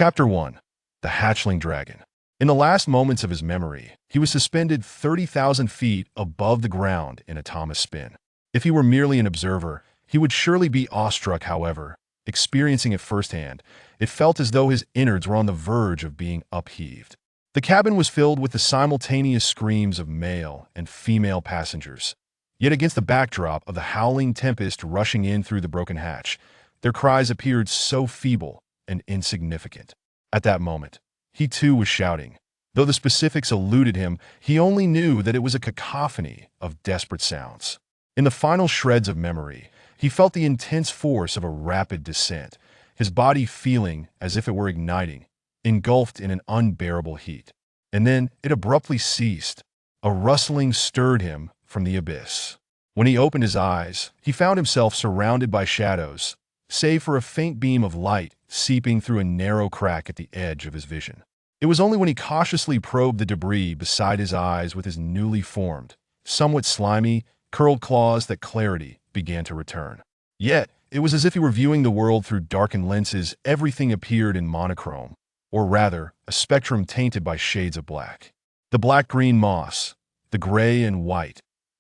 Chapter 1. The Hatchling Dragon. In the last moments of his memory, he was suspended 30,000 feet above the ground in a Thomas spin. If he were merely an observer, he would surely be awestruck. However, experiencing it firsthand, it felt as though his innards were on the verge of being upheaved. The cabin was filled with the simultaneous screams of male and female passengers. Yet against the backdrop of the howling tempest rushing in through the broken hatch, their cries appeared so feeble and insignificant. At that moment, he too was shouting. Though the specifics eluded him, he only knew that it was a cacophony of desperate sounds. In the final shreds of memory, he felt the intense force of a rapid descent, his body feeling as if it were igniting, engulfed in an unbearable heat. And then it abruptly ceased. A rustling stirred him from the abyss. When he opened his eyes, he found himself surrounded by shadows, save for a faint beam of light seeping through a narrow crack at the edge of his vision. It was only when he cautiously probed the debris beside his eyes with his newly formed, somewhat slimy, curled claws that clarity began to return. Yet, it was as if he were viewing the world through darkened lenses. Everything appeared in monochrome, or rather, a spectrum tainted by shades of black. The black-green moss, the gray and white,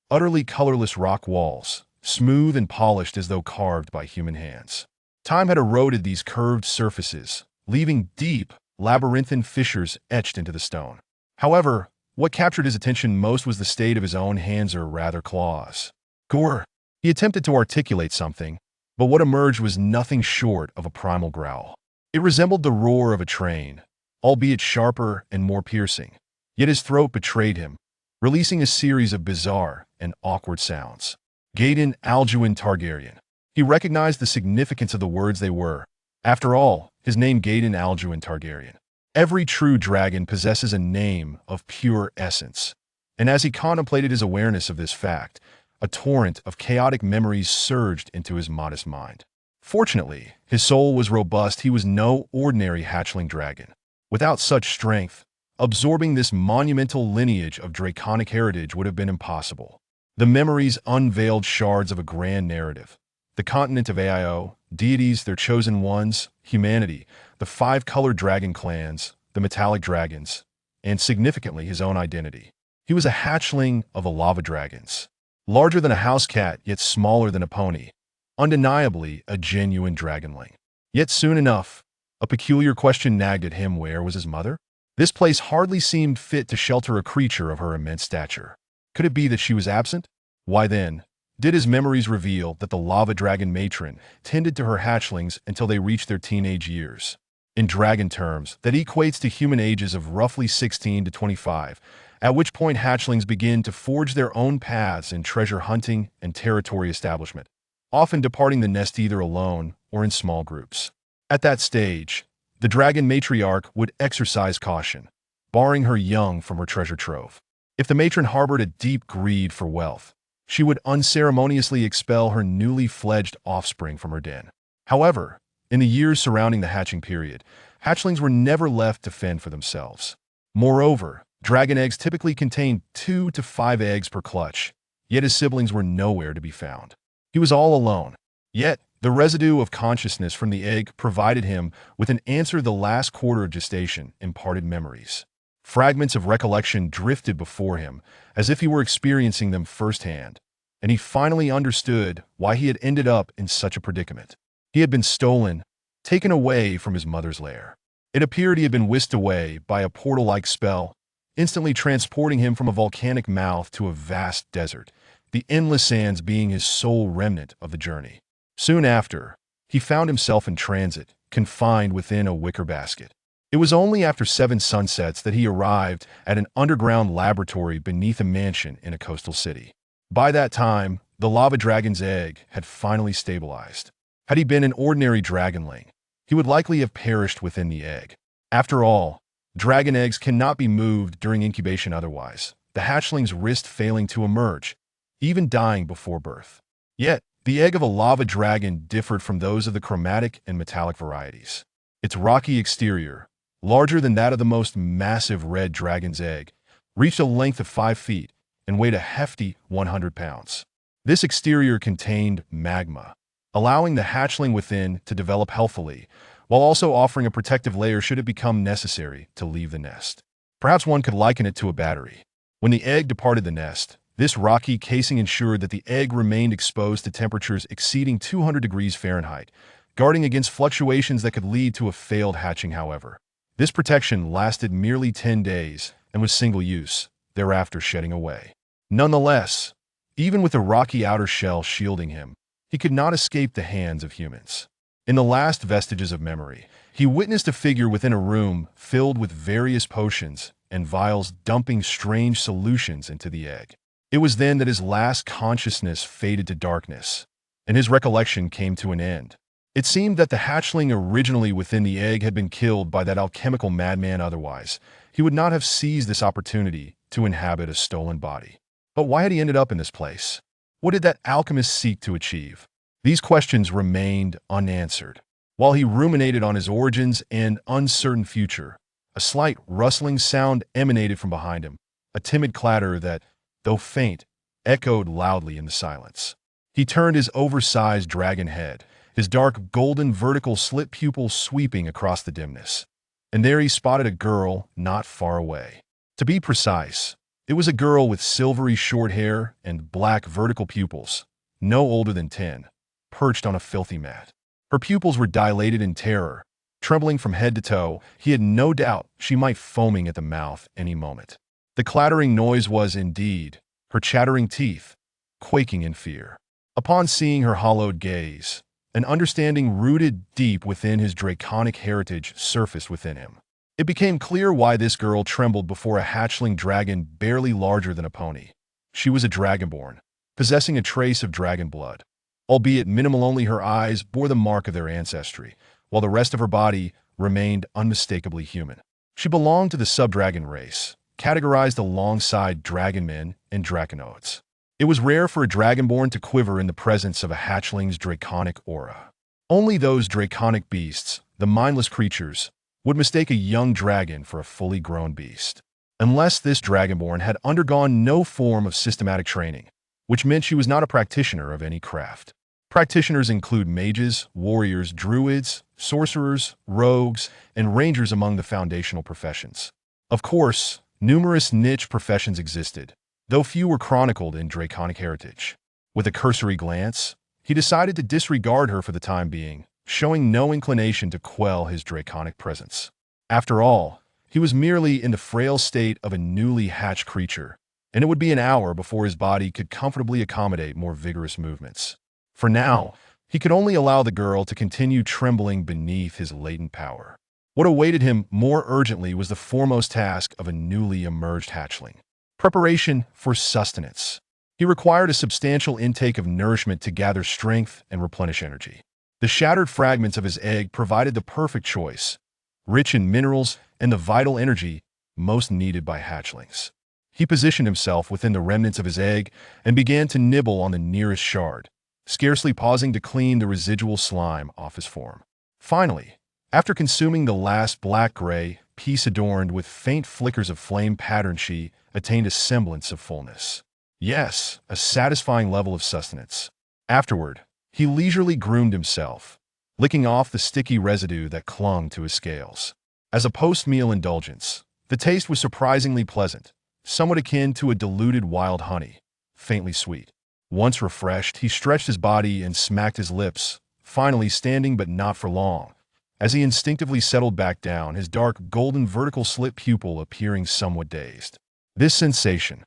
utterly colorless rock walls, smooth and polished as though carved by human hands. Time had eroded these curved surfaces, leaving deep, labyrinthine fissures etched into the stone. However, what captured his attention most was the state of his own hands, or rather claws. Gore! He attempted to articulate something, but what emerged was nothing short of a primal growl. It resembled the roar of a train, albeit sharper and more piercing. Yet his throat betrayed him, releasing a series of bizarre and awkward sounds. Gerdon Alduin Targaryen. He recognized the significance of the words they were. After all, his name Gerdon Alduin Targaryen. Every true dragon possesses a name of pure essence. And as he contemplated his awareness of this fact, a torrent of chaotic memories surged into his modest mind. Fortunately, his soul was robust. He was no ordinary hatchling dragon. Without such strength, absorbing this monumental lineage of draconic heritage would have been impossible. The memories unveiled shards of a grand narrative. The continent of Ao, deities, their chosen ones, humanity, the 5 colored dragon clans, the metallic dragons, and significantly his own identity. He was a hatchling of the lava dragons. Larger than a house cat, yet smaller than a pony. Undeniably a genuine dragonling. Yet soon enough, a peculiar question nagged at him: where was his mother? This place hardly seemed fit to shelter a creature of her immense stature. Could it be that she was absent? Why then, did his memories reveal that the lava dragon matron tended to her hatchlings until they reached their teenage years? In dragon terms, that equates to human ages of roughly 16 to 25, at which point hatchlings begin to forge their own paths in treasure hunting and territory establishment, often departing the nest either alone or in small groups. At that stage, the dragon matriarch would exercise caution, barring her young from her treasure trove. If the matron harbored a deep greed for wealth, she would unceremoniously expel her newly fledged offspring from her den. However, in the years surrounding the hatching period, hatchlings were never left to fend for themselves. Moreover, dragon eggs typically contained 2 to 5 eggs per clutch, yet his siblings were nowhere to be found. He was all alone. Yet, the residue of consciousness from the egg provided him with an answer to the last quarter of gestation imparted memories. Fragments of recollection drifted before him, as if he were experiencing them firsthand, and he finally understood why he had ended up in such a predicament. He had been stolen, taken away from his mother's lair. It appeared he had been whisked away by a portal-like spell, instantly transporting him from a volcanic mouth to a vast desert, the endless sands being his sole remnant of the journey. Soon after, he found himself in transit, confined within a wicker basket. It was only after 7 sunsets that he arrived at an underground laboratory beneath a mansion in a coastal city. By that time, the lava dragon's egg had finally stabilized. Had he been an ordinary dragonling, he would likely have perished within the egg. After all, dragon eggs cannot be moved during incubation otherwise. The hatchlings risked failing to emerge, even dying before birth. Yet, the egg of a lava dragon differed from those of the chromatic and metallic varieties. Its rocky exterior, larger than that of the most massive red dragon's egg, reached a length of 5 feet and weighed a hefty 100 pounds. This exterior contained magma, allowing the hatchling within to develop healthily, while also offering a protective layer should it become necessary to leave the nest. Perhaps one could liken it to a battery. When the egg departed the nest, this rocky casing ensured that the egg remained exposed to temperatures exceeding 200 degrees Fahrenheit, guarding against fluctuations that could lead to a failed hatching, however. This protection lasted merely 10 days and was single-use, thereafter shedding away. Nonetheless, even with the rocky outer shell shielding him, he could not escape the hands of humans. In the last vestiges of memory, he witnessed a figure within a room filled with various potions and vials dumping strange solutions into the egg. It was then that his last consciousness faded to darkness, and his recollection came to an end. It seemed that the hatchling originally within the egg had been killed by that alchemical madman. Otherwise, he would not have seized this opportunity to inhabit a stolen body. But why had he ended up in this place? What did that alchemist seek to achieve? These questions remained unanswered. While he ruminated on his origins and uncertain future, a slight rustling sound emanated from behind him, a timid clatter that, though faint, echoed loudly in the silence. He turned his oversized dragon head, his dark golden vertical slit pupil sweeping across the dimness. And there he spotted a girl not far away. To be precise, it was a girl with silvery short hair and black vertical pupils, no older than 10, perched on a filthy mat. Her pupils were dilated in terror. Trembling from head to toe, he had no doubt she might foaming at the mouth any moment. The clattering noise was, indeed, her chattering teeth, quaking in fear. Upon seeing her hollowed gaze, an understanding rooted deep within his draconic heritage surfaced within him. It became clear why this girl trembled before a hatchling dragon barely larger than a pony. She was a dragonborn, possessing a trace of dragon blood. Albeit minimal, only her eyes bore the mark of their ancestry, while the rest of her body remained unmistakably human. She belonged to the subdragon race, categorized alongside dragonmen and draconoids. It was rare for a dragonborn to quiver in the presence of a hatchling's draconic aura. Only those draconic beasts, the mindless creatures, would mistake a young dragon for a fully grown beast. Unless this dragonborn had undergone no form of systematic training, which meant she was not a practitioner of any craft. Practitioners include mages, warriors, druids, sorcerers, rogues, and rangers among the foundational professions. Of course, numerous niche professions existed, though few were chronicled in Draconic heritage. With a cursory glance, he decided to disregard her for the time being, showing no inclination to quell his Draconic presence. After all, he was merely in the frail state of a newly hatched creature, and it would be an hour before his body could comfortably accommodate more vigorous movements. For now, he could only allow the girl to continue trembling beneath his latent power. What awaited him more urgently was the foremost task of a newly emerged hatchling: preparation for sustenance. He required a substantial intake of nourishment to gather strength and replenish energy. The shattered fragments of his egg provided the perfect choice, rich in minerals and the vital energy most needed by hatchlings. He positioned himself within the remnants of his egg and began to nibble on the nearest shard, scarcely pausing to clean the residual slime off his form. Finally, after consuming the last black-gray piece adorned with faint flickers of flame pattern, she attained a semblance of fullness. Yes, a satisfying level of sustenance. Afterward, he leisurely groomed himself, licking off the sticky residue that clung to his scales. As a post-meal indulgence, the taste was surprisingly pleasant, somewhat akin to a diluted wild honey, faintly sweet. Once refreshed, he stretched his body and smacked his lips, finally standing but not for long, as he instinctively settled back down, his dark golden vertical slit pupil appearing somewhat dazed. This sensation.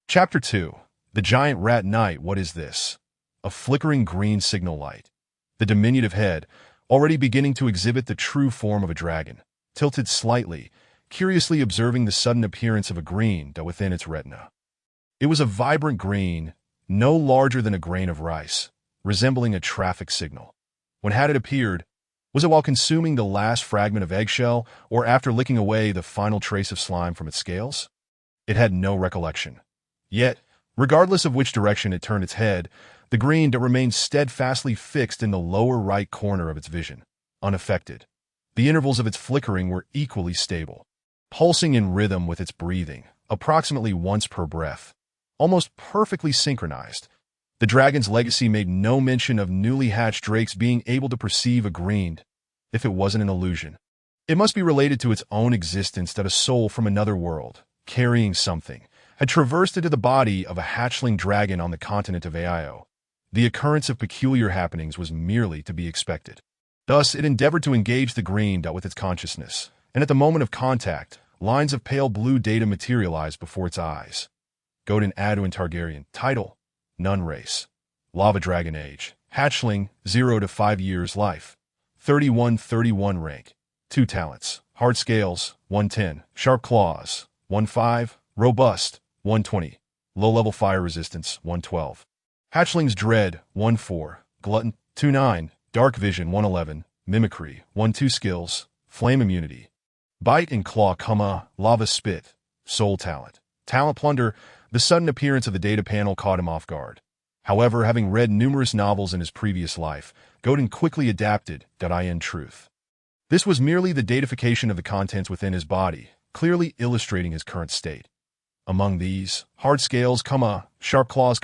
Chapter 2. The Giant Rat Knight. What is this? A flickering green signal light. The diminutive head, already beginning to exhibit the true form of a dragon, tilted slightly, curiously observing the sudden appearance of a green dot within its retina. It was a vibrant green, no larger than a grain of rice, resembling a traffic signal. When had it appeared, was it while consuming the last fragment of eggshell or after licking away the final trace of slime from its scales? It had no recollection. Yet, regardless of which direction it turned its head, the green dot remained steadfastly fixed in the lower right corner of its vision, unaffected. The intervals of its flickering were equally stable, pulsing in rhythm with its breathing, approximately once per breath, almost perfectly synchronized. The dragon's legacy made no mention of newly hatched drakes being able to perceive a green, if it wasn't an illusion. It must be related to its own existence that a soul from another world, carrying something, had traversed into the body of a hatchling dragon on the continent of Ao. The occurrence of peculiar happenings was merely to be expected. Thus, it endeavored to engage the green with its consciousness, and at the moment of contact, lines of pale blue data materialized before its eyes. Gerdon Aduin Targaryen. Title: Nun Race. Lava Dragon Age. Hatchling, 0 to 5 years life. 31 rank. 2 talents. Hard scales, 110. Sharp claws, 1-5. Robust, 120. Low-level fire resistance, 112. Hatchling's Dread, 1-4. Glutton, 2-9. Dark Vision, 111. Mimicry, 1-2 skills. Flame immunity. Bite and Claw, Lava Spit. Soul Talent. Talent Plunder. The sudden appearance of the data panel caught him off guard. However, having read numerous novels in his previous life, Gerdon quickly adapted .in truth. This was merely the datification of the contents within his body, clearly illustrating his current state. Among these, hard scales, sharp claws,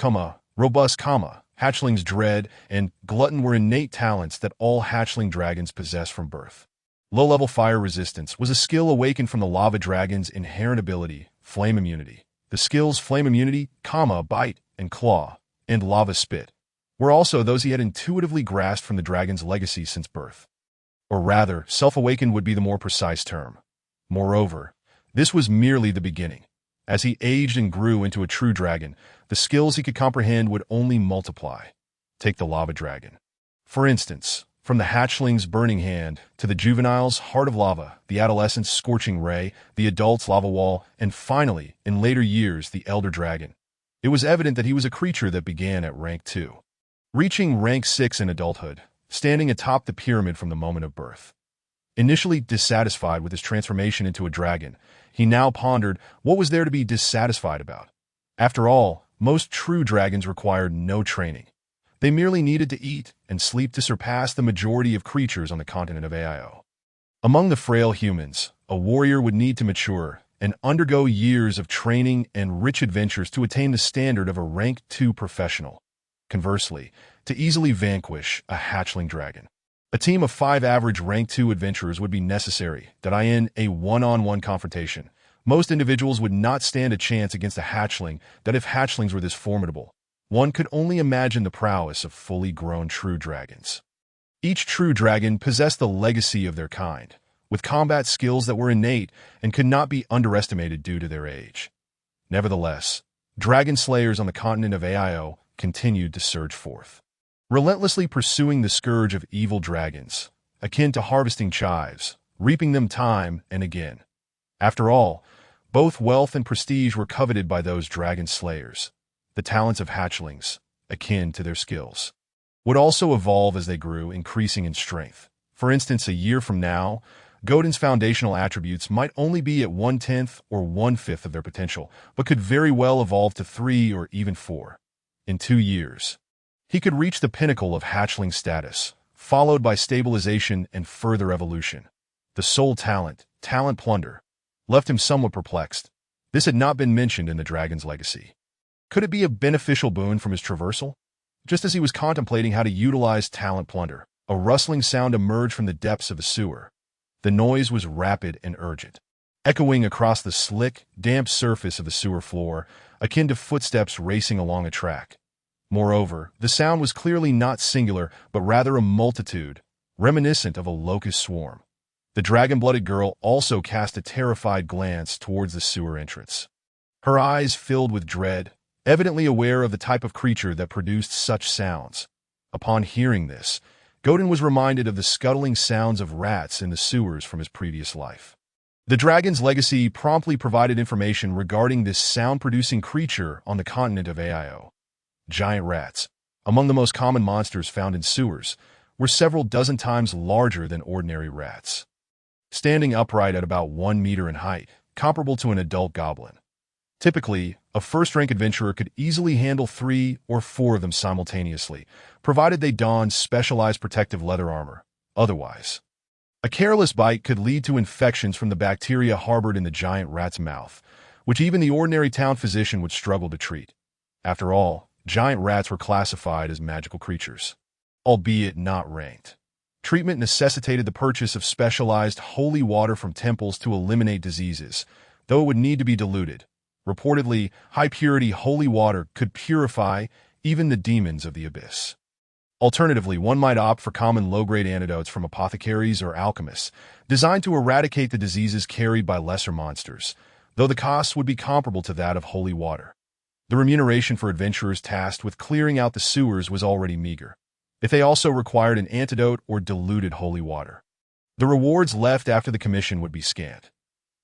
robust, hatchling's dread, and glutton were innate talents that all hatchling dragons possess from birth. Low-level fire resistance was a skill awakened from the lava dragon's inherent ability, flame immunity. The skills flame immunity, bite and claw, and lava spit were also those he had intuitively grasped from the dragon's legacy since birth. Or rather, self-awakened would be the more precise term. Moreover, this was merely the beginning. As he aged and grew into a true dragon, the skills he could comprehend would only multiply. Take the lava dragon. For instance, from the hatchling's burning hand to the juvenile's heart of lava, the adolescent's scorching ray, the adult's lava wall, and finally, in later years, the elder dragon. It was evident that he was a creature that began at rank 2. Reaching rank 6 in adulthood, standing atop the pyramid from the moment of birth. Initially dissatisfied with his transformation into a dragon, he now pondered what was there to be dissatisfied about. After all, most true dragons required no training. They merely needed to eat and sleep to surpass the majority of creatures on the continent of Ao. Among the frail humans, a warrior would need to mature and undergo years of training and rich adventures to attain the standard of a rank 2 professional. Conversely, to easily vanquish a hatchling dragon, a team of 5 average rank 2 adventurers would be necessary. In a one-on-one confrontation, most individuals would not stand a chance against a hatchling. If hatchlings were this formidable, one could only imagine the prowess of fully grown true dragons. Each true dragon possessed the legacy of their kind, with combat skills that were innate and could not be underestimated due to their age. Nevertheless, dragon slayers on the continent of Ao continued to surge forth, relentlessly pursuing the scourge of evil dragons, akin to harvesting chives, reaping them time and again. After all, both wealth and prestige were coveted by those dragon slayers. The talents of hatchlings, akin to their skills, would also evolve as they grew, increasing in strength. For instance, a year from now, Gerdon's foundational attributes might only be at 1/10 or 1/5 of their potential, but could very well evolve to 3 or even 4. In 2 years, he could reach the pinnacle of hatchling status, followed by stabilization and further evolution. The soul talent, talent plunder, left him somewhat perplexed. This had not been mentioned in the dragon's legacy. Could it be a beneficial boon from his traversal? Just as he was contemplating how to utilize talent plunder, a rustling sound emerged from the depths of a sewer. The noise was rapid and urgent, echoing across the slick, damp surface of the sewer floor, akin to footsteps racing along a track. Moreover, the sound was clearly not singular, but rather a multitude, reminiscent of a locust swarm. The dragon-blooded girl also cast a terrified glance towards the sewer entrance. Her eyes filled with dread, evidently aware of the type of creature that produced such sounds. Upon hearing this, Gerdon was reminded of the scuttling sounds of rats in the sewers from his previous life. The dragon's legacy promptly provided information regarding this sound-producing creature on the continent of Ao. Giant rats, among the most common monsters found in sewers, were several dozen times larger than ordinary rats, standing upright at about 1 meter in height, comparable to an adult goblin. Typically, a first-rank adventurer could easily handle 3 or 4 of them simultaneously, provided they donned specialized protective leather armor. Otherwise, a careless bite could lead to infections from the bacteria harbored in the giant rat's mouth, which even the ordinary town physician would struggle to treat. After all, giant rats were classified as magical creatures, albeit not ranked. Treatment necessitated the purchase of specialized holy water from temples to eliminate diseases, though it would need to be diluted. Reportedly, high-purity holy water could purify even the demons of the abyss. Alternatively, one might opt for common low-grade antidotes from apothecaries or alchemists, designed to eradicate the diseases carried by lesser monsters, though the costs would be comparable to that of holy water. The remuneration for adventurers tasked with clearing out the sewers was already meager, if they also required an antidote or diluted holy water. The rewards left after the commission would be scant.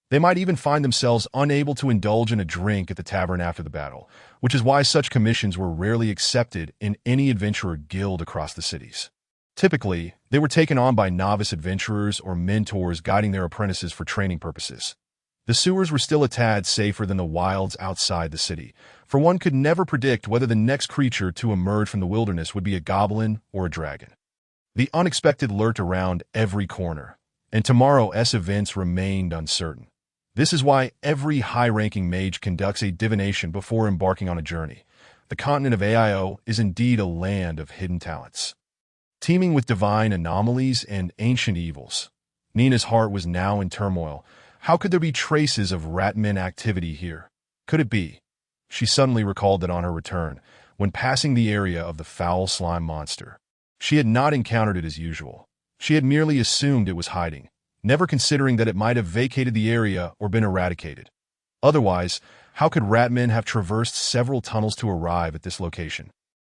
They might even find themselves unable to indulge in a drink at the tavern after the battle, which is why such commissions were rarely accepted in any adventurer guild across the cities. Typically, they were taken on by novice adventurers or mentors guiding their apprentices for training purposes. The sewers were still a tad safer than the wilds outside the city, for one could never predict whether the next creature to emerge from the wilderness would be a goblin or a dragon. The unexpected lurked around every corner, and tomorrow's events remained uncertain. This is why every high-ranking mage conducts a divination before embarking on a journey. The continent of AIO is indeed a land of hidden talents, teeming with divine anomalies and ancient evils. Nina's heart was now in turmoil. How could there be traces of ratmen activity here? Could it be? She suddenly recalled that on her return, when passing the area of the foul slime monster, she had not encountered it as usual. She had merely assumed it was hiding, never considering that it might have vacated the area or been eradicated. Otherwise, how could ratmen have traversed several tunnels to arrive at this location?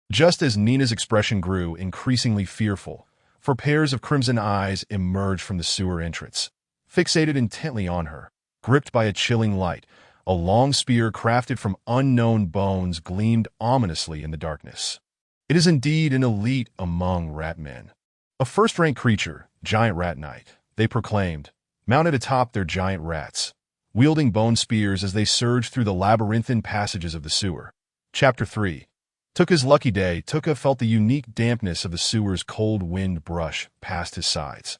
Just as Nina's expression grew increasingly fearful, four pairs of crimson eyes emerged from the sewer entrance, fixated intently on her. Gripped by a chilling light, a long spear crafted from unknown bones gleamed ominously in the darkness. It is indeed an elite among ratmen. A first-rank creature, giant rat knight, they proclaimed, mounted atop their giant rats, wielding bone spears as they surged through the labyrinthine passages of the sewer. Chapter 3. Tuka's lucky day. Tuka felt the unique dampness of the sewer's cold wind brush past his sides.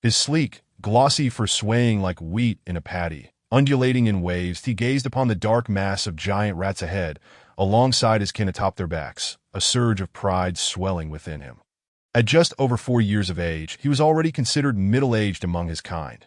His sleek, glossy fur swaying like wheat in a paddy, undulating in waves, he gazed upon the dark mass of giant rats ahead, alongside his kin atop their backs, a surge of pride swelling within him. At just over 4 years of age, he was already considered middle-aged among his kind.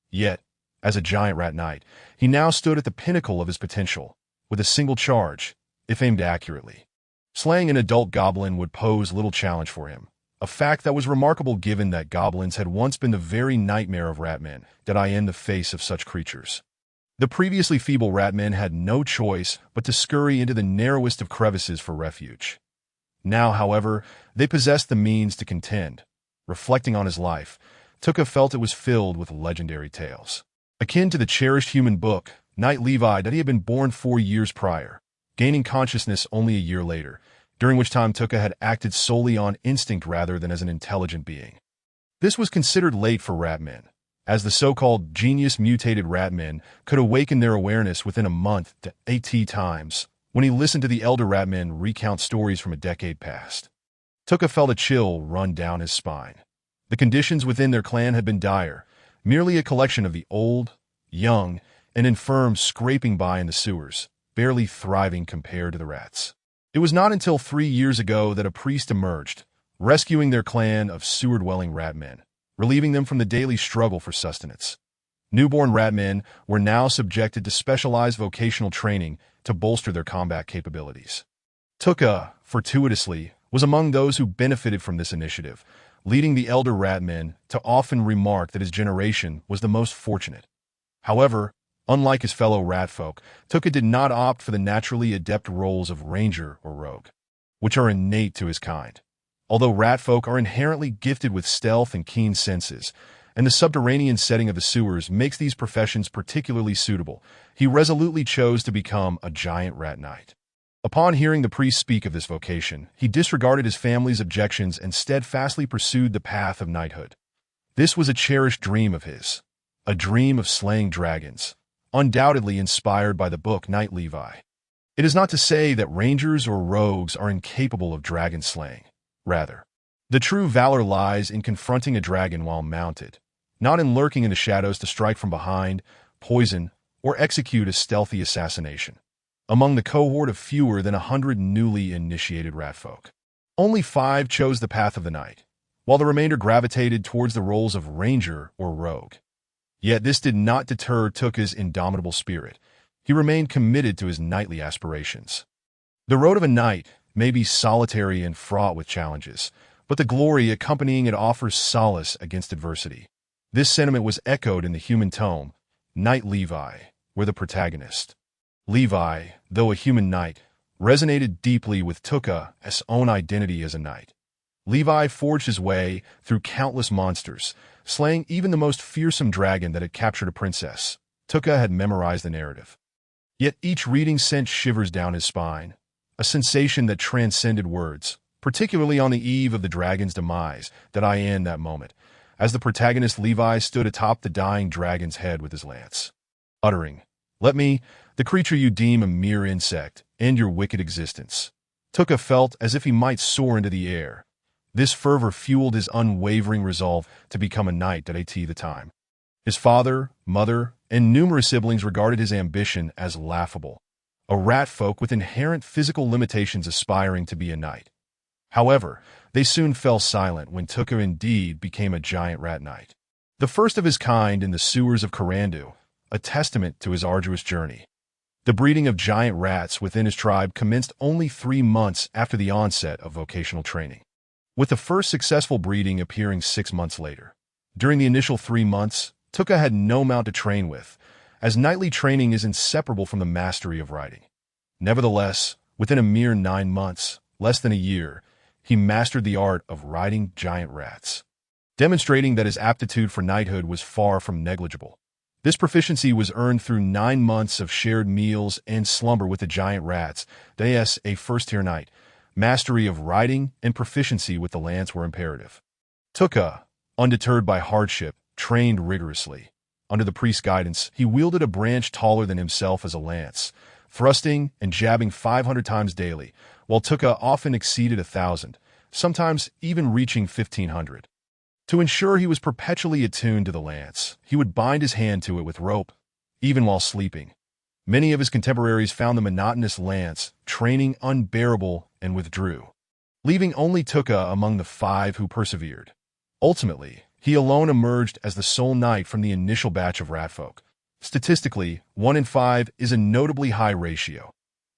Yet, as a giant rat knight, he now stood at the pinnacle of his potential, with a single charge, if aimed accurately. Slaying an adult goblin would pose little challenge for him, a fact that was remarkable given that goblins had once been the very nightmare of ratmen, in the face of such creatures. The previously feeble ratmen had no choice but to scurry into the narrowest of crevices for refuge. Now, however, they possessed the means to contend. Reflecting on his life, Tuka felt it was filled with legendary tales. Akin to the cherished human book, Knight Levi, that he had been born 4 years prior, gaining consciousness only a year later, during which time Tuka had acted solely on instinct rather than as an intelligent being. This was considered late for ratmen, as the so-called genius-mutated ratmen could awaken their awareness within a month to 80 times, when he listened to the elder ratmen recount stories from a decade past. Tuka felt a chill run down his spine. The conditions within their clan had been dire, merely a collection of the old, young, and infirm scraping by in the sewers, barely thriving compared to the rats. It was not until 3 years ago that a priest emerged, rescuing their clan of sewer-dwelling ratmen, relieving them from the daily struggle for sustenance. Newborn ratmen were now subjected to specialized vocational training to bolster their combat capabilities. Tuka, fortuitously, was among those who benefited from this initiative, leading the elder ratmen to often remark that his generation was the most fortunate. However, unlike his fellow ratfolk, Tuka did not opt for the naturally adept roles of ranger or rogue, which are innate to his kind. Although ratfolk are inherently gifted with stealth and keen senses, and the subterranean setting of the sewers makes these professions particularly suitable, he resolutely chose to become a giant rat knight. Upon hearing the priest speak of this vocation, he disregarded his family's objections and steadfastly pursued the path of knighthood. This was a cherished dream of his, a dream of slaying dragons, undoubtedly inspired by the book Knight Levi. It is not to say that rangers or rogues are incapable of dragon slaying. Rather, the true valor lies in confronting a dragon while mounted, not in lurking in the shadows to strike from behind, poison, or execute a stealthy assassination. among the cohort of fewer than 100 newly initiated ratfolk. Only 5 chose the path of the night, while the remainder gravitated towards the roles of ranger or rogue. Yet this did not deter Tuka's indomitable spirit. He remained committed to his knightly aspirations. The road of a knight may be solitary and fraught with challenges, but the glory accompanying it offers solace against adversity. This sentiment was echoed in the human tome, Knight Levi, where the protagonist, Levi, though a human knight, resonated deeply with Tuka's own identity as a knight. Levi forged his way through countless monsters, slaying even the most fearsome dragon that had captured a princess. Tuka had memorized the narrative. Yet each reading sent shivers down his spine, a sensation that transcended words, particularly on the eve of the dragon's demise, that I in that moment, as the protagonist Levi stood atop the dying dragon's head with his lance, uttering, "Let me, the creature you deem a mere insect, end your wicked existence." Tuka felt as if he might soar into the air. This fervor fueled his unwavering resolve to become a knight at the time. His father, mother, and numerous siblings regarded his ambition as laughable, a rat folk with inherent physical limitations aspiring to be a knight. However, they soon fell silent when Tuka indeed became a giant rat knight, the first of his kind in the sewers of Karandu, a testament to his arduous journey. The breeding of giant rats within his tribe commenced only 3 months after the onset of vocational training, with the first successful breeding appearing 6 months later. During the initial 3 months, Tuka had no mount to train with, as knightly training is inseparable from the mastery of riding. Nevertheless, within a mere 9 months, less than a year, he mastered the art of riding giant rats, demonstrating that his aptitude for knighthood was far from negligible. This proficiency was earned through 9 months of shared meals and slumber with the giant rats. As a first-tier knight, mastery of riding and proficiency with the lance were imperative. Tuka, undeterred by hardship, trained rigorously. Under the priest's guidance, he wielded a branch taller than himself as a lance, thrusting and jabbing 500 times daily, while Tuka often exceeded 1,000, sometimes even reaching 1,500. To ensure he was perpetually attuned to the lance, he would bind his hand to it with rope, even while sleeping. Many of his contemporaries found the monotonous lance training unbearable and withdrew, leaving only Tuka among the 5 who persevered. Ultimately, he alone emerged as the sole knight from the initial batch of ratfolk. Statistically, 1 in 5 is a notably high ratio.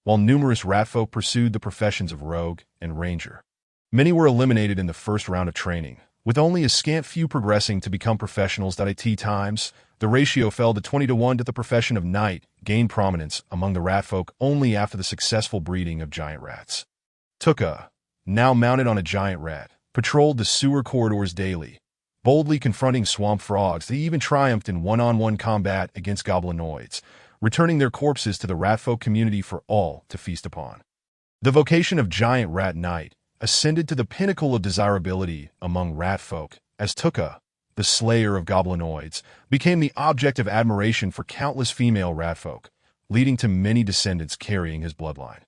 While numerous ratfolk pursued the professions of rogue and ranger, many were eliminated in the first round of training, with only a scant few progressing to become professionals. At times, the ratio fell to 20 to 1. The profession of knight gained prominence among the ratfolk only after the successful breeding of giant rats. Tuka, now mounted on a giant rat, patrolled the sewer corridors daily, boldly confronting swamp frogs. They even triumphed in one-on-one combat against goblinoids, returning their corpses to the ratfolk community for all to feast upon. The vocation of giant rat knight ascended to the pinnacle of desirability among ratfolk, as Tuka, the slayer of goblinoids, became the object of admiration for countless female ratfolk, leading to many descendants carrying his bloodline.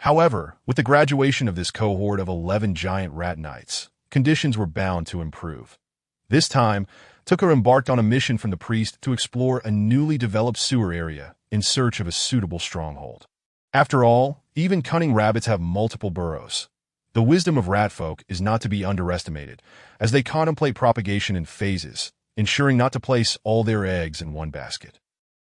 However, with the graduation of this cohort of 11 giant rat knights, conditions were bound to improve. This time, Tuka embarked on a mission from the priest to explore a newly developed sewer area in search of a suitable stronghold. After all, even cunning rabbits have multiple burrows. The wisdom of ratfolk is not to be underestimated, as they contemplate propagation in phases, ensuring not to place all their eggs in one basket.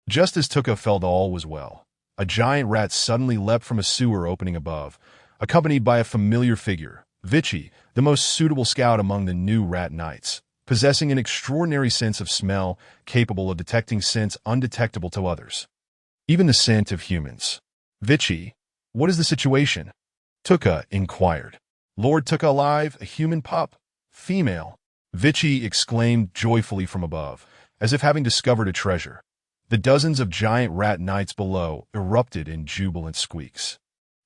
Just as Tuka felt all was well, a giant rat suddenly leapt from a sewer opening above, accompanied by a familiar figure, Vichy, the most suitable scout among the new rat knights, possessing an extraordinary sense of smell, capable of detecting scents undetectable to others, even the scent of humans. "Vichy, what is the situation?" Tuka inquired. "Lord Tuka alive, a human pup, female," Vichy exclaimed joyfully from above, as if having discovered a treasure. The dozens of giant rat knights below erupted in jubilant squeaks.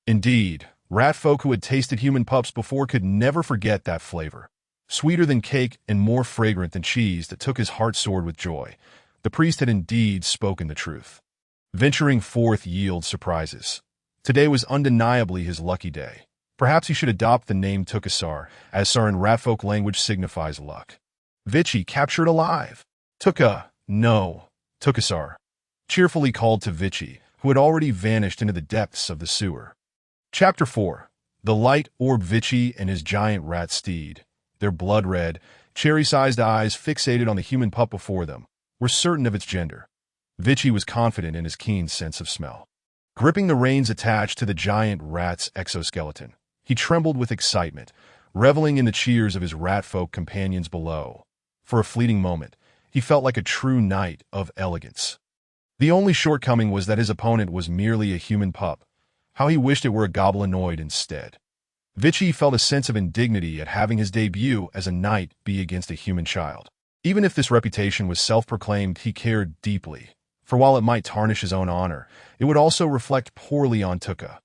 Indeed, rat folk who had tasted human pups before could never forget that flavor. Sweeter than cake and more fragrant than cheese, that Tuka's heart soared with joy. The priest had indeed spoken the truth. Venturing forth yields surprises. Today was undeniably his lucky day. Perhaps he should adopt the name Tukasar, as Sar in ratfolk language signifies luck. Vichy captured alive. Tuka, no. Tukasar cheerfully called to Vichy, who had already vanished into the depths of the sewer. Chapter 4. The light orb Vichy and his giant rat steed, their blood-red, cherry-sized eyes fixated on the human pup before them, were certain of its gender. Vichy was confident in his keen sense of smell. Gripping the reins attached to the giant rat's exoskeleton, he trembled with excitement, reveling in the cheers of his rat-folk companions below. For a fleeting moment, he felt like a true knight of elegance. The only shortcoming was that his opponent was merely a human pup. How he wished it were a goblinoid instead. Vichy felt a sense of indignity at having his debut as a knight be against a human child. Even if this reputation was self-proclaimed, he cared deeply, for while it might tarnish his own honor, it would also reflect poorly on Tuka.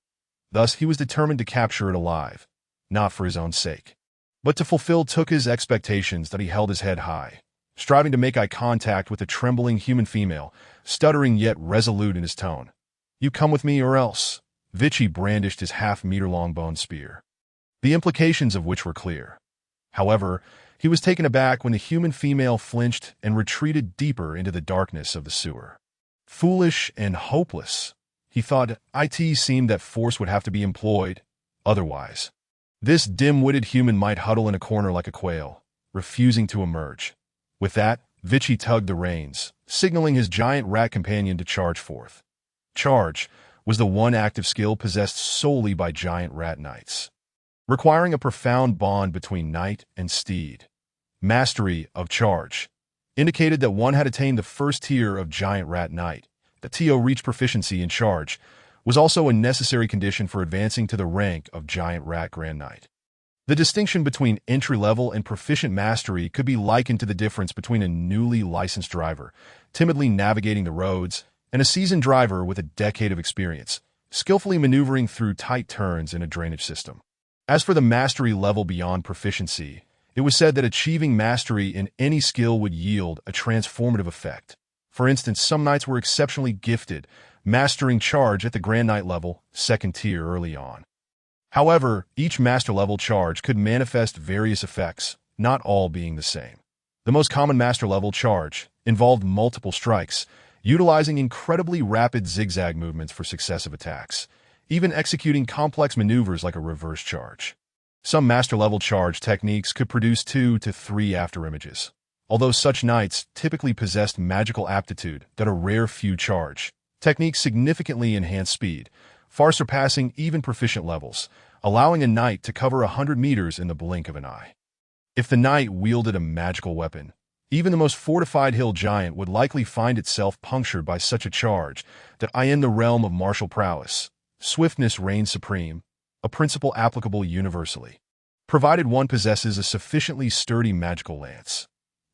Thus, he was determined to capture it alive, not for his own sake, but to fulfill Tuka's expectations. That he held his head high, striving to make eye contact with a trembling human female, stuttering yet resolute in his tone. "You come with me or else." Vichy brandished his half-meter-long bone spear, the implications of which were clear. However, he was taken aback when the human female flinched and retreated deeper into the darkness of the sewer. Foolish and hopeless, he thought. It seemed that force would have to be employed. Otherwise, this dim-witted human might huddle in a corner like a quail, refusing to emerge. With that, Vichy tugged the reins, signaling his giant rat companion to charge forth. Charge was the one active skill possessed solely by giant rat knights, requiring a profound bond between knight and steed. Mastery of charge indicated that one had attained the first tier of giant rat knight. The TO reached proficiency in charge was also a necessary condition for advancing to the rank of giant rat grand knight. The distinction between entry-level and proficient mastery could be likened to the difference between a newly licensed driver, timidly navigating the roads, and a seasoned driver with a decade of experience, skillfully maneuvering through tight turns in a drainage system. As for the mastery level beyond proficiency, it was said that achieving mastery in any skill would yield a transformative effect. For instance, some knights were exceptionally gifted, mastering charge at the Grand Knight level, second tier early on. However, each master-level charge could manifest various effects, not all being the same. The most common master-level charge involved multiple strikes, utilizing incredibly rapid zigzag movements for successive attacks, even executing complex maneuvers like a reverse charge. Some master-level charge techniques could produce 2 to 3 afterimages, although such knights typically possessed magical aptitude that a rare few charge. Techniques significantly enhance speed, far surpassing even proficient levels, allowing a knight to cover 100 meters in the blink of an eye. If the knight wielded a magical weapon, even the most fortified hill giant would likely find itself punctured by such a charge. That in the realm of martial prowess, swiftness reigns supreme, a principle applicable universally, provided one possesses a sufficiently sturdy magical lance.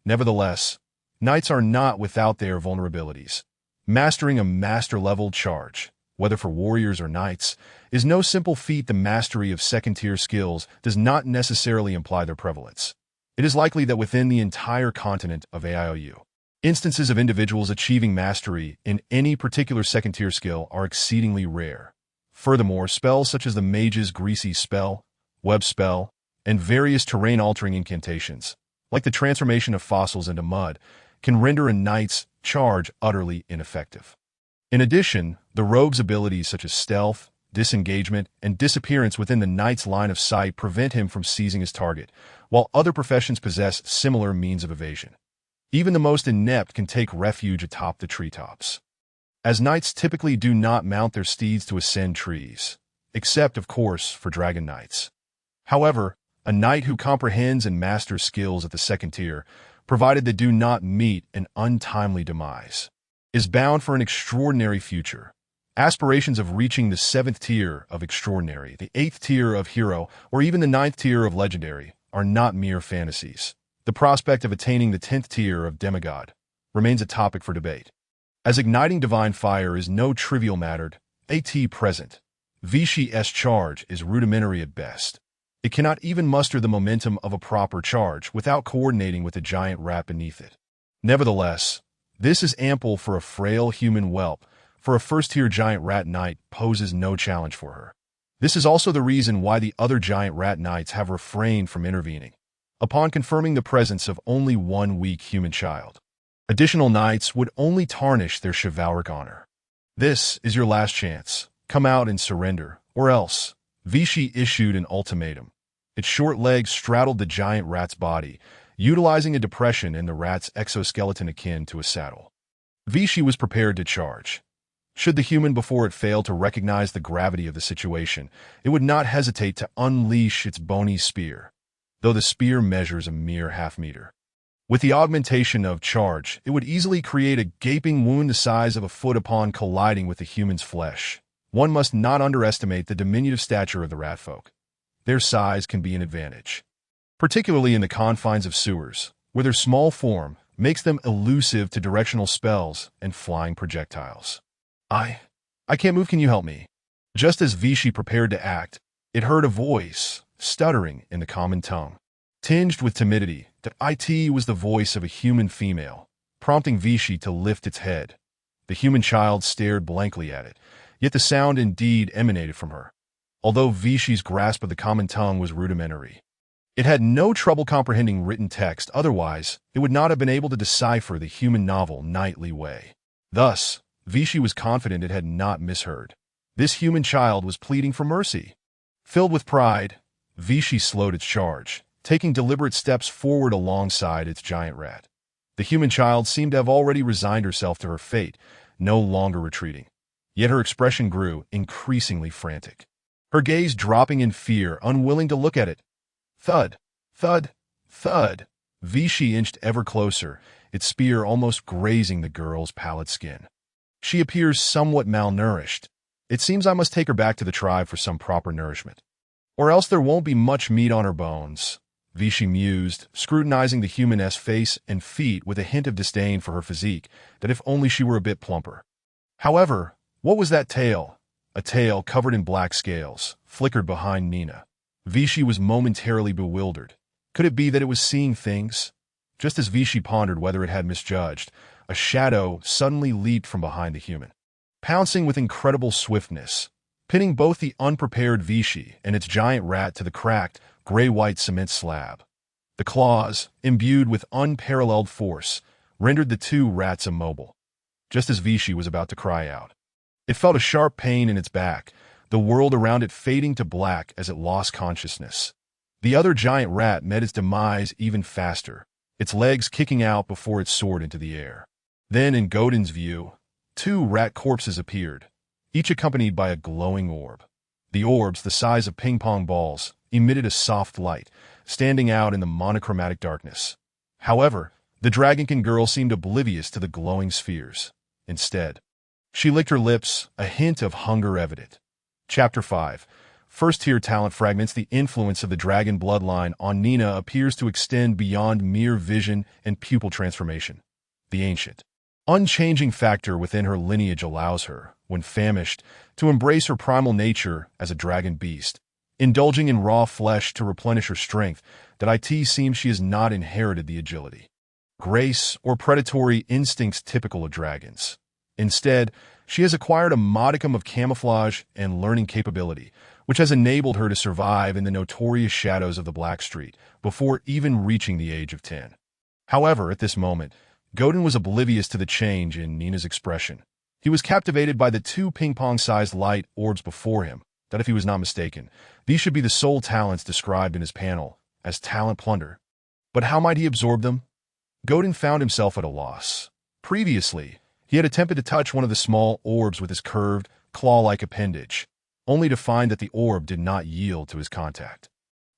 Nevertheless, knights are not without their vulnerabilities. Mastering a master-level charge, whether for warriors or knights, is no simple feat. The mastery of second-tier skills does not necessarily imply their prevalence. It is likely that within the entire continent of AIOU, instances of individuals achieving mastery in any particular second-tier skill are exceedingly rare. Furthermore, spells such as the mage's greasy spell, web spell, and various terrain-altering incantations, like the transformation of fossils into mud, can render a knight's charge utterly ineffective. In addition, the rogue's abilities such as stealth, disengagement, and disappearance within the knight's line of sight prevent him from seizing his target, while other professions possess similar means of evasion. Even the most inept can take refuge atop the treetops, as knights typically do not mount their steeds to ascend trees, except, of course, for dragon knights. However, a knight who comprehends and masters skills at the second tier, provided they do not meet an untimely demise, is bound for an extraordinary future. Aspirations of reaching the 7th tier of extraordinary, the 8th tier of hero, or even the 9th tier of legendary are not mere fantasies. The prospect of attaining the 10th tier of demigod remains a topic for debate. As igniting divine fire is no trivial matter, at present, Vichy's charge is rudimentary at best. It cannot even muster the momentum of a proper charge without coordinating with the giant rat beneath it. Nevertheless, this is ample for a frail human whelp. For a first-tier giant rat knight poses no challenge for her. This is also the reason why the other giant rat knights have refrained from intervening, upon confirming the presence of only one weak human child. Additional knights would only tarnish their chivalric honor. This is your last chance. Come out and surrender, or else. Vichy issued an ultimatum. Its short legs straddled the giant rat's body, utilizing a depression in the rat's exoskeleton akin to a saddle. Vichy was prepared to charge. Should the human before it fail to recognize the gravity of the situation, it would not hesitate to unleash its bony spear, though the spear measures a mere half-meter. With the augmentation of charge, it would easily create a gaping wound the size of a foot upon colliding with the human's flesh. One must not underestimate the diminutive stature of the ratfolk. Their size can be an advantage, particularly in the confines of sewers, where their small form makes them elusive to directional spells and flying projectiles. I can't move, can you help me? Just as Vichy prepared to act, it heard a voice, stuttering in the common tongue. Tinged with timidity, it was the voice of a human female, prompting Vichy to lift its head. The human child stared blankly at it, yet the sound indeed emanated from her. Although Vichy's grasp of the common tongue was rudimentary, it had no trouble comprehending written text, otherwise it would not have been able to decipher the human novel Nightly Way. Thus, Vichy was confident it had not misheard. This human child was pleading for mercy. Filled with pride, Vichy slowed its charge, taking deliberate steps forward alongside its giant rat. The human child seemed to have already resigned herself to her fate, no longer retreating. Yet her expression grew increasingly frantic, her gaze dropping in fear, unwilling to look at it. Thud, thud, thud. Vichy inched ever closer, its spear almost grazing the girl's pallid skin. She appears somewhat malnourished. It seems I must take her back to the tribe for some proper nourishment, or else there won't be much meat on her bones. Vichy mused, scrutinizing the humaness face and feet with a hint of disdain for her physique, that if only she were a bit plumper. However, what was that tail? A tail covered in black scales, flickered behind Nina. Vichy was momentarily bewildered. Could it be that it was seeing things? Just as Vichy pondered whether it had misjudged, a shadow suddenly leaped from behind the human, pouncing with incredible swiftness, pinning both the unprepared Vichy and its giant rat to the cracked, gray-white cement slab. The claws, imbued with unparalleled force, rendered the two rats immobile. Just as Vichy was about to cry out, it felt a sharp pain in its back, the world around it fading to black as it lost consciousness. The other giant rat met its demise even faster, its legs kicking out before it soared into the air. Then, in Gerdon's view, two rat corpses appeared, each accompanied by a glowing orb. The orbs, the size of ping-pong balls, emitted a soft light, standing out in the monochromatic darkness. However, the Draconic girl seemed oblivious to the glowing spheres. Instead, she licked her lips, a hint of hunger evident. Chapter 5. First-tier talent fragments. The influence of the dragon bloodline on Nina appears to extend beyond mere vision and pupil transformation. The ancient, unchanging factor within her lineage allows her, when famished, to embrace her primal nature as a dragon beast, indulging in raw flesh to replenish her strength. That seems she has not inherited the agility, grace, or predatory instincts typical of dragons. Instead, she has acquired a modicum of camouflage and learning capability, which has enabled her to survive in the notorious shadows of the Black Street before even reaching the age of 10. However, at this moment, Gerdon was oblivious to the change in Nina's expression. He was captivated by the two ping-pong-sized light orbs before him, that if he was not mistaken, these should be the sole talents described in his panel as talent plunder. But how might he absorb them? Gerdon found himself at a loss. Previously, he had attempted to touch one of the small orbs with his curved, claw-like appendage, only to find that the orb did not yield to his contact.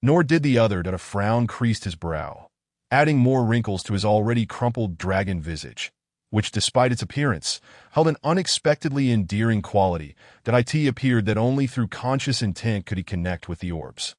Nor did the other. That a frown creased his brow, adding more wrinkles to his already crumpled dragon visage, which, despite its appearance, held an unexpectedly endearing quality. That appeared that only through conscious intent could he connect with the orbs.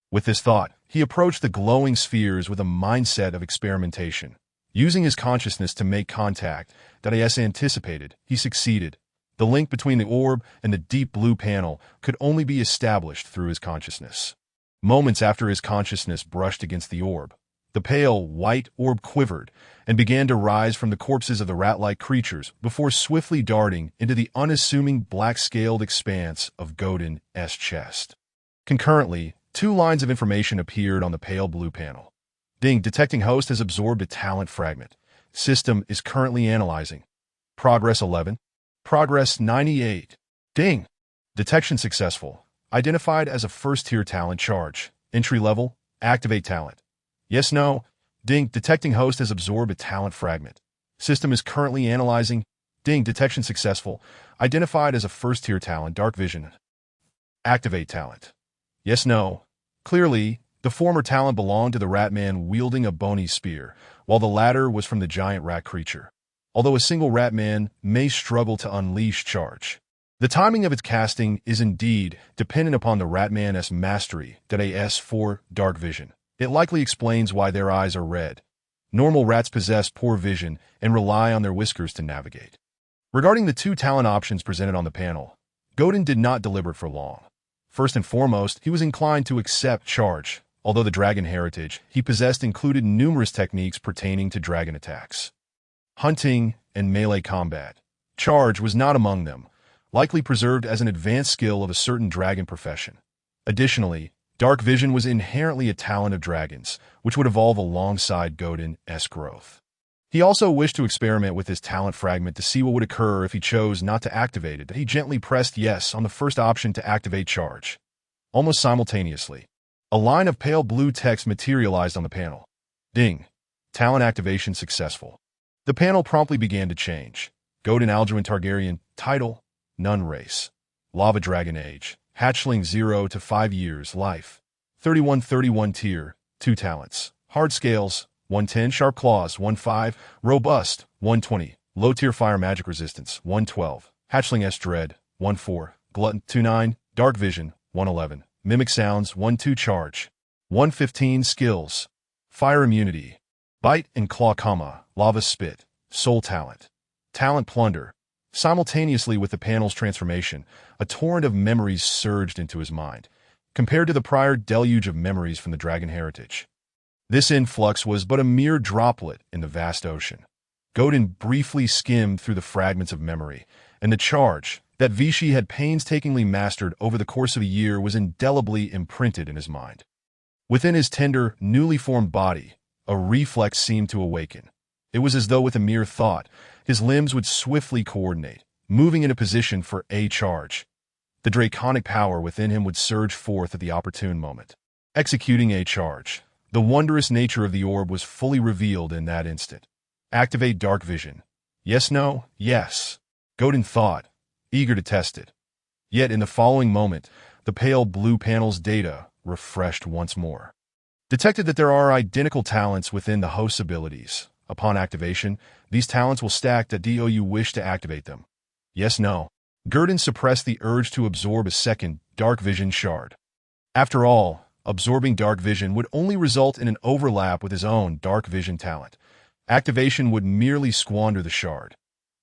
With this thought, he approached the glowing spheres with a mindset of experimentation. Using his consciousness to make contact, that as anticipated, he succeeded. The link between the orb and the deep blue panel could only be established through his consciousness. Moments after his consciousness brushed against the orb, the pale, white orb quivered and began to rise from the corpses of the rat-like creatures before swiftly darting into the unassuming black-scaled expanse of Gerdon's chest. Concurrently, two lines of information appeared on the pale blue panel. Ding, detecting host has absorbed a talent fragment. System is currently analyzing. Progress 11. Progress 98. Ding. Detection successful. Identified as a first-tier talent charge. Entry level. Activate talent. Yes, no. Ding. Detecting host has absorbed a talent fragment. System is currently analyzing. Ding. Detection successful. Identified as a first-tier talent. Dark vision. Activate talent. Yes, no. Clearly, the former talent belonged to the rat man wielding a bony spear, while the latter was from the giant rat creature. Although a single rat man may struggle to unleash charge. The timing of its casting is indeed dependent upon the Ratman's mastery, that for dark vision. It likely explains why their eyes are red. Normal rats possess poor vision and rely on their whiskers to navigate. Regarding the two talent options presented on the panel, Gerdon did not deliberate for long. First and foremost, he was inclined to accept charge, although the dragon heritage he possessed included numerous techniques pertaining to dragon attacks. Hunting and melee combat. Charge was not among them, likely preserved as an advanced skill of a certain dragon profession. Additionally, dark vision was inherently a talent of dragons, which would evolve alongside Gerdon's growth. He also wished to experiment with his talent fragment to see what would occur if he chose not to activate it. He gently pressed yes on the first option to activate charge. Almost simultaneously, a line of pale blue text materialized on the panel. Ding. Talent activation successful. The panel promptly began to change. Gerdon Alduin Targaryen. Title. Nun race. Lava Dragon Age. Hatchling 0 to 5 years. Life. 31 tier. 2 talents. Hard scales. 110. Sharp claws. 15. Robust. 120. Low tier fire magic resistance. 112. Hatchling S dread. 14. Glutton. 29. Dark vision. 111. Mimic sounds. 12. Charge. 115. Skills. Fire immunity. Bite and claw, lava spit, soul talent. Talent plunder. Simultaneously with the panel's transformation, a torrent of memories surged into his mind, compared to the prior deluge of memories from the dragon heritage. This influx was but a mere droplet in the vast ocean. Gerdon briefly skimmed through the fragments of memory, and the charge that Vichy had painstakingly mastered over the course of a year was indelibly imprinted in his mind. Within his tender, newly formed body, a reflex seemed to awaken. It was as though with a mere thought, his limbs would swiftly coordinate, moving in a position for a charge. The draconic power within him would surge forth at the opportune moment. Executing a charge. The wondrous nature of the orb was fully revealed in that instant. Activate dark vision. Yes, no, yes. Gerdon thought, eager to test it. Yet in the following moment, the pale blue panel's data refreshed once more. Detected that there are identical talents within the host's abilities. Upon activation, these talents will stack that do you wish to activate them. Yes, no. Gerdon suppressed the urge to absorb a second dark vision shard. After all, absorbing dark vision would only result in an overlap with his own dark vision talent. Activation would merely squander the shard.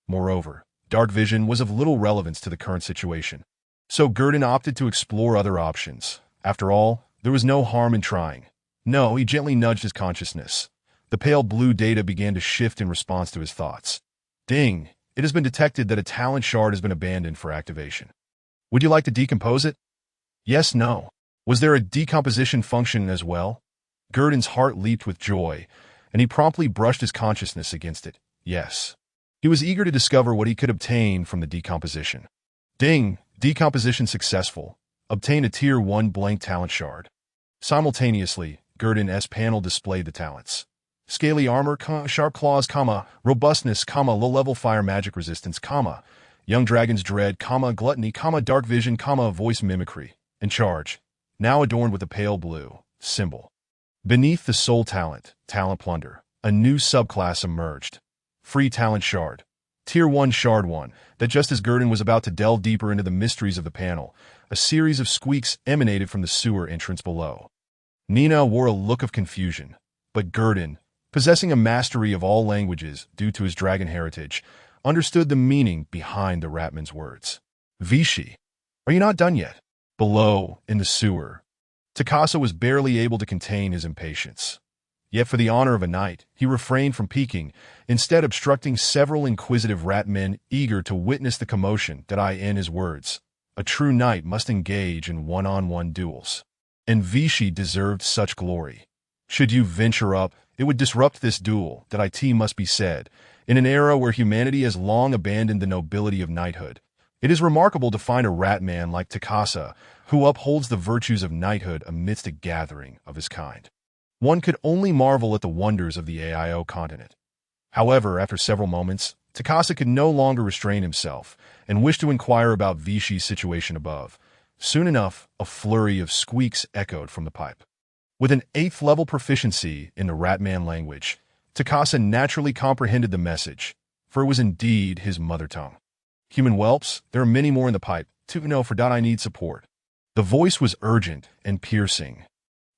Moreover, dark vision was of little relevance to the current situation. So Gerdon opted to explore other options. After all, there was no harm in trying. No, he gently nudged his consciousness. The pale blue data began to shift in response to his thoughts. Ding! It has been detected that a talent shard has been abandoned for activation. Would you like to decompose it? Yes, no. Was there a decomposition function as well? Gerdon's heart leaped with joy, and he promptly brushed his consciousness against it. Yes. He was eager to discover what he could obtain from the decomposition. Ding! Decomposition successful. Obtain a Tier 1 blank talent shard. Simultaneously, Gerdon's panel displayed the talents. Scaly armor, sharp claws, robustness, low-level fire magic resistance, young dragon's dread, gluttony, dark vision, voice mimicry, and charge, now adorned with a pale blue symbol. Beneath the soul talent, talent plunder, a new subclass emerged. Free talent shard. Tier 1 shard 1, that just as Gerdon was about to delve deeper into the mysteries of the panel, a series of squeaks emanated from the sewer entrance below. Nina wore a look of confusion, but Gerdon, possessing a mastery of all languages due to his dragon heritage, understood the meaning behind the Ratman's words. Vichy, are you not done yet? Below, in the sewer, Takasa was barely able to contain his impatience. Yet for the honor of a knight, he refrained from peeking, instead obstructing several inquisitive rat men eager to witness the commotion that in his words. A true knight must engage in one-on-one duels. And Vichy deserved such glory. Should you venture up, it would disrupt this duel, that it must be said, In an era where humanity has long abandoned the nobility of knighthood, it is remarkable to find a rat man like Takasa who upholds the virtues of knighthood amidst a gathering of his kind. One could only marvel at the wonders of the AIO continent. However, after several moments, Takasa could no longer restrain himself and wished to inquire about Vishi's situation above. Soon enough, a flurry of squeaks echoed from the pipe. With an 8th level proficiency in the Ratman language, Takasa naturally comprehended the message, for it was indeed his mother tongue. Human whelps, there are many more in the pipe. To know for I need support. The voice was urgent and piercing,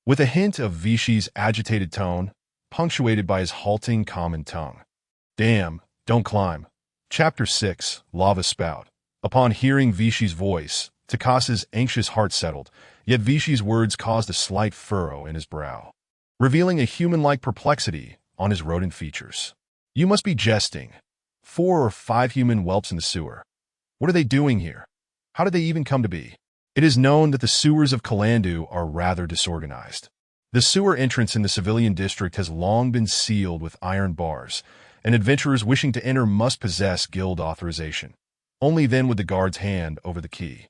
with a hint of Vishi's agitated tone, punctuated by his halting common tongue. Damn, don't climb. Chapter 6, Lava Spout. Upon hearing Vishi's voice, Takasa's anxious heart settled, yet Vishi's words caused a slight furrow in his brow, revealing a human-like perplexity on his rodent features. You must be jesting. 4 or 5 human whelps in the sewer. What are they doing here? How did they even come to be? It is known that the sewers of Kalandu are rather disorganized. The sewer entrance in the civilian district has long been sealed with iron bars, and adventurers wishing to enter must possess guild authorization. Only then would the guards hand over the key.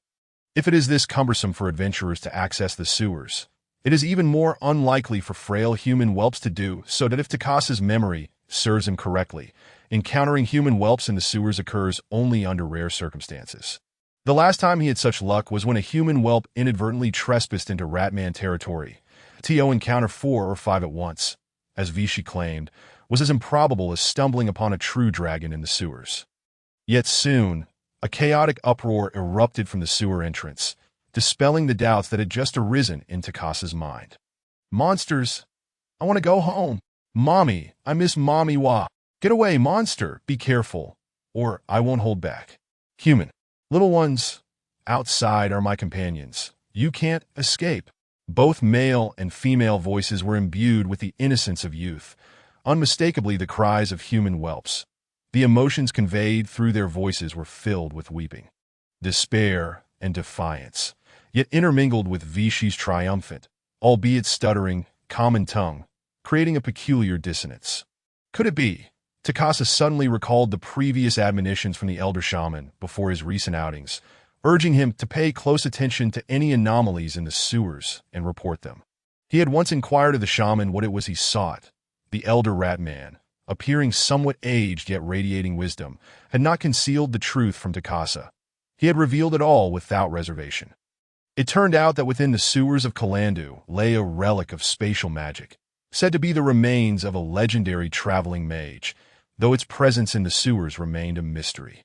If it is this cumbersome for adventurers to access the sewers, it is even more unlikely for frail human whelps to do so. That if Takasa's memory serves him correctly, encountering human whelps in the sewers occurs only under rare circumstances. The last time he had such luck was when a human whelp inadvertently trespassed into Ratman territory. To encounter 4 or 5 at once, as Vishy claimed, was as improbable as stumbling upon a true dragon in the sewers. Yet soon, a chaotic uproar erupted from the sewer entrance, dispelling the doubts that had just arisen in Takasa's mind. Monsters! I want to go home! Mommy! I miss Mommy Wa! Get away, monster! Be careful, or I won't hold back. Human. Little ones, outside are my companions. You can't escape. Both male and female voices were imbued with the innocence of youth, unmistakably the cries of human whelps. The emotions conveyed through their voices were filled with weeping, despair, and defiance, yet intermingled with Vishy's triumphant, albeit stuttering, common tongue, creating a peculiar dissonance. Could it be? Takasa suddenly recalled the previous admonitions from the elder shaman before his recent outings, urging him to pay close attention to any anomalies in the sewers and report them. He had once inquired of the shaman what it was he sought. The elder rat man, appearing somewhat aged yet radiating wisdom, had not concealed the truth from Takasa. He had revealed it all without reservation. It turned out that within the sewers of Kalandu lay a relic of spatial magic, said to be the remains of a legendary traveling mage, though its presence in the sewers remained a mystery.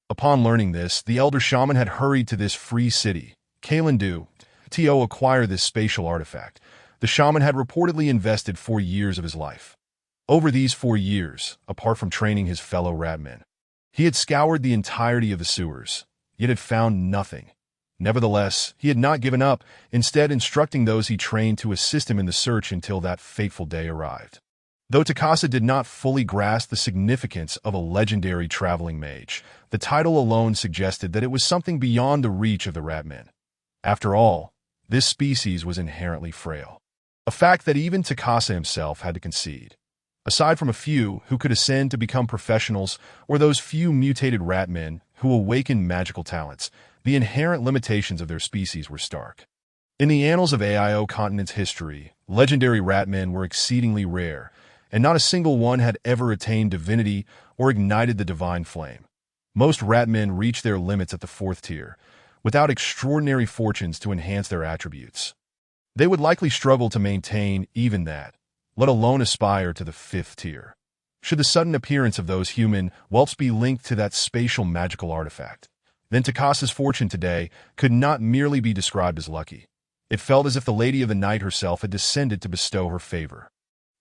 Upon learning this, the elder shaman had hurried to this free city, Kalandu, to acquire this spatial artifact. The shaman had reportedly invested 4 years of his life. Over these 4 years, apart from training his fellow ratmen, he had scoured the entirety of the sewers, yet had found nothing. Nevertheless, he had not given up, instead instructing those he trained to assist him in the search until that fateful day arrived. Though Takasa did not fully grasp the significance of a legendary traveling mage, the title alone suggested that it was something beyond the reach of the ratmen. After all, this species was inherently frail, a fact that even Takasa himself had to concede. Aside from a few who could ascend to become professionals or those few mutated ratmen who awakened magical talents, the inherent limitations of their species were stark. In the annals of AIO continent's history, legendary ratmen were exceedingly rare, and not a single one had ever attained divinity or ignited the divine flame. Most ratmen reached their limits at the 4th tier, without extraordinary fortunes to enhance their attributes. They would likely struggle to maintain even that, let alone aspire to the 5th tier, should the sudden appearance of those human whelps be linked to that spatial magical artifact. Then Takasa's fortune today could not merely be described as lucky. It felt as if the Lady of the Night herself had descended to bestow her favor.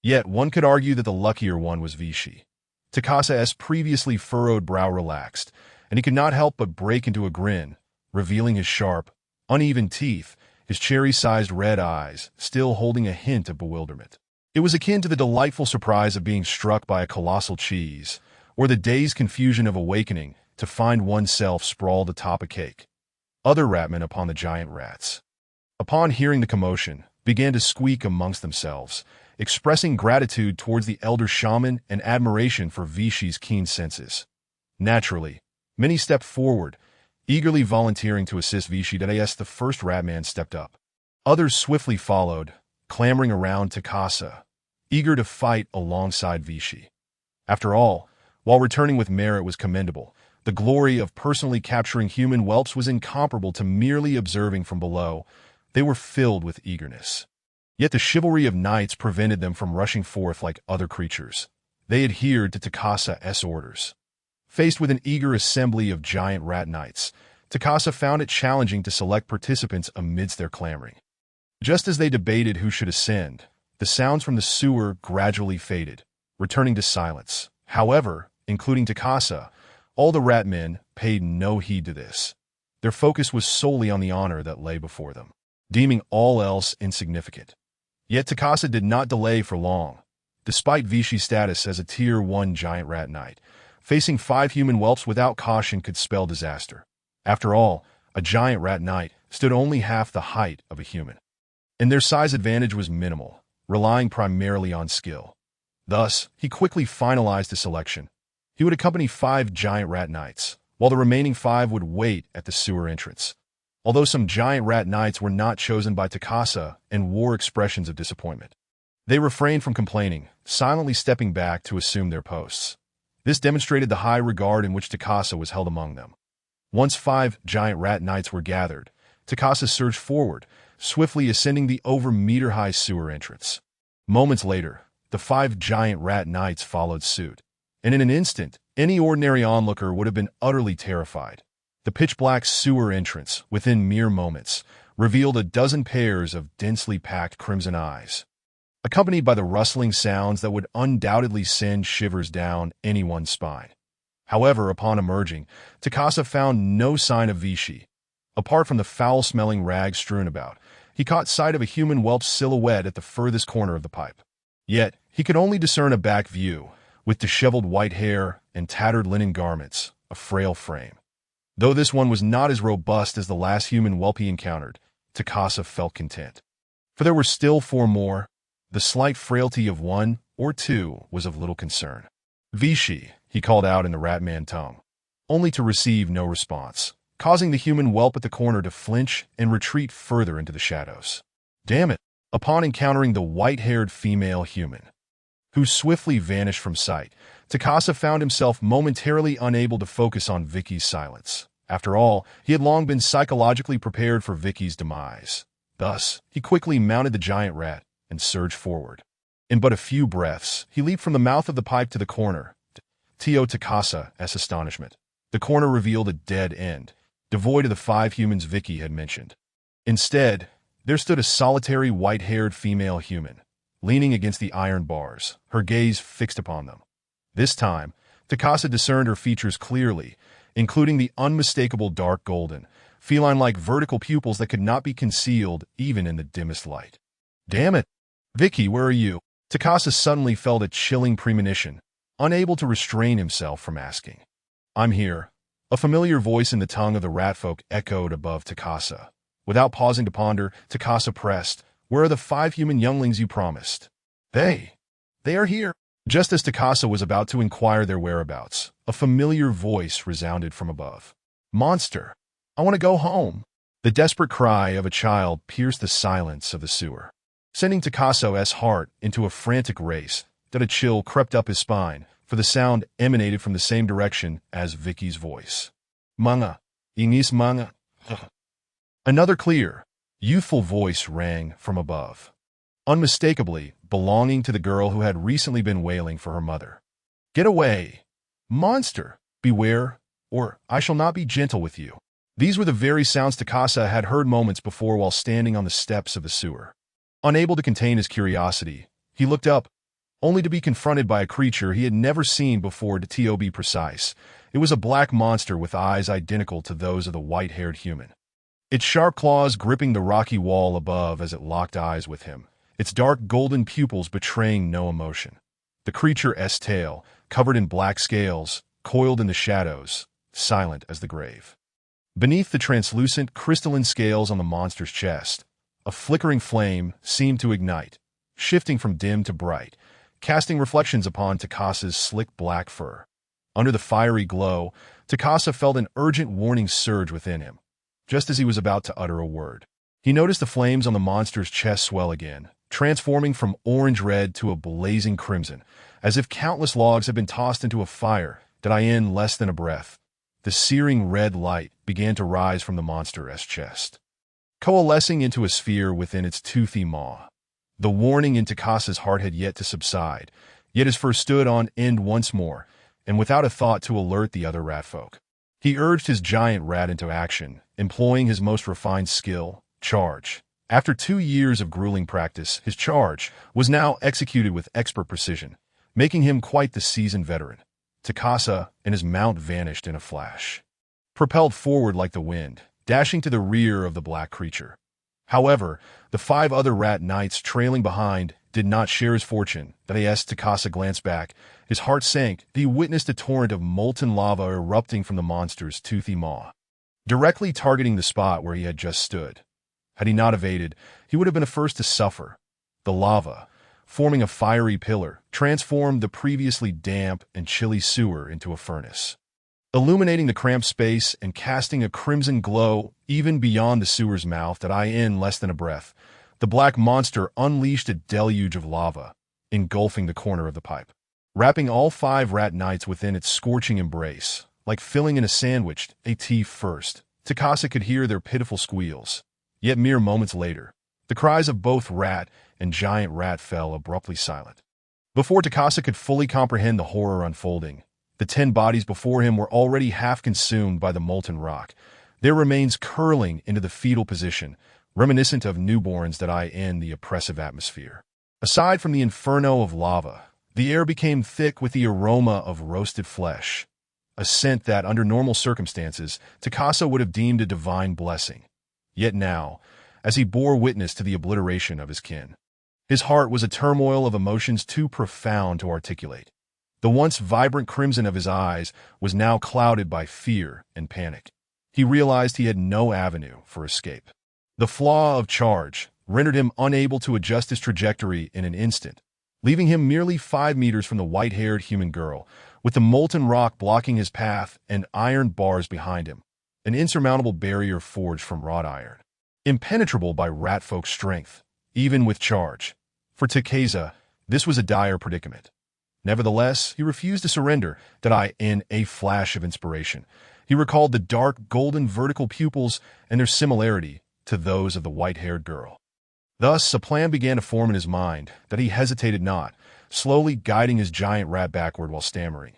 Yet one could argue that the luckier one was Vishy. Takasa's previously furrowed brow relaxed, and he could not help but break into a grin, revealing his sharp, uneven teeth, his cherry-sized red eyes still holding a hint of bewilderment. It was akin to the delightful surprise of being struck by a colossal cheese, or the dazed confusion of awakening to find oneself sprawled atop a cake. Other ratmen upon the giant rats, upon hearing the commotion, began to squeak amongst themselves, expressing gratitude towards the elder shaman and admiration for Vishi's keen senses. Naturally, many stepped forward, eagerly volunteering to assist Vichy. As the first ratman stepped up, others swiftly followed, clamoring around Takasa, eager to fight alongside Vichy. After all, while returning with merit was commendable, the glory of personally capturing human whelps was incomparable to merely observing from below. They were filled with eagerness. Yet the chivalry of knights prevented them from rushing forth like other creatures. They adhered to Takasa's orders. Faced with an eager assembly of giant rat knights, Takasa found it challenging to select participants amidst their clamoring. Just as they debated who should ascend, the sounds from the sewer gradually faded, returning to silence. However, including Takasa, all the rat men paid no heed to this. Their focus was solely on the honor that lay before them, deeming all else insignificant. Yet Takasa did not delay for long. Despite Vichy's status as a Tier 1 giant rat knight, facing 5 human whelps without caution could spell disaster. After all, a giant rat knight stood only half the height of a human, and their size advantage was minimal, relying primarily on skill. Thus, he quickly finalized his selection. He would accompany 5 giant rat knights, while the remaining 5 would wait at the sewer entrance. Although some giant rat knights were not chosen by Takasa and wore expressions of disappointment, they refrained from complaining, silently stepping back to assume their posts. This demonstrated the high regard in which Takasa was held among them. Once 5 giant rat knights were gathered, Takasa surged forward, swiftly ascending the over-meter-high sewer entrance. Moments later, the 5 giant rat knights followed suit, and in an instant, any ordinary onlooker would have been utterly terrified. The pitch-black sewer entrance, within mere moments, revealed a dozen pairs of densely packed crimson eyes, accompanied by the rustling sounds that would undoubtedly send shivers down anyone's spine. However, upon emerging, Takasa found no sign of Vichy. Apart from the foul-smelling rags strewn about, he caught sight of a human whelp's silhouette at the furthest corner of the pipe. Yet, he could only discern a back view, with disheveled white hair and tattered linen garments, a frail frame. Though this one was not as robust as the last human whelp he encountered, Takasa felt content. For there were still 4 more. The slight frailty of 1 or 2 was of little concern. Vichy, he called out in the ratman tongue, only to receive no response, causing the human whelp at the corner to flinch and retreat further into the shadows. Damn it! Upon encountering the white-haired female human, who swiftly vanished from sight, Takasa found himself momentarily unable to focus on Vicky's silence. After all, he had long been psychologically prepared for Vicky's demise. Thus, he quickly mounted the giant rat and surged forward. In but a few breaths, he leaped from the mouth of the pipe to the corner. To Takasa's astonishment, the corner revealed a dead end, devoid of the 5 humans Vicky had mentioned. Instead, there stood a solitary white-haired female human, leaning against the iron bars, her gaze fixed upon them. This time, Takasa discerned her features clearly, including the unmistakable dark golden, feline-like vertical pupils that could not be concealed even in the dimmest light. Damn it! Vicky, where are you? Takasa suddenly felt a chilling premonition, unable to restrain himself from asking. I'm here. A familiar voice in the tongue of the ratfolk echoed above Takasa. Without pausing to ponder, Takasa pressed, Where are the 5 human younglings you promised? They are here. Just as Takasa was about to inquire their whereabouts, a familiar voice resounded from above. Monster! I want to go home! The desperate cry of a child pierced the silence of the sewer, sending Takasa's heart into a frantic race. That a chill crept up his spine, for the sound emanated from the same direction as Vicky's voice. Mga, inis mga. Another clear, youthful voice rang from above, unmistakably belonging to the girl who had recently been wailing for her mother. Get away! Monster! Beware, or I shall not be gentle with you. These were the very sounds Takasa had heard moments before while standing on the steps of the sewer. Unable to contain his curiosity, he looked up, only to be confronted by a creature he had never seen before. To be precise, it was a black monster with eyes identical to those of the white-haired human, its sharp claws gripping the rocky wall above as it locked eyes with him, its dark golden pupils betraying no emotion. The creature's tail, covered in black scales, coiled in the shadows, silent as the grave. Beneath the translucent, crystalline scales on the monster's chest, a flickering flame seemed to ignite, shifting from dim to bright, casting reflections upon Takasa's slick black fur. Under the fiery glow, Takasa felt an urgent warning surge within him. Just as he was about to utter a word, he noticed the flames on the monster's chest swell again, transforming from orange-red to a blazing crimson, as if countless logs had been tossed into a fire that I in less than a breath. The searing red light began to rise from the monster's chest, coalescing into a sphere within its toothy maw. The warning in Takasa's heart had yet to subside, yet his fur stood on end once more, and without a thought to alert the other ratfolk, he urged his giant rat into action, employing his most refined skill, charge. After 2 years of grueling practice, his charge was now executed with expert precision, making him quite the seasoned veteran. Takasa and his mount vanished in a flash, propelled forward like the wind, dashing to the rear of the black creature. However, the 5 other rat knights trailing behind did not share his fortune. As Takasa glanced back, his heart sank. He witnessed a torrent of molten lava erupting from the monster's toothy maw, directly targeting the spot where he had just stood. Had he not evaded, he would have been the first to suffer. The lava, forming a fiery pillar, transformed the previously damp and chilly sewer into a furnace, illuminating the cramped space and casting a crimson glow even beyond the sewer's mouth. In less than a breath, the black monster unleashed a deluge of lava, engulfing the corner of the pipe, wrapping all 5 rat knights within its scorching embrace. Like filling in a sandwich, first, Takasa could hear their pitiful squeals. Yet mere moments later, the cries of both rat and giant rat fell abruptly silent. Before Takasa could fully comprehend the horror unfolding, the 10 bodies before him were already half consumed by the molten rock, their remains curling into the fetal position, reminiscent of newborns in the oppressive atmosphere. Aside from the inferno of lava, the air became thick with the aroma of roasted flesh, a scent that, under normal circumstances, Takasa would have deemed a divine blessing. Yet now, as he bore witness to the obliteration of his kin, his heart was a turmoil of emotions too profound to articulate. The once vibrant crimson of his eyes was now clouded by fear and panic. He realized he had no avenue for escape. The flaw of charge rendered him unable to adjust his trajectory in an instant, leaving him merely 5 meters from the white-haired human girl, with the molten rock blocking his path and iron bars behind him, an insurmountable barrier forged from wrought iron, impenetrable by ratfolk's strength, even with charge. For Takasa, this was a dire predicament. Nevertheless, he refused to surrender. In a flash of inspiration, he recalled the dark, golden vertical pupils and their similarity to those of the white-haired girl. Thus, a plan began to form in his mind that he hesitated not, slowly guiding his giant rat backward while stammering.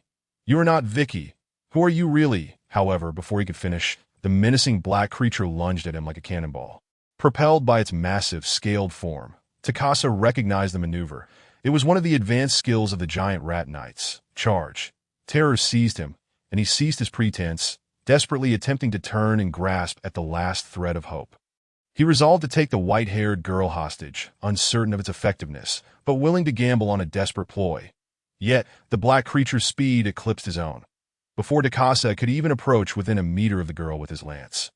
"You are not Vicky. Who are you really?" However, before he could finish, the menacing black creature lunged at him like a cannonball. Propelled by its massive, scaled form, Takasa recognized the maneuver. It was one of the advanced skills of the giant rat knights, charge. Terror seized him, and he ceased his pretense, desperately attempting to turn and grasp at the last thread of hope. He resolved to take the white-haired girl hostage, uncertain of its effectiveness, but willing to gamble on a desperate ploy. Yet, the black creature's speed eclipsed his own. Before Takasa could even approach within a meter of the girl with his lance,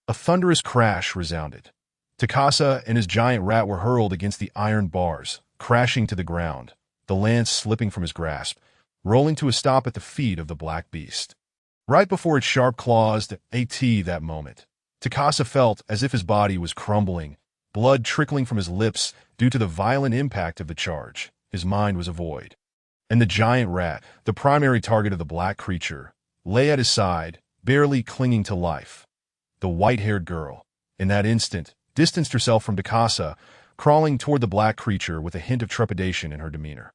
a thunderous crash resounded. Takasa and his giant rat were hurled against the iron bars, crashing to the ground, the lance slipping from his grasp, rolling to a stop at the feet of the black beast. Right before its sharp claws that moment, Takasa felt as if his body was crumbling, blood trickling from his lips due to the violent impact of the charge. His mind was a void. And the giant rat, the primary target of the black creature, lay at his side, barely clinging to life. The white-haired girl, in that instant, distanced herself from Takasa, crawling toward the black creature with a hint of trepidation in her demeanor.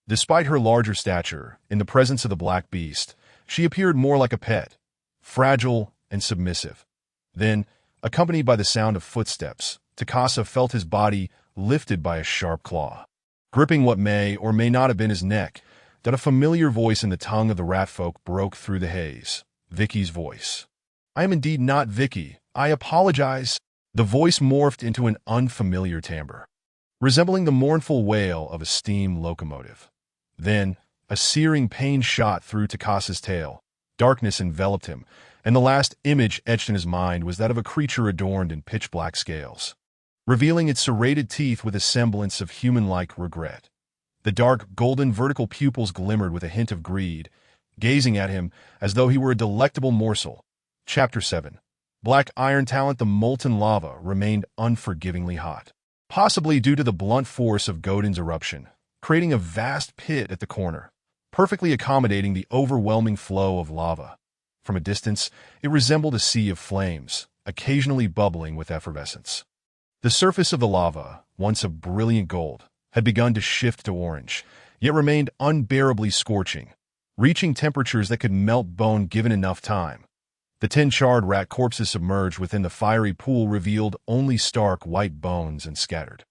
Despite her larger stature, in the presence of the black beast, she appeared more like a pet, fragile and submissive. Then, accompanied by the sound of footsteps, Takasa felt his body lifted by a sharp claw, gripping what may or may not have been his neck. A familiar voice in the tongue of the ratfolk broke through the haze. Vicky's voice. "I am indeed not Vicky. I apologize." The voice morphed into an unfamiliar timbre, resembling the mournful wail of a steam locomotive. Then, a searing pain shot through Takasa's tail. Darkness enveloped him, and the last image etched in his mind was that of a creature adorned in pitch-black scales. revealing its serrated teeth with a semblance of human-like regret. The dark, golden vertical pupils glimmered with a hint of greed, gazing at him as though he were a delectable morsel. Chapter 7. Black iron talent. The molten lava remained unforgivingly hot, possibly due to the blunt force of Gerdon's eruption, creating a vast pit at the corner, perfectly accommodating the overwhelming flow of lava. From a distance, it resembled a sea of flames, occasionally bubbling with effervescence. The surface of the lava, once of brilliant gold, had begun to shift to orange, yet remained unbearably scorching, reaching temperatures that could melt bone given enough time. The 10 charred rat corpses submerged within the fiery pool revealed only stark white bones and scattered,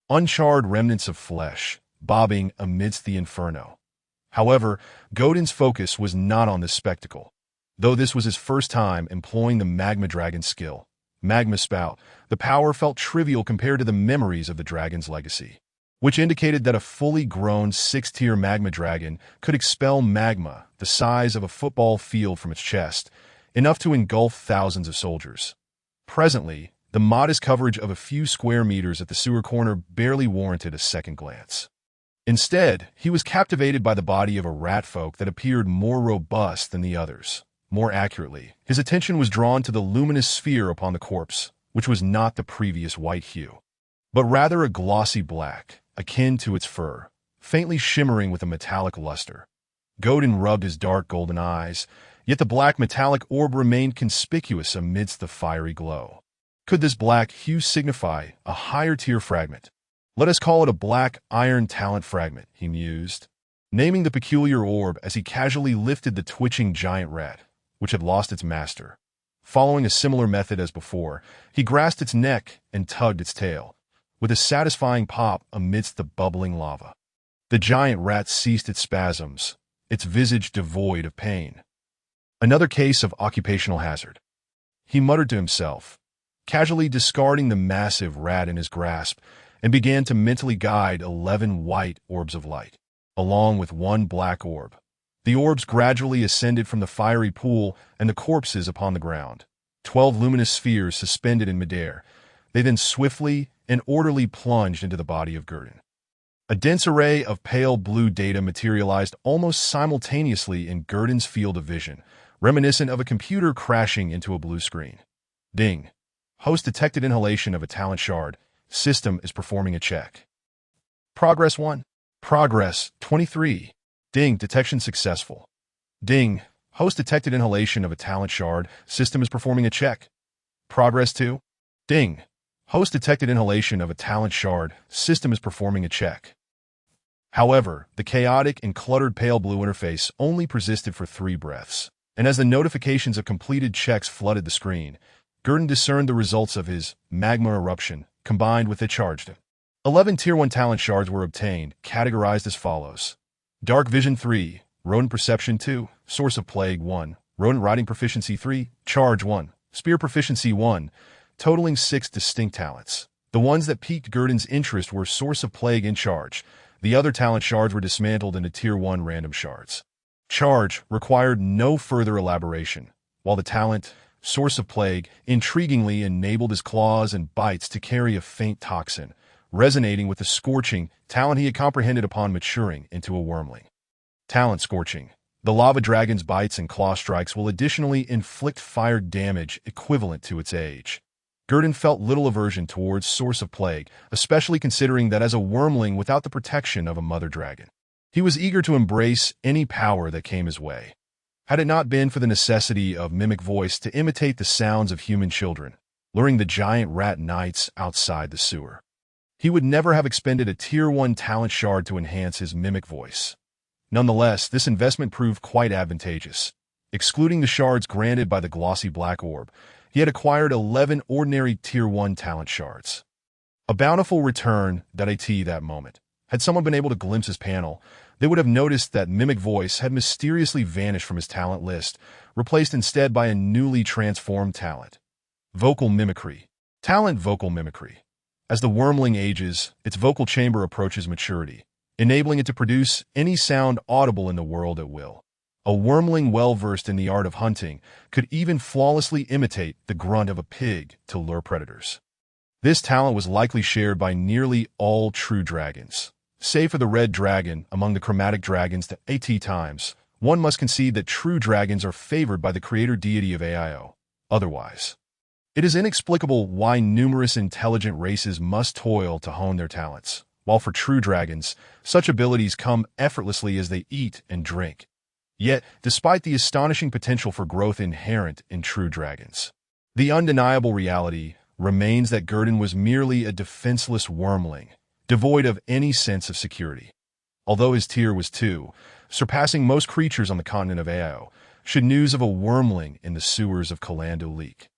uncharred remnants of flesh, bobbing amidst the inferno. However, Gerdon's focus was not on this spectacle. Though this was his first time employing the magma dragon skill, magma spout, the power felt trivial compared to the memories of the dragon's legacy, which indicated that a fully grown 6-tier magma dragon could expel magma the size of a football field from its chest, enough to engulf thousands of soldiers. Presently, the modest coverage of a few square meters at the sewer corner barely warranted a second glance. Instead, he was captivated by the body of a rat folk that appeared more robust than the others. More accurately, his attention was drawn to the luminous sphere upon the corpse, which was not the previous white hue, but rather a glossy black, akin to its fur, faintly shimmering with a metallic luster. Gerdon rubbed his dark golden eyes, yet the black metallic orb remained conspicuous amidst the fiery glow. Could this black hue signify a higher-tier fragment? Let us call it a black iron talent fragment, he mused, naming the peculiar orb as he casually lifted the twitching giant rat, which had lost its master. Following a similar method as before, he grasped its neck and tugged its tail, with a satisfying pop amidst the bubbling lava. The giant rat ceased its spasms, its visage devoid of pain. Another case of occupational hazard. He muttered to himself, casually discarding the massive rat in his grasp, and began to mentally guide 11 white orbs of light, along with 1 black orb. The orbs gradually ascended from the fiery pool and the corpses upon the ground, 12 luminous spheres suspended in midair. They then swiftly and orderly plunged into the body of Gerdon. A dense array of pale blue data materialized almost simultaneously in Gerdon's field of vision, reminiscent of a computer crashing into a blue screen. Ding. Host detected inhalation of a talent shard. System is performing a check. Progress 1. Progress 23. Ding. Detection successful. Ding. Host detected inhalation of a talent shard. System is performing a check. Progress 2. Ding. Host detected inhalation of a talent shard. System is performing a check. However, the chaotic and cluttered pale blue interface only persisted for 3 breaths, and as the notifications of completed checks flooded the screen, Gerdon discerned the results of his magma eruption combined with the charged. 11 Tier 1 talent shards were obtained, categorized as follows. Dark Vision 3, Rodent Perception 2, Source of Plague 1, Rodent Riding Proficiency 3, Charge 1, Spear Proficiency 1, totaling 6 distinct talents. The ones that piqued Gerdon's interest were Source of Plague and Charge. The other talent shards were dismantled into Tier 1 random shards. Charge required no further elaboration, while the talent, Source of Plague, intriguingly enabled his claws and bites to carry a faint toxin, resonating with the scorching talent he had comprehended upon maturing into a wormling. Talent Scorching. The lava dragon's bites and claw strikes will additionally inflict fire damage equivalent to its age. Gerdon felt little aversion towards Source of Plague, especially considering that as a wormling without the protection of a mother dragon, he was eager to embrace any power that came his way. Had it not been for the necessity of mimic voice to imitate the sounds of human children, luring the giant rat knights outside the sewer, he would never have expended a Tier 1 talent shard to enhance his mimic voice. Nonetheless, this investment proved quite advantageous. Excluding the shards granted by the glossy black orb, he had acquired 11 ordinary Tier 1 talent shards. A bountiful return that moment. Had someone been able to glimpse his panel, they would have noticed that mimic voice had mysteriously vanished from his talent list, replaced instead by a newly transformed talent. Vocal Mimicry. Talent Vocal Mimicry. As the wormling ages, its vocal chamber approaches maturity, enabling it to produce any sound audible in the world at will. A wormling well-versed in the art of hunting could even flawlessly imitate the grunt of a pig to lure predators. This talent was likely shared by nearly all true dragons. Save for the red dragon among the chromatic dragons to 80 times, one must concede that true dragons are favored by the creator deity of AIO. Otherwise, it is inexplicable why numerous intelligent races must toil to hone their talents, while for true dragons, such abilities come effortlessly as they eat and drink. Yet, despite the astonishing potential for growth inherent in true dragons, the undeniable reality remains that Gerdon was merely a defenseless wormling, devoid of any sense of security. Although his tier was 2, surpassing most creatures on the continent of Ao, should news of a wormling in the sewers of Kalando leak,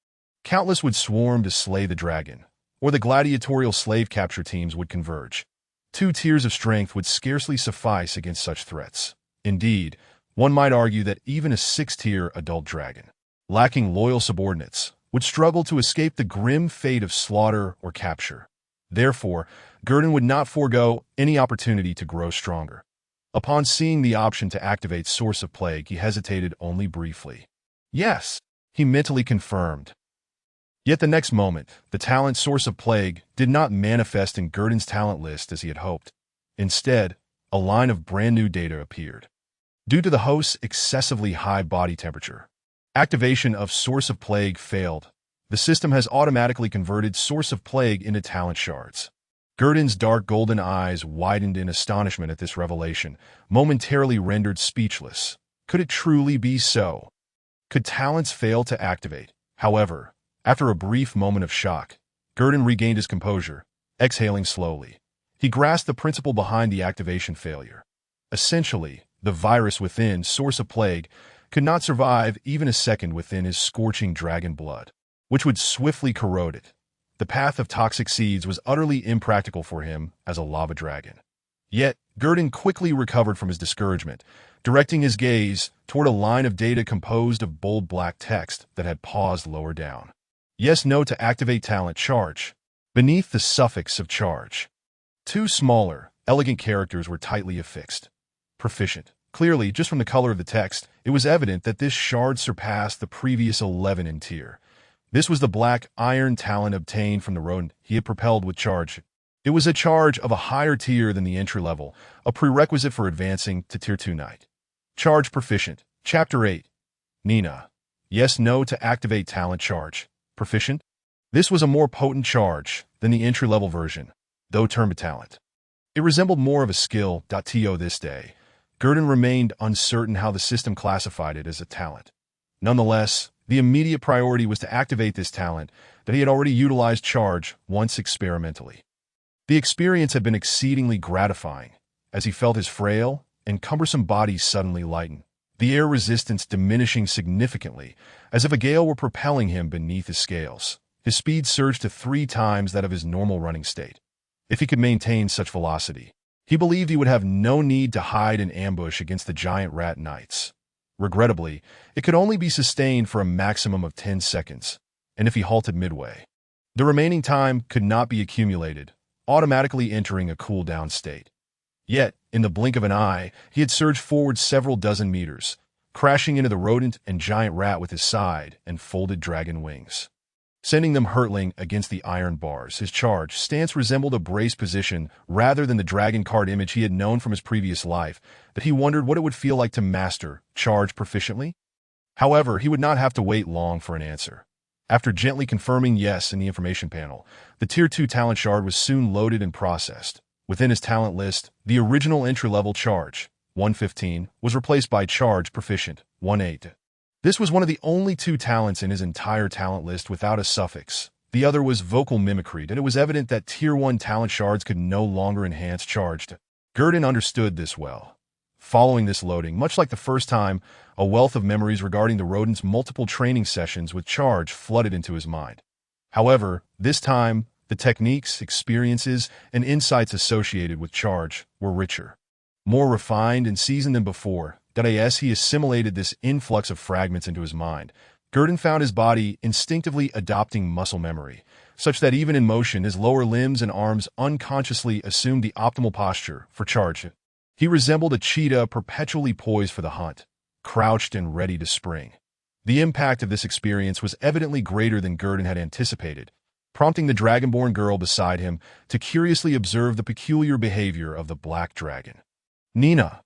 countless would swarm to slay the dragon, or the gladiatorial slave capture teams would converge. 2 tiers of strength would scarcely suffice against such threats. Indeed, one might argue that even a 6-tier adult dragon, lacking loyal subordinates, would struggle to escape the grim fate of slaughter or capture. Therefore, Gerdon would not forego any opportunity to grow stronger. Upon seeing the option to activate Source of Plague, he hesitated only briefly. Yes, he mentally confirmed. Yet the next moment, the talent Source of Plague did not manifest in Gerdon's talent list as he had hoped. Instead, a line of brand new data appeared. Due to the host's excessively high body temperature, activation of Source of Plague failed. The system has automatically converted Source of Plague into talent shards. Gerdon's dark golden eyes widened in astonishment at this revelation, momentarily rendered speechless. Could it truly be so? Could talents fail to activate? However, after a brief moment of shock, Gerdon regained his composure, exhaling slowly. He grasped the principle behind the activation failure. Essentially, the virus within Source of Plague could not survive even a second within his scorching dragon blood, which would swiftly corrode it. The path of toxic seeds was utterly impractical for him as a lava dragon. Yet, Gerdon quickly recovered from his discouragement, directing his gaze toward a line of data composed of bold black text that had paused lower down. Yes, no to activate talent charge. Beneath the suffix of charge, 2 smaller, elegant characters were tightly affixed. Proficient. Clearly, just from the color of the text, it was evident that this shard surpassed the previous 11 in tier. This was the black iron talent obtained from the rodent he had propelled with charge. It was a charge of a higher tier than the entry level, a prerequisite for advancing to Tier 2 Knight. Charge Proficient. Chapter 8. Nina. Yes, no to activate talent charge. Proficient. This was a more potent charge than the entry-level version, though termed a talent. It resembled more of a skill. To this day, Gerdon remained uncertain how the system classified it as a talent. Nonetheless, the immediate priority was to activate this talent that he had already utilized charge once experimentally. The experience had been exceedingly gratifying, as he felt his frail and cumbersome body suddenly lighten, the air resistance diminishing significantly, as if a gale were propelling him beneath his scales. His speed surged to 3 times that of his normal running state. If he could maintain such velocity, he believed he would have no need to hide in ambush against the giant rat knights. Regrettably, it could only be sustained for a maximum of 10 seconds, and if he halted midway, the remaining time could not be accumulated, automatically entering a cool-down state. Yet, in the blink of an eye, he had surged forward several dozen meters, crashing into the rodent and giant rat with his side and folded dragon wings, sending them hurtling against the iron bars. His charge stance resembled a brace position rather than the dragon card image he had known from his previous life, that he wondered what it would feel like to master charge proficiently. However, he would not have to wait long for an answer. After gently confirming yes in the information panel, the Tier 2 talent shard was soon loaded and processed. Within his talent list, the original entry-level charge, 115, was replaced by charge proficient, 18. This was one of the only 2 talents in his entire talent list without a suffix. The other was vocal mimicry, and it was evident that Tier 1 talent shards could no longer enhance charged. Gerdon understood this well. Following this loading, much like the first time, a wealth of memories regarding the rodent's multiple training sessions with charge flooded into his mind. However, this time, the techniques, experiences, and insights associated with charge were richer, more refined and seasoned than before. As he assimilated this influx of fragments into his mind, Gerdon found his body instinctively adopting muscle memory, such that even in motion his lower limbs and arms unconsciously assumed the optimal posture for charge. He resembled a cheetah perpetually poised for the hunt, crouched and ready to spring. The impact of this experience was evidently greater than Gerdon had anticipated. prompting the dragonborn girl beside him to curiously observe the peculiar behavior of the black dragon. Nina,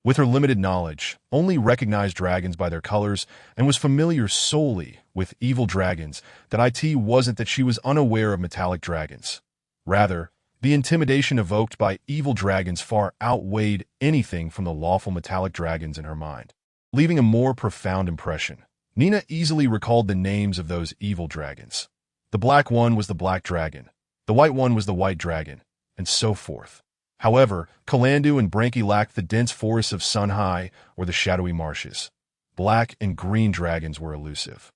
with her limited knowledge, only recognized dragons by their colors and was familiar solely with evil dragons. That it wasn't that she was unaware of metallic dragons. Rather, the intimidation evoked by evil dragons far outweighed anything from the lawful metallic dragons in her mind. Leaving a more profound impression, Nina easily recalled the names of those evil dragons. The black one was the black dragon, the white one was the white dragon, and so forth. However, Kalandu and Branky lacked the dense forests of Sunhigh or the shadowy marshes. Black and green dragons were elusive.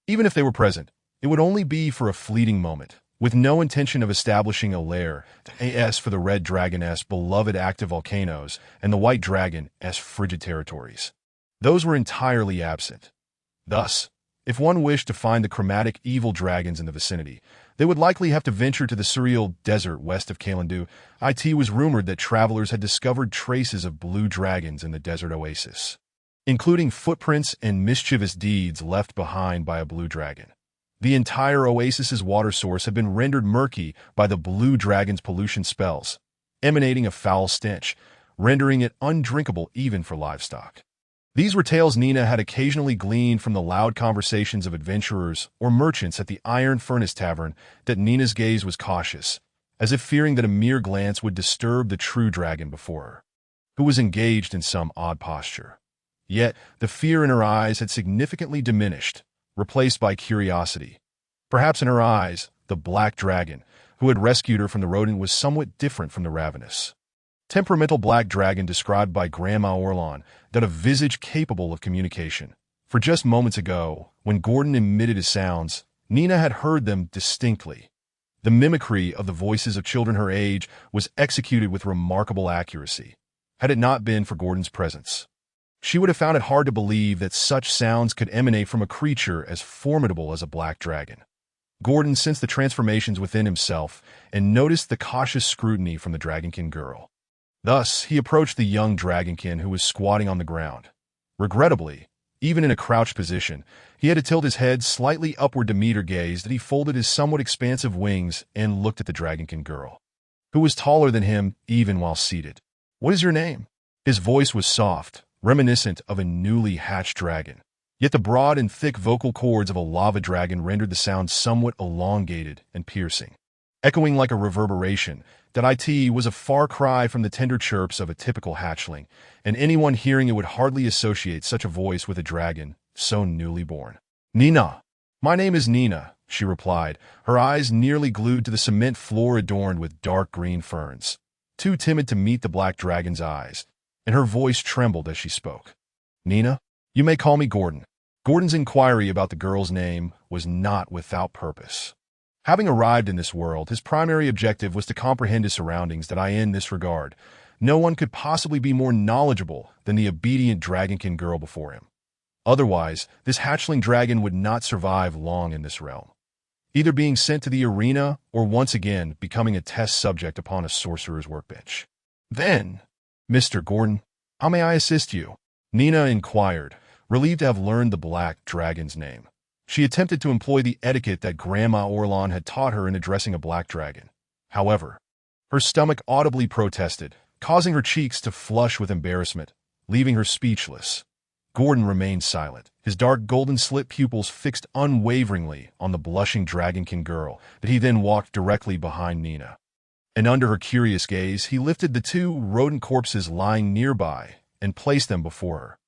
Even if they were present, it would only be for a fleeting moment, with no intention of establishing a lair, as for the red dragon's beloved active volcanoes and the white dragon's frigid territories. Those were entirely absent. Thus, if one wished to find the chromatic evil dragons in the vicinity, they would likely have to venture to the surreal desert west of Kalandu. It was rumored that travelers had discovered traces of blue dragons in the desert oasis, including footprints and mischievous deeds left behind by a blue dragon. The entire oasis's water source had been rendered murky by the blue dragon's pollution spells, emanating a foul stench, rendering it undrinkable even for livestock. These were tales Nina had occasionally gleaned from the loud conversations of adventurers or merchants at the Iron Furnace Tavern. That Nina's gaze was cautious, as if fearing that a mere glance would disturb the true dragon before her, who was engaged in some odd posture. Yet, the fear in her eyes had significantly diminished, replaced by curiosity. Perhaps in her eyes, the black dragon, who had rescued her from the rodent, was somewhat different from the ravenous, temperamental black dragon described by Grandma Orlon, that a visage capable of communication. For just moments ago, when Gerdon emitted his sounds, Nina had heard them distinctly. The mimicry of the voices of children her age was executed with remarkable accuracy. Had it not been for Gerdon's presence, she would have found it hard to believe that such sounds could emanate from a creature as formidable as a black dragon. Gerdon sensed the transformations within himself and noticed the cautious scrutiny from the Dragonkin girl. Thus, he approached the young dragonkin who was squatting on the ground. Regrettably, even in a crouched position, he had to tilt his head slightly upward to meet her gaze. That he folded his somewhat expansive wings and looked at the dragonkin girl, who was taller than him even while seated. "What is your name?" His voice was soft, reminiscent of a newly hatched dragon. Yet the broad and thick vocal cords of a lava dragon rendered the sound somewhat elongated and piercing, echoing like a reverberation. That it was a far cry from the tender chirps of a typical hatchling, and anyone hearing it would hardly associate such a voice with a dragon so newly born. "Nina. My name is Nina," she replied, her eyes nearly glued to the cement floor adorned with dark green ferns, too timid to meet the black dragon's eyes, and her voice trembled as she spoke. "Nina, you may call me Gerdon." Gerdon's inquiry about the girl's name was not without purpose. Having arrived in this world, his primary objective was to comprehend his surroundings. That in this regard, no one could possibly be more knowledgeable than the obedient dragonkin girl before him. Otherwise, this hatchling dragon would not survive long in this realm, either being sent to the arena or once again becoming a test subject upon a sorcerer's workbench. "Then, Mr. Gerdon, how may I assist you?" Nina inquired, relieved to have learned the black dragon's name. She attempted to employ the etiquette that Grandma Orlon had taught her in addressing a black dragon. However, her stomach audibly protested, causing her cheeks to flush with embarrassment, leaving her speechless. Gerdon remained silent, his dark golden slit pupils fixed unwaveringly on the blushing dragonkin girl. That he then walked directly behind Nina, and under her curious gaze, he lifted the two rodent corpses lying nearby and placed them before her.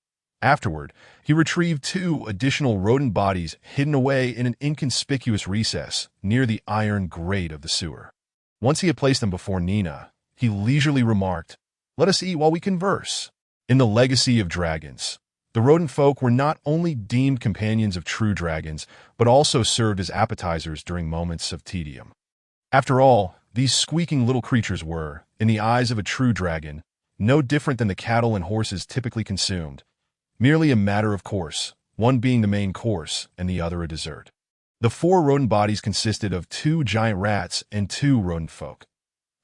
Afterward, he retrieved two additional rodent bodies hidden away in an inconspicuous recess near the iron grate of the sewer. Once he had placed them before Nina, he leisurely remarked, "Let us eat while we converse." In the legacy of dragons, the rodent folk were not only deemed companions of true dragons, but also served as appetizers during moments of tedium. After all, these squeaking little creatures were, in the eyes of a true dragon, no different than the cattle and horses typically consumed, merely a matter of course, one being the main course and the other a dessert. The four rodent bodies consisted of two giant rats and two rodent folk.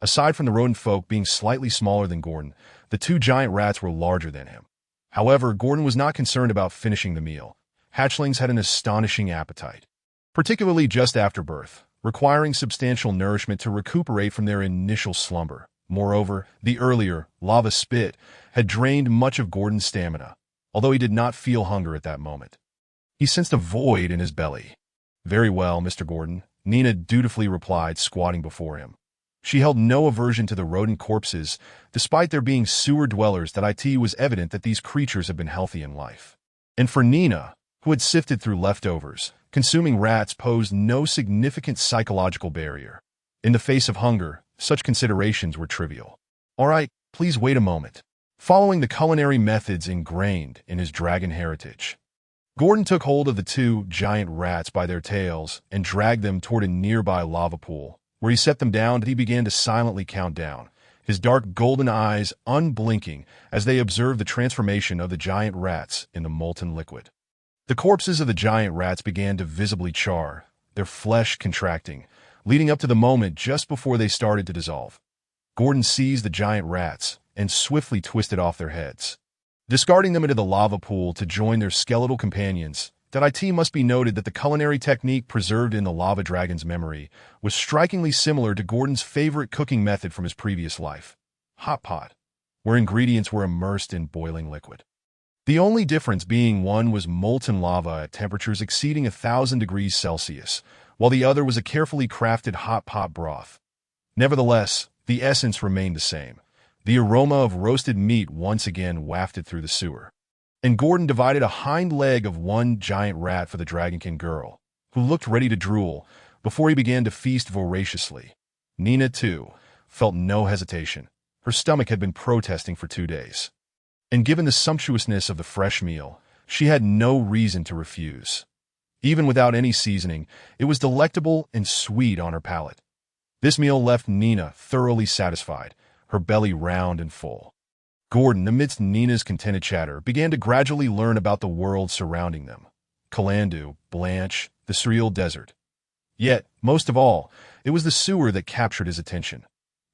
Aside from the rodent folk being slightly smaller than Gerdon, the two giant rats were larger than him. However, Gerdon was not concerned about finishing the meal. Hatchlings had an astonishing appetite, particularly just after birth, requiring substantial nourishment to recuperate from their initial slumber. Moreover, the earlier lava spit had drained much of Gordon's stamina, although he did not feel hunger at that moment. He sensed a void in his belly. "Very well, Mr. Gordon," Nina dutifully replied, squatting before him. She held no aversion to the rodent corpses, despite their being sewer dwellers. That it was evident that these creatures had been healthy in life. And for Nina, who had sifted through leftovers, consuming rats posed no significant psychological barrier. In the face of hunger, such considerations were trivial. "All right, please wait a moment." Following the culinary methods ingrained in his dragon heritage, Gordon took hold of the two giant rats by their tails and dragged them toward a nearby lava pool, where he set them down and he began to silently count down, his dark golden eyes unblinking as they observed the transformation of the giant rats in the molten liquid. The corpses of the giant rats began to visibly char, their flesh contracting, leading up to the moment just before they started to dissolve. Gordon seized the giant rats and swiftly twisted off their heads, discarding them into the lava pool to join their skeletal companions. It must be noted that the culinary technique preserved in the lava dragon's memory was strikingly similar to Gordon's favorite cooking method from his previous life, hot pot, where ingredients were immersed in boiling liquid. The only difference being one was molten lava at temperatures exceeding 1,000 degrees Celsius, while the other was a carefully crafted hot pot broth. Nevertheless, the essence remained the same. The aroma of roasted meat once again wafted through the sewer. And Gordon divided a hind leg of one giant rat for the Dragonkin girl, who looked ready to drool, before he began to feast voraciously. Nina, too, felt no hesitation. Her stomach had been protesting for 2 days. And given the sumptuousness of the fresh meal, she had no reason to refuse. Even without any seasoning, it was delectable and sweet on her palate. This meal left Nina thoroughly satisfied, her belly round and full. Gordon, amidst Nina's contented chatter, began to gradually learn about the world surrounding them. Kalandu, Blanche, the surreal desert. Yet, most of all, it was the sewer that captured his attention.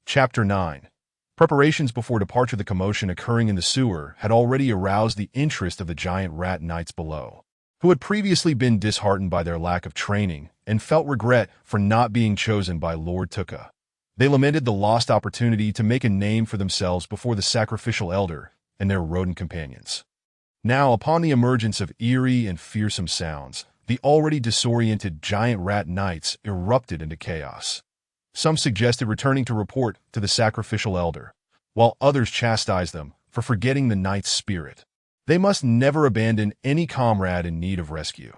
Chapter 9. Preparations before departure. The commotion occurring in the sewer had already aroused the interest of the giant rat knights below, who had previously been disheartened by their lack of training and felt regret for not being chosen by Lord Tuka. They lamented the lost opportunity to make a name for themselves before the sacrificial elder and their rodent companions. Now, upon the emergence of eerie and fearsome sounds, the already disoriented giant rat knights erupted into chaos. Some suggested returning to report to the sacrificial elder, while others chastised them for forgetting the knight's spirit. They must never abandon any comrade in need of rescue.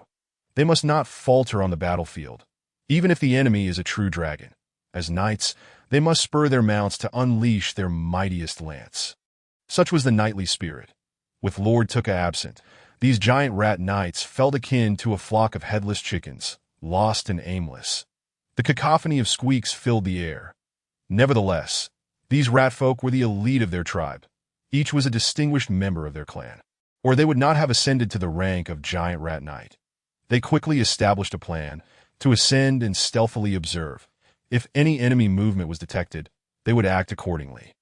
They must not falter on the battlefield, even if the enemy is a true dragon. As knights, they must spur their mounts to unleash their mightiest lance. Such was the knightly spirit. With Lord Tuka absent, these giant rat knights felt akin to a flock of headless chickens, lost and aimless. The cacophony of squeaks filled the air. Nevertheless, these rat folk were the elite of their tribe. Each was a distinguished member of their clan, or they would not have ascended to the rank of giant rat knight. They quickly established a plan to ascend and stealthily observe. If any enemy movement was detected, they would act accordingly.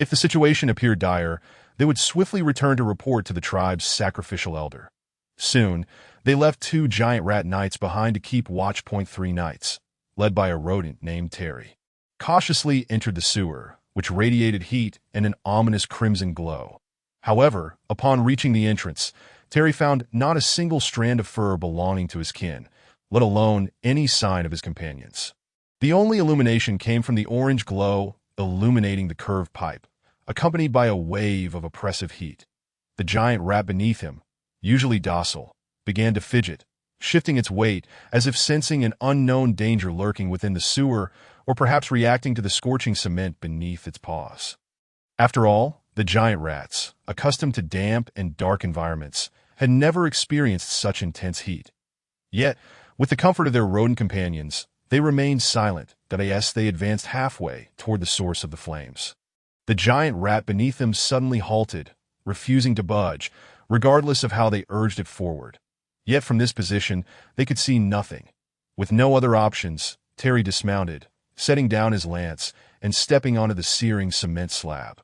If the situation appeared dire, they would swiftly return to report to the tribe's sacrificial elder. Soon, they left 2 giant rat knights behind to keep watch. 3 knights, led by a rodent named Terry, cautiously entered the sewer, which radiated heat and an ominous crimson glow. However, upon reaching the entrance, Terry found not a single strand of fur belonging to his kin, let alone any sign of his companions. The only illumination came from the orange glow illuminating the curved pipe, accompanied by a wave of oppressive heat. The giant rat beneath him, usually docile, began to fidget, shifting its weight as if sensing an unknown danger lurking within the sewer or perhaps reacting to the scorching cement beneath its paws. After all, the giant rats, accustomed to damp and dark environments, had never experienced such intense heat. Yet, with the comfort of their rodent companions, they remained silent. They advanced halfway toward the source of the flames. The giant rat beneath them suddenly halted, refusing to budge, regardless of how they urged it forward. Yet from this position, they could see nothing. With no other options, Terry dismounted, setting down his lance and stepping onto the searing cement slab.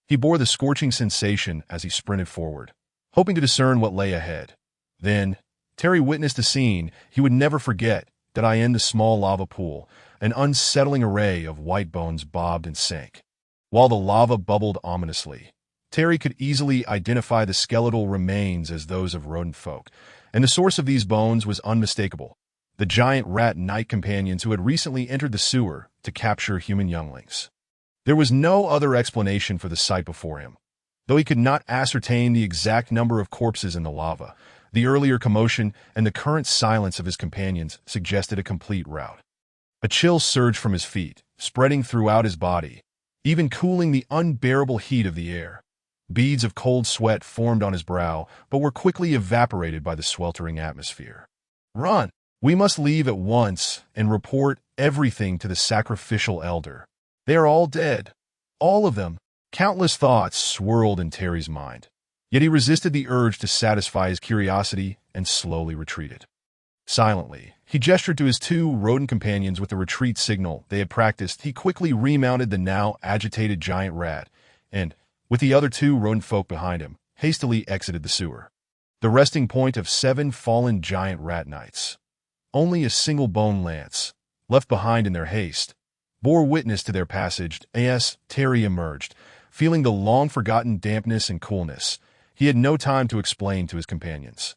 He bore the scorching sensation as he sprinted forward, hoping to discern what lay ahead. Then, Terry witnessed a scene he would never forget. that I in the small lava pool, an unsettling array of white bones bobbed and sank. While the lava bubbled ominously, Terry could easily identify the skeletal remains as those of rodent folk, and the source of these bones was unmistakable: the giant rat knight companions who had recently entered the sewer to capture human younglings. There was no other explanation for the sight before him. Though he could not ascertain the exact number of corpses in the lava, the earlier commotion and the current silence of his companions suggested a complete rout. A chill surged from his feet, spreading throughout his body, even cooling the unbearable heat of the air. Beads of cold sweat formed on his brow, but were quickly evaporated by the sweltering atmosphere. "Run! We must leave at once and report everything to the sacrificial elder. They are all dead. All of them." Countless thoughts swirled in Terry's mind. Yet he resisted the urge to satisfy his curiosity and slowly retreated. Silently, he gestured to his two rodent companions with the retreat signal they had practiced. He quickly remounted the now agitated giant rat and, with the other two rodent folk behind him, hastily exited the sewer. The resting point of 7 fallen giant rat knights. Only a single bone lance, left behind in their haste, bore witness to their passage. As Terry emerged, feeling the long-forgotten dampness and coolness, he had no time to explain to his companions.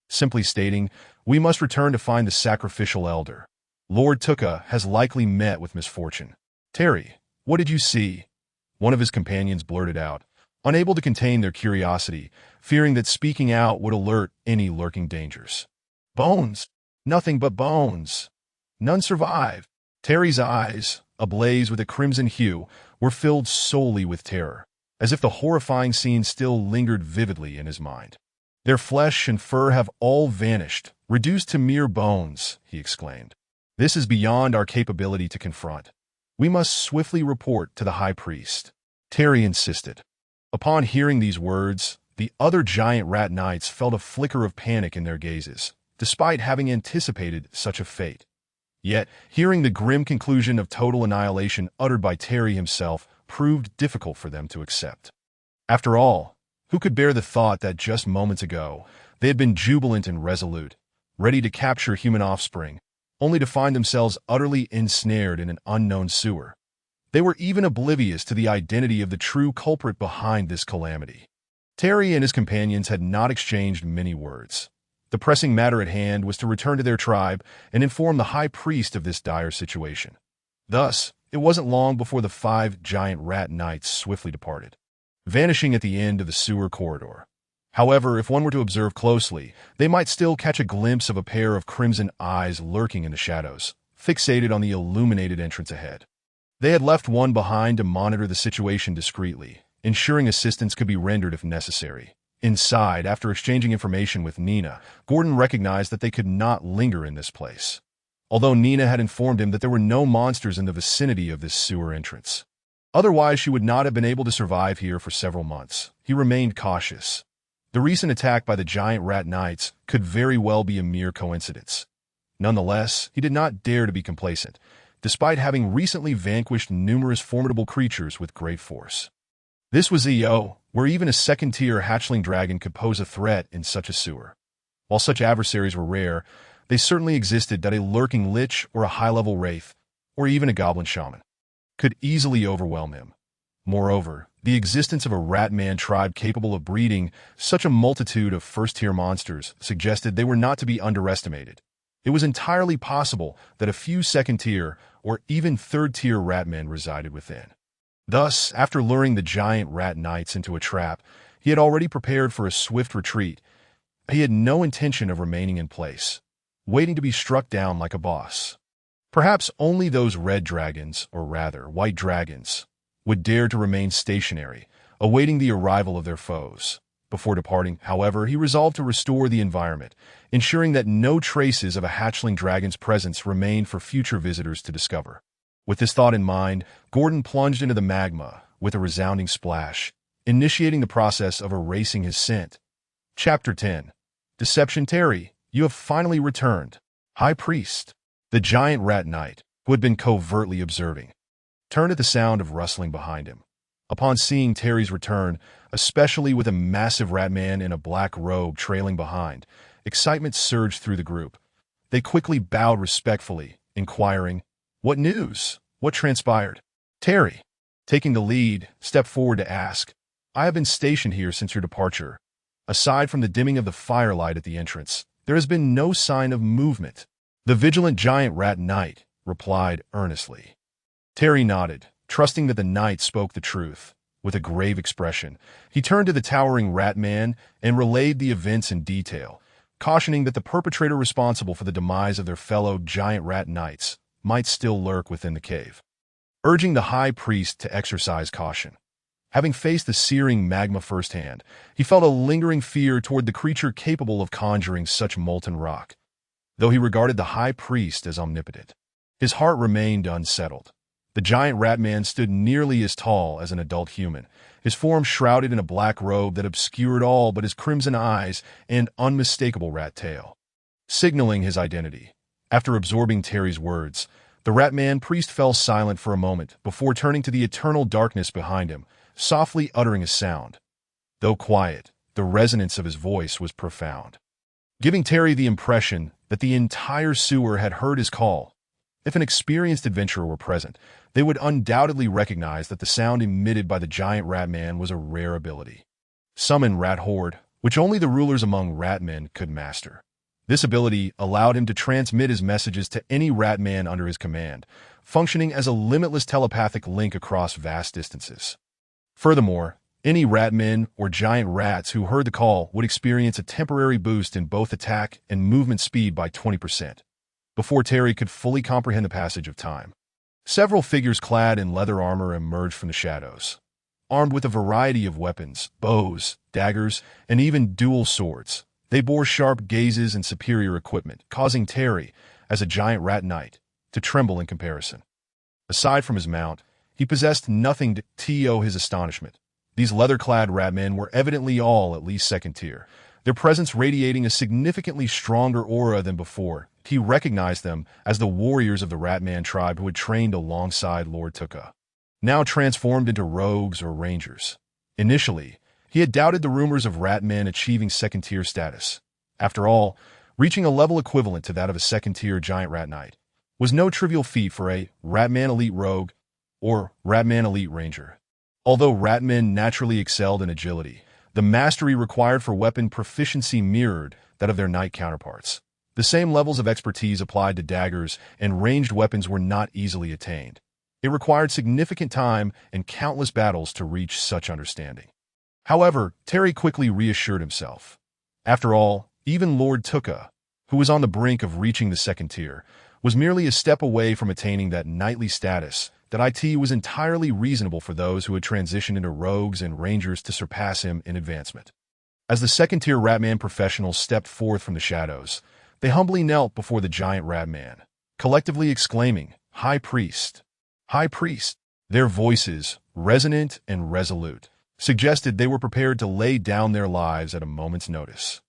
Simply stating, "We must return to find the sacrificial elder. Lord Tuka has likely met with misfortune." "Terry, what did you see?" one of his companions blurted out, unable to contain their curiosity, fearing that speaking out would alert any lurking dangers. "Bones. Nothing but bones. None survive." Terry's eyes, ablaze with a crimson hue, were filled solely with terror, as if the horrifying scene still lingered vividly in his mind. "Their flesh and fur have all vanished, reduced to mere bones," he exclaimed. "This is beyond our capability to confront. We must swiftly report to the high priest," Terry insisted. Upon hearing these words, the other giant rat knights felt a flicker of panic in their gazes, despite having anticipated such a fate. Yet, hearing the grim conclusion of total annihilation uttered by Terry himself proved difficult for them to accept. After all, who could bear the thought that just moments ago they had been jubilant and resolute, ready to capture human offspring, only to find themselves utterly ensnared in an unknown sewer? They were even oblivious to the identity of the true culprit behind this calamity. Terry and his companions had not exchanged many words. The pressing matter at hand was to return to their tribe and inform the high priest of this dire situation. Thus, it wasn't long before the 5 giant rat knights swiftly departed, vanishing at the end of the sewer corridor. However, if one were to observe closely, they might still catch a glimpse of a pair of crimson eyes lurking in the shadows, fixated on the illuminated entrance ahead. They had left one behind to monitor the situation discreetly, ensuring assistance could be rendered if necessary. Inside, after exchanging information with Nina, Gordon recognized that they could not linger in this place, although Nina had informed him that there were no monsters in the vicinity of this sewer entrance. Otherwise, she would not have been able to survive here for several months. He remained cautious. The recent attack by the giant rat knights could very well be a mere coincidence. Nonetheless, he did not dare to be complacent, despite having recently vanquished numerous formidable creatures with great force. This was EO, where even a second-tier hatchling dragon could pose a threat in such a sewer. While such adversaries were rare, they certainly existed that a lurking lich or a high-level wraith, or even a goblin shaman, could easily overwhelm him. Moreover, the existence of a rat-man tribe capable of breeding such a multitude of first-tier monsters suggested they were not to be underestimated. It was entirely possible that a few second-tier or even third-tier rat-men resided within. Thus, after luring the giant rat knights into a trap, he had already prepared for a swift retreat. He had no intention of remaining in place, waiting to be struck down like a boss. Perhaps only those red dragons, or rather, white dragons, would dare to remain stationary, awaiting the arrival of their foes. Before departing, however, he resolved to restore the environment, ensuring that no traces of a hatchling dragon's presence remained for future visitors to discover. With this thought in mind, Gordon plunged into the magma with a resounding splash, initiating the process of erasing his scent. Chapter 10. Deception. Terry, you have finally returned. High Priest. The giant rat knight, who had been covertly observing, turned at the sound of rustling behind him. Upon seeing Terry's return, especially with a massive rat man in a black robe trailing behind, excitement surged through the group. They quickly bowed respectfully, inquiring, "What news? What transpired?" Terry, taking the lead, stepped forward to ask, "I have been stationed here since your departure. Aside from the dimming of the firelight at the entrance, there has been no sign of movement." The vigilant giant rat knight replied earnestly. Terry nodded, trusting that the knight spoke the truth. With a grave expression, he turned to the towering rat man and relayed the events in detail, cautioning that the perpetrator responsible for the demise of their fellow giant rat knights might still lurk within the cave, urging the high priest to exercise caution. Having faced the searing magma firsthand, he felt a lingering fear toward the creature capable of conjuring such molten rock. Though he regarded the high priest as omnipotent, his heart remained unsettled. The giant rat man stood nearly as tall as an adult human, his form shrouded in a black robe that obscured all but his crimson eyes and unmistakable rat tail, signaling his identity. After absorbing Terry's words, the rat man priest fell silent for a moment before turning to the eternal darkness behind him, softly uttering a sound. Though quiet, the resonance of his voice was profound, giving Terry the impression that the entire sewer had heard his call. If an experienced adventurer were present, they would undoubtedly recognize that the sound emitted by the giant rat man was a rare ability. Summon Rat Horde, which only the rulers among rat men could master. This ability allowed him to transmit his messages to any rat man under his command, functioning as a limitless telepathic link across vast distances. Furthermore, any rat men or giant rats who heard the call would experience a temporary boost in both attack and movement speed by 20%. Before Terry could fully comprehend the passage of time, several figures clad in leather armor emerged from the shadows, armed with a variety of weapons, bows, daggers, and even dual swords. They bore sharp gazes and superior equipment, causing Terry, as a giant rat knight, to tremble in comparison. Aside from his mount, he possessed nothing to owe his astonishment. These leather-clad ratmen were evidently all at least second tier, their presence radiating a significantly stronger aura than before. He recognized them as the warriors of the Ratman tribe who had trained alongside Lord Tuka, now transformed into rogues or rangers. Initially, he had doubted the rumors of Ratmen achieving second-tier status. After all, reaching a level equivalent to that of a second-tier giant rat knight was no trivial feat for a Ratman elite rogue or Ratman elite ranger. Although Ratmen naturally excelled in agility, the mastery required for weapon proficiency mirrored that of their knight counterparts. The same levels of expertise applied to daggers and ranged weapons were not easily attained. It required significant time and countless battles to reach such understanding. However, Terry quickly reassured himself. After all, even Lord Tuka, who was on the brink of reaching the second tier, was merely a step away from attaining that knightly status that it was entirely reasonable for those who had transitioned into rogues and rangers to surpass him in advancement. As the second-tier Ratman professionals stepped forth from the shadows, they humbly knelt before the giant Ratman, collectively exclaiming, "High Priest! High Priest!" Their voices, resonant and resolute, suggested they were prepared to lay down their lives at a moment's notice,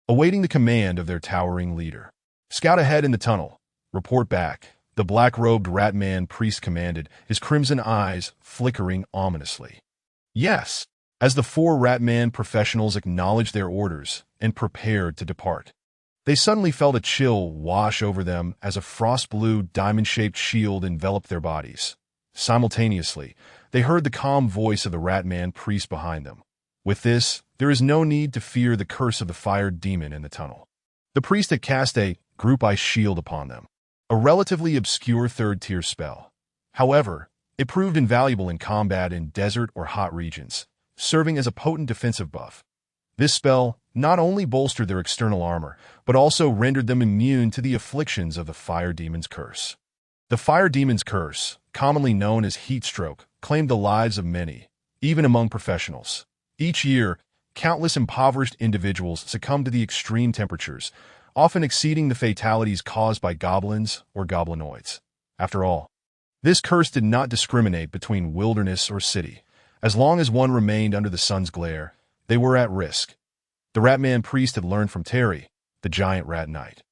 awaiting the command of their towering leader. "Scout ahead in the tunnel. Report back," the black-robed Ratman priest commanded, his crimson eyes flickering ominously. "Yes," as the four Ratman professionals acknowledged their orders and prepared to depart. They suddenly felt a chill wash over them as a frost-blue, diamond-shaped shield enveloped their bodies. Simultaneously, they heard the calm voice of the Ratman priest behind them. "With this, there is no need to fear the curse of the fire demon in the tunnel." The priest had cast a group ice shield upon them, a relatively obscure third-tier spell. However, it proved invaluable in combat in desert or hot regions, serving as a potent defensive buff. This spell not only bolstered their external armor, but also rendered them immune to the afflictions of the fire demon's curse. The fire demon's curse, commonly known as heat stroke, claimed the lives of many, even among professionals. Each year, countless impoverished individuals succumbed to the extreme temperatures, often exceeding the fatalities caused by goblins or goblinoids. After all, this curse did not discriminate between wilderness or city. As long as one remained under the sun's glare, they were at risk. The Ratman priest had learned from Terry, the giant rat knight,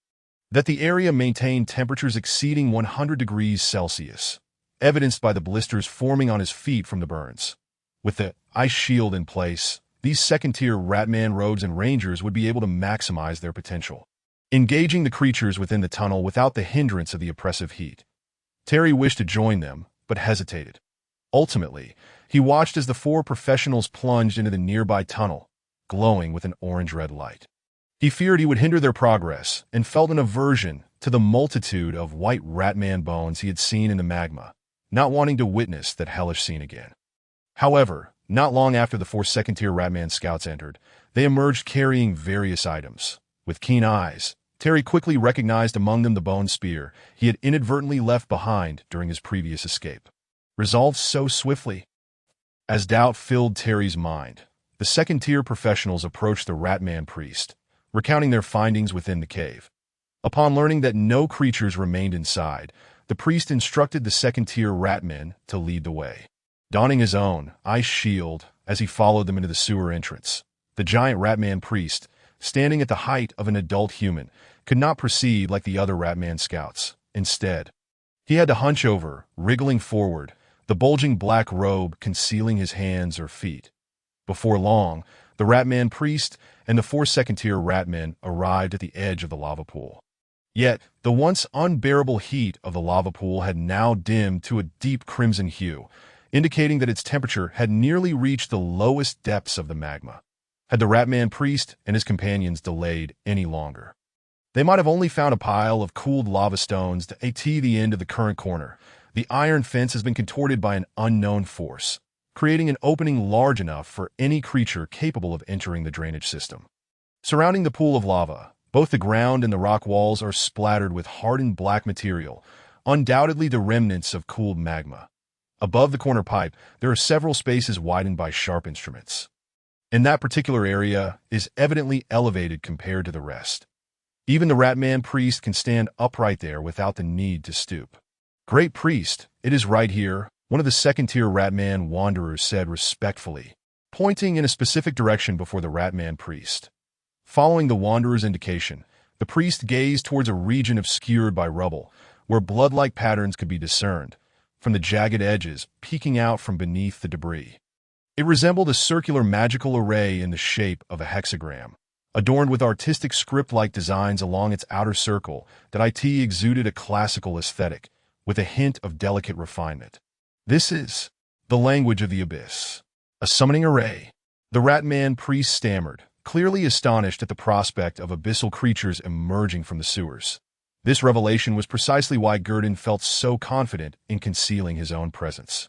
that the area maintained temperatures exceeding 100 degrees Celsius, evidenced by the blisters forming on his feet from the burns. With the ice shield in place, these second-tier Ratman rogues and rangers would be able to maximize their potential. engaging the creatures within the tunnel without the hindrance of the oppressive heat. Terry wished to join them, but hesitated. Ultimately, he watched as the four professionals plunged into the nearby tunnel, glowing with an orange-red light. He feared he would hinder their progress and felt an aversion to the multitude of white ratman bones he had seen in the magma, not wanting to witness that hellish scene again. However, not long after the four second-tier ratman scouts entered, they emerged carrying various items. With keen eyes, Terry quickly recognized among them the bone spear he had inadvertently left behind during his previous escape. Resolved so swiftly. As doubt filled Terry's mind, the second-tier professionals approached the ratman priest, recounting their findings within the cave. Upon learning that no creatures remained inside, the priest instructed the second-tier ratmen to lead the way. Donning his own ice shield as he followed them into the sewer entrance, the giant ratman priest, standing at the height of an adult human, could not proceed like the other ratman scouts. Instead, he had to hunch over, wriggling forward, the bulging black robe concealing his hands or feet. Before long, the ratman priest and the four second-tier ratmen arrived at the edge of the lava pool. Yet, the once unbearable heat of the lava pool had now dimmed to a deep crimson hue, indicating that its temperature had nearly reached the lowest depths of the magma. Had the ratman priest and his companions delayed any longer, they might have only found a pile of cooled lava stones at the end of the current corner. The iron fence has been contorted by an unknown force, creating an opening large enough for any creature capable of entering the drainage system. Surrounding the pool of lava, both the ground and the rock walls are splattered with hardened black material, undoubtedly the remnants of cooled magma. Above the corner pipe, there are several spaces widened by sharp instruments. And that particular area is evidently elevated compared to the rest. Even the ratman priest can stand upright there without the need to stoop. "Great priest, it is right here," one of the second-tier ratman wanderers said respectfully, pointing in a specific direction before the ratman priest. Following the wanderer's indication, the priest gazed towards a region obscured by rubble, where blood-like patterns could be discerned, from the jagged edges peeking out from beneath the debris. It resembled a circular magical array in the shape of a hexagram, adorned with artistic script-like designs along its outer circle that exuded a classical aesthetic, with a hint of delicate refinement. "This is the language of the abyss. A summoning array," the ratman priest stammered, clearly astonished at the prospect of abyssal creatures emerging from the sewers. This revelation was precisely why Gerdon felt so confident in concealing his own presence.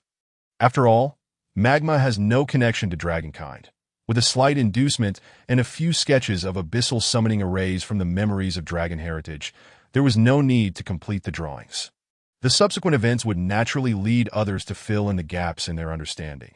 After all, magma has no connection to dragonkind. With a slight inducement and a few sketches of abyssal summoning arrays from the memories of dragon heritage, there was no need to complete the drawings. The subsequent events would naturally lead others to fill in the gaps in their understanding.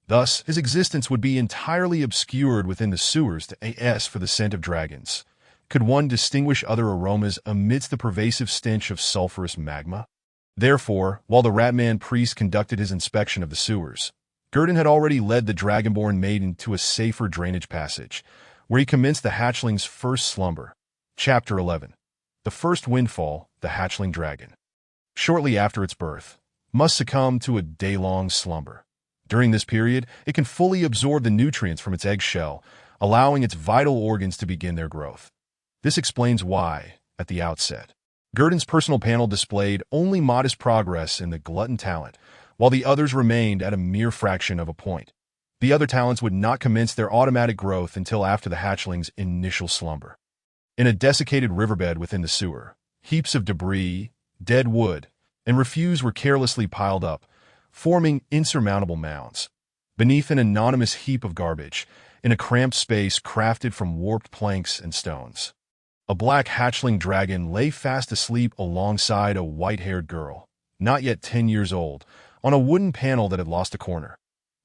Thus, his existence would be entirely obscured within the sewers for the scent of dragons. Could one distinguish other aromas amidst the pervasive stench of sulfurous magma? Therefore, while the ratman priest conducted his inspection of the sewers, Gerdon had already led the dragonborn maiden to a safer drainage passage, where he commenced the hatchling's first slumber. Chapter 11. The first windfall, the hatchling dragon, shortly after its birth, must succumb to a day-long slumber. During this period, it can fully absorb the nutrients from its eggshell, allowing its vital organs to begin their growth. This explains why, at the outset, Gerdon's personal panel displayed only modest progress in the glutton talent, while the others remained at a mere fraction of a point. The other talents would not commence their automatic growth until after the hatchling's initial slumber. In a desiccated riverbed within the sewer, heaps of debris, dead wood, and refuse were carelessly piled up, forming insurmountable mounds. Beneath an anonymous heap of garbage, in a cramped space crafted from warped planks and stones, a black hatchling dragon lay fast asleep alongside a white-haired girl, not yet 10 years old, on a wooden panel that had lost a corner.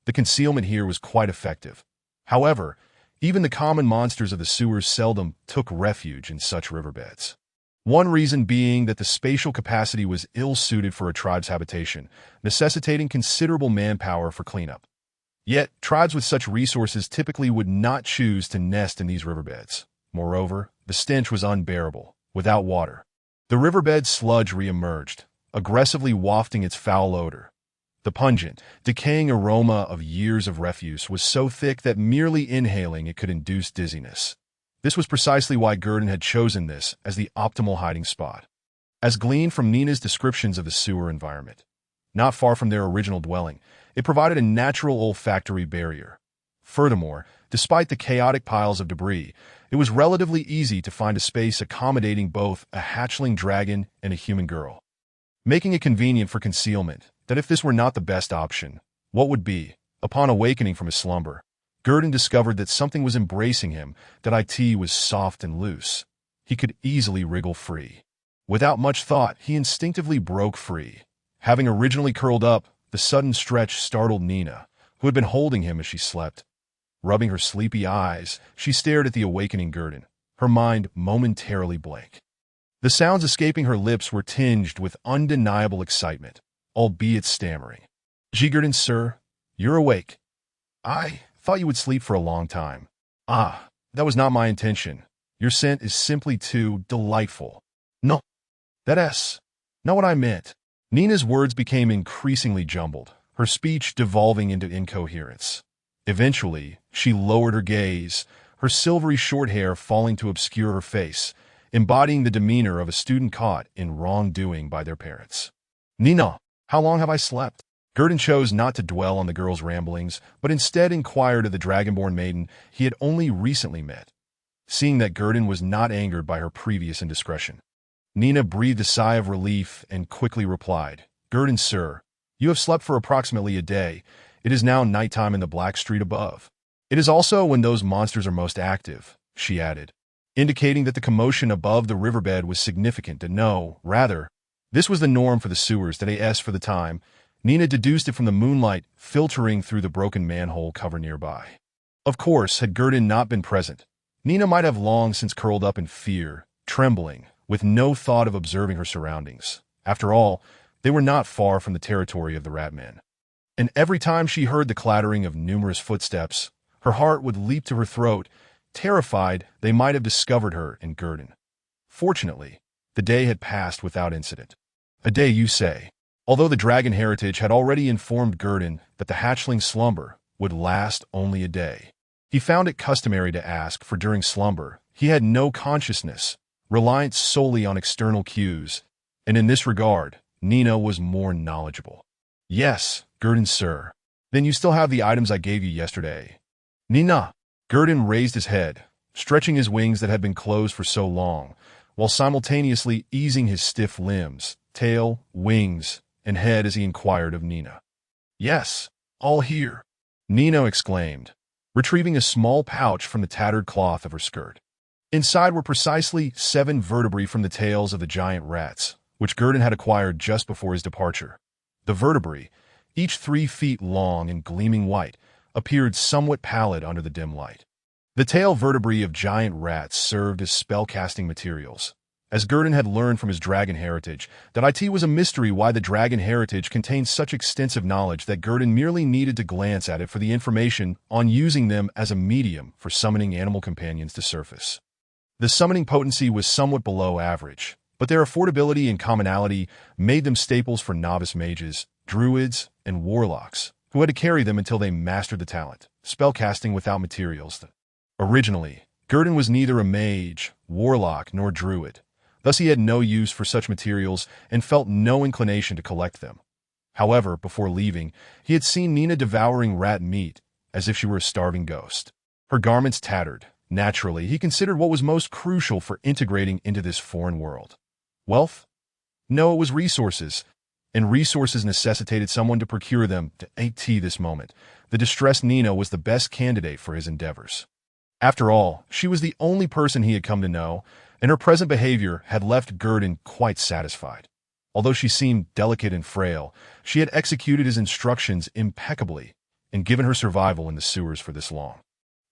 The concealment here was quite effective. However, even the common monsters of the sewers seldom took refuge in such riverbeds. One reason being that the spatial capacity was ill-suited for a tribe's habitation, necessitating considerable manpower for cleanup. Yet, tribes with such resources typically would not choose to nest in these riverbeds. Moreover, the stench was unbearable. Without water, the riverbed sludge re-emerged, aggressively wafting its foul odor. The pungent, decaying aroma of years of refuse was so thick that merely inhaling it could induce dizziness. This was precisely why Gerdon had chosen this as the optimal hiding spot. As gleaned from Nina's descriptions of the sewer environment, not far from their original dwelling, it provided a natural olfactory barrier. Furthermore, despite the chaotic piles of debris, it was relatively easy to find a space accommodating both a hatchling dragon and a human girl, making it convenient for concealment that if this were not the best option, what would be? Upon awakening from his slumber, Gerdon discovered that something was embracing him, that it was soft and loose. He could easily wriggle free. Without much thought, he instinctively broke free. Having originally curled up, the sudden stretch startled Nina, who had been holding him as she slept. Rubbing her sleepy eyes, she stared at the awakening Gerdon, her mind momentarily blank. The sounds escaping her lips were tinged with undeniable excitement, albeit stammering. Gerdon, sir, you're awake. I thought you would sleep for a long time. Ah, that was not my intention. Your scent is simply too delightful. No, that's not what I meant. Nina's words became increasingly jumbled, her speech devolving into incoherence. Eventually, she lowered her gaze, her silvery short hair falling to obscure her face, embodying the demeanor of a student caught in wrongdoing by their parents. Nina, how long have I slept? Gerdon chose not to dwell on the girl's ramblings, but instead inquired of the dragonborn maiden he had only recently met. Seeing that Gerdon was not angered by her previous indiscretion, Nina breathed a sigh of relief and quickly replied, Gerdon, sir, you have slept for approximately a day. It is now nighttime in the black street above. It is also when those monsters are most active, she added, indicating that the commotion above the riverbed was significant to no, rather, this was the norm for the sewers that AS for the time. Nina deduced it from the moonlight filtering through the broken manhole cover nearby. Of course, had Gerdon not been present, Nina might have long since curled up in fear, trembling, with no thought of observing her surroundings. After all, they were not far from the territory of the Ratmen. And every time she heard the clattering of numerous footsteps, her heart would leap to her throat, terrified they might have discovered her in Gerdon. Fortunately, the day had passed without incident. A day, you say? Although the dragon heritage had already informed Gerdon that the hatchling slumber would last only a day, he found it customary to ask for during slumber. He had no consciousness, reliant solely on external cues, and in this regard, Nina was more knowledgeable. Yes, Gerdon, sir. Then you still have the items I gave you yesterday. Nina. Gerdon raised his head, stretching his wings that had been closed for so long, while simultaneously easing his stiff limbs, tail, wings, and head as he inquired of Nina. Yes, all here, Nina exclaimed, retrieving a small pouch from the tattered cloth of her skirt. Inside were precisely 7 vertebrae from the tails of the giant rats, which Gerdon had acquired just before his departure. The vertebrae, each 3 feet long and gleaming white, appeared somewhat pallid under the dim light. The tail vertebrae of giant rats served as spellcasting materials. As Gerdon had learned from his dragon heritage, that it was a mystery why the dragon heritage contained such extensive knowledge that Gerdon merely needed to glance at it for the information on using them as a medium for summoning animal companions to surface. The summoning potency was somewhat below average, but their affordability and commonality made them staples for novice mages, druids, and warlocks, who had to carry them until they mastered the talent, spellcasting without materials. Originally, Gerdon was neither a mage, warlock, nor druid. Thus he had no use for such materials and felt no inclination to collect them. However, before leaving, he had seen Nina devouring rat meat, as if she were a starving ghost. Her garments tattered. Naturally, he considered what was most crucial for integrating into this foreign world. Wealth? No, it was resources. And resources necessitated someone to procure them. To this moment, the distressed Nina was the best candidate for his endeavors. After all, she was the only person he had come to know, and her present behavior had left Gerdon quite satisfied. Although she seemed delicate and frail, she had executed his instructions impeccably and given her survival in the sewers for this long.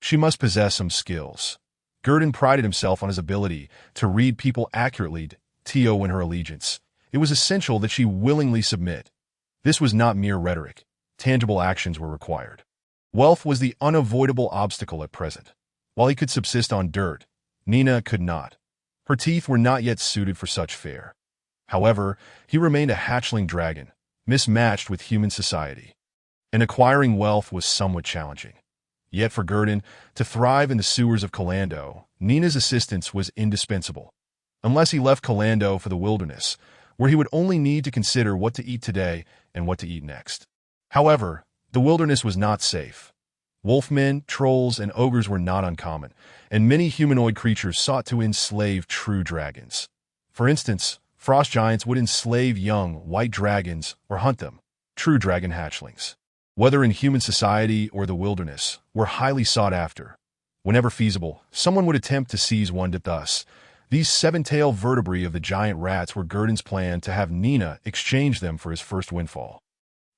She must possess some skills. Gerdon prided himself on his ability to read people accurately to win her allegiance. It was essential that she willingly submit. This was not mere rhetoric. Tangible actions were required. Wealth was the unavoidable obstacle at present. While he could subsist on dirt, Nina could not. Her teeth were not yet suited for such fare. However, he remained a hatchling dragon, mismatched with human society. And acquiring wealth was somewhat challenging. Yet for Gerdon to thrive in the sewers of Calando, Nina's assistance was indispensable, unless he left Calando for the wilderness, where he would only need to consider what to eat today and what to eat next. However, the wilderness was not safe. Wolfmen, trolls, and ogres were not uncommon, and many humanoid creatures sought to enslave true dragons. For instance, frost giants would enslave young, white dragons or hunt them, true dragon hatchlings. Whether in human society or the wilderness, were highly sought after. Whenever feasible, someone would attempt to seize one. Thus, these seven-tailed vertebrae of the giant rats were Gerdon's plan to have Nina exchange them for his first windfall.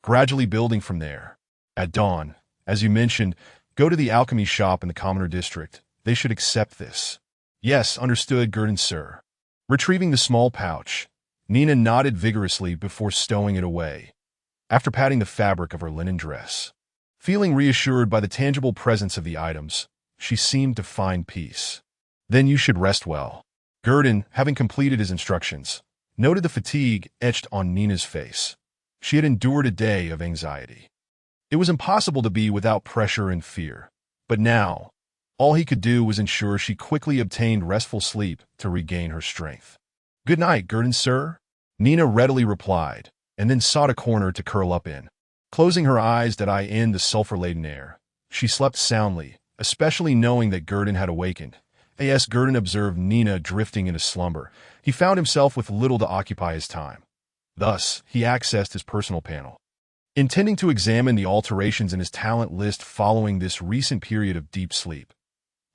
Gradually building from there. At dawn, as you mentioned, go to the alchemy shop in the commoner district. They should accept this. Yes, understood, Gerdon, sir. Retrieving the small pouch, Nina nodded vigorously before stowing it away. After patting the fabric of her linen dress, feeling reassured by the tangible presence of the items, she seemed to find peace. Then you should rest well. Gerdon, having completed his instructions, noted the fatigue etched on Nina's face. She had endured a day of anxiety. It was impossible to be without pressure and fear. But now, all he could do was ensure she quickly obtained restful sleep to regain her strength. Good night, Gerdon, sir. Nina readily replied, and then sought a corner to curl up in. Closing her eyes that eye in the sulfur-laden air, she slept soundly, especially knowing that Gerdon had awakened. As Gerdon observed Nina drifting into slumber, he found himself with little to occupy his time. Thus, he accessed his personal panel, intending to examine the alterations in his talent list following this recent period of deep sleep.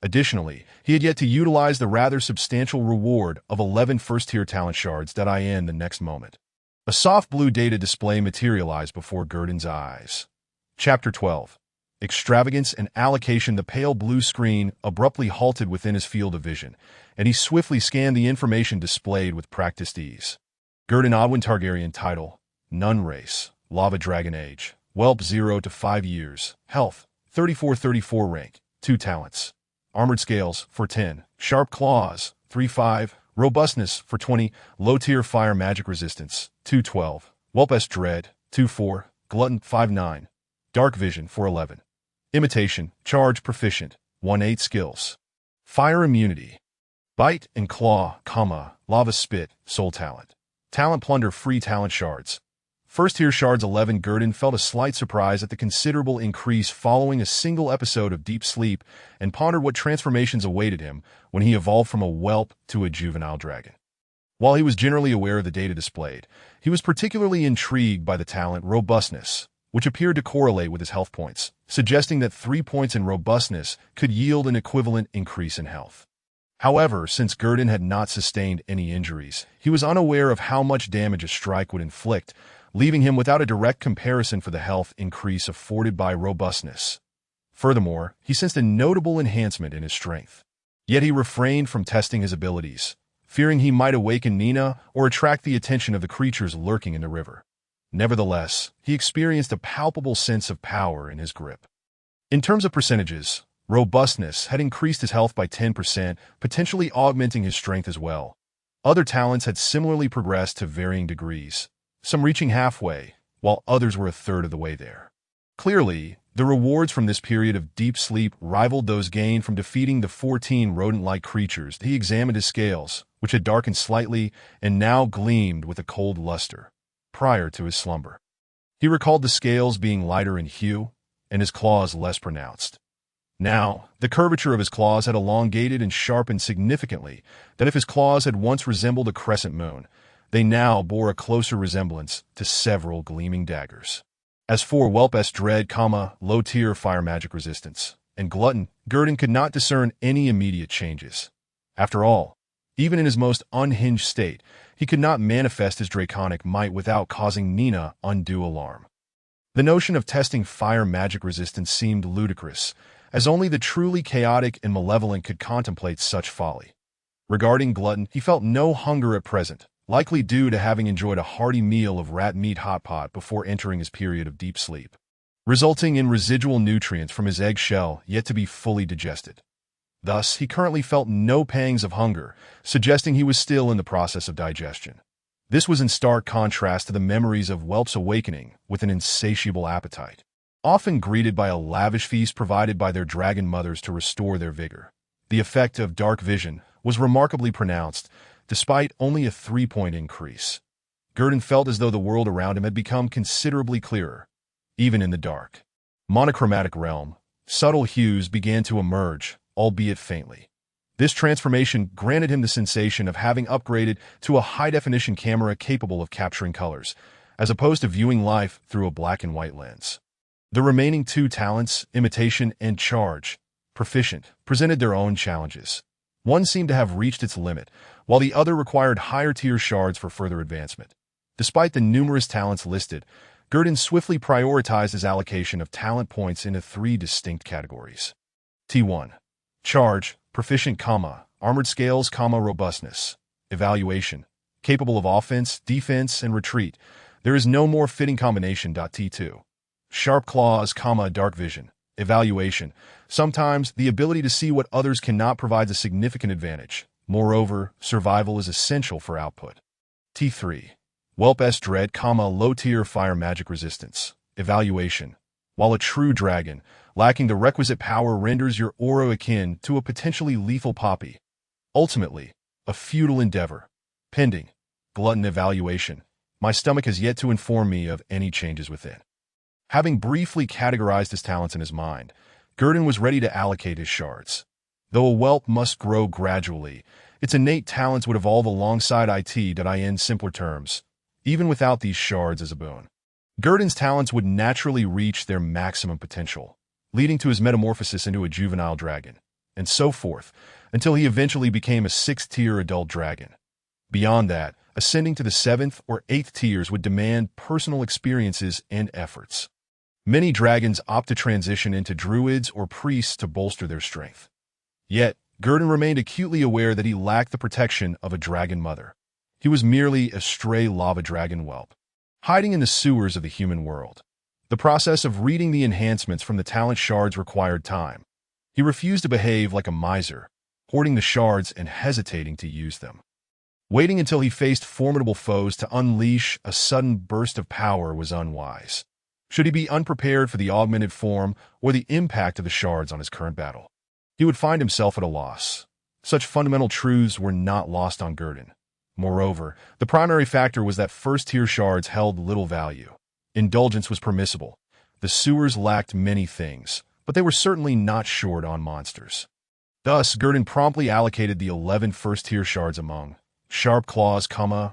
Additionally, he had yet to utilize the rather substantial reward of 11 first-tier talent shards that in the next moment. A soft blue data display materialized before Gerdon's eyes. Chapter 12. Extravagance and allocation. The pale blue screen abruptly halted within his field of vision, and he swiftly scanned the information displayed with practiced ease. Gerdon Odwin Targaryen. Title: Nun Race, Lava Dragon Age, Whelp 0 to 5 years, Health 34 Rank, 2 talents, Armored Scales for 10, Sharp Claws 3-5, Robustness for 20, Low Tier Fire Magic Resistance 2-12, Whelp S Dread 2-4, Glutton 5-9, Dark Vision 4-11, Imitation, Charge Proficient 1-8 Skills, Fire Immunity, Bite and Claw, Lava Spit, Soul Talent, Talent Plunder. Free Talent Shards. First tier shards 11. Gerdon felt a slight surprise at the considerable increase following a single episode of deep sleep and pondered what transformations awaited him when he evolved from a whelp to a juvenile dragon. While he was generally aware of the data displayed, he was particularly intrigued by the talent Robustness, which appeared to correlate with his health points, suggesting that 3 points in Robustness could yield an equivalent increase in health. However, since Gerdon had not sustained any injuries, he was unaware of how much damage a strike would inflict, leaving him without a direct comparison for the health increase afforded by Robustness. Furthermore, he sensed a notable enhancement in his strength. Yet he refrained from testing his abilities, fearing he might awaken Nina or attract the attention of the creatures lurking in the river. Nevertheless, he experienced a palpable sense of power in his grip. In terms of percentages, Robustness had increased his health by 10%, potentially augmenting his strength as well. Other talents had similarly progressed to varying degrees, some reaching halfway, while others were a third of the way there. Clearly, the rewards from this period of deep sleep rivaled those gained from defeating the 14 rodent-like creatures. He examined his scales, which had darkened slightly and now gleamed with a cold luster, prior to his slumber. He recalled the scales being lighter in hue, and his claws less pronounced. Now, the curvature of his claws had elongated and sharpened significantly, that if his claws had once resembled a crescent moon, they now bore a closer resemblance to several gleaming daggers. As for Whelp S Dread, low-tier fire magic resistance, and Glutton, Gerdon could not discern any immediate changes. After all, even in his most unhinged state, he could not manifest his draconic might without causing Nina undue alarm. The notion of testing fire magic resistance seemed ludicrous, as only the truly chaotic and malevolent could contemplate such folly. Regarding Glutton, he felt no hunger at present, likely due to having enjoyed a hearty meal of rat meat hot pot before entering his period of deep sleep, resulting in residual nutrients from his egg shell yet to be fully digested. Thus, he currently felt no pangs of hunger, suggesting he was still in the process of digestion. This was in stark contrast to the memories of Whelp's awakening with an insatiable appetite, often greeted by a lavish feast provided by their dragon mothers to restore their vigor. The effect of dark vision was remarkably pronounced, despite only a 3-point increase. Gerdon felt as though the world around him had become considerably clearer, even in the dark. Monochromatic realm, subtle hues began to emerge, albeit faintly. This transformation granted him the sensation of having upgraded to a high-definition camera capable of capturing colors, as opposed to viewing life through a black and white lens. The remaining 2 talents, imitation and charge, proficient, presented their own challenges. One seemed to have reached its limit, while the other required higher-tier shards for further advancement. Despite the numerous talents listed, Gerdon swiftly prioritized his allocation of talent points into 3 distinct categories. T1. Charge, proficient, armored scales, robustness. Evaluation, capable of offense, defense, and retreat. There is no more fitting combination. T2. Sharp claws, dark vision. Evaluation, sometimes the ability to see what others cannot provides a significant advantage. Moreover, survival is essential for output. T3. Whelp-S dread, low-tier fire magic resistance. Evaluation, while a true dragon, lacking the requisite power renders your aura akin to a potentially lethal poppy. Ultimately, a futile endeavor. Pending. Glutton evaluation. My stomach has yet to inform me of any changes within. Having briefly categorized his talents in his mind, Gerdon was ready to allocate his shards. Though a whelp must grow gradually, its innate talents would evolve alongside it. In simpler terms, even without these shards as a boon, Gerdon's talents would naturally reach their maximum potential, leading to his metamorphosis into a juvenile dragon, and so forth, until he eventually became a 6th-tier adult dragon. Beyond that, ascending to the 7th or 8th tiers would demand personal experiences and efforts. Many dragons opt to transition into druids or priests to bolster their strength. Yet, Gerdon remained acutely aware that he lacked the protection of a dragon mother. He was merely a stray lava dragon whelp, hiding in the sewers of the human world. The process of reading the enhancements from the talent shards required time. He refused to behave like a miser, hoarding the shards and hesitating to use them. Waiting until he faced formidable foes to unleash a sudden burst of power was unwise. Should he be unprepared for the augmented form or the impact of the shards on his current battle, he would find himself at a loss. Such fundamental truths were not lost on Gerdon. Moreover, the primary factor was that first-tier shards held little value. Indulgence was permissible. The sewers lacked many things, but they were certainly not short on monsters. Thus, Gerdon promptly allocated the 11 first-tier shards among sharp claws,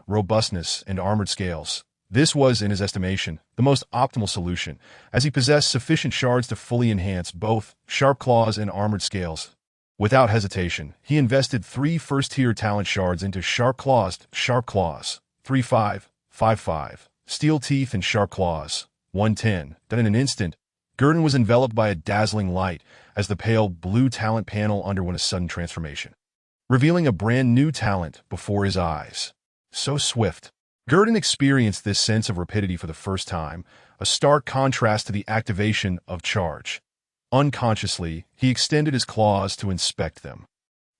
robustness, and armored scales. This was, in his estimation, the most optimal solution, as he possessed sufficient shards to fully enhance both sharp claws and armored scales. Without hesitation, he invested 3 first-tier talent shards into sharp claws, 3-5, 5-5, steel teeth, and sharp claws, 1-10. Then in an instant, Gerdon was enveloped by a dazzling light as the pale blue talent panel underwent a sudden transformation, revealing a brand new talent before his eyes. So swift. Gerdon experienced this sense of rapidity for the first time, a stark contrast to the activation of charge. Unconsciously, he extended his claws to inspect them.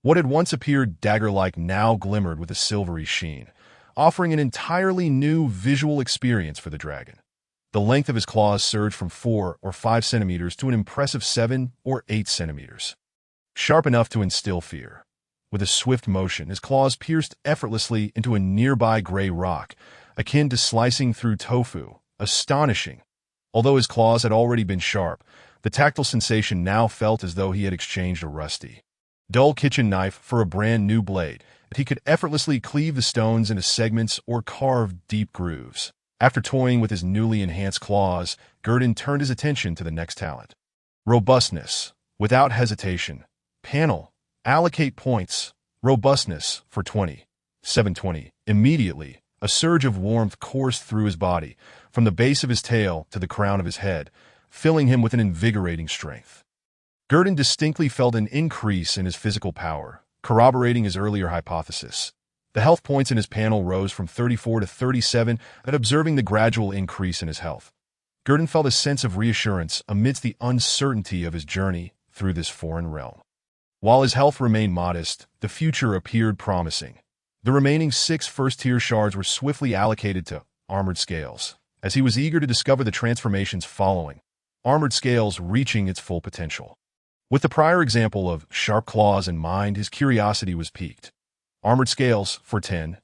What had once appeared dagger-like now glimmered with a silvery sheen, offering an entirely new visual experience for the dragon. The length of his claws surged from 4 or 5 centimeters to an impressive 7 or 8 centimeters, sharp enough to instill fear. With a swift motion, his claws pierced effortlessly into a nearby gray rock, akin to slicing through tofu. Astonishing. Although his claws had already been sharp, the tactile sensation now felt as though he had exchanged a rusty, dull kitchen knife for a brand new blade, that he could effortlessly cleave the stones into segments or carve deep grooves. After toying with his newly enhanced claws, Gerdon turned his attention to the next talent. Robustness. Without hesitation. Panel. Allocate points. Robustness for 20. 720. Immediately, a surge of warmth coursed through his body, from the base of his tail to the crown of his head, filling him with an invigorating strength. Gerdon distinctly felt an increase in his physical power, corroborating his earlier hypothesis. The health points in his panel rose from 34 to 37, and observing the gradual increase in his health, Gerdon felt a sense of reassurance amidst the uncertainty of his journey through this foreign realm. While his health remained modest, the future appeared promising. The remaining 6 first-tier shards were swiftly allocated to armored scales, as he was eager to discover the transformations following. Armored scales reaching its full potential. With the prior example of sharp claws in mind, his curiosity was piqued. Armored scales for 10,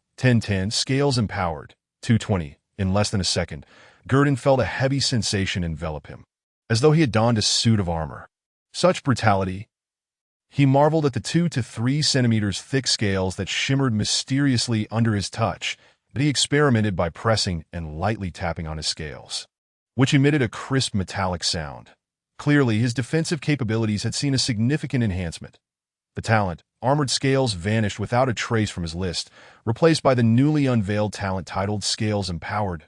scales empowered, 220. In less than a second, Gerdon felt a heavy sensation envelop him, as though he had donned a suit of armor. Such brutality! He marveled at the 2 to 3 centimeters thick scales that shimmered mysteriously under his touch, but he experimented by pressing and lightly tapping on his scales, which emitted a crisp metallic sound. Clearly, his defensive capabilities had seen a significant enhancement. The talent, armored scales, vanished without a trace from his list, replaced by the newly unveiled talent titled Scales Empowered.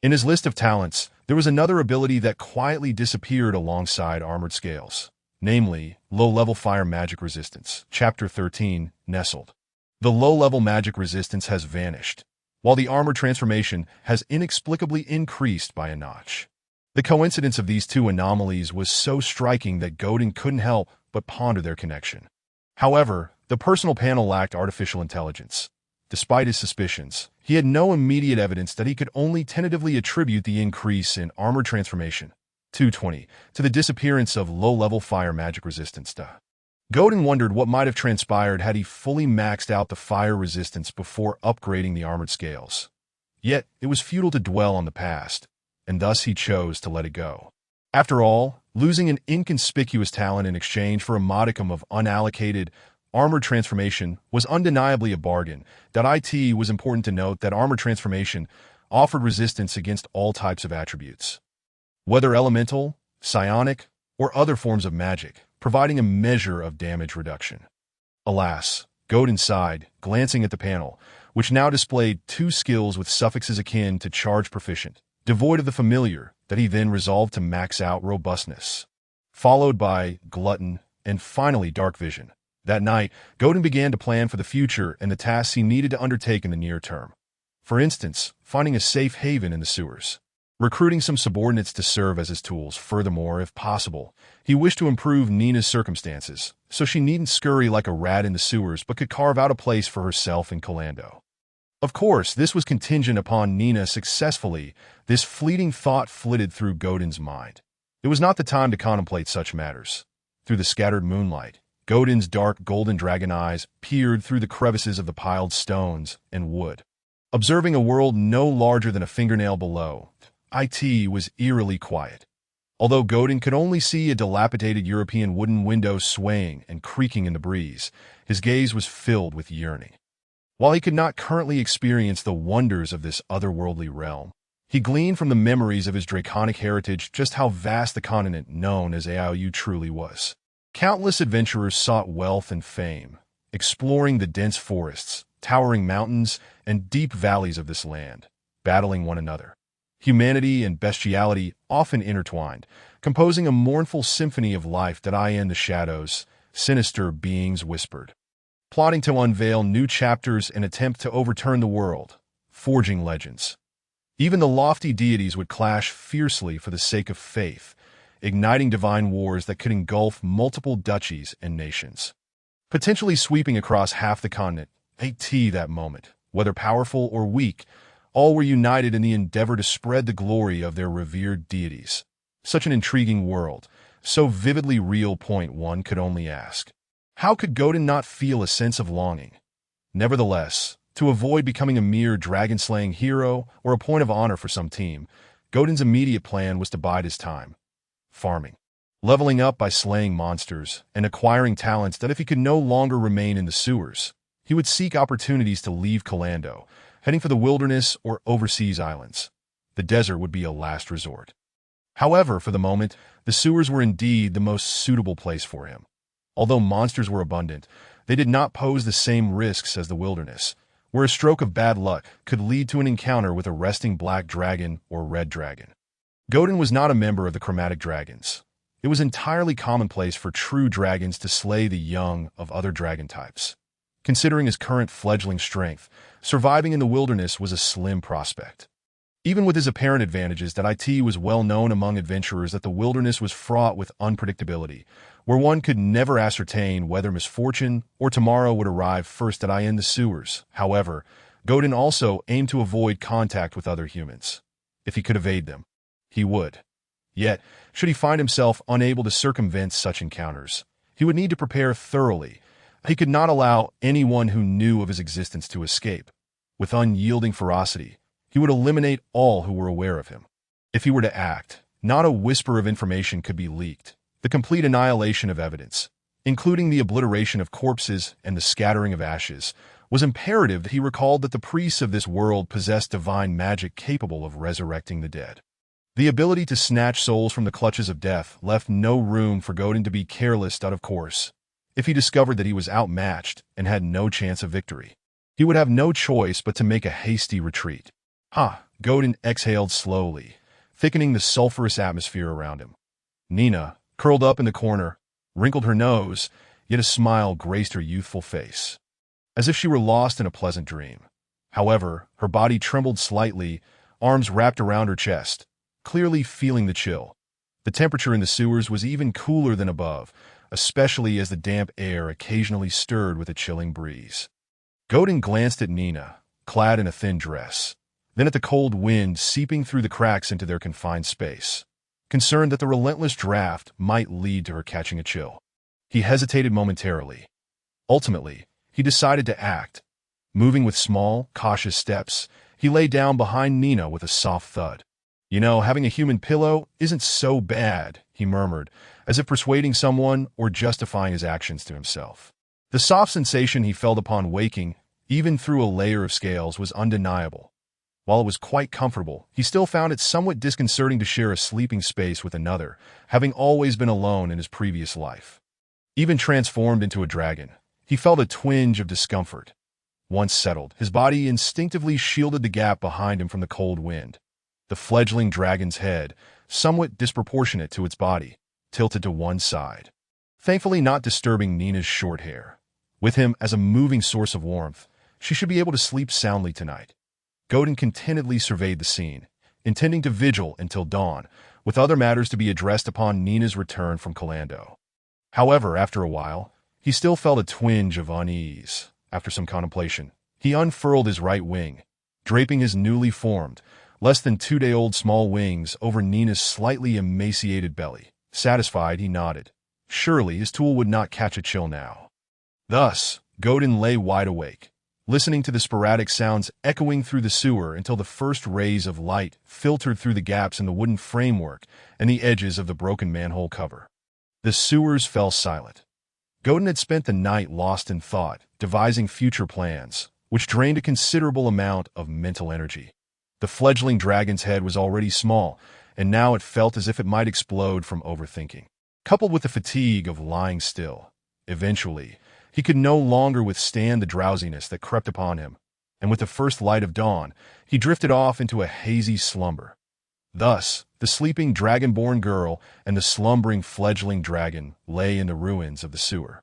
In his list of talents, there was another ability that quietly disappeared alongside armored scales, namely, low-level fire magic resistance. Chapter 13, Nestled. The low-level magic resistance has vanished, while the armor transformation has inexplicably increased by a notch. The coincidence of these two anomalies was so striking that Gerdon couldn't help but ponder their connection. However, the personal panel lacked artificial intelligence. Despite his suspicions, he had no immediate evidence that he could only tentatively attribute the increase in armor transformation, 220, to the disappearance of low-level fire magic resistance. Gerdon wondered what might have transpired had he fully maxed out the fire resistance before upgrading the armored scales. Yet, it was futile to dwell on the past, and thus he chose to let it go. After all, losing an inconspicuous talent in exchange for a modicum of unallocated armored transformation was undeniably a bargain. It was important to note that armor transformation offered resistance against all types of attributes, whether elemental, psionic, or other forms of magic, providing a measure of damage reduction. Alas, Gerdon sighed, glancing at the panel, which now displayed 2 skills with suffixes akin to charge proficient, devoid of the familiar, that he then resolved to max out robustness, followed by glutton and finally dark vision. That night, Gerdon began to plan for the future and the tasks he needed to undertake in the near term. For instance, finding a safe haven in the sewers, recruiting some subordinates to serve as his tools. Furthermore, if possible, he wished to improve Nina's circumstances, so she needn't scurry like a rat in the sewers but could carve out a place for herself in Calando. Of course, this was contingent upon Nina successfully. This fleeting thought flitted through Gerdon's mind. It was not the time to contemplate such matters. Through the scattered moonlight, Gerdon's dark golden dragon eyes peered through the crevices of the piled stones and wood, observing a world no larger than a fingernail below. It was eerily quiet. Although Gerdon could only see a dilapidated European wooden window swaying and creaking in the breeze, his gaze was filled with yearning. While he could not currently experience the wonders of this otherworldly realm, he gleaned from the memories of his Draconic heritage just how vast the continent known as Aiu truly was. Countless adventurers sought wealth and fame, exploring the dense forests, towering mountains, and deep valleys of this land, battling one another. Humanity and bestiality often intertwined, composing a mournful symphony of life. In the shadows, sinister beings whispered, plotting to unveil new chapters and attempt to overturn the world, forging legends. Even the lofty deities would clash fiercely for the sake of faith, igniting divine wars that could engulf multiple duchies and nations, potentially sweeping across half the continent. That moment, whether powerful or weak, all were united in the endeavor to spread the glory of their revered deities. Such an intriguing world, so vividly real. One could only ask, how could Gerdon not feel a sense of longing? Nevertheless, to avoid becoming a mere dragon-slaying hero or a point of honor for some team, Gerdon's immediate plan was to bide his time, farming, leveling up by slaying monsters, and acquiring talents that if he could no longer remain in the sewers, he would seek opportunities to leave Calando, heading for the wilderness or overseas islands. The desert would be a last resort. However, for the moment, the sewers were indeed the most suitable place for him. Although monsters were abundant, they did not pose the same risks as the wilderness, where a stroke of bad luck could lead to an encounter with a resting black dragon or red dragon. Gerdon was not a member of the chromatic dragons. It was entirely commonplace for true dragons to slay the young of other dragon types. Considering his current fledgling strength, surviving in the wilderness was a slim prospect. Even with his apparent advantages, it was well known among adventurers that the wilderness was fraught with unpredictability, where one could never ascertain whether misfortune or tomorrow would arrive first. In the sewers, however, Gerdon also aimed to avoid contact with other humans. If he could evade them, he would. Yet, should he find himself unable to circumvent such encounters, he would need to prepare thoroughly. He could not allow anyone who knew of his existence to escape. With unyielding ferocity, he would eliminate all who were aware of him. If he were to act, not a whisper of information could be leaked. The complete annihilation of evidence, including the obliteration of corpses and the scattering of ashes, was imperative that he recalled that the priests of this world possessed divine magic capable of resurrecting the dead. The ability to snatch souls from the clutches of death left no room for Gerdon to be careless out of course. If he discovered that he was outmatched and had no chance of victory, he would have no choice but to make a hasty retreat. Gerdon exhaled slowly, thickening the sulphurous atmosphere around him. Nina, curled up in the corner, wrinkled her nose, yet a smile graced her youthful face, as if she were lost in a pleasant dream. However, her body trembled slightly, arms wrapped around her chest, clearly feeling the chill. The temperature in the sewers was even cooler than above, especially as the damp air occasionally stirred with a chilling breeze. Gerdon glanced at Nina, clad in a thin dress, then at the cold wind seeping through the cracks into their confined space, concerned that the relentless draft might lead to her catching a chill. He hesitated momentarily. Ultimately, he decided to act. Moving with small, cautious steps, he lay down behind Nina with a soft thud. Having a human pillow isn't so bad, he murmured, as if persuading someone or justifying his actions to himself. The soft sensation he felt upon waking, even through a layer of scales, was undeniable. While it was quite comfortable, he still found it somewhat disconcerting to share a sleeping space with another, having always been alone in his previous life. Even transformed into a dragon, he felt a twinge of discomfort. Once settled, his body instinctively shielded the gap behind him from the cold wind. The fledgling dragon's head, somewhat disproportionate to its body, tilted to one side, thankfully not disturbing Nina's short hair. With him as a moving source of warmth, she should be able to sleep soundly tonight. Gerdon contentedly surveyed the scene, intending to vigil until dawn, with other matters to be addressed upon Nina's return from Calando. However, after a while, he still felt a twinge of unease. After some contemplation, he unfurled his right wing, draping his newly formed, less than 2-day-old small wings over Nina's slightly emaciated belly. Satisfied, he nodded. Surely his tool would not catch a chill now. Thus, Gerdon lay wide awake, listening to the sporadic sounds echoing through the sewer until the first rays of light filtered through the gaps in the wooden framework and the edges of the broken manhole cover. The sewers fell silent. Gerdon had spent the night lost in thought, devising future plans, which drained a considerable amount of mental energy. The fledgling dragon's head was already small, and now it felt as if it might explode from overthinking, coupled with the fatigue of lying still. Eventually, he could no longer withstand the drowsiness that crept upon him, and with the first light of dawn, he drifted off into a hazy slumber. Thus, the sleeping dragonborn girl and the slumbering fledgling dragon lay in the ruins of the sewer,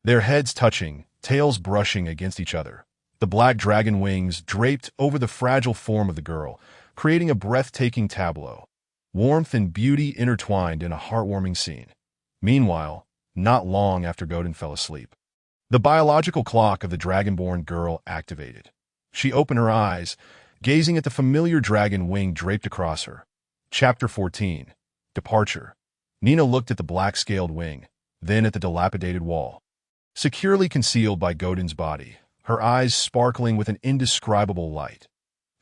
their heads touching, tails brushing against each other. The black dragon wings draped over the fragile form of the girl, creating a breathtaking tableau. Warmth and beauty intertwined in a heartwarming scene. Meanwhile, not long after Gerdon fell asleep, the biological clock of the dragonborn girl activated. She opened her eyes, gazing at the familiar dragon wing draped across her. Chapter 14. Departure. Nina looked at the black-scaled wing, then at the dilapidated wall. Securely concealed by Gerdon's body, her eyes sparkling with an indescribable light.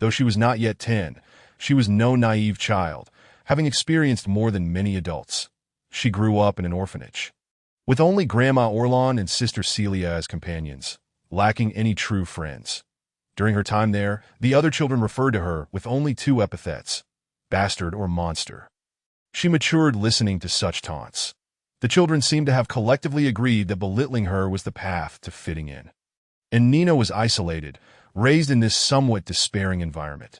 Though she was not yet 10, she was no naive child, having experienced more than many adults. She grew up in an orphanage, with only Grandma Orlan and Sister Celia as companions, lacking any true friends. During her time there, the other children referred to her with only 2 epithets, bastard or monster. She matured listening to such taunts. The children seemed to have collectively agreed that belittling her was the path to fitting in. And Nina was isolated, raised in this somewhat despairing environment.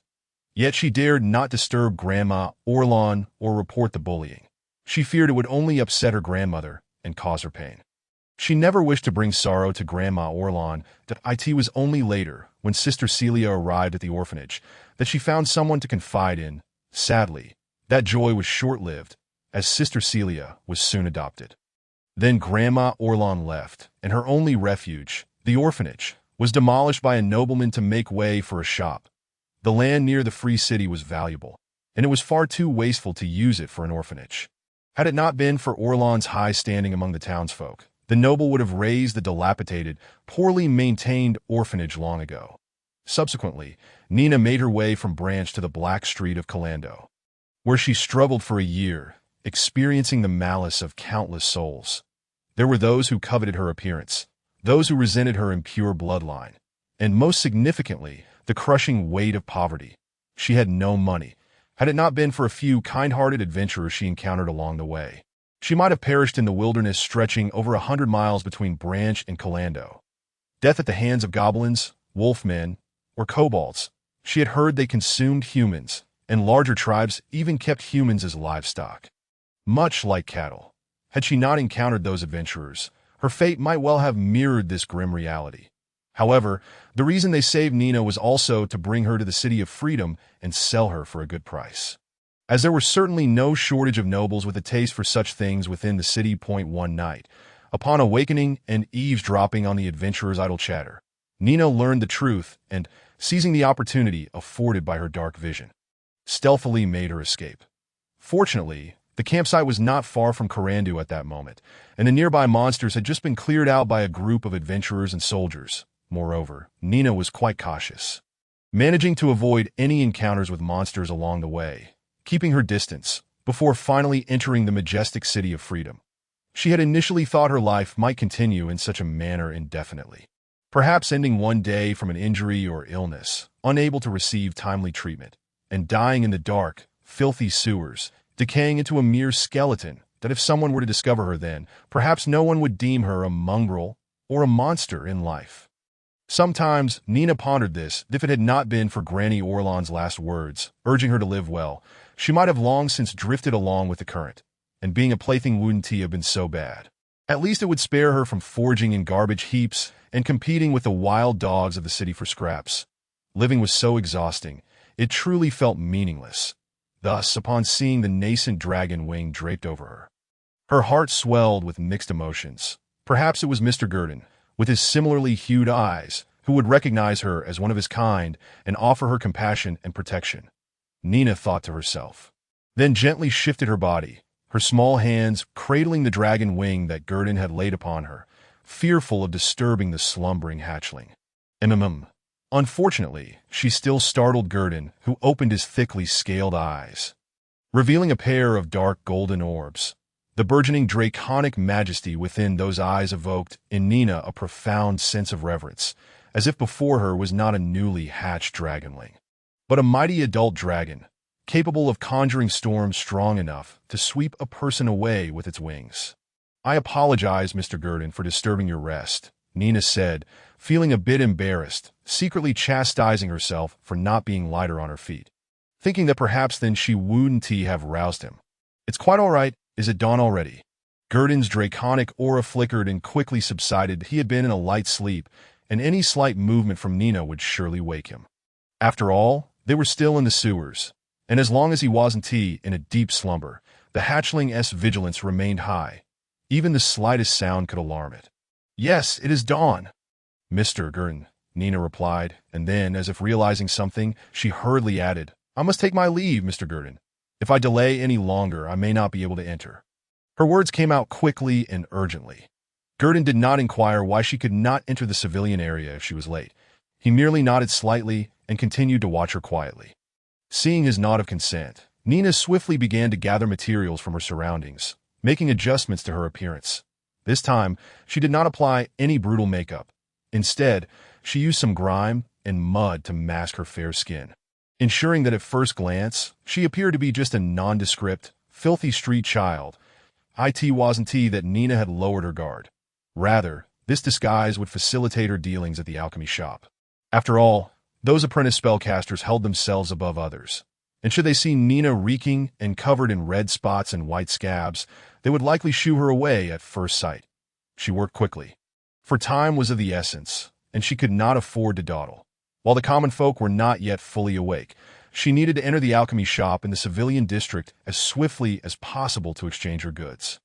Yet she dared not disturb Grandma Orlan or report the bullying. She feared it would only upset her grandmother and cause her pain. She never wished to bring sorrow to Grandma Orlan. It was only later, when Sister Celia arrived at the orphanage, that she found someone to confide in. Sadly, that joy was short-lived, as Sister Celia was soon adopted. Then Grandma Orlan left, and her only refuge, the orphanage, was demolished by a nobleman to make way for a shop. The land near the Free City was valuable, and it was far too wasteful to use it for an orphanage. Had it not been for Orlan's high standing among the townsfolk, the noble would have razed the dilapidated, poorly maintained orphanage long ago. Subsequently, Nina made her way from Branch to the Black Street of Calando, where she struggled for a year, experiencing the malice of countless souls. There were those who coveted her appearance, those who resented her impure bloodline, and most significantly, the crushing weight of poverty. She had no money. Had it not been for a few kind-hearted adventurers she encountered along the way, she might have perished in the wilderness stretching over 100 miles between Branch and Calando. Death at the hands of goblins, wolfmen, or kobolds. She had heard they consumed humans, and larger tribes even kept humans as livestock. Much like cattle. Had she not encountered those adventurers, her fate might well have mirrored this grim reality. However, the reason they saved Nina was also to bring her to the City of Freedom and sell her for a good price. As there were certainly no shortage of nobles with a taste for such things within the city. One night, upon awakening and eavesdropping on the adventurers' idle chatter, Nina learned the truth and, seizing the opportunity afforded by her dark vision, stealthily made her escape. Fortunately, the campsite was not far from Carandu at that moment, and the nearby monsters had just been cleared out by a group of adventurers and soldiers. Moreover, Nina was quite cautious, managing to avoid any encounters with monsters along the way, keeping her distance, before finally entering the majestic City of Freedom. She had initially thought her life might continue in such a manner indefinitely, perhaps ending one day from an injury or illness, unable to receive timely treatment, and dying in the dark, filthy sewers, decaying into a mere skeleton that if someone were to discover her then, perhaps no one would deem her a mongrel or a monster in life. Sometimes Nina pondered this. If it had not been for Granny Orlon's last words, urging her to live well, she might have long since drifted along with the current, and being a plaything wouldn't have been so bad. At least it would spare her from foraging in garbage heaps and competing with the wild dogs of the city for scraps. Living was so exhausting, it truly felt meaningless. Thus, upon seeing the nascent dragon wing draped over her heart swelled with mixed emotions. Perhaps it was Mr. Gerdon, with his similarly hued eyes, who would recognize her as one of his kind and offer her compassion and protection. Nina thought to herself, then gently shifted her body, her small hands cradling the dragon wing that Gerdon had laid upon her, fearful of disturbing the slumbering hatchling. Unfortunately, she still startled Gerdon, who opened his thickly scaled eyes, revealing a pair of dark golden orbs. The burgeoning draconic majesty within those eyes evoked in Nina a profound sense of reverence, as if before her was not a newly hatched dragonling, but a mighty adult dragon, capable of conjuring storms strong enough to sweep a person away with its wings. "I apologize, Mr. Gerdon, for disturbing your rest," Nina said, feeling a bit embarrassed, secretly chastising herself for not being lighter on her feet, thinking that perhaps then she wouldn't have roused him. "It's quite all right. Is it dawn already?" Gerdon's draconic aura flickered and quickly subsided. He had been in a light sleep, and any slight movement from Nina would surely wake him. After all, they were still in the sewers, and as long as he wasn't in a deep slumber, the hatchling's vigilance remained high. Even the slightest sound could alarm it. "Yes, it is dawn, Mr. Gerdon," Nina replied, and then, as if realizing something, she hurriedly added, "I must take my leave, Mr. Gerdon. If I delay any longer, I may not be able to enter." Her words came out quickly and urgently. Gerdon did not inquire why she could not enter the civilian area if she was late. He merely nodded slightly and continued to watch her quietly. Seeing his nod of consent, Nina swiftly began to gather materials from her surroundings, making adjustments to her appearance. This time, she did not apply any brutal makeup. Instead, she used some grime and mud to mask her fair skin, ensuring that at first glance, she appeared to be just a nondescript, filthy street child. It wasn't that Nina had lowered her guard. Rather, this disguise would facilitate her dealings at the alchemy shop. After all, those apprentice spellcasters held themselves above others, and should they see Nina reeking and covered in red spots and white scabs, they would likely shoo her away at first sight. She worked quickly, for time was of the essence, and she could not afford to dawdle. While the common folk were not yet fully awake, she needed to enter the alchemy shop in the civilian district as swiftly as possible to exchange her goods.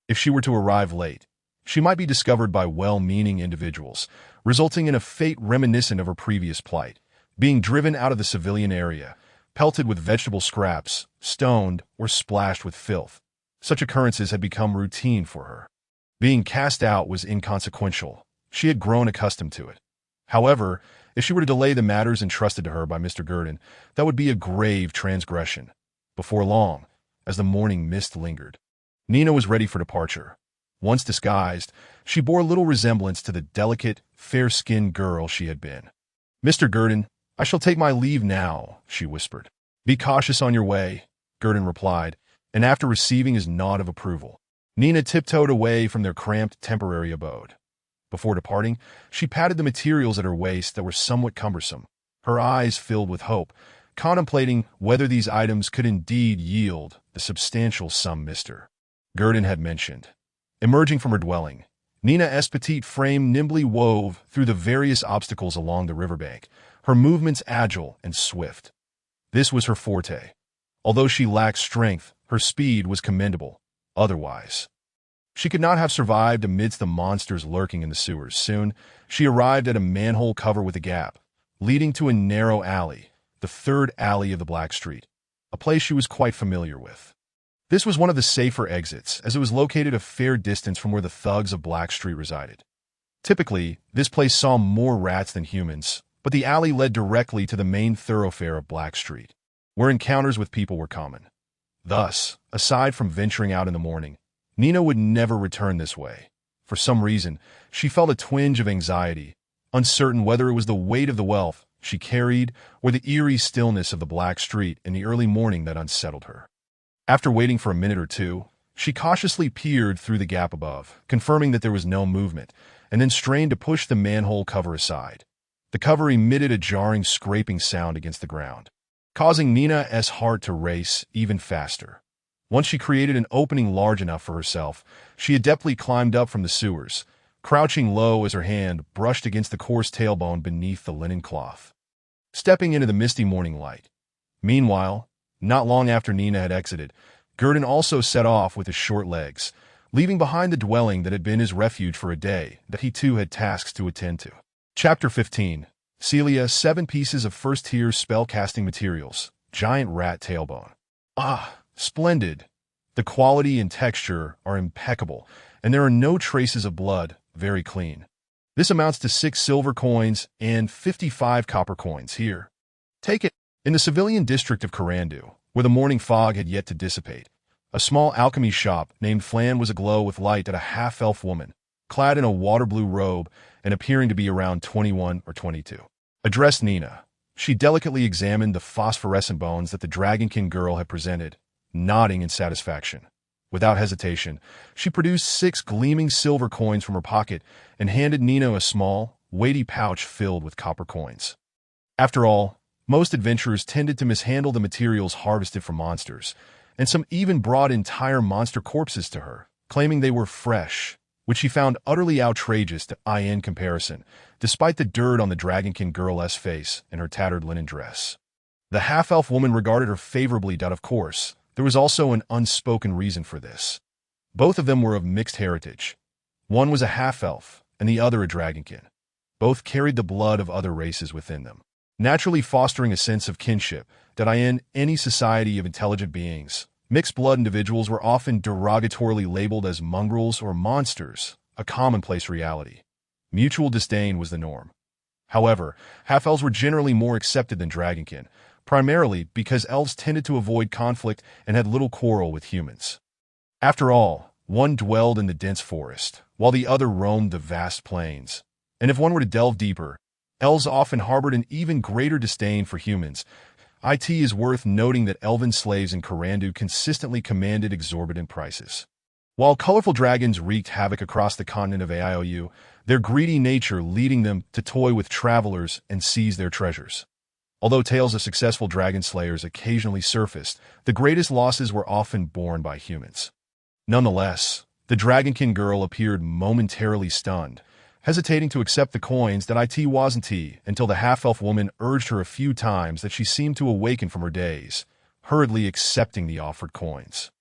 If she were to arrive late, she might be discovered by well-meaning individuals, resulting in a fate reminiscent of her previous plight, being driven out of the civilian area, pelted with vegetable scraps, stoned, or splashed with filth. Such occurrences had become routine for her. Being cast out was inconsequential. She had grown accustomed to it. However, if she were to delay the matters entrusted to her by Mr. Gerdon, that would be a grave transgression. Before long, as the morning mist lingered, Nina was ready for departure. Once disguised, she bore little resemblance to the delicate, fair-skinned girl she had been. "Mr. Gerdon, I shall take my leave now," she whispered. "Be cautious on your way," Gerdon replied, and after receiving his nod of approval, Nina tiptoed away from their cramped temporary abode. Before departing, she patted the materials at her waist that were somewhat cumbersome, her eyes filled with hope, contemplating whether these items could indeed yield the substantial sum Mr. Gerdon had mentioned. Emerging from her dwelling, Nina's petite frame nimbly wove through the various obstacles along the riverbank, her movements agile and swift. This was her forte. Although she lacked strength, her speed was commendable. Otherwise, she could not have survived amidst the monsters lurking in the sewers. Soon, she arrived at a manhole cover with a gap, leading to a narrow alley, the third alley of the Black Street, a place she was quite familiar with. This was one of the safer exits, as it was located a fair distance from where the thugs of Black Street resided. Typically, this place saw more rats than humans, but the alley led directly to the main thoroughfare of Black Street, where encounters with people were common. Thus, aside from venturing out in the morning, Nina would never return this way. For some reason, she felt a twinge of anxiety, uncertain whether it was the weight of the wealth she carried or the eerie stillness of the Black Street in the early morning that unsettled her. After waiting for a minute or two, she cautiously peered through the gap above, confirming that there was no movement, and then strained to push the manhole cover aside. The cover emitted a jarring scraping sound against the ground, causing Nina's heart to race even faster. Once she created an opening large enough for herself, she adeptly climbed up from the sewers, crouching low as her hand brushed against the coarse tailbone beneath the linen cloth, stepping into the misty morning light. Meanwhile, not long after Nina had exited, Gerdon also set off with his short legs, leaving behind the dwelling that had been his refuge for a day that he too had tasks to attend to. Chapter 15. Celia, 7 pieces of first-tier spell-casting materials, giant rat tailbone. Ah, splendid. The quality and texture are impeccable, and there are no traces of blood, very clean. This amounts to 6 silver coins and 55 copper coins here. Take it. In the civilian district of Carandu, where the morning fog had yet to dissipate, a small alchemy shop named Flan was aglow with light at a half-elf woman, clad in a water-blue robe and appearing to be around 21 or 22. Addressed Nina. She delicately examined the phosphorescent bones that the Dragonkin girl had presented, nodding in satisfaction. Without hesitation, she produced 6 gleaming silver coins from her pocket and handed Nina a small, weighty pouch filled with copper coins. After all, most adventurers tended to mishandle the materials harvested from monsters, and some even brought entire monster corpses to her, claiming they were fresh, which she found utterly outrageous to in comparison, despite the dirt on the Dragonkin girl's face and her tattered linen dress. The half-elf woman regarded her favorably, but of course, there was also an unspoken reason for this. Both of them were of mixed heritage. One was a half-elf, and the other a Dragonkin. Both carried the blood of other races within them, naturally fostering a sense of kinship that in any society of intelligent beings, mixed-blood individuals were often derogatorily labeled as mongrels or monsters, a commonplace reality. Mutual disdain was the norm. However, half-elves were generally more accepted than Dragonkin, primarily because elves tended to avoid conflict and had little quarrel with humans. After all, one dwelled in the dense forest, while the other roamed the vast plains. And if one were to delve deeper, elves often harbored an even greater disdain for humans. It is worth noting that elven slaves in Carandu consistently commanded exorbitant prices. While colorful dragons wreaked havoc across the continent of AIOU, their greedy nature leading them to toy with travelers and seize their treasures. Although tales of successful dragon slayers occasionally surfaced, the greatest losses were often borne by humans. Nonetheless, the Dragonkin girl appeared momentarily stunned, hesitating to accept the coins that it wasn't until the half-elf woman urged her a few times that she seemed to awaken from her daze, hurriedly accepting the offered coins.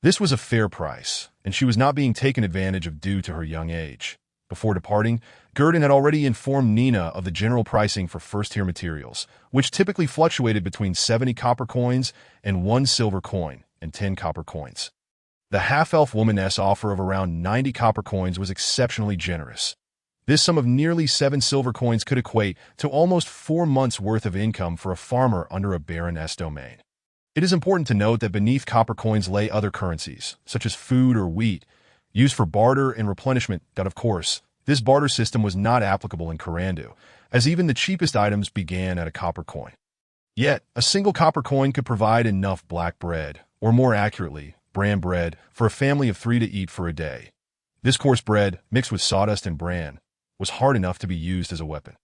This was a fair price, and she was not being taken advantage of due to her young age. Before departing, Gerdon had already informed Nina of the general pricing for first-tier materials, which typically fluctuated between 70 copper coins and 1 silver coin and 10 copper coins. The half-elf womaness offer of around 90 copper coins was exceptionally generous. This sum of nearly 7 silver coins could equate to almost 4 months' worth of income for a farmer under a baroness domain. It is important to note that beneath copper coins lay other currencies, such as food or wheat, used for barter and replenishment. That, of course, this barter system was not applicable in Carandu, as even the cheapest items began at a copper coin. Yet, a single copper coin could provide enough black bread, or more accurately, bran bread, for a family of 3 to eat for a day. This coarse bread, mixed with sawdust and bran, was hard enough to be used as a weapon.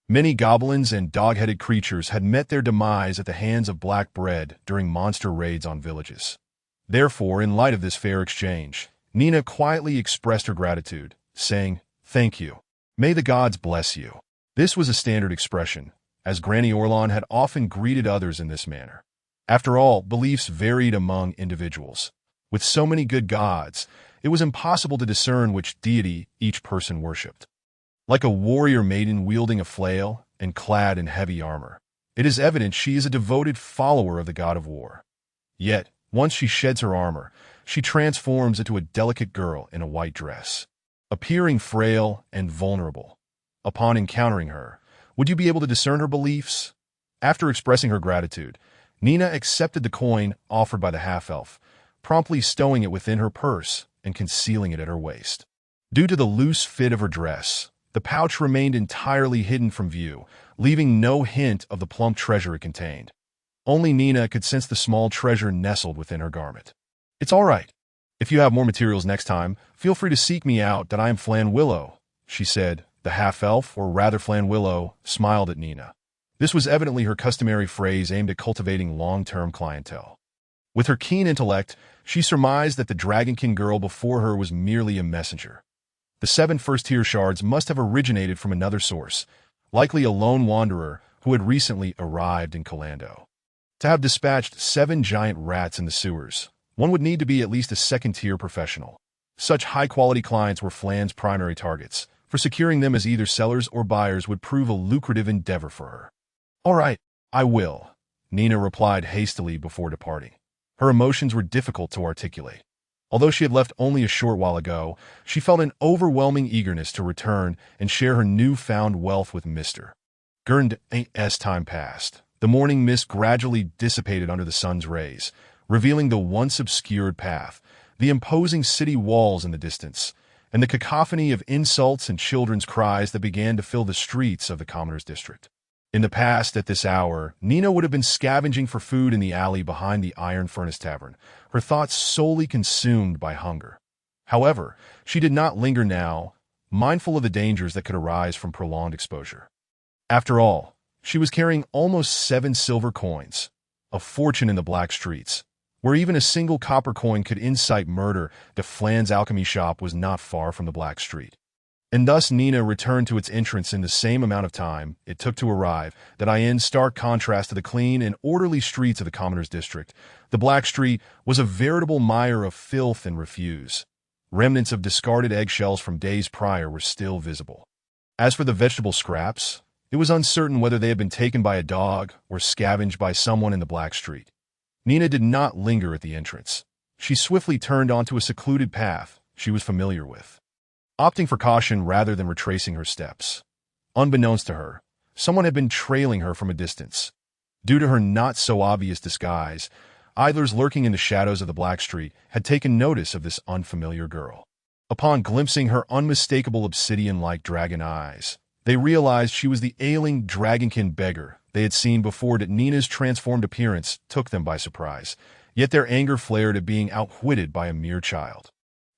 Many goblins and dog-headed creatures had met their demise at the hands of black bread during monster raids on villages. Therefore, in light of this fair exchange, Nina quietly expressed her gratitude, saying, "Thank you. May the gods bless you." This was a standard expression, as Granny Orlon had often greeted others in this manner. After all, beliefs varied among individuals. With so many good gods, it was impossible to discern which deity each person worshipped. Like a warrior maiden wielding a flail and clad in heavy armor, it is evident she is a devoted follower of the god of war. Yet, once she sheds her armor, she transforms into a delicate girl in a white dress, appearing frail and vulnerable. Upon encountering her, would you be able to discern her beliefs? After expressing her gratitude, Nina accepted the coin offered by the half-elf, promptly stowing it within her purse and concealing it at her waist. Due to the loose fit of her dress, the pouch remained entirely hidden from view, leaving no hint of the plump treasure it contained. Only Nina could sense the small treasure nestled within her garment. "It's all right. If you have more materials next time, feel free to seek me out that I am Flan Willow," she said. The half-elf, or rather Flan Willow, smiled at Nina. This was evidently her customary phrase aimed at cultivating long-term clientele. With her keen intellect, she surmised that the Dragonkin girl before her was merely a messenger. The 7 first-tier shards must have originated from another source, likely a lone wanderer who had recently arrived in Calando. To have dispatched 7 giant rats in the sewers, one would need to be at least a second-tier professional. Such high-quality clients were Flan's primary targets, for securing them as either sellers or buyers would prove a lucrative endeavor for her. "All right, I will," Nina replied hastily before departing. Her emotions were difficult to articulate. Although she had left only a short while ago, she felt an overwhelming eagerness to return and share her newfound wealth with Mr. Gerdon. As time passed, the morning mist gradually dissipated under the sun's rays, revealing the once obscured path, the imposing city walls in the distance, and the cacophony of insults and children's cries that began to fill the streets of the commoner's district. In the past, at this hour, Nina would have been scavenging for food in the alley behind the Iron Furnace Tavern, her thoughts solely consumed by hunger. However, she did not linger now, mindful of the dangers that could arise from prolonged exposure. After all, she was carrying almost 7 silver coins, a fortune in the black streets, where even a single copper coin could incite murder. The Flan's alchemy shop was not far from the Black Street. And thus Nina returned to its entrance in the same amount of time it took to arrive, that in stark contrast to the clean and orderly streets of the commoner's district. The Black Street was a veritable mire of filth and refuse. Remnants of discarded eggshells from days prior were still visible. As for the vegetable scraps, it was uncertain whether they had been taken by a dog or scavenged by someone in the Black Street. Nina did not linger at the entrance. She swiftly turned onto a secluded path she was familiar with, opting for caution rather than retracing her steps. Unbeknownst to her, someone had been trailing her from a distance. Due to her not-so-obvious disguise, idlers lurking in the shadows of the Black Street had taken notice of this unfamiliar girl. Upon glimpsing her unmistakable obsidian-like dragon eyes, they realized she was the ailing Dragonkin beggar they had seen before. That Nina's transformed appearance took them by surprise, yet their anger flared at being outwitted by a mere child.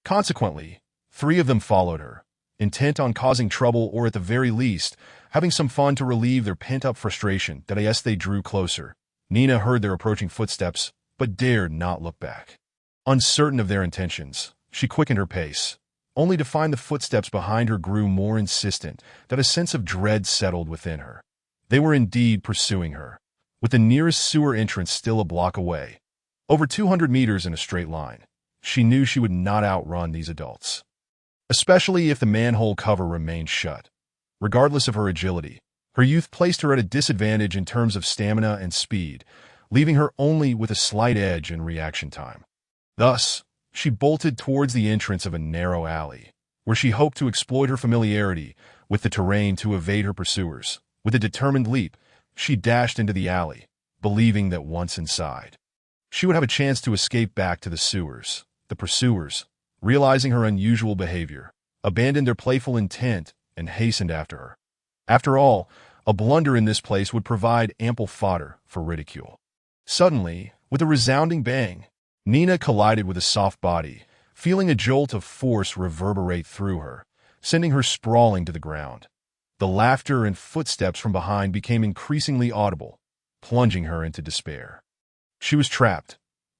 Consequently, 3 of them followed her, intent on causing trouble or at the very least, having some fun to relieve their pent-up frustration. That as they drew closer, Nina heard their approaching footsteps, but dared not look back. Uncertain of their intentions, she quickened her pace, only to find the footsteps behind her grew more insistent. That a sense of dread settled within her. They were indeed pursuing her, with the nearest sewer entrance still a block away. Over 200 meters in a straight line, she knew she would not outrun these adults, especially if the manhole cover remained shut. Regardless of her agility, her youth placed her at a disadvantage in terms of stamina and speed, leaving her only with a slight edge in reaction time. Thus, She bolted towards the entrance of a narrow alley, where she hoped to exploit her familiarity with the terrain to evade her pursuers. With a determined leap, she dashed into the alley, believing that once inside, she would have a chance to escape back to the sewers. The pursuers, realizing her unusual behavior, abandoned their playful intent and hastened after her. After all, a blunder in this place would provide ample fodder for ridicule. Suddenly, with a resounding bang, Nina collided with a soft body, feeling a jolt of force reverberate through her, sending her sprawling to the ground. The laughter and footsteps from behind became increasingly audible, plunging her into despair. She was trapped.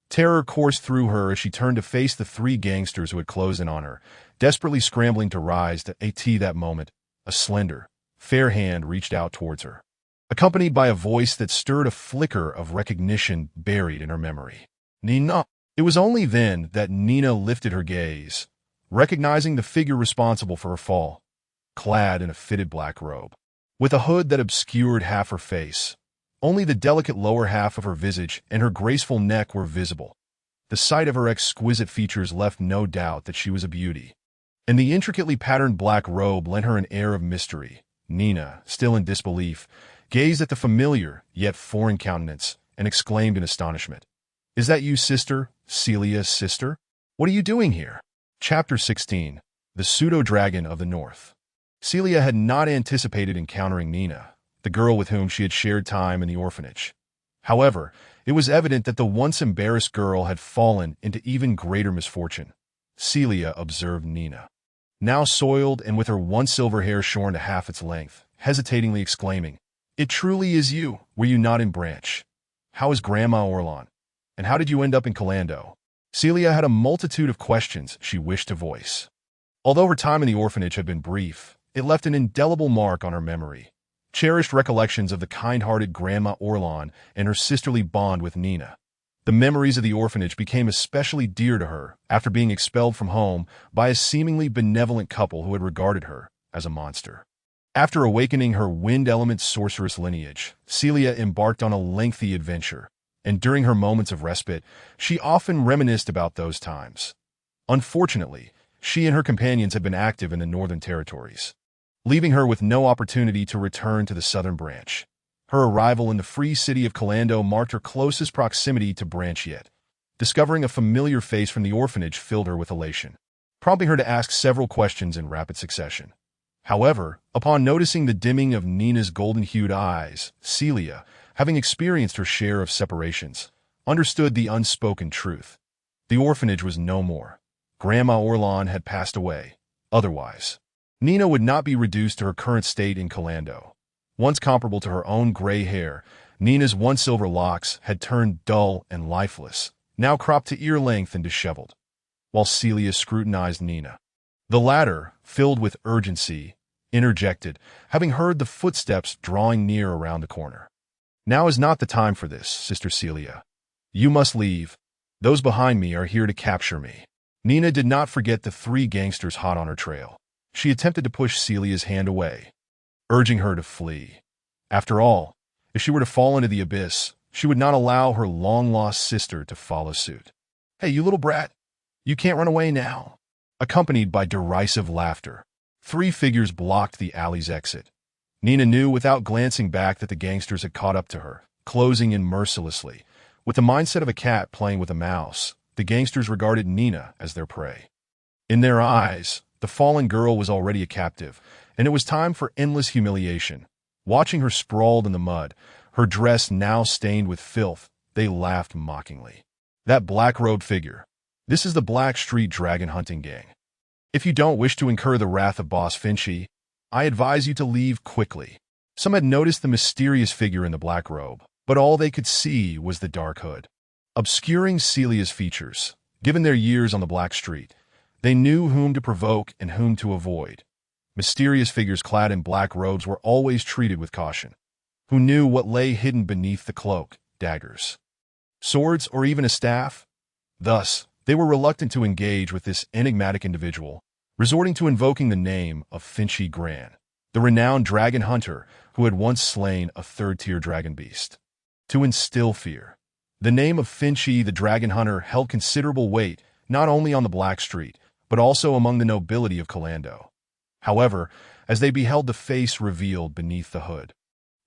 Terror coursed through her as she turned to face the three gangsters who had closed in on her, desperately scrambling to rise to that moment. A slender, fair hand reached out towards her, accompanied by a voice that stirred a flicker of recognition buried in her memory. Nina. It was only then that Nina lifted her gaze, recognizing the figure responsible for her fall, clad in a fitted black robe, with a hood that obscured half her face. Only the delicate lower half of her visage and her graceful neck were visible. The sight of her exquisite features left no doubt that she was a beauty, and the intricately patterned black robe lent her an air of mystery. Nina, still in disbelief, gazed at the familiar yet foreign countenance and exclaimed in astonishment, "Is that you, sister? Celia's sister? What are you doing here?" Chapter 16. The Pseudo-Dragon of the North. Celia had not anticipated encountering Nina, the girl with whom she had shared time in the orphanage. However, it was evident that the once embarrassed girl had fallen into even greater misfortune. Celia observed Nina, now soiled and with her one silver hair shorn to half its length, hesitatingly exclaiming, "It truly is you. Were you not in Branch? How is Grandma Orlon? And how did you end up in Calando?" Celia had a multitude of questions she wished to voice. Although her time in the orphanage had been brief, it left an indelible mark on her memory. Cherished recollections of the kind-hearted Grandma Orlon and her sisterly bond with Nina. The memories of the orphanage became especially dear to her after being expelled from home by a seemingly benevolent couple who had regarded her as a monster. After awakening her wind-element sorceress lineage, Celia embarked on a lengthy adventure, and during her moments of respite, she often reminisced about those times. Unfortunately, she and her companions had been active in the Northern Territories, leaving her with no opportunity to return to the Southern Branch. Her arrival in the free city of Calando marked her closest proximity to Branch yet. Discovering a familiar face from the orphanage filled her with elation, prompting her to ask several questions in rapid succession. However, upon noticing the dimming of Nina's golden-hued eyes, Celia, having experienced her share of separations, understood the unspoken truth. The orphanage was no more. Grandma Orlon had passed away. Otherwise, Nina would not be reduced to her current state in Calando. Once comparable to her own gray hair, Nina's once silver locks had turned dull and lifeless, now cropped to ear length and disheveled. While Celia scrutinized Nina, the latter, filled with urgency, interjected, having heard the footsteps drawing near around the corner. "Now is not the time for this, Sister Celia. You must leave. Those behind me are here to capture me." Nina did not forget the three gangsters hot on her trail. She attempted to push Celia's hand away, urging her to flee. After all, if she were to fall into the abyss, she would not allow her long-lost sister to follow suit. "Hey, you little brat, you can't run away now." Accompanied by derisive laughter, three figures blocked the alley's exit. Nina knew without glancing back that the gangsters had caught up to her, closing in mercilessly. With the mindset of a cat playing with a mouse, the gangsters regarded Nina as their prey. In their eyes, the fallen girl was already a captive, and it was time for endless humiliation. Watching her sprawled in the mud, her dress now stained with filth, they laughed mockingly. "That black-robed figure. This is the Black Street Dragon Hunting Gang. If you don't wish to incur the wrath of Boss Finchy, I advise you to leave quickly." Some had noticed the mysterious figure in the black robe, but all they could see was the dark hood, obscuring Celia's features. Given their years on the Black Street, they knew whom to provoke and whom to avoid. Mysterious figures clad in black robes were always treated with caution. Who knew what lay hidden beneath the cloak? Daggers, swords, or even a staff? Thus, they were reluctant to engage with this enigmatic individual, resorting to invoking the name of Finchy Gran, the renowned dragon hunter who had once slain a third-tier dragon beast. To instill fear, the name of Finchy the dragon hunter held considerable weight not only on the Black Street, but also among the nobility of Calando. However, as they beheld the face revealed beneath the hood,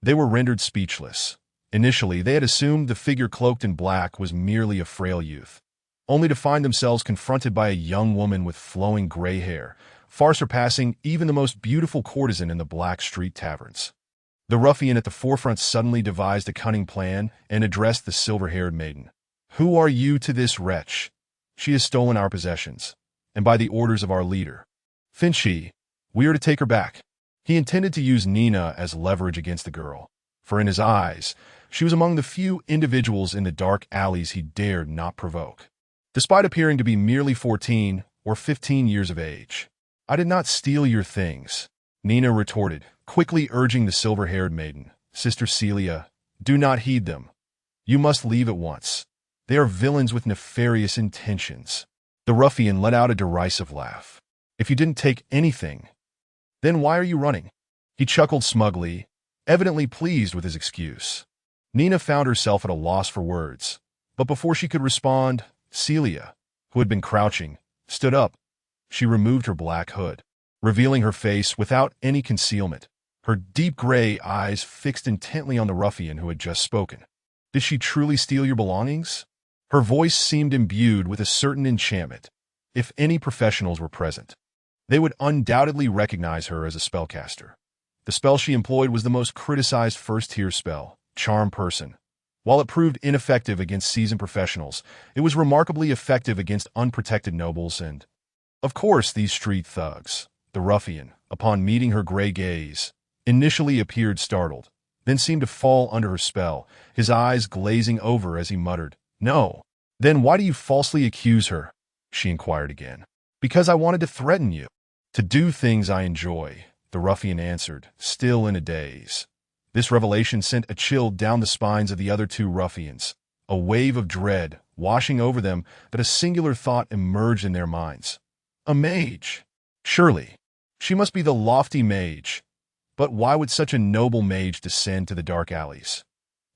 they were rendered speechless. Initially, they had assumed the figure cloaked in black was merely a frail youth, only to find themselves confronted by a young woman with flowing gray hair, far surpassing even the most beautiful courtesan in the Black Street taverns. The ruffian at the forefront suddenly devised a cunning plan and addressed the silver-haired maiden. "Who are you to this wretch? She has stolen our possessions, and by the orders of our leader, Finchy, we are to take her back." He intended to use Nina as leverage against the girl, for in his eyes, she was among the few individuals in the dark alleys he dared not provoke, despite appearing to be merely 14 or 15 years of age. "I did not steal your things," Nina retorted, quickly urging the silver-haired maiden. "Sister Celia, do not heed them. You must leave at once. They are villains with nefarious intentions." The ruffian let out a derisive laugh. "If you didn't take anything, then why are you running?" He chuckled smugly, evidently pleased with his excuse. Nina found herself at a loss for words, but before she could respond, Celia, who had been crouching, stood up. She removed her black hood, revealing her face without any concealment, her deep gray eyes fixed intently on the ruffian who had just spoken. "Did she truly steal your belongings?" Her voice seemed imbued with a certain enchantment. If any professionals were present, they would undoubtedly recognize her as a spellcaster. The spell she employed was the most criticized first-tier spell, Charm Person. While it proved ineffective against seasoned professionals, it was remarkably effective against unprotected nobles and, of course, these street thugs. The ruffian, upon meeting her gray gaze, initially appeared startled, then seemed to fall under her spell, his eyes glazing over as he muttered, "No." "Then why do you falsely accuse her?" she inquired again. "Because I wanted to threaten you. To do things I enjoy," the ruffian answered, still in a daze. This revelation sent a chill down the spines of the other two ruffians, a wave of dread washing over them that a singular thought emerged in their minds. A mage! Surely, she must be the lofty mage. But why would such a noble mage descend to the dark alleys?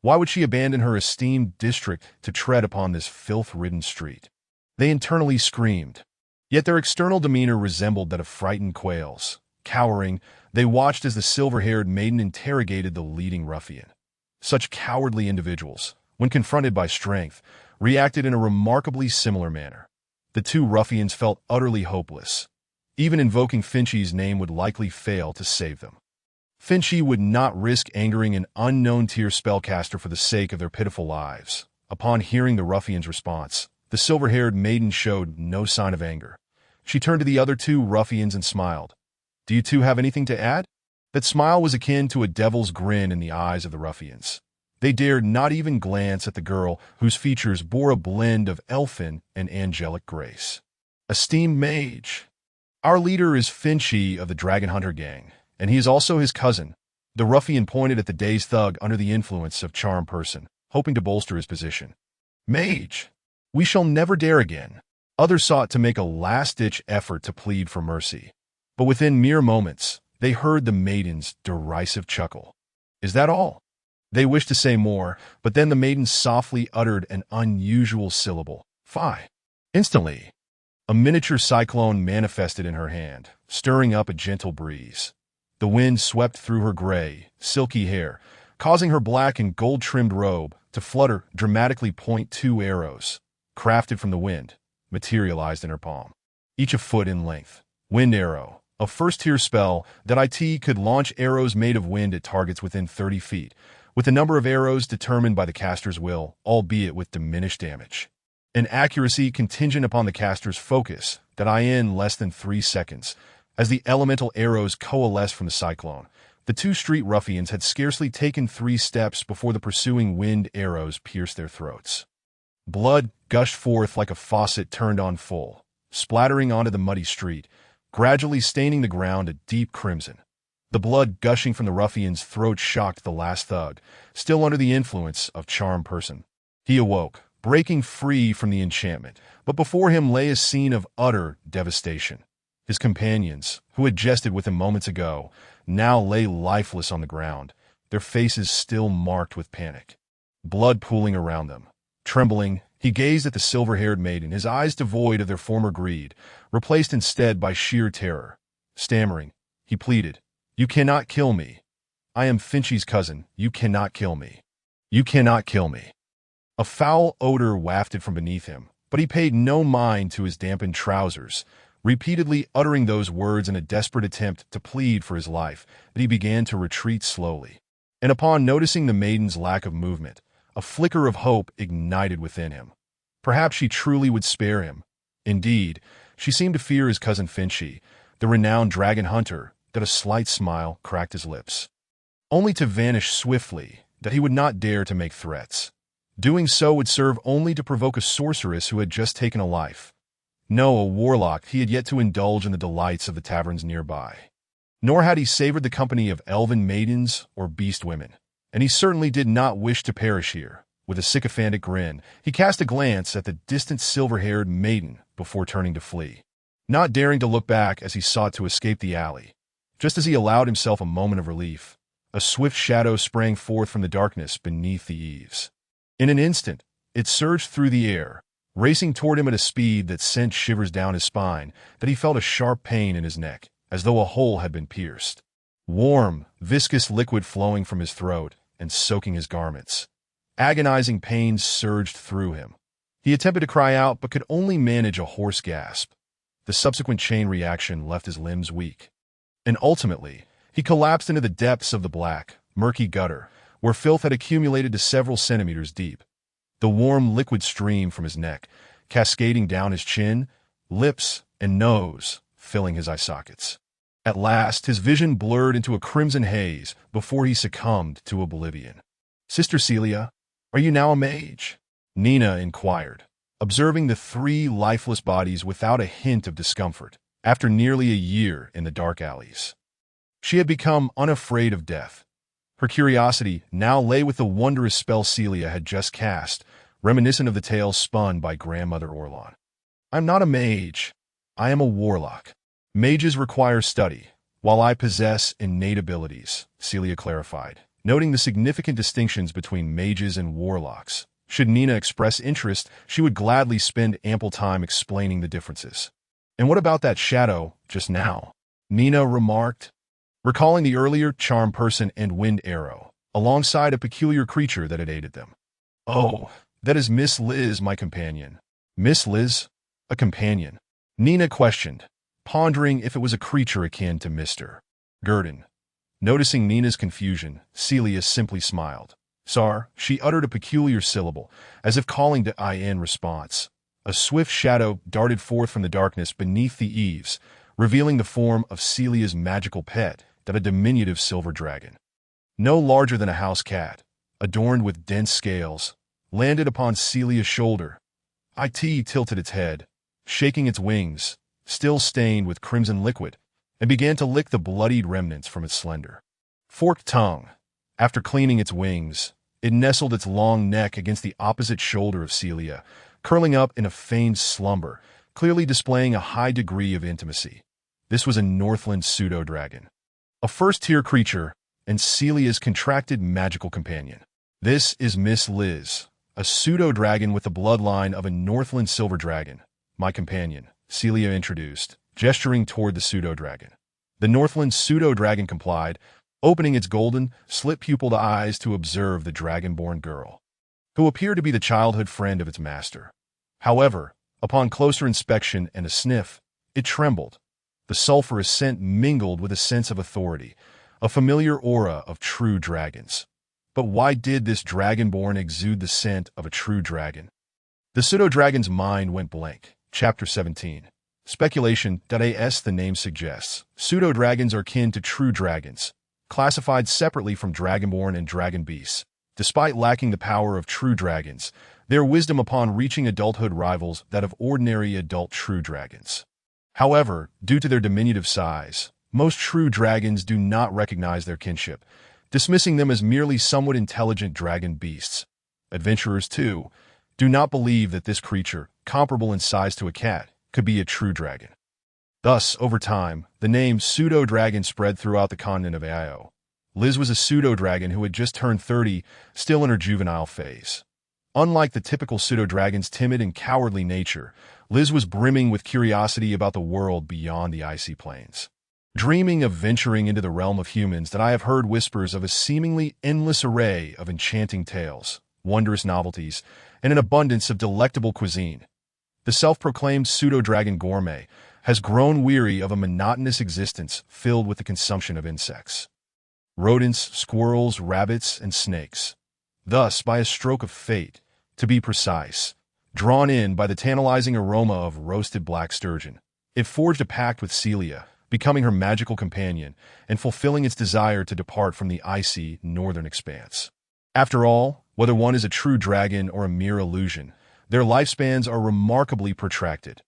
Why would she abandon her esteemed district to tread upon this filth-ridden street? They internally screamed, yet their external demeanor resembled that of frightened quails. Cowering, they watched as the silver-haired maiden interrogated the leading ruffian. Such cowardly individuals, when confronted by strength, reacted in a remarkably similar manner. The two ruffians felt utterly hopeless. Even invoking Finchy's name would likely fail to save them. Finchy would not risk angering an unknown tier spellcaster for the sake of their pitiful lives. Upon hearing the ruffian's response, the silver-haired maiden showed no sign of anger. She turned to the other two ruffians and smiled. "Do you two have anything to add?" That smile was akin to a devil's grin in the eyes of the ruffians. They dared not even glance at the girl whose features bore a blend of elfin and angelic grace. "Esteemed mage, our leader is Finchy of the Dragon Hunter gang, and he is also his cousin." The ruffian pointed at the dazed thug under the influence of Charm Person, hoping to bolster his position. "Mage, we shall never dare again." Others sought to make a last-ditch effort to plead for mercy. But within mere moments, they heard the maiden's derisive chuckle. "Is that all?" They wished to say more, but then the maiden softly uttered an unusual syllable. "Fie." Instantly, a miniature cyclone manifested in her hand, stirring up a gentle breeze. The wind swept through her gray, silky hair, causing her black and gold-trimmed robe to flutter dramatically. Two arrows, crafted from the wind, materialized in her palm, each a foot in length. Wind Arrow, a first-tier spell that IT could launch arrows made of wind at targets within 30 feet, with the number of arrows determined by the caster's will, albeit with diminished damage. An accuracy contingent upon the caster's focus that in less than 3 seconds. As the elemental arrows coalesced from the cyclone, the two street ruffians had scarcely taken 3 steps before the pursuing wind arrows pierced their throats. Blood gushed forth like a faucet turned on full, splattering onto the muddy street, gradually staining the ground a deep crimson. The blood gushing from the ruffian's throat shocked the last thug, still under the influence of Charm Person. He awoke, breaking free from the enchantment, but before him lay a scene of utter devastation. His companions, who had jested with him moments ago, now lay lifeless on the ground, their faces still marked with panic. Blood pooling around them. Trembling, He gazed at the silver-haired maiden, his eyes devoid of their former greed, replaced instead by sheer terror. Stammering, he pleaded, "You cannot kill me. I am Finchie's cousin. You cannot kill me. You cannot kill me." A foul odor wafted from beneath him, but he paid no mind to his dampened trousers, repeatedly uttering those words in a desperate attempt to plead for his life, that he began to retreat slowly. And upon noticing the maiden's lack of movement, a flicker of hope ignited within him. Perhaps she truly would spare him. Indeed, she seemed to fear his cousin Finchie, the renowned dragon hunter, that a slight smile cracked his lips, only to vanish swiftly, that he would not dare to make threats. Doing so would serve only to provoke a sorceress who had just taken a life. No, a warlock, he had yet to indulge in the delights of the taverns nearby. Nor had he savored the company of elven maidens or beast women, and he certainly did not wish to perish here. With a sycophantic grin, he cast a glance at the distant silver-haired maiden before turning to flee, not daring to look back as he sought to escape the alley. Just as he allowed himself a moment of relief, a swift shadow sprang forth from the darkness beneath the eaves. In an instant, it surged through the air, racing toward him at a speed that sent shivers down his spine, that he felt a sharp pain in his neck, as though a hole had been pierced. Warm, viscous liquid flowing from his throat and soaking his garments. Agonizing pains surged through him. He attempted to cry out, but could only manage a hoarse gasp. The subsequent chain reaction left his limbs weak. And ultimately, he collapsed into the depths of the black, murky gutter, where filth had accumulated to several centimeters deep. The warm liquid streamed from his neck, cascading down his chin, lips, and nose, filling his eye sockets. At last, his vision blurred into a crimson haze before he succumbed to oblivion. "Sister Celia, are you now a mage?" Nina inquired, observing the three lifeless bodies without a hint of discomfort, after nearly a year in the dark alleys. She had become unafraid of death. Her curiosity now lay with the wondrous spell Celia had just cast, reminiscent of the tale spun by Grandmother Orlon. "I'm not a mage. I am a warlock. Mages require study, while I possess innate abilities," Celia clarified, noting the significant distinctions between mages and warlocks. Should Nina express interest, she would gladly spend ample time explaining the differences. "And what about that shadow just now?" Nina remarked, recalling the earlier charm person and wind arrow, alongside a peculiar creature that had aided them. "Oh, that is Miss Liz, my companion." "Miss Liz? A companion?" Nina questioned, pondering if it was a creature akin to Mr. Gerdon. Noticing Nina's confusion, Celia simply smiled. "Sar," she uttered a peculiar syllable, as if calling to I in response. A swift shadow darted forth from the darkness beneath the eaves, revealing the form of Celia's magical pet, that a diminutive silver dragon, no larger than a house cat, adorned with dense scales, landed upon Celia's shoulder. It tilted its head, shaking its wings, still stained with crimson liquid, and began to lick the bloodied remnants from its slender, forked tongue. After cleaning its wings, it nestled its long neck against the opposite shoulder of Celia, curling up in a feigned slumber, clearly displaying a high degree of intimacy. This was a Northland pseudo-dragon, a first-tier creature, and Celia's contracted magical companion. "This is Miss Liz, a pseudo-dragon with the bloodline of a Northland silver dragon, my companion," Celia introduced, gesturing toward the pseudo-dragon. The Northland pseudo-dragon complied, opening its golden, slit-pupiled eyes to observe the dragonborn girl, who appeared to be the childhood friend of its master. However, upon closer inspection and a sniff, it trembled. The sulphurous scent mingled with a sense of authority, a familiar aura of true dragons. But why did this dragonborn exude the scent of a true dragon? The pseudo-dragon's mind went blank. Chapter 17. Speculation. As the name suggests, pseudo-dragons are kin to true dragons, classified separately from dragonborn and dragon beasts. Despite lacking the power of true dragons, their wisdom upon reaching adulthood rivals that of ordinary adult true dragons. However, due to their diminutive size, most true dragons do not recognize their kinship, dismissing them as merely somewhat intelligent dragon beasts. Adventurers, too, do not believe that this creature, comparable in size to a cat, could be a true dragon. Thus, over time, the name pseudo-dragon spread throughout the continent of Io. Liz was a pseudo-dragon who had just turned 30, still in her juvenile phase. Unlike the typical pseudo-dragon's timid and cowardly nature, Liz was brimming with curiosity about the world beyond the icy plains. Dreaming of venturing into the realm of humans that I have heard whispers of a seemingly endless array of enchanting tales, wondrous novelties, and an abundance of delectable cuisine. The self-proclaimed pseudo-dragon gourmet has grown weary of a monotonous existence filled with the consumption of insects. Rodents, squirrels, rabbits, and snakes. Thus, by a stroke of fate, to be precise, drawn in by the tantalizing aroma of roasted black sturgeon, it forged a pact with Celia, becoming her magical companion and fulfilling its desire to depart from the icy northern expanse. After all, whether one is a true dragon or a mere illusion, their lifespans are remarkably protracted.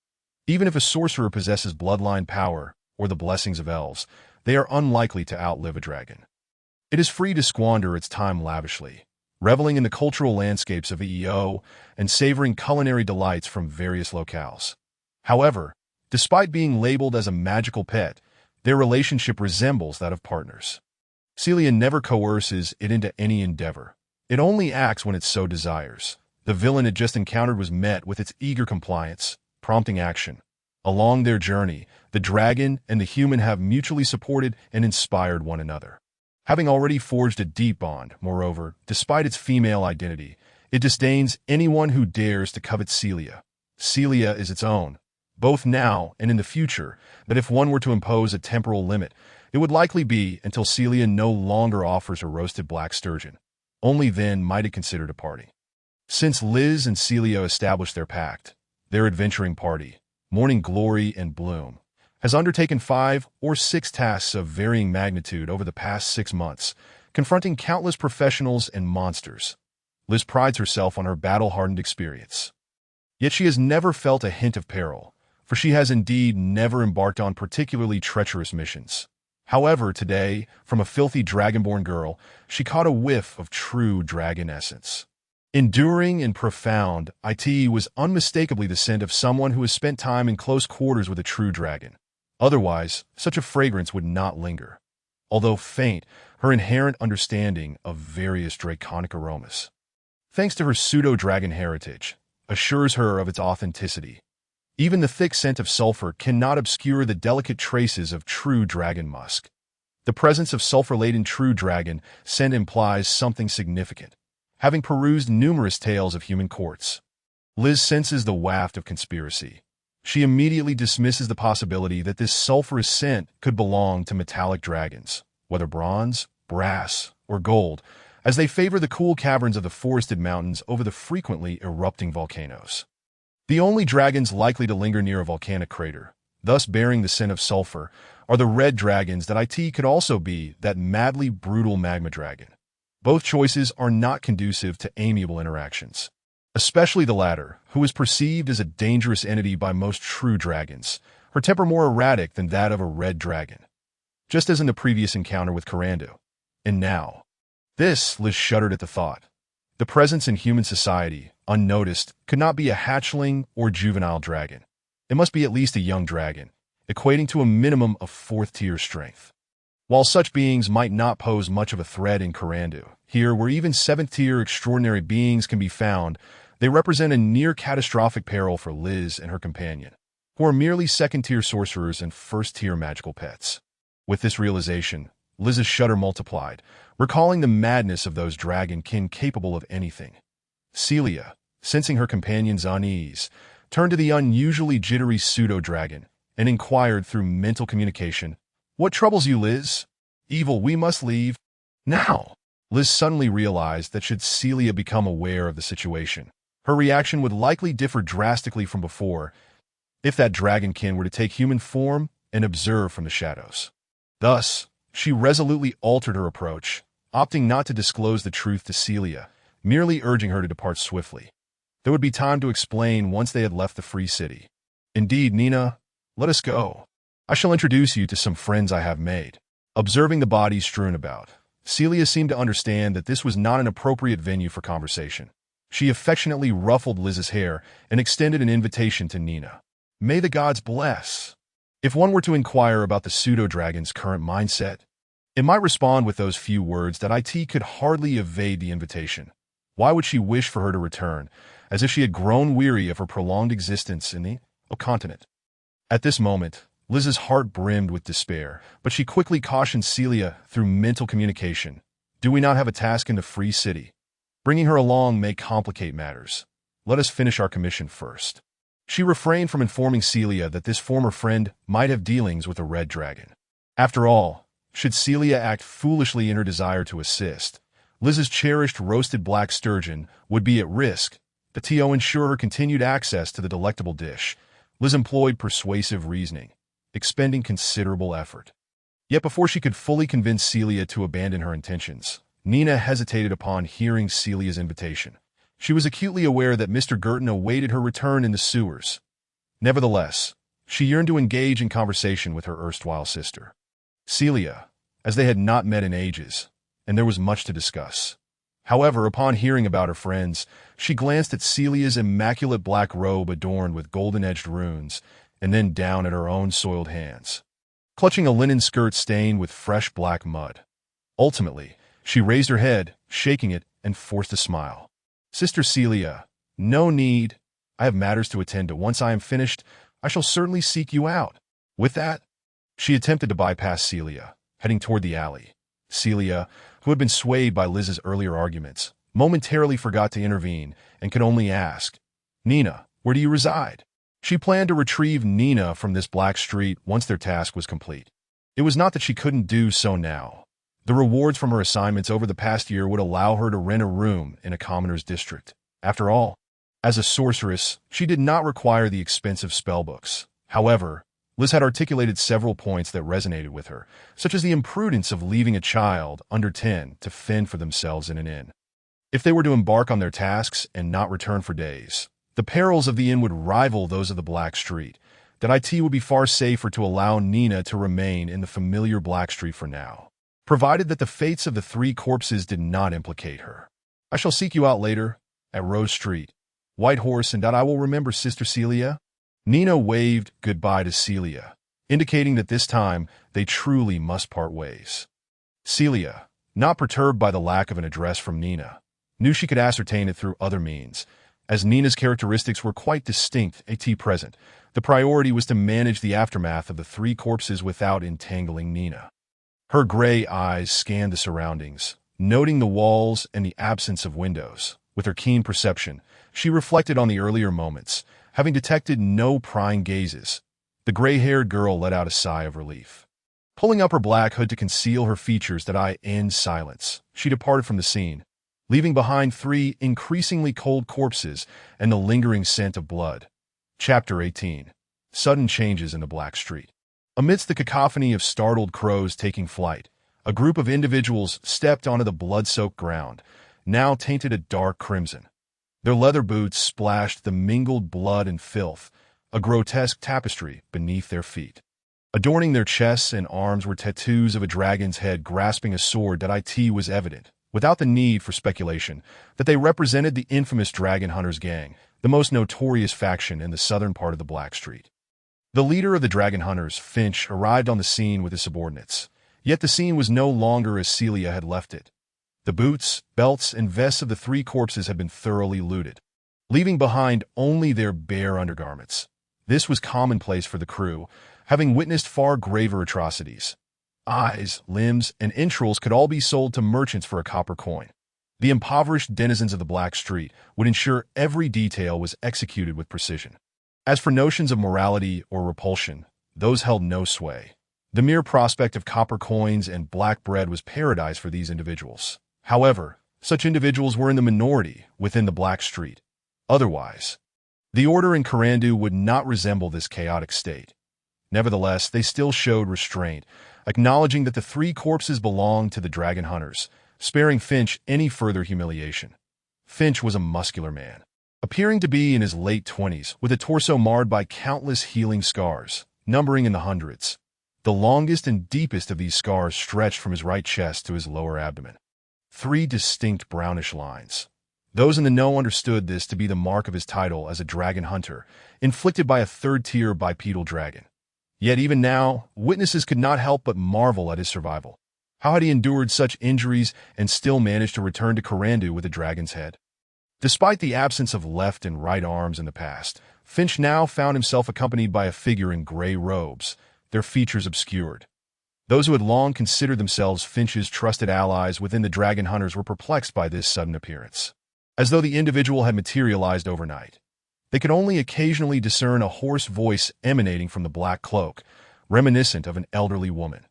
Even if a sorcerer possesses bloodline power or the blessings of elves, they are unlikely to outlive a dragon. It is free to squander its time lavishly, reveling in the cultural landscapes of EEO and savoring culinary delights from various locales. However, despite being labeled as a magical pet, their relationship resembles that of partners. Celia never coerces it into any endeavor. It only acts when it so desires. The villain it just encountered was met with its eager compliance, prompting action. Along their journey, the dragon and the human have mutually supported and inspired one another. Having already forged a deep bond, moreover, despite its female identity, it disdains anyone who dares to covet Celia. Celia is its own, both now and in the future, that if one were to impose a temporal limit, it would likely be until Celia no longer offers her roasted black sturgeon. Only then might it consider departing. Since Liz and Celia established their pact, their adventuring party, Morning Glory and Bloom, has undertaken 5 or 6 tasks of varying magnitude over the past 6 months, confronting countless professionals and monsters. Liz prides herself on her battle-hardened experience. Yet she has never felt a hint of peril, for she has indeed never embarked on particularly treacherous missions. However, today, from a filthy dragonborn girl, she caught a whiff of true dragon essence. Enduring and profound, it was unmistakably the scent of someone who has spent time in close quarters with a true dragon. Otherwise, such a fragrance would not linger. Although faint, her inherent understanding of various draconic aromas, thanks to her pseudo-dragon heritage, assures her of its authenticity. Even the thick scent of sulfur cannot obscure the delicate traces of true dragon musk. The presence of sulfur-laden true dragon scent implies something significant. Having perused numerous tales of human courts, Liz senses the waft of conspiracy. She immediately dismisses the possibility that this sulfurous scent could belong to metallic dragons, whether bronze, brass, or gold, as they favor the cool caverns of the forested mountains over the frequently erupting volcanoes. The only dragons likely to linger near a volcanic crater, thus bearing the scent of sulfur, are the red dragons that could also be that madly brutal magma dragon. Both choices are not conducive to amiable interactions. Especially the latter, who is perceived as a dangerous entity by most true dragons, her temper more erratic than that of a red dragon, just as in the previous encounter with Carandu. And now, Liz shuddered at the thought. The presence in human society, unnoticed, could not be a hatchling or juvenile dragon. It must be at least a young dragon, equating to a minimum of 4th-tier strength. While such beings might not pose much of a threat in Carandu, here where even 7th-tier extraordinary beings can be found, they represent a near-catastrophic peril for Liz and her companion, who are merely 2nd-tier sorcerers and 1st-tier magical pets. With this realization, Liz's shudder multiplied, recalling the madness of those dragon-kin capable of anything. Celia, sensing her companion's unease, turned to the unusually jittery pseudo-dragon and inquired through mental communication, "What troubles you, Liz?" "Evil, we must leave now." Liz suddenly realized that should Celia become aware of the situation, her reaction would likely differ drastically from before if that dragonkin were to take human form and observe from the shadows. Thus, she resolutely altered her approach, opting not to disclose the truth to Celia, merely urging her to depart swiftly. There would be time to explain once they had left the free city. "Indeed, Nina, let us go. I shall introduce you to some friends I have made." Observing the bodies strewn about, Celia seemed to understand that this was not an appropriate venue for conversation. She affectionately ruffled Liz's hair and extended an invitation to Nina. "May the gods bless." If one were to inquire about the pseudo-dragon's current mindset, it might respond with those few words that it could hardly evade the invitation. Why would she wish for her to return, as if she had grown weary of her prolonged existence in the continent? At this moment, Liz's heart brimmed with despair, but she quickly cautioned Celia through mental communication. Do we not have a task in the free city? Bringing her along may complicate matters. Let us finish our commission first. She refrained from informing Celia that this former friend might have dealings with a red dragon. After all, should Celia act foolishly in her desire to assist, Liz's cherished roasted black sturgeon would be at risk. To ensure her continued access to the delectable dish, Liz employed persuasive reasoning, expending considerable effort. Yet before she could fully convince Celia to abandon her intentions, Nina hesitated upon hearing Celia's invitation. She was acutely aware that Mr. Gerdon awaited her return in the sewers. Nevertheless, she yearned to engage in conversation with her erstwhile sister, Celia, as they had not met in ages, and there was much to discuss. However, upon hearing about her friends, she glanced at Celia's immaculate black robe adorned with golden-edged runes, and then down at her own soiled hands, clutching a linen skirt stained with fresh black mud. Ultimately, she raised her head, shaking it, and forced a smile. Sister Celia, no need. I have matters to attend to. Once I am finished, I shall certainly seek you out. With that, she attempted to bypass Celia, heading toward the alley. Celia, who had been swayed by Liz's earlier arguments, momentarily forgot to intervene and could only ask, Nina, where do you reside? She planned to retrieve Nina from this black street once their task was complete. It was not that she couldn't do so now. The rewards from her assignments over the past year would allow her to rent a room in a commoner's district. After all, as a sorceress, she did not require the expensive spellbooks. However, Liz had articulated several points that resonated with her, such as the imprudence of leaving a child under 10 to fend for themselves in an inn. If they were to embark on their tasks and not return for days, the perils of the inn would rival those of the Black Street. That it would be far safer to allow Nina to remain in the familiar Black Street for now, provided that the fates of the three corpses did not implicate her. I shall seek you out later, at Rose Street, White Horse, and I will remember, Sister Celia. Nina waved goodbye to Celia, indicating that this time they truly must part ways. Celia, not perturbed by the lack of an address from Nina, knew she could ascertain it through other means. As Nina's characteristics were quite distinct at present, the priority was to manage the aftermath of the three corpses without entangling Nina. Her gray eyes scanned the surroundings, noting the walls and the absence of windows. With her keen perception, she reflected on the earlier moments, having detected no prying gazes. The gray-haired girl let out a sigh of relief. Pulling up her black hood to conceal her features in silence, she departed from the scene, leaving behind three increasingly cold corpses and the lingering scent of blood. Chapter 18. Sudden Changes in the Black Street. Amidst the cacophony of startled crows taking flight, a group of individuals stepped onto the blood-soaked ground, now tainted a dark crimson. Their leather boots splashed the mingled blood and filth, a grotesque tapestry beneath their feet. Adorning their chests and arms were tattoos of a dragon's head grasping a sword. It was evident, without the need for speculation, that they represented the infamous Dragon Hunters gang, the most notorious faction in the southern part of the Black Street. The leader of the Dragon Hunters, Finch, arrived on the scene with his subordinates. Yet the scene was no longer as Celia had left it. The boots, belts, and vests of the three corpses had been thoroughly looted, leaving behind only their bare undergarments. This was commonplace for the crew, having witnessed far graver atrocities. Eyes, limbs, and entrails could all be sold to merchants for a copper coin. The impoverished denizens of the Black Street would ensure every detail was executed with precision. As for notions of morality or repulsion, those held no sway. The mere prospect of copper coins and black bread was paradise for these individuals. However, such individuals were in the minority within the Black Street. Otherwise, the order in Carandu would not resemble this chaotic state. Nevertheless, they still showed restraint, acknowledging that the three corpses belonged to the Dragon Hunters, sparing Finch any further humiliation. Finch was a muscular man, appearing to be in his late 20s, with a torso marred by countless healing scars, numbering in the hundreds. The longest and deepest of these scars stretched from his right chest to his lower abdomen. 3 distinct brownish lines. Those in the know understood this to be the mark of his title as a dragon hunter, inflicted by a third-tier bipedal dragon. Yet even now, witnesses could not help but marvel at his survival. How had he endured such injuries and still managed to return to Carandu with a dragon's head? Despite the absence of left and right arms in the past, Finch now found himself accompanied by a figure in gray robes, their features obscured. Those who had long considered themselves Finch's trusted allies within the Dragon Hunters were perplexed by this sudden appearance. As though the individual had materialized overnight, they could only occasionally discern a hoarse voice emanating from the black cloak, reminiscent of an elderly woman.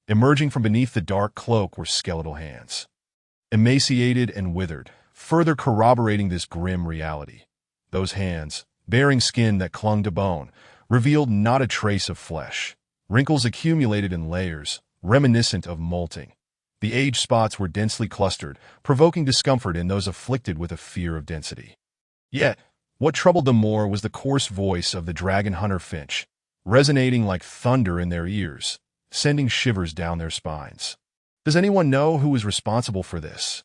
Emerging from beneath the dark cloak were skeletal hands, emaciated and withered, further corroborating this grim reality. Those hands, bearing skin that clung to bone, revealed not a trace of flesh. Wrinkles accumulated in layers, reminiscent of molting. The age spots were densely clustered, provoking discomfort in those afflicted with a fear of density. Yet, what troubled them more was the coarse voice of the dragon hunter Finch, resonating like thunder in their ears, sending shivers down their spines. Does anyone know who was responsible for this?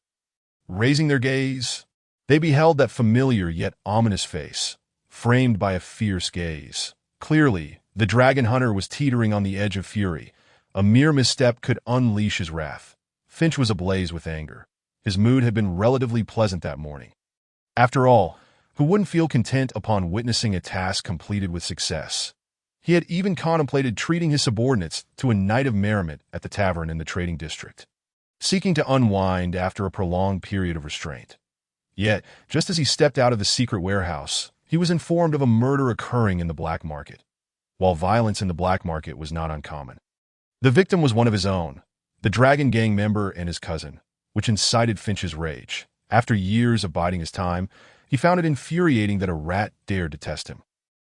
Raising their gaze, they beheld that familiar yet ominous face, framed by a fierce gaze. Clearly, the dragon hunter was teetering on the edge of fury. A mere misstep could unleash his wrath. Finch was ablaze with anger. His mood had been relatively pleasant that morning. After all, who wouldn't feel content upon witnessing a task completed with success? He had even contemplated treating his subordinates to a night of merriment at the tavern in the trading district, seeking to unwind after a prolonged period of restraint. Yet, just as he stepped out of the secret warehouse, he was informed of a murder occurring in the black market. While violence in the black market was not uncommon, the victim was one of his own, the Dragon Gang member and his cousin, which incited Finch's rage. After years of biding his time, he found it infuriating that a rat dared to test him.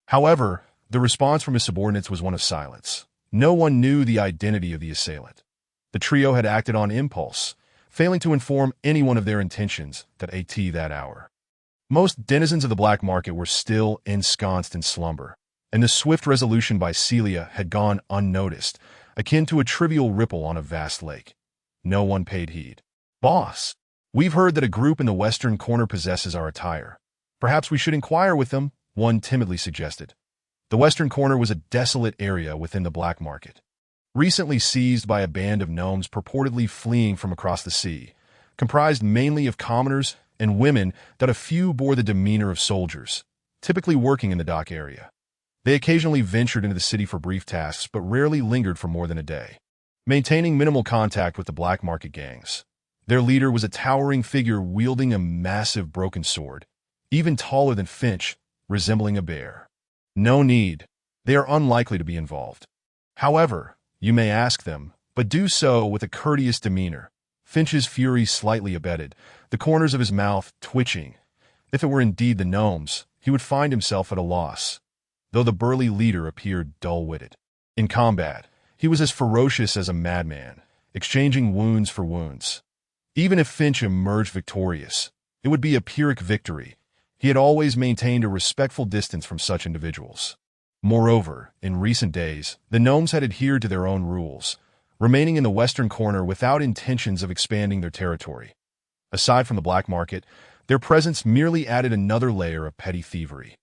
However, the response from his subordinates was one of silence. No one knew the identity of the assailant. The trio had acted on impulse, failing to inform anyone of their intentions at that hour. Most denizens of the black market were still ensconced in slumber, and the swift resolution by Celia had gone unnoticed, akin to a trivial ripple on a vast lake. No one paid heed. "Boss, we've heard that a group in the western corner possesses our attire. Perhaps we should inquire with them," one timidly suggested. The western corner was a desolate area within the black market, recently seized by a band of gnomes purportedly fleeing from across the sea, comprised mainly of commoners and women that a few bore the demeanor of soldiers, typically working in the dock area. They occasionally ventured into the city for brief tasks but rarely lingered for more than a day, maintaining minimal contact with the black market gangs. Their leader was a towering figure wielding a massive broken sword, even taller than Finch, resembling a bear. No need. They are unlikely to be involved. However, you may ask them, but do so with a courteous demeanor. Finch's fury slightly abated, the corners of his mouth twitching. If it were indeed the gnomes, he would find himself at a loss, though the burly leader appeared dull-witted. In combat, he was as ferocious as a madman, exchanging wounds for wounds. Even if Finch emerged victorious, it would be a Pyrrhic victory. He had always maintained a respectful distance from such individuals. Moreover, in recent days, the gnomes had adhered to their own rules, remaining in the western corner without intentions of expanding their territory. Aside from the black market, their presence merely added another layer of petty thievery,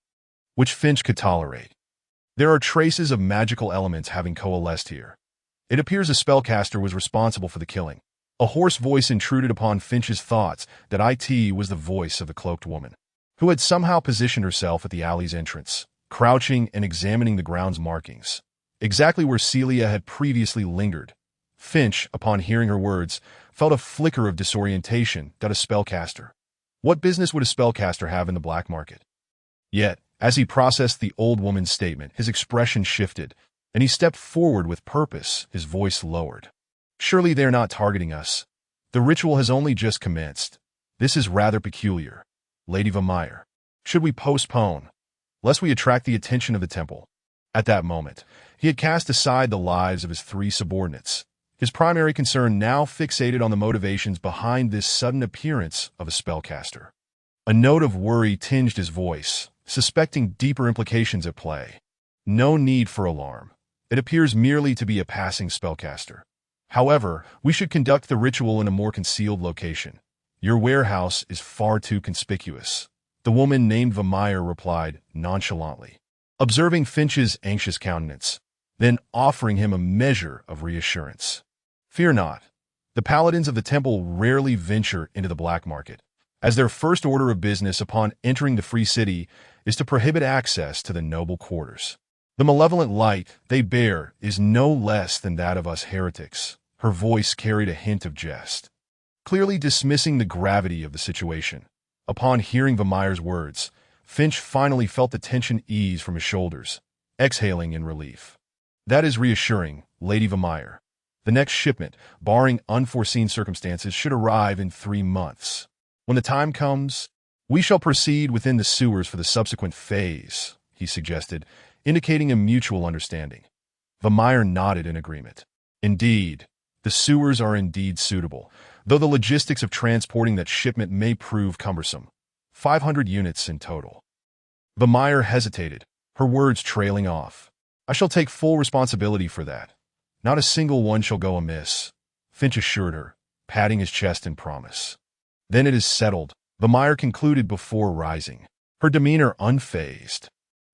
which Finch could tolerate. There are traces of magical elements having coalesced here. It appears a spellcaster was responsible for the killing. A hoarse voice intruded upon Finch's thoughts that it was the voice of the cloaked woman, who had somehow positioned herself at the alley's entrance, crouching and examining the ground's markings, exactly where Celia had previously lingered. Finch, upon hearing her words, felt a flicker of disorientation that a spellcaster. What business would a spellcaster have in the black market? Yet, as he processed the old woman's statement, his expression shifted, and he stepped forward with purpose, his voice lowered. "Surely they're not targeting us. The ritual has only just commenced. This is rather peculiar. Lady Vamire, should we postpone, lest we attract the attention of the temple?" At that moment, he had cast aside the lives of his 3 subordinates, his primary concern now fixated on the motivations behind this sudden appearance of a spellcaster. A note of worry tinged his voice, suspecting deeper implications at play. "No need for alarm. It appears merely to be a passing spellcaster. However, we should conduct the ritual in a more concealed location. Your warehouse is far too conspicuous," the woman named Vamire replied nonchalantly, observing Finch's anxious countenance, then offering him a measure of reassurance. "Fear not. The paladins of the temple rarely venture into the black market. as their first order of business upon entering the free city is to prohibit access to the noble quarters. The malevolent light they bear is no less than that of us heretics. Her voice carried a hint of jest, clearly dismissing the gravity of the situation. Upon hearing Vameyer's words, Finch finally felt the tension ease from his shoulders, exhaling in relief. That is reassuring, Lady Vameyer. The next shipment, barring unforeseen circumstances, should arrive in 3 months. When the time comes, we shall proceed within the sewers for the subsequent phase, he suggested, indicating a mutual understanding. Vameyer nodded in agreement. Indeed, the sewers are indeed suitable, though the logistics of transporting that shipment may prove cumbersome. 500 units in total. Vameyer hesitated, her words trailing off. I shall take full responsibility for that. Not a single one shall go amiss, Finch assured her, patting his chest in promise. Then it is settled, Vameyer concluded before rising, her demeanor unfazed.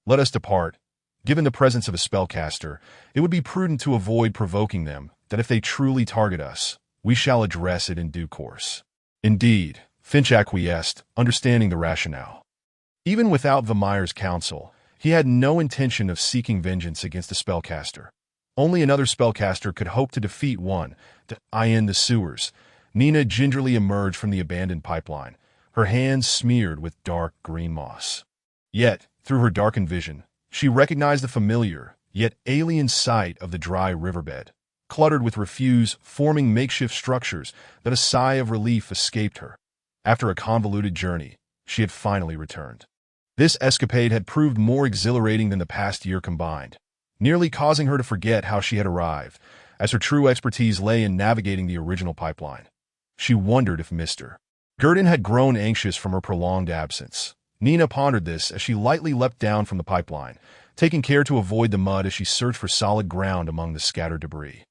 Let us depart. Given the presence of a spellcaster, it would be prudent to avoid provoking them, that if they truly target us, we shall address it in due course. Indeed, Finch acquiesced, understanding the rationale. Even without Vameyer's counsel, he had no intention of seeking vengeance against the spellcaster. Only another spellcaster could hope to defeat one. To end the sewers, Nina gingerly emerged from the abandoned pipeline, her hands smeared with dark green moss. Yet, through her darkened vision, she recognized the familiar, yet alien sight of the dry riverbed, cluttered with refuse forming makeshift structures, that a sigh of relief escaped her. After a convoluted journey, she had finally returned. This escapade had proved more exhilarating than the past year combined, nearly causing her to forget how she had arrived, as her true expertise lay in navigating the original pipeline. She wondered if Mr. Gerdon had grown anxious from her prolonged absence. Nina pondered this as she lightly leapt down from the pipeline, taking care to avoid the mud as she searched for solid ground among the scattered debris.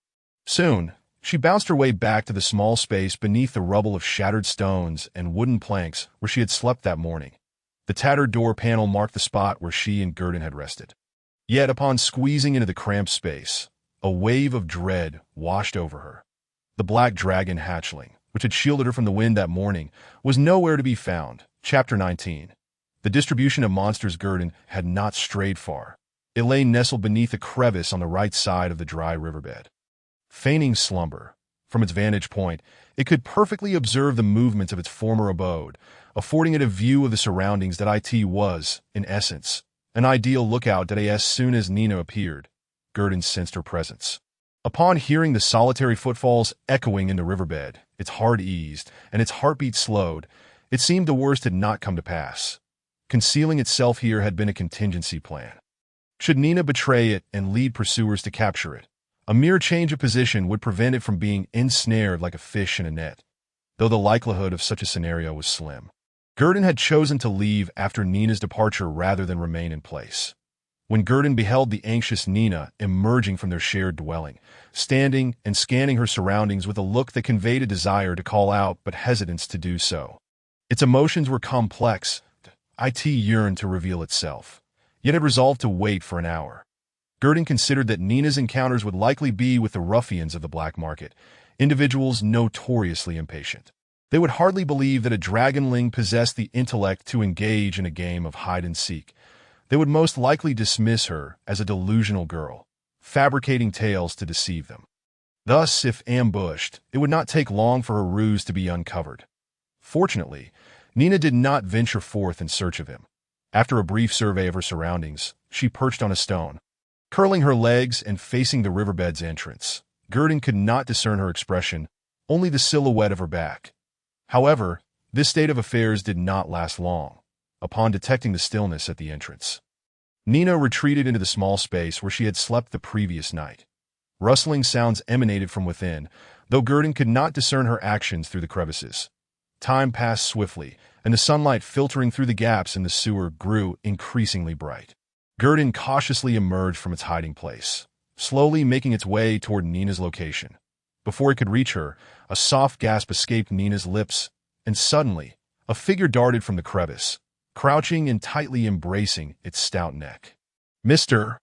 Soon, she bounced her way back to the small space beneath the rubble of shattered stones and wooden planks where she had slept that morning. The tattered door panel marked the spot where she and Gerdon had rested. Yet upon squeezing into the cramped space, a wave of dread washed over her. The black dragon hatchling, which had shielded her from the wind that morning, was nowhere to be found. Chapter 19. The distribution of monsters. Gerdon had not strayed far. It lay nestled beneath a crevice on the right side of the dry riverbed. Feigning slumber, from its vantage point, it could perfectly observe the movements of its former abode, affording it a view of the surroundings that it was, in essence, an ideal lookout that as soon as Nina appeared, Gerdon sensed her presence. Upon hearing the solitary footfalls echoing in the riverbed, its heart eased, and its heartbeat slowed. It seemed the worst had not come to pass. Concealing itself here had been a contingency plan. Should Nina betray it and lead pursuers to capture it, a mere change of position would prevent it from being ensnared like a fish in a net, though the likelihood of such a scenario was slim. Gerdon had chosen to leave after Nina's departure rather than remain in place. When Gerdon beheld the anxious Nina emerging from their shared dwelling, standing and scanning her surroundings with a look that conveyed a desire to call out but hesitance to do so. Its emotions were complex. It yearned to reveal itself, yet had resolved to wait for an hour. Gerdon considered that Nina's encounters would likely be with the ruffians of the black market, individuals notoriously impatient. They would hardly believe that a dragonling possessed the intellect to engage in a game of hide-and-seek. They would most likely dismiss her as a delusional girl, fabricating tales to deceive them. Thus, if ambushed, it would not take long for her ruse to be uncovered. Fortunately, Nina did not venture forth in search of him. After a brief survey of her surroundings, she perched on a stone, curling her legs and facing the riverbed's entrance. Gerdon could not discern her expression, only the silhouette of her back. However, this state of affairs did not last long. Upon detecting the stillness at the entrance, Nina retreated into the small space where she had slept the previous night. Rustling sounds emanated from within, though Gerdon could not discern her actions through the crevices. Time passed swiftly, and the sunlight filtering through the gaps in the sewer grew increasingly bright. Gerdon cautiously emerged from its hiding place, slowly making its way toward Nina's location. Before it could reach her, a soft gasp escaped Nina's lips, and suddenly, a figure darted from the crevice, crouching and tightly embracing its stout neck. "Mr.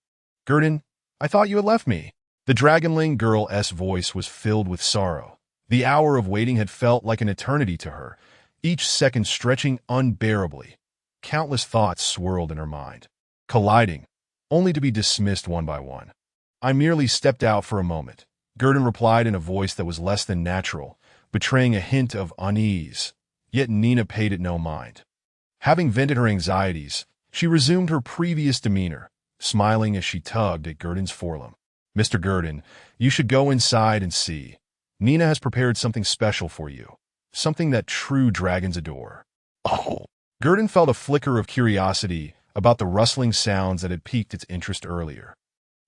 Gerdon, I thought you had left me." The dragonling girl's voice was filled with sorrow. The hour of waiting had felt like an eternity to her, each second stretching unbearably. Countless thoughts swirled in her mind, colliding, only to be dismissed one by one. I merely stepped out for a moment, Gerdon replied in a voice that was less than natural, betraying a hint of unease. Yet Nina paid it no mind. Having vented her anxieties, she resumed her previous demeanor, smiling as she tugged at Gerdon's forelimb. "Mr. Gerdon, you should go inside and see. Nina has prepared something special for you, something that true dragons adore." Oh! Gerdon felt a flicker of curiosity about the rustling sounds that had piqued its interest earlier.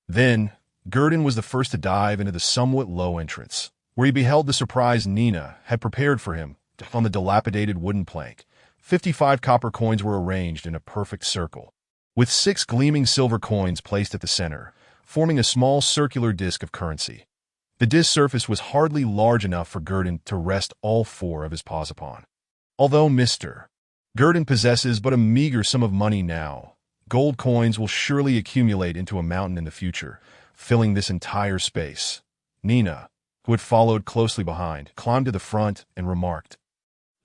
Then, Gerdon was the first to dive into the somewhat low entrance, where he beheld the surprise Nina had prepared for him. On the dilapidated wooden plank, 55 copper coins were arranged in a perfect circle, with 6 gleaming silver coins placed at the center, forming a small circular disc of currency. The disc surface was hardly large enough for Gerdon to rest all 4 of his paws upon. Although Mr. Gerdon possesses but a meager sum of money now, gold coins will surely accumulate into a mountain in the future, filling this entire space. Nina, who had followed closely behind, climbed to the front and remarked,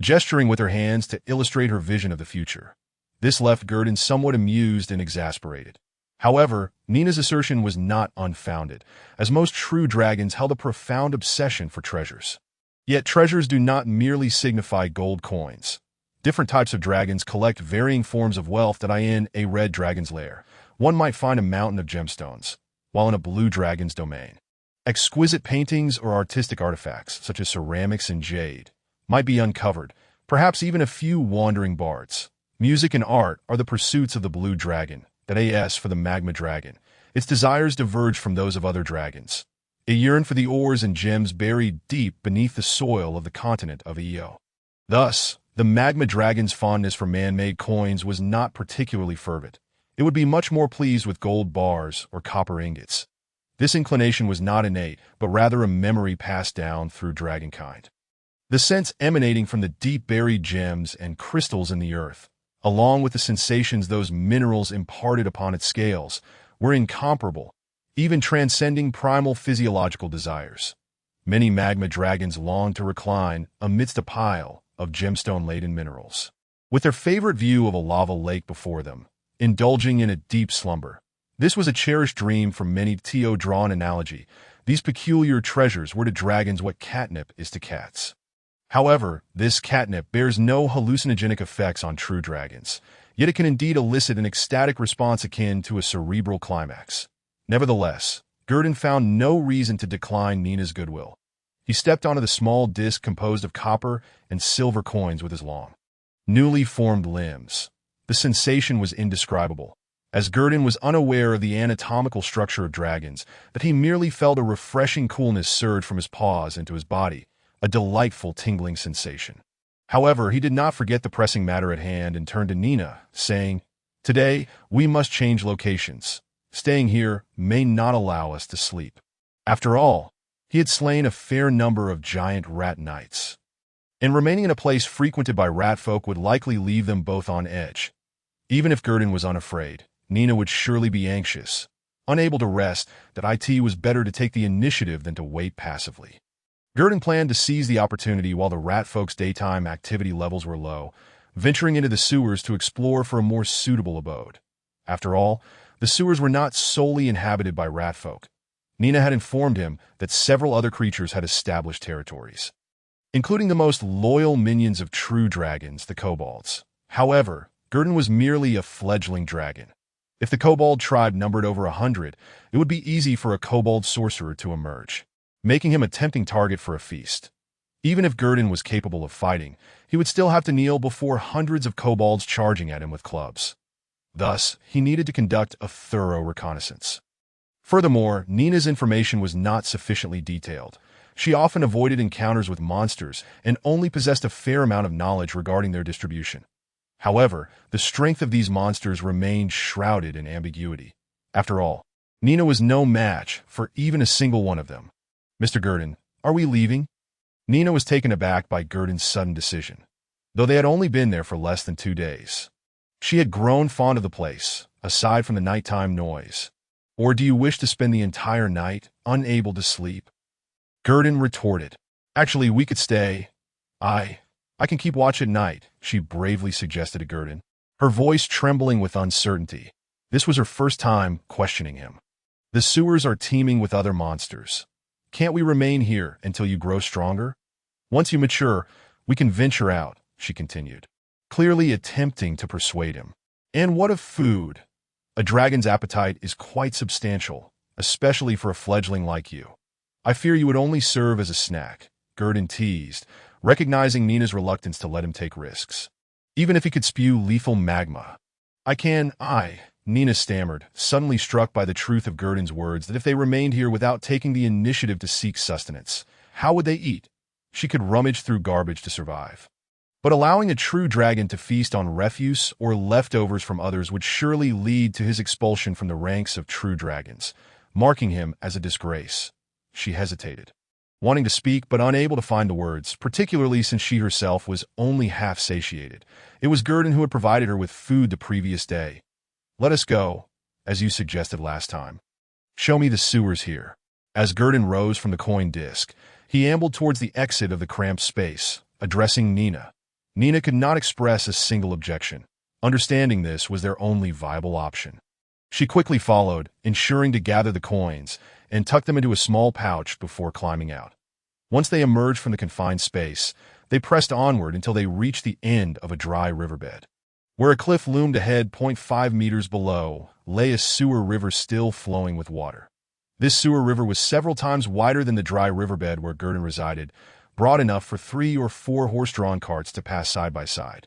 gesturing with her hands to illustrate her vision of the future. This left Gerdon somewhat amused and exasperated. However, Nina's assertion was not unfounded, as most true dragons held a profound obsession for treasures. Yet treasures do not merely signify gold coins. Different types of dragons collect varying forms of wealth that in a red dragon's lair, one might find a mountain of gemstones, while in a blue dragon's domain, exquisite paintings or artistic artifacts, such as ceramics and jade, might be uncovered, perhaps even a few wandering bards. Music and art are the pursuits of the blue dragon, that is for the magma dragon. Its desires diverge from those of other dragons. It yearned for the ores and gems buried deep beneath the soil of the continent of Io. Thus, the magma dragon's fondness for man-made coins was not particularly fervent. It would be much more pleased with gold bars or copper ingots. This inclination was not innate, but rather a memory passed down through dragonkind. The sense emanating from the deep-buried gems and crystals in the earth, along with the sensations those minerals imparted upon its scales, were incomparable, even transcending primal physiological desires. Many magma dragons longed to recline amidst a pile of gemstone-laden minerals, with their favorite view of a lava lake before them, indulging in a deep slumber. This was a cherished dream for many. To draw an analogy, these peculiar treasures were to dragons what catnip is to cats. However, this catnip bears no hallucinogenic effects on true dragons, yet it can indeed elicit an ecstatic response akin to a cerebral climax. Nevertheless, Gerdon found no reason to decline Nina's goodwill. He stepped onto the small disc composed of copper and silver coins with his long, newly formed limbs. The sensation was indescribable. As Gerdon was unaware of the anatomical structure of dragons, that he merely felt a refreshing coolness surge from his paws into his body, a delightful tingling sensation. However, he did not forget the pressing matter at hand and turned to Nina, saying, "Today, we must change locations. Staying here may not allow us to sleep." After all, he had slain a fair number of giant rat knights, and remaining in a place frequented by rat folk would likely leave them both on edge. Even if Gerdon was unafraid, Nina would surely be anxious. Unable to rest, that it was better to take the initiative than to wait passively. Gerdon planned to seize the opportunity while the rat folks' daytime activity levels were low, venturing into the sewers to explore for a more suitable abode. After all, the sewers were not solely inhabited by rat folk. Nina had informed him that several other creatures had established territories, including the most loyal minions of true dragons, the kobolds. However, Gerdon was merely a fledgling dragon. If the kobold tribe numbered over 100, it would be easy for a kobold sorcerer to emerge, making him a tempting target for a feast. Even if Gerdon was capable of fighting, he would still have to kneel before hundreds of kobolds charging at him with clubs. Thus, he needed to conduct a thorough reconnaissance. Furthermore, Nina's information was not sufficiently detailed. She often avoided encounters with monsters and only possessed a fair amount of knowledge regarding their distribution. However, the strength of these monsters remained shrouded in ambiguity. After all, Nina was no match for even a single one of them. "Mr. Gerdon, are we leaving?" Nina was taken aback by Gerdon's sudden decision, though they had only been there for less than 2 days. She had grown fond of the place, aside from the nighttime noise. "Or do you wish to spend the entire night unable to sleep?" Gerdon retorted, "Actually, we could stay. I I can keep watch at night, she bravely suggested to Gerdon, her voice trembling with uncertainty. This was her first time questioning him. The sewers are teeming with other monsters. Can't we remain here until you grow stronger? Once you mature, we can venture out, she continued, clearly attempting to persuade him. And what of food? A dragon's appetite is quite substantial, especially for a fledgling like you. I fear you would only serve as a snack, Gerdon teased, recognizing Nina's reluctance to let him take risks. Even if he could spew lethal magma. Nina stammered, suddenly struck by the truth of Gerdon's words that if they remained here without taking the initiative to seek sustenance, how would they eat? She could rummage through garbage to survive. But allowing a true dragon to feast on refuse or leftovers from others would surely lead to his expulsion from the ranks of true dragons, marking him as a disgrace. She hesitated, wanting to speak but unable to find the words, particularly since she herself was only half satiated. It was Gerdon who had provided her with food the previous day. Let us go, as you suggested last time. Show me the sewers here. As Gerdon rose from the coin disc, he ambled towards the exit of the cramped space, addressing Nina. Nina could not express a single objection. Understanding this was their only viable option. She quickly followed, ensuring to gather the coins and tuck them into a small pouch before climbing out. Once they emerged from the confined space, they pressed onward until they reached the end of a dry riverbed. Where a cliff loomed ahead 0.5 meters below, lay a sewer river still flowing with water. This sewer river was several times wider than the dry riverbed where Gerdon resided, broad enough for 3 or 4 horse-drawn carts to pass side by side.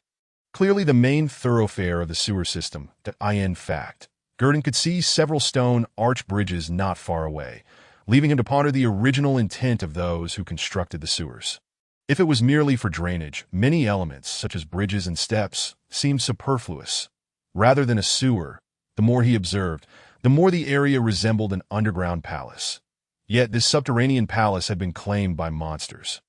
Clearly the main thoroughfare of the sewer system, in fact. Gerdon could see several stone arch bridges not far away, leaving him to ponder the original intent of those who constructed the sewers. If it was merely for drainage, many elements, such as bridges and steps, seemed superfluous. Rather than a sewer, the more he observed, the more the area resembled an underground palace. Yet this subterranean palace had been claimed by monsters,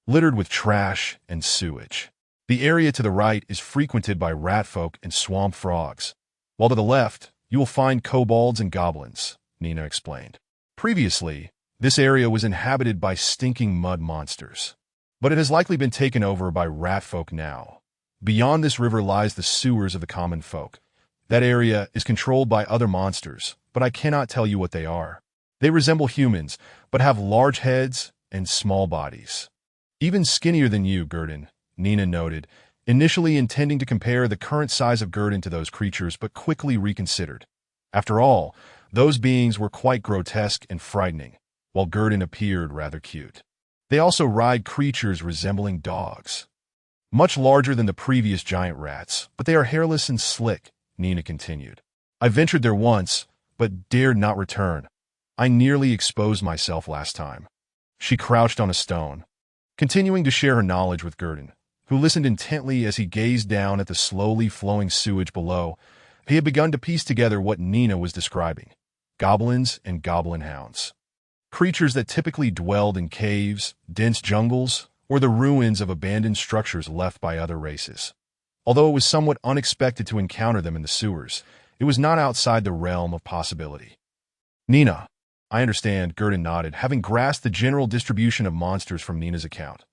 littered with trash and sewage. The area to the right is frequented by ratfolk and swamp frogs, while to the left, you will find kobolds and goblins, Nina explained. Previously, this area was inhabited by stinking mud monsters, but it has likely been taken over by ratfolk now. Beyond this river lies the sewers of the common folk. That area is controlled by other monsters, but I cannot tell you what they are. They resemble humans, but have large heads and small bodies. Even skinnier than you, Gerdon, Nina noted, initially intending to compare the current size of Gerdon to those creatures, but quickly reconsidered. After all, those beings were quite grotesque and frightening, while Gerdon appeared rather cute. They also ride creatures resembling dogs. Much larger than the previous giant rats, but they are hairless and slick, Nina continued. I ventured there once, but dared not return. I nearly exposed myself last time. She crouched on a stone, continuing to share her knowledge with Gerdon, who listened intently as he gazed down at the slowly flowing sewage below. He had begun to piece together what Nina was describing: goblins and goblin hounds. Creatures that typically dwelled in caves, dense jungles, or the ruins of abandoned structures left by other races. Although it was somewhat unexpected to encounter them in the sewers, it was not outside the realm of possibility. Nina, I understand, Gerdon nodded, having grasped the general distribution of monsters from Nina's account.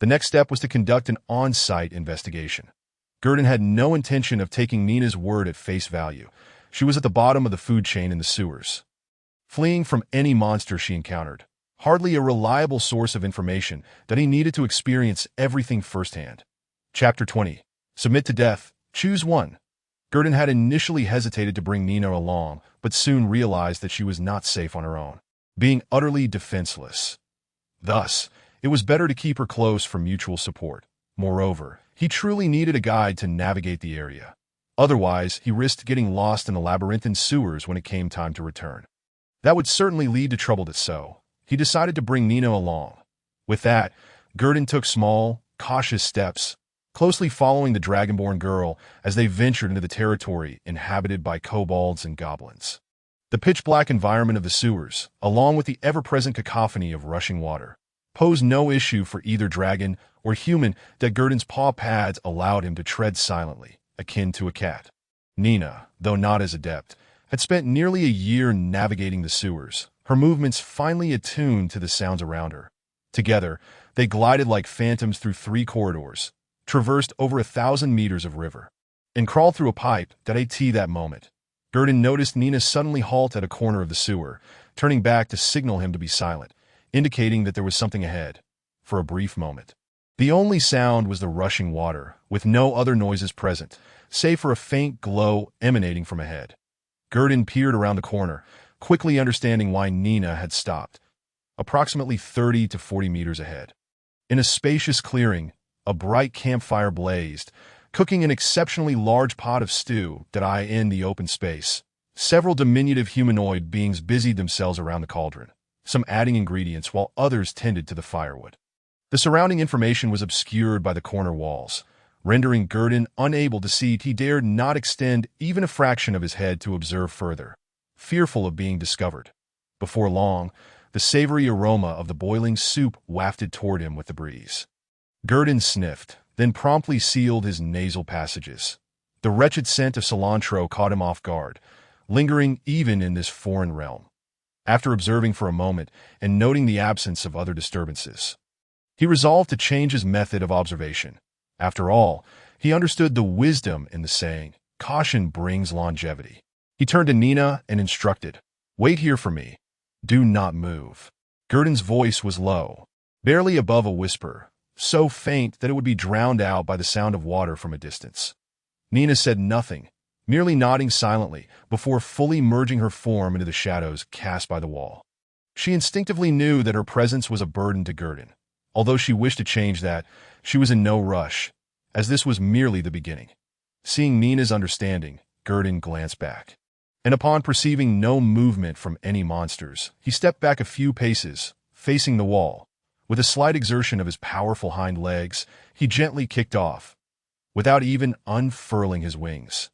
The next step was to conduct an on-site investigation. Gerdon had no intention of taking Nina's word at face value. She was at the bottom of the food chain in the sewers, fleeing from any monster she encountered. Hardly a reliable source of information that he needed to experience everything firsthand. Chapter 20. Submit to death. Choose one. Gerdon had initially hesitated to bring Nina along, but soon realized that she was not safe on her own, being utterly defenseless. Thus, it was better to keep her close for mutual support. Moreover, he truly needed a guide to navigate the area. Otherwise, he risked getting lost in the labyrinthine sewers when it came time to return. That would certainly lead to trouble, so he decided to bring Nina along. With that, Gerdon took small, cautious steps, closely following the dragonborn girl as they ventured into the territory inhabited by kobolds and goblins. The pitch-black environment of the sewers, along with the ever-present cacophony of rushing water, posed no issue for either dragon or human that Gerdon's paw pads allowed him to tread silently, akin to a cat. Nina, though not as adept, had spent nearly a year navigating the sewers, her movements finely attuned to the sounds around her. Together, they glided like phantoms through 3 corridors, traversed over 1,000 meters of river, and crawled through a pipe that moment. Gerdon noticed Nina suddenly halt at a corner of the sewer, turning back to signal him to be silent, indicating that there was something ahead. For a brief moment, the only sound was the rushing water, with no other noises present, save for a faint glow emanating from ahead. Gerdon peered around the corner, quickly understanding why Nina had stopped. Approximately 30 to 40 meters ahead, in a spacious clearing, a bright campfire blazed, cooking an exceptionally large pot of stew in the open space. Several diminutive humanoid beings busied themselves around the cauldron, some adding ingredients while others tended to the firewood. The surrounding information was obscured by the corner walls, rendering Gerdon unable to see. He dared not extend even a fraction of his head to observe further, fearful of being discovered. Before long, the savory aroma of the boiling soup wafted toward him with the breeze. Gerdon sniffed, then promptly sealed his nasal passages. The wretched scent of cilantro caught him off guard, lingering even in this foreign realm. After observing for a moment and noting the absence of other disturbances, he resolved to change his method of observation. After all, he understood the wisdom in the saying, "Caution brings longevity." He turned to Nina and instructed, "Wait here for me. Do not move." Gerdon's voice was low, barely above a whisper, so faint that it would be drowned out by the sound of water from a distance. Nina said nothing, merely nodding silently before fully merging her form into the shadows cast by the wall. She instinctively knew that her presence was a burden to Gerdon. Although she wished to change that, she was in no rush, as this was merely the beginning. Seeing Nina's understanding, Gerdon glanced back, and upon perceiving no movement from any monsters, he stepped back a few paces, facing the wall. With a slight exertion of his powerful hind legs, he gently kicked off, without even unfurling his wings.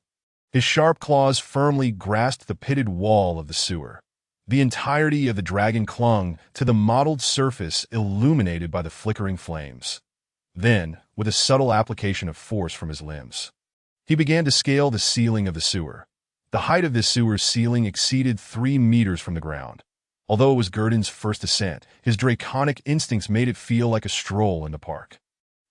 His sharp claws firmly grasped the pitted wall of the sewer. The entirety of the dragon clung to the mottled surface illuminated by the flickering flames. Then, with a subtle application of force from his limbs, he began to scale the ceiling of the sewer. The height of this sewer's ceiling exceeded 3 meters from the ground. Although it was Gerdon's first ascent, his draconic instincts made it feel like a stroll in the park.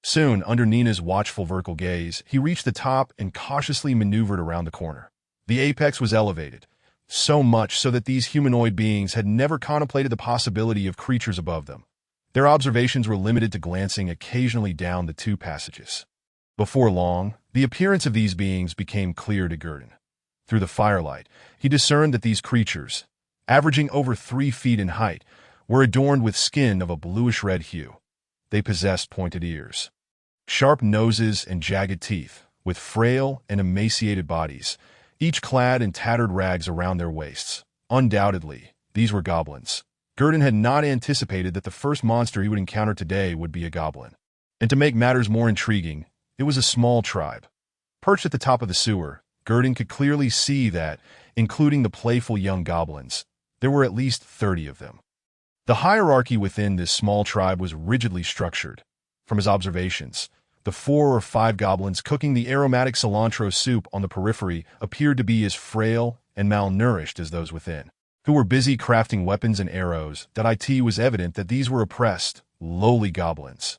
Soon, under Nina's watchful vertical gaze, he reached the top and cautiously maneuvered around the corner. The apex was elevated, so much so that these humanoid beings had never contemplated the possibility of creatures above them. Their observations were limited to glancing occasionally down the 2 passages. Before long, the appearance of these beings became clear to Gerdon. Through the firelight, he discerned that these creatures, averaging over 3 feet in height, were adorned with skin of a bluish-red hue. They possessed pointed ears, sharp noses, and jagged teeth, with frail and emaciated bodies, each clad in tattered rags around their waists. Undoubtedly, these were goblins. Gerdon had not anticipated that the first monster he would encounter today would be a goblin. And to make matters more intriguing, it was a small tribe. Perched at the top of the sewer, Gerdon could clearly see that, including the playful young goblins, there were at least 30 of them. The hierarchy within this small tribe was rigidly structured. From his observations, the 4 or 5 goblins cooking the aromatic cilantro soup on the periphery appeared to be as frail and malnourished as those within, who were busy crafting weapons and arrows. It was evident that these were oppressed, lowly goblins.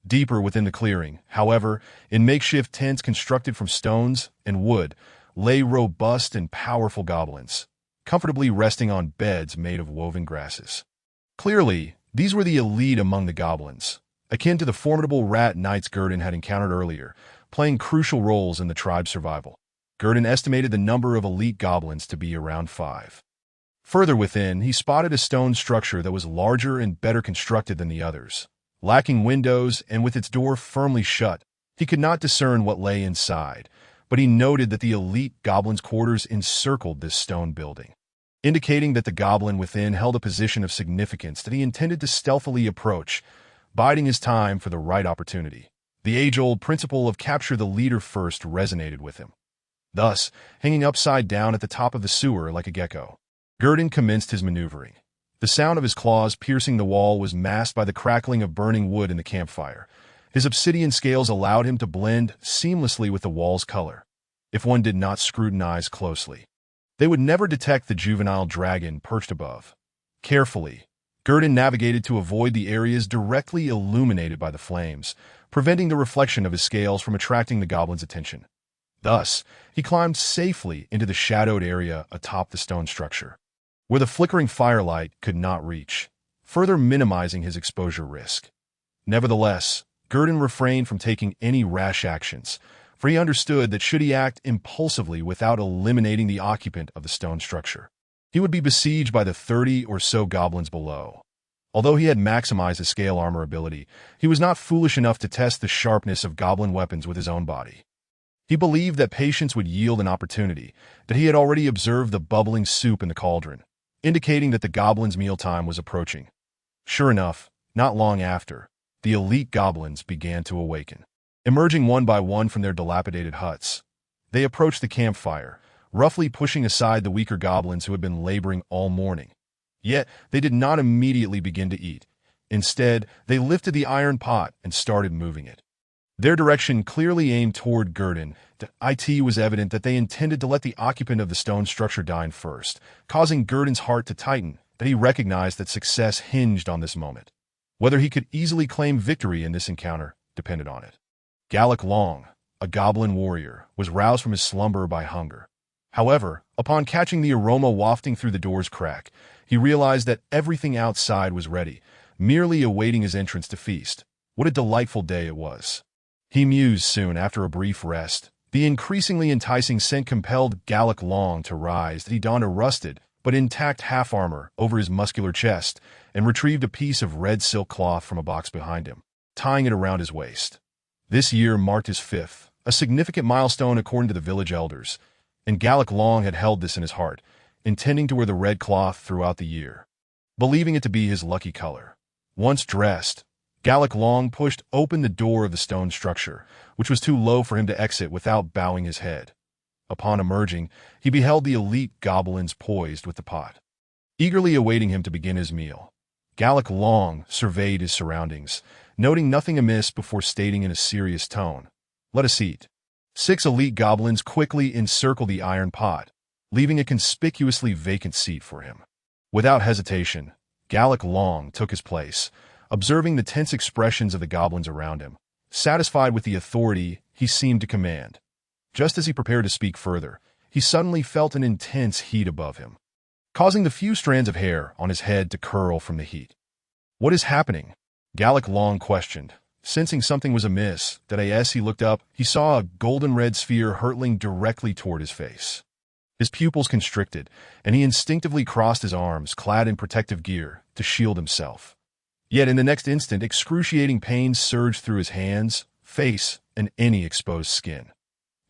Deeper within the clearing, however, in makeshift tents constructed from stones and wood, lay robust and powerful goblins, comfortably resting on beds made of woven grasses. Clearly, these were the elite among the goblins, akin to the formidable rat knights Gerdon had encountered earlier, playing crucial roles in the tribe's survival. Gerdon estimated the number of elite goblins to be around 5. Further within, he spotted a stone structure that was larger and better constructed than the others. Lacking windows and with its door firmly shut, he could not discern what lay inside, but he noted that the elite goblin's quarters encircled this stone building, indicating that the goblin within held a position of significance that he intended to stealthily approach, biding his time for the right opportunity. The age-old principle of capture the leader first resonated with him. Thus, hanging upside down at the top of the sewer like a gecko, Gerdon commenced his maneuvering. The sound of his claws piercing the wall was masked by the crackling of burning wood in the campfire. His obsidian scales allowed him to blend seamlessly with the wall's color. If one did not scrutinize closely, they would never detect the juvenile dragon perched above. Carefully, Gerdon navigated to avoid the areas directly illuminated by the flames, preventing the reflection of his scales from attracting the goblin's attention. Thus, he climbed safely into the shadowed area atop the stone structure, where the flickering firelight could not reach, further minimizing his exposure risk. Nevertheless, Gerdon refrained from taking any rash actions, for he understood that should he act impulsively without eliminating the occupant of the stone structure, he would be besieged by the 30 or so goblins below. Although he had maximized his scale armor ability, he was not foolish enough to test the sharpness of goblin weapons with his own body. He believed that patience would yield an opportunity, that he had already observed the bubbling soup in the cauldron, indicating that the goblin's mealtime was approaching. Sure enough, not long after, the elite goblins began to awaken. Emerging one by one from their dilapidated huts, they approached the campfire, roughly pushing aside the weaker goblins who had been laboring all morning. Yet, they did not immediately begin to eat. Instead, they lifted the iron pot and started moving it. Their direction clearly aimed toward Gerdon. It was evident that they intended to let the occupant of the stone structure dine first, causing Gerdon's heart to tighten, that he recognized that success hinged on this moment. Whether he could easily claim victory in this encounter depended on it. Gallic Long, a goblin warrior, was roused from his slumber by hunger. However, upon catching the aroma wafting through the door's crack, he realized that everything outside was ready, merely awaiting his entrance to feast. What a delightful day it was. He mused soon after a brief rest. The increasingly enticing scent compelled Gallic Long to rise. He donned a rusted, but intact half-armor over his muscular chest and retrieved a piece of red silk cloth from a box behind him, tying it around his waist. This year marked his 5th, a significant milestone according to the village elders, and Gallic Long had held this in his heart, intending to wear the red cloth throughout the year, believing it to be his lucky color. Once dressed, Gallic Long pushed open the door of the stone structure, which was too low for him to exit without bowing his head. Upon emerging, he beheld the elite goblins poised with the pot, eagerly awaiting him to begin his meal. Gallic Long surveyed his surroundings, noting nothing amiss before stating in a serious tone, "Let us eat." 6 elite goblins quickly encircled the iron pot, leaving a conspicuously vacant seat for him. Without hesitation, Gallic Long took his place, observing the tense expressions of the goblins around him, satisfied with the authority he seemed to command. Just as he prepared to speak further, he suddenly felt an intense heat above him, causing the few strands of hair on his head to curl from the heat. "What is happening?" Gallic Long questioned. Sensing something was amiss, as he looked up, he saw a golden-red sphere hurtling directly toward his face. His pupils constricted, and he instinctively crossed his arms, clad in protective gear, to shield himself. Yet in the next instant, excruciating pain surged through his hands, face, and any exposed skin.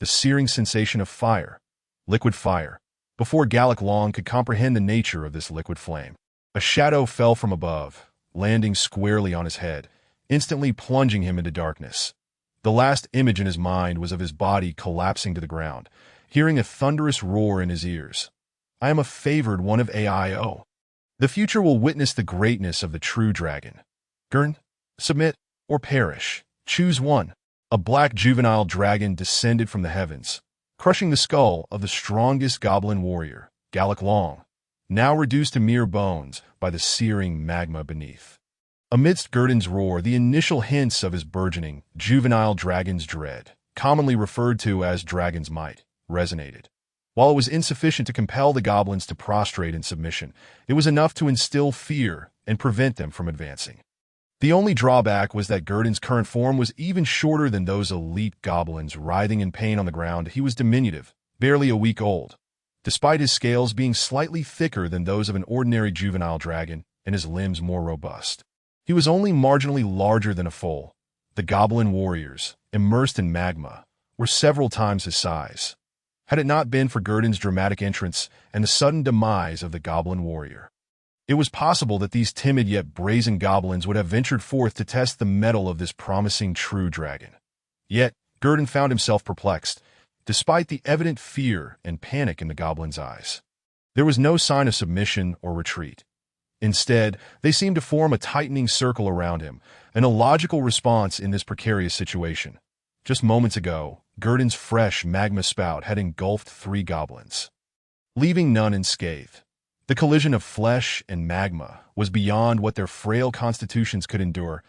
The searing sensation of fire, liquid fire. Before Gallic Long could comprehend the nature of this liquid flame, a shadow fell from above, landing squarely on his head, instantly plunging him into darkness. The last image in his mind was of his body collapsing to the ground, hearing a thunderous roar in his ears. "I am a favored one of AIO. The future will witness the greatness of the true dragon. Gerdon, submit, or perish. Choose one." A black juvenile dragon descended from the heavens, crushing the skull of the strongest goblin warrior, Gallic Long, now reduced to mere bones by the searing magma beneath. Amidst Gerdon's roar, the initial hints of his burgeoning, juvenile dragon's dread, commonly referred to as dragon's might, resonated. While it was insufficient to compel the goblins to prostrate in submission, it was enough to instill fear and prevent them from advancing. The only drawback was that Gerdon's current form was even shorter than those elite goblins writhing in pain on the ground. He was diminutive, barely a week old, despite his scales being slightly thicker than those of an ordinary juvenile dragon and his limbs more robust. He was only marginally larger than a foal. The goblin warriors, immersed in magma, were several times his size. Had it not been for Gerdon's dramatic entrance and the sudden demise of the goblin warrior, it was possible that these timid yet brazen goblins would have ventured forth to test the mettle of this promising true dragon. Yet, Gerdon found himself perplexed, despite the evident fear and panic in the goblins' eyes. There was no sign of submission or retreat. Instead, they seemed to form a tightening circle around him, an illogical response in this precarious situation. Just moments ago, Gerdon's fresh magma spout had engulfed 3 goblins, leaving none unscathed. The collision of flesh and magma was beyond what their frail constitutions could endure.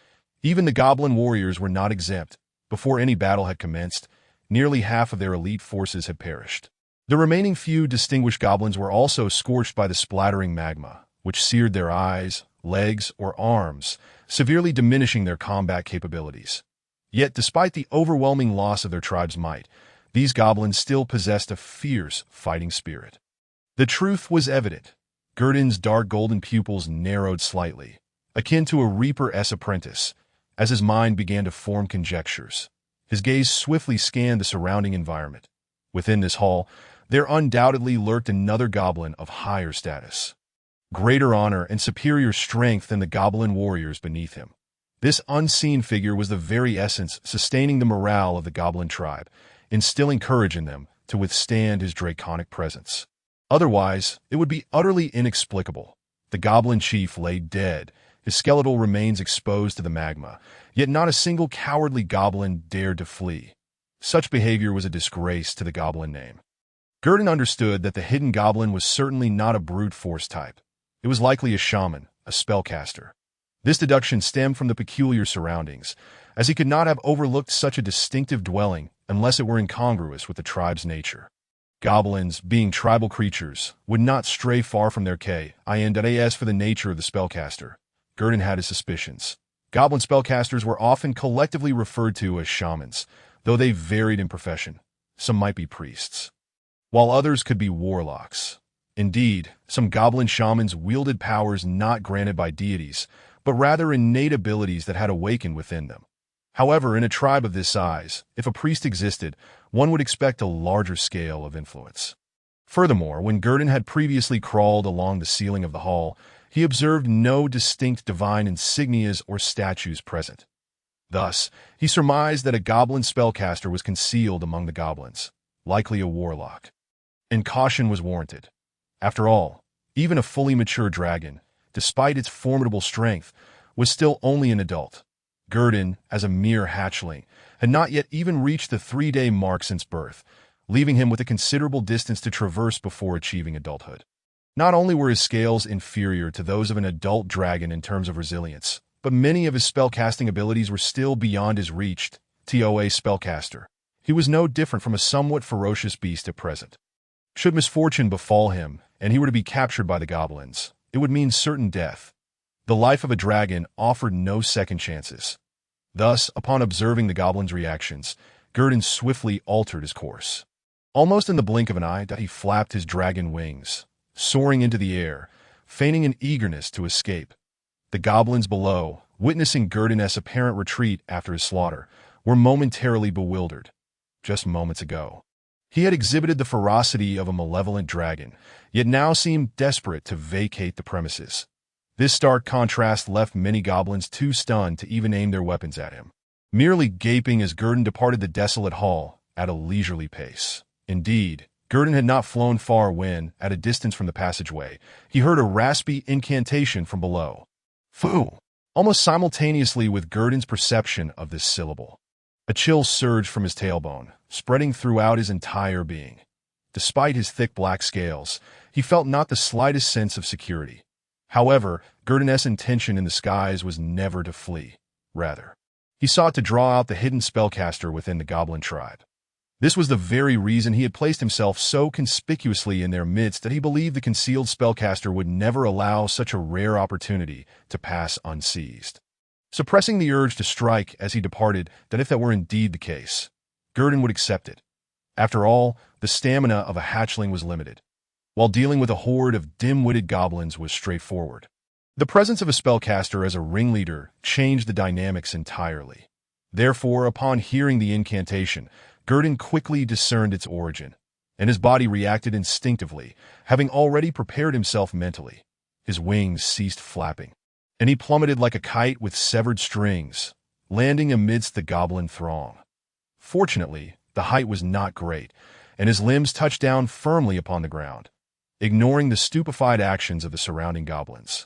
Even the goblin warriors were not exempt. Before any battle had commenced, nearly half of their elite forces had perished. The remaining few distinguished goblins were also scorched by the splattering magma, which seared their eyes, legs, or arms, severely diminishing their combat capabilities. Yet, despite the overwhelming loss of their tribe's might, these goblins still possessed a fierce fighting spirit. The truth was evident. Gerdon's dark golden pupils narrowed slightly, akin to a reaper's apprentice, as his mind began to form conjectures. His gaze swiftly scanned the surrounding environment. Within this hall, there undoubtedly lurked another goblin of higher status, greater honor and superior strength than the goblin warriors beneath him. This unseen figure was the very essence sustaining the morale of the goblin tribe, instilling courage in them to withstand his draconic presence. Otherwise, it would be utterly inexplicable. The goblin chief lay dead, his skeletal remains exposed to the magma, yet not a single cowardly goblin dared to flee. Such behavior was a disgrace to the goblin name. Gerdon understood that the hidden goblin was certainly not a brute force type. It was likely a shaman, a spellcaster. This deduction stemmed from the peculiar surroundings, as he could not have overlooked such a distinctive dwelling unless it were incongruous with the tribe's nature. Goblins, being tribal creatures, would not stray far from their As for the nature of the spellcaster, Gerdon had his suspicions. Goblin spellcasters were often collectively referred to as shamans, though they varied in profession. Some might be priests, while others could be warlocks. Indeed, some goblin shamans wielded powers not granted by deities, but rather innate abilities that had awakened within them. However, in a tribe of this size, if a priest existed, one would expect a larger scale of influence. Furthermore, when Gerdon had previously crawled along the ceiling of the hall, he observed no distinct divine insignias or statues present. Thus, he surmised that a goblin spellcaster was concealed among the goblins, likely a warlock. And caution was warranted. After all, even a fully mature dragon, despite its formidable strength, was still only an adult. Gerdon, as a mere hatchling, had not yet even reached the 3-day mark since birth, leaving him with a considerable distance to traverse before achieving adulthood. Not only were his scales inferior to those of an adult dragon in terms of resilience, but many of his spellcasting abilities were still beyond his reach. TOA spellcaster. He was no different from a somewhat ferocious beast at present. Should misfortune befall him, and he were to be captured by the goblins, it would mean certain death. The life of a dragon offered no second chances. Thus, upon observing the goblin's reactions, Gerdon swiftly altered his course. Almost in the blink of an eye, he flapped his dragon wings, soaring into the air, feigning an eagerness to escape. The goblins below, witnessing Gerdon's apparent retreat after his slaughter, were momentarily bewildered. Just moments ago, he had exhibited the ferocity of a malevolent dragon, yet now seemed desperate to vacate the premises. This stark contrast left many goblins too stunned to even aim their weapons at him, merely gaping as Gerdon departed the desolate hall at a leisurely pace. Indeed, Gerdon had not flown far when, at a distance from the passageway, he heard a raspy incantation from below. Fu! Almost simultaneously with Gerdon's perception of this syllable, a chill surged from his tailbone, spreading throughout his entire being. Despite his thick black scales, he felt not the slightest sense of security. However, Gerdon's intention in the skies was never to flee. Rather, he sought to draw out the hidden spellcaster within the goblin tribe. This was the very reason he had placed himself so conspicuously in their midst, that he believed the concealed spellcaster would never allow such a rare opportunity to pass unseized. Suppressing the urge to strike as he departed, that if that were indeed the case, Gerdon would accept it. After all, the stamina of a hatchling was limited, while dealing with a horde of dim-witted goblins was straightforward. The presence of a spellcaster as a ringleader changed the dynamics entirely. Therefore, upon hearing the incantation, Gerdon quickly discerned its origin, and his body reacted instinctively, having already prepared himself mentally. His wings ceased flapping, and he plummeted like a kite with severed strings, landing amidst the goblin throng. Fortunately, the height was not great, and his limbs touched down firmly upon the ground, ignoring the stupefied actions of the surrounding goblins.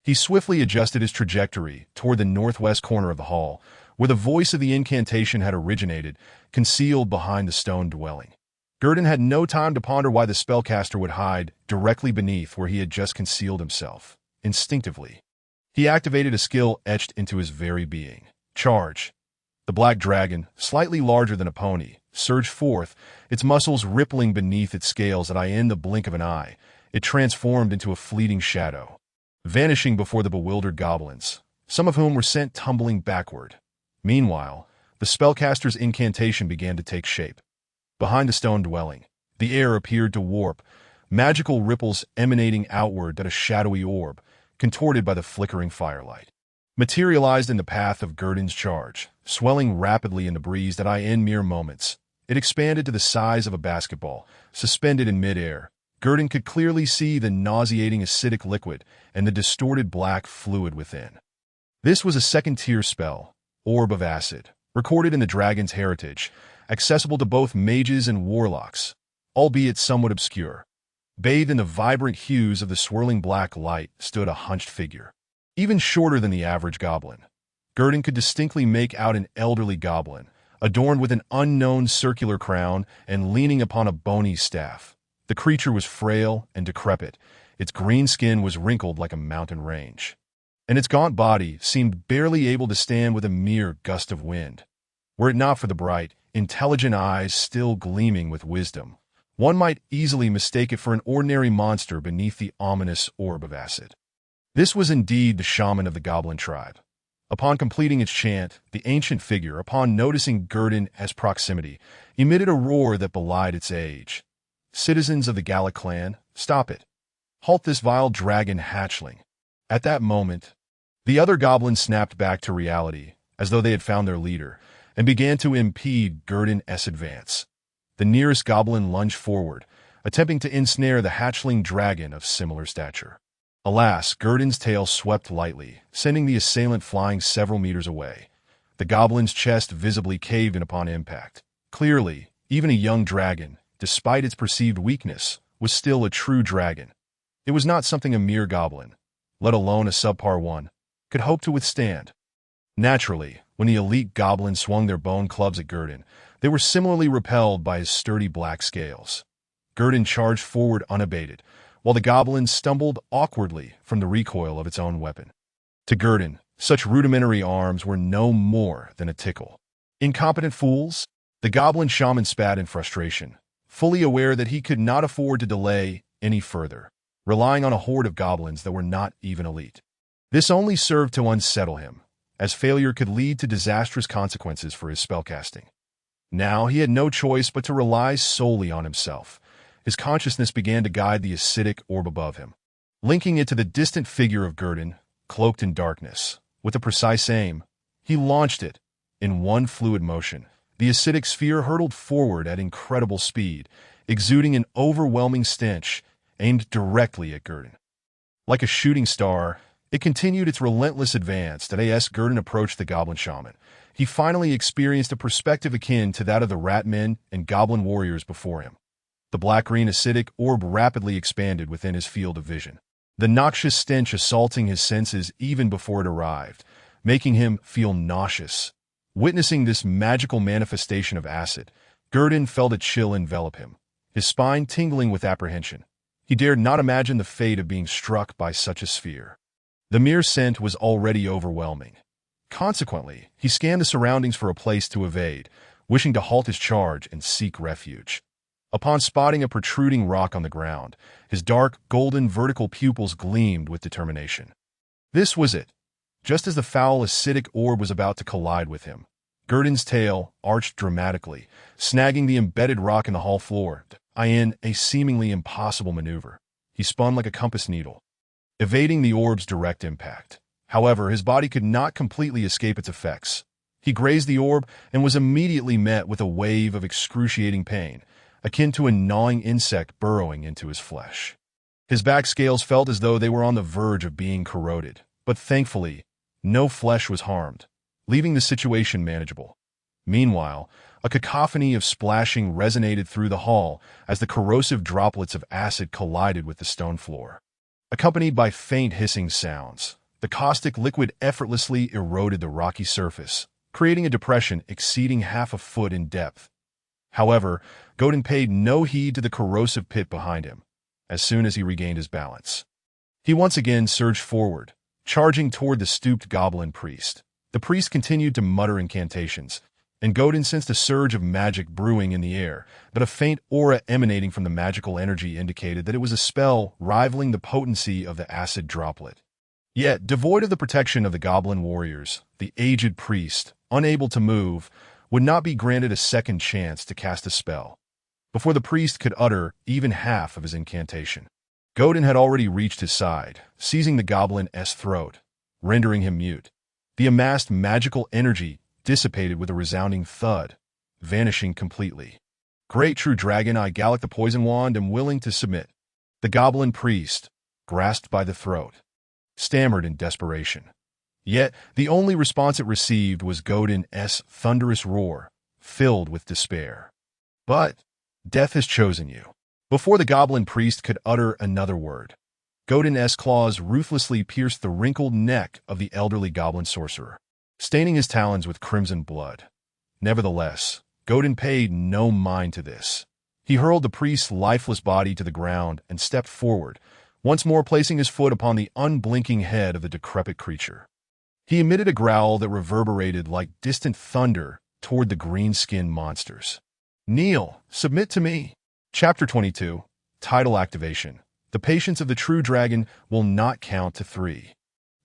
He swiftly adjusted his trajectory toward the northwest corner of the hall, where the voice of the incantation had originated, concealed behind the stone dwelling. Gerdon had no time to ponder why the spellcaster would hide directly beneath where he had just concealed himself. Instinctively, he activated a skill etched into his very being. Charge. The black dragon, slightly larger than a pony, surged forth, its muscles rippling beneath its scales in the blink of an eye. It transformed into a fleeting shadow, vanishing before the bewildered goblins, some of whom were sent tumbling backward. Meanwhile, the spellcaster's incantation began to take shape. Behind the stone dwelling, the air appeared to warp, magical ripples emanating outward at a shadowy orb, contorted by the flickering firelight, materialized in the path of Gerdon's charge, swelling rapidly in the breeze in mere moments. It expanded to the size of a basketball, suspended in midair. Gerdon could clearly see the nauseating acidic liquid and the distorted black fluid within. This was a second-tier spell, Orb of Acid, recorded in the dragon's heritage, accessible to both mages and warlocks, albeit somewhat obscure. Bathed in the vibrant hues of the swirling black light stood a hunched figure, even shorter than the average goblin. Gerdon could distinctly make out an elderly goblin, adorned with an unknown circular crown and leaning upon a bony staff. The creature was frail and decrepit. Its green skin was wrinkled like a mountain range, and its gaunt body seemed barely able to stand with a mere gust of wind. Were it not for the bright, intelligent eyes still gleaming with wisdom, one might easily mistake it for an ordinary monster beneath the ominous orb of acid. This was indeed the shaman of the goblin tribe. Upon completing its chant, the ancient figure, upon noticing Gerdon as proximity, emitted a roar that belied its age. "Citizens of the Gallic clan, stop it. Halt this vile dragon hatchling." At that moment, the other goblins snapped back to reality, as though they had found their leader, and began to impede Gerdon's advance. The nearest goblin lunged forward, attempting to ensnare the hatchling dragon of similar stature. Alas, Gerdon's tail swept lightly, sending the assailant flying several meters away. The goblin's chest visibly caved in upon impact. Clearly, even a young dragon, despite its perceived weakness, was still a true dragon. It was not something a mere goblin, let alone a subpar one, could hope to withstand. Naturally, when the elite goblins swung their bone clubs at Gerdon, they were similarly repelled by his sturdy black scales. Gerdon charged forward unabated, while the goblin stumbled awkwardly from the recoil of its own weapon. To Gerdon, such rudimentary arms were no more than a tickle. Incompetent fools! The goblin shaman spat in frustration, fully aware that he could not afford to delay any further, relying on a horde of goblins that were not even elite. This only served to unsettle him, as failure could lead to disastrous consequences for his spellcasting. Now he had no choice but to rely solely on himself. His consciousness began to guide the acidic orb above him, linking it to the distant figure of Gerdon, cloaked in darkness. With a precise aim, he launched it. In one fluid motion, the acidic sphere hurtled forward at incredible speed, exuding an overwhelming stench aimed directly at Gerdon. Like a shooting star, it continued its relentless advance as Gerdon approached the goblin shaman. He finally experienced a perspective akin to that of the rat men and goblin warriors before him. The black-green acidic orb rapidly expanded within his field of vision, the noxious stench assaulting his senses even before it arrived, making him feel nauseous. Witnessing this magical manifestation of acid, Gerdon felt a chill envelop him, his spine tingling with apprehension. He dared not imagine the fate of being struck by such a sphere. The mere scent was already overwhelming. Consequently, he scanned the surroundings for a place to evade, wishing to halt his charge and seek refuge. Upon spotting a protruding rock on the ground, his dark, golden vertical pupils gleamed with determination. This was it. Just as the foul, acidic orb was about to collide with him, Gerdon's tail arched dramatically, snagging the embedded rock in the hall floor. In a seemingly impossible maneuver, he spun like a compass needle, evading the orb's direct impact. However, his body could not completely escape its effects. He grazed the orb and was immediately met with a wave of excruciating pain, akin to a gnawing insect burrowing into his flesh. His back scales felt as though they were on the verge of being corroded, but thankfully, no flesh was harmed, leaving the situation manageable. Meanwhile, a cacophony of splashing resonated through the hall as the corrosive droplets of acid collided with the stone floor. Accompanied by faint hissing sounds, the caustic liquid effortlessly eroded the rocky surface, creating a depression exceeding half a foot in depth. However, Gerdon paid no heed to the corrosive pit behind him. As soon as he regained his balance, he once again surged forward, charging toward the stooped goblin priest. The priest continued to mutter incantations, and Gerdon sensed a surge of magic brewing in the air, but a faint aura emanating from the magical energy indicated that it was a spell rivaling the potency of the acid droplet. Yet, devoid of the protection of the goblin warriors, the aged priest, unable to move, would not be granted a second chance to cast a spell. Before the priest could utter even half of his incantation, Gerdon had already reached his side, seizing the goblin's throat, rendering him mute. The amassed magical energy dissipated with a resounding thud, vanishing completely. Great true dragon, I Gallic the poison wand am willing to submit. The goblin priest, grasped by the throat, stammered in desperation. Yet, the only response it received was Gerdon's thunderous roar, filled with despair. But death has chosen you. Before the goblin priest could utter another word, Gerdon's claws ruthlessly pierced the wrinkled neck of the elderly goblin sorcerer, staining his talons with crimson blood. Nevertheless, Gerdon paid no mind to this. He hurled the priest's lifeless body to the ground and stepped forward, once more placing his foot upon the unblinking head of the decrepit creature. He emitted a growl that reverberated like distant thunder toward the green-skinned monsters. Kneel, submit to me. Chapter 22, Title Activation. The patience of the true dragon will not count to 3.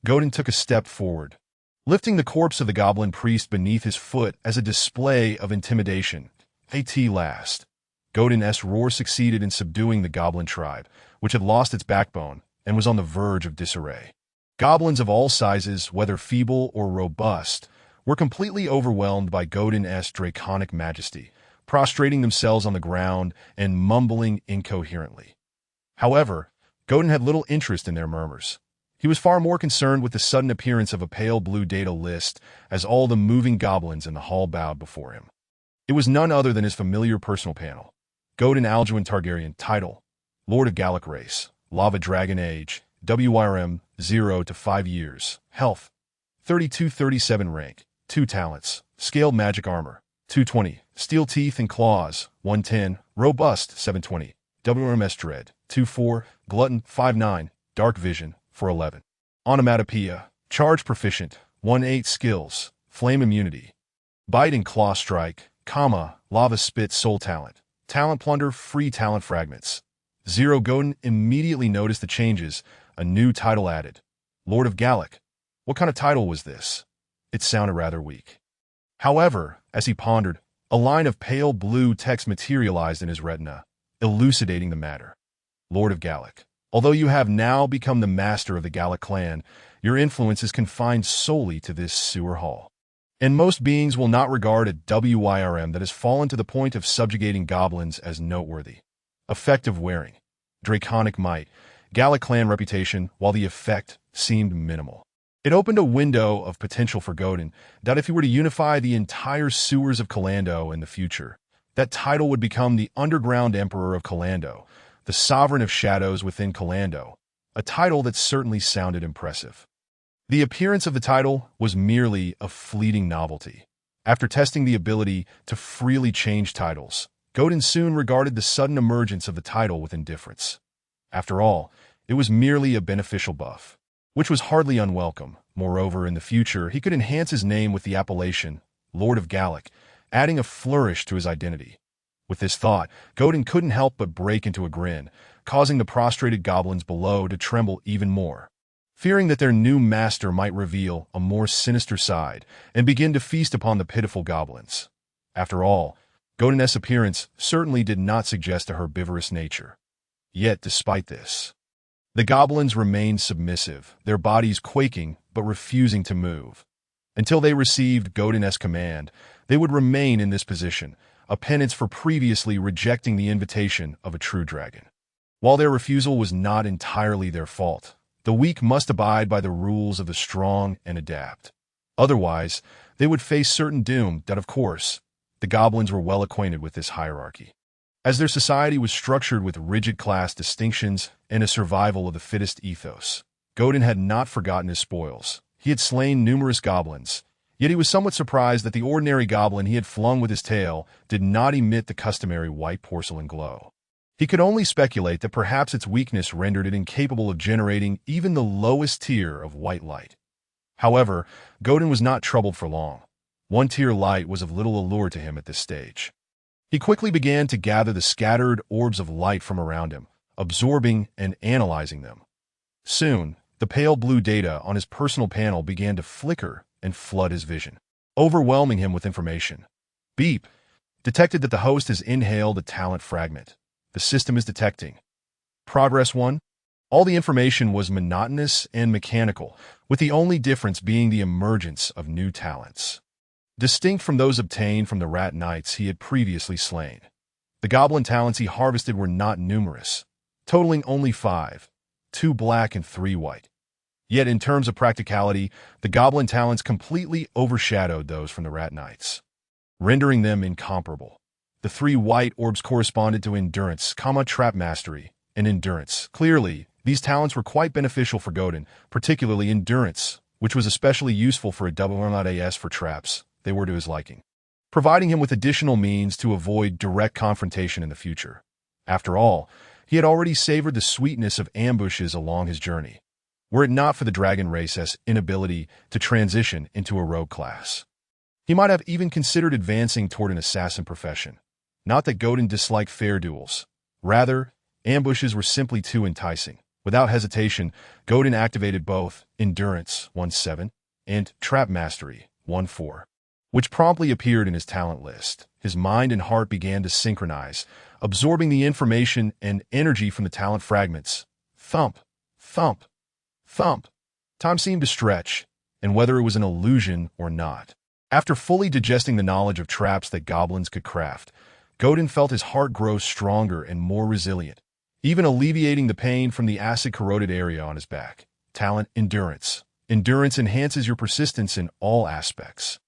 Gerdon took a step forward, lifting the corpse of the goblin priest beneath his foot as a display of intimidation. At last, Gerdon's roar succeeded in subduing the goblin tribe, which had lost its backbone and was on the verge of disarray. Goblins of all sizes, whether feeble or robust, were completely overwhelmed by Gerdon's draconic majesty, prostrating themselves on the ground and mumbling incoherently. However, Gerdon had little interest in their murmurs. He was far more concerned with the sudden appearance of a pale blue data list as all the moving goblins in the hall bowed before him. It was none other than his familiar personal panel. Gerdon Alduin Targaryen, title, Lord of Gallic race, Lava Dragon age, WRM 0 to 5 years, health, 32-37 rank, 2 talents, scaled magic armor, 220, steel teeth and claws, 110, robust, 720, WRMS dread, 24, glutton, 59, dark vision, 411. Onomatopoeia, charge proficient, 18 skills, flame immunity, bite and claw strike, lava spit soul talent, talent plunder free talent fragments. 0 Gerdon immediately noticed the changes, a new title added. Lord of Gallic. What kind of title was this? It sounded rather weak. However, as he pondered, a line of pale blue text materialized in his retina, elucidating the matter. Lord of Gallic. Although you have now become the master of the Gallic clan, your influence is confined solely to this sewer hall. And most beings will not regard a WIRM that has fallen to the point of subjugating goblins as noteworthy. Effective wearing. Draconic might. Gallic clan reputation, while the effect seemed minimal. It opened a window of potential for Gerdon that if he were to unify the entire sewers of Calando in the future, that title would become the underground emperor of Calando, the sovereign of shadows within Calando, a title that certainly sounded impressive. The appearance of the title was merely a fleeting novelty. After testing the ability to freely change titles, Gerdon soon regarded the sudden emergence of the title with indifference. After all, it was merely a beneficial buff, which was hardly unwelcome. Moreover, in the future, he could enhance his name with the appellation, Lord of Gallic, adding a flourish to his identity. With this thought, Gerdon couldn't help but break into a grin, causing the prostrated goblins below to tremble even more. Fearing that their new master might reveal a more sinister side and begin to feast upon the pitiful goblins. After all, Gerdon's appearance certainly did not suggest a herbivorous nature. Yet, despite this, the goblins remained submissive, their bodies quaking but refusing to move. Until they received Gerdon's command, they would remain in this position, a penance for previously rejecting the invitation of a true dragon. While their refusal was not entirely their fault, the weak must abide by the rules of the strong and adapt. Otherwise, they would face certain doom that, of course, the goblins were well acquainted with this hierarchy. As their society was structured with rigid class distinctions and a survival of the fittest ethos, Gerdon had not forgotten his spoils. He had slain numerous goblins, Yet he was somewhat surprised that the ordinary goblin he had flung with his tail did not emit the customary white porcelain glow. He could only speculate that perhaps its weakness rendered it incapable of generating even the lowest tier of white light. However, Gerdon was not troubled for long. One-tier light was of little allure to him at this stage. He quickly began to gather the scattered orbs of light from around him, absorbing and analyzing them. Soon, the pale blue data on his personal panel began to flicker and flood his vision, overwhelming him with information. Beep! Detected that the host has inhaled a talent fragment. The system is detecting. Progress 1. All the information was monotonous and mechanical, with the only difference being the emergence of new talents, distinct from those obtained from the rat knights he had previously slain. The goblin talents he harvested were not numerous, totaling only 5, 2 black and 3 white. Yet in terms of practicality, the goblin talents completely overshadowed those from the rat knights, rendering them incomparable. The 3 white orbs corresponded to endurance, trap mastery, and endurance. Clearly, these talents were quite beneficial for Gerdon, particularly endurance, which was especially useful for a double-as for traps. They were to his liking, providing him with additional means to avoid direct confrontation in the future. After all, he had already savored the sweetness of ambushes along his journey, were it not for the dragon race's inability to transition into a rogue class. He might have even considered advancing toward an assassin profession. Not that Gerdon disliked fair duels. Rather, ambushes were simply too enticing. Without hesitation, Gerdon activated both Endurance 1-7 and Trap Mastery 1-4, which promptly appeared in his talent list. His mind and heart began to synchronize, absorbing the information and energy from the talent fragments. Thump, thump, thump. Time seemed to stretch, and whether it was an illusion or not. After fully digesting the knowledge of traps that goblins could craft, Gerdon felt his heart grow stronger and more resilient, even alleviating the pain from the acid-corroded area on his back. Talent Endurance. Endurance enhances your persistence in all aspects.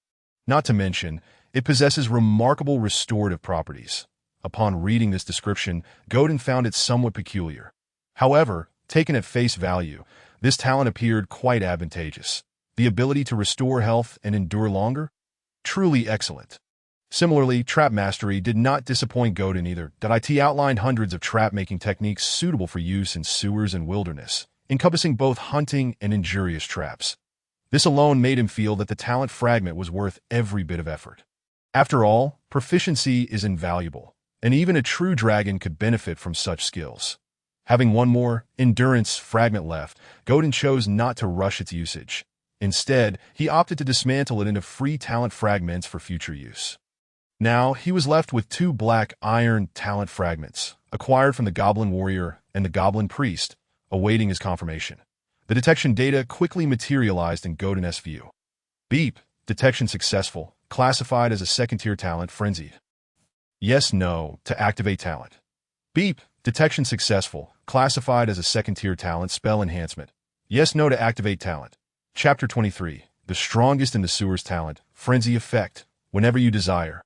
Not to mention, it possesses remarkable restorative properties. Upon reading this description, Gerdon found it somewhat peculiar. However, taken at face value, this talent appeared quite advantageous. The ability to restore health and endure longer? Truly excellent. Similarly, Trap Mastery did not disappoint Gerdon either. It outlined hundreds of trap-making techniques suitable for use in sewers and wilderness, encompassing both hunting and injurious traps. This alone made him feel that the talent fragment was worth every bit of effort. After all, proficiency is invaluable, and even a true dragon could benefit from such skills. Having one more endurance fragment left, Gerdon chose not to rush its usage. Instead, he opted to dismantle it into free talent fragments for future use. Now, he was left with 2 black iron talent fragments, acquired from the Goblin Warrior and the Goblin Priest, awaiting his confirmation. The detection data quickly materialized in Gerdon's view. Beep. Detection successful. Classified as a second-tier talent, Frenzied. Yes, no, to activate talent. Beep. Detection successful. Classified as a second-tier talent, Spell Enhancement. Yes, no to activate talent. Chapter 23. The strongest in the sewers talent, Frenzy Effect. Whenever you desire,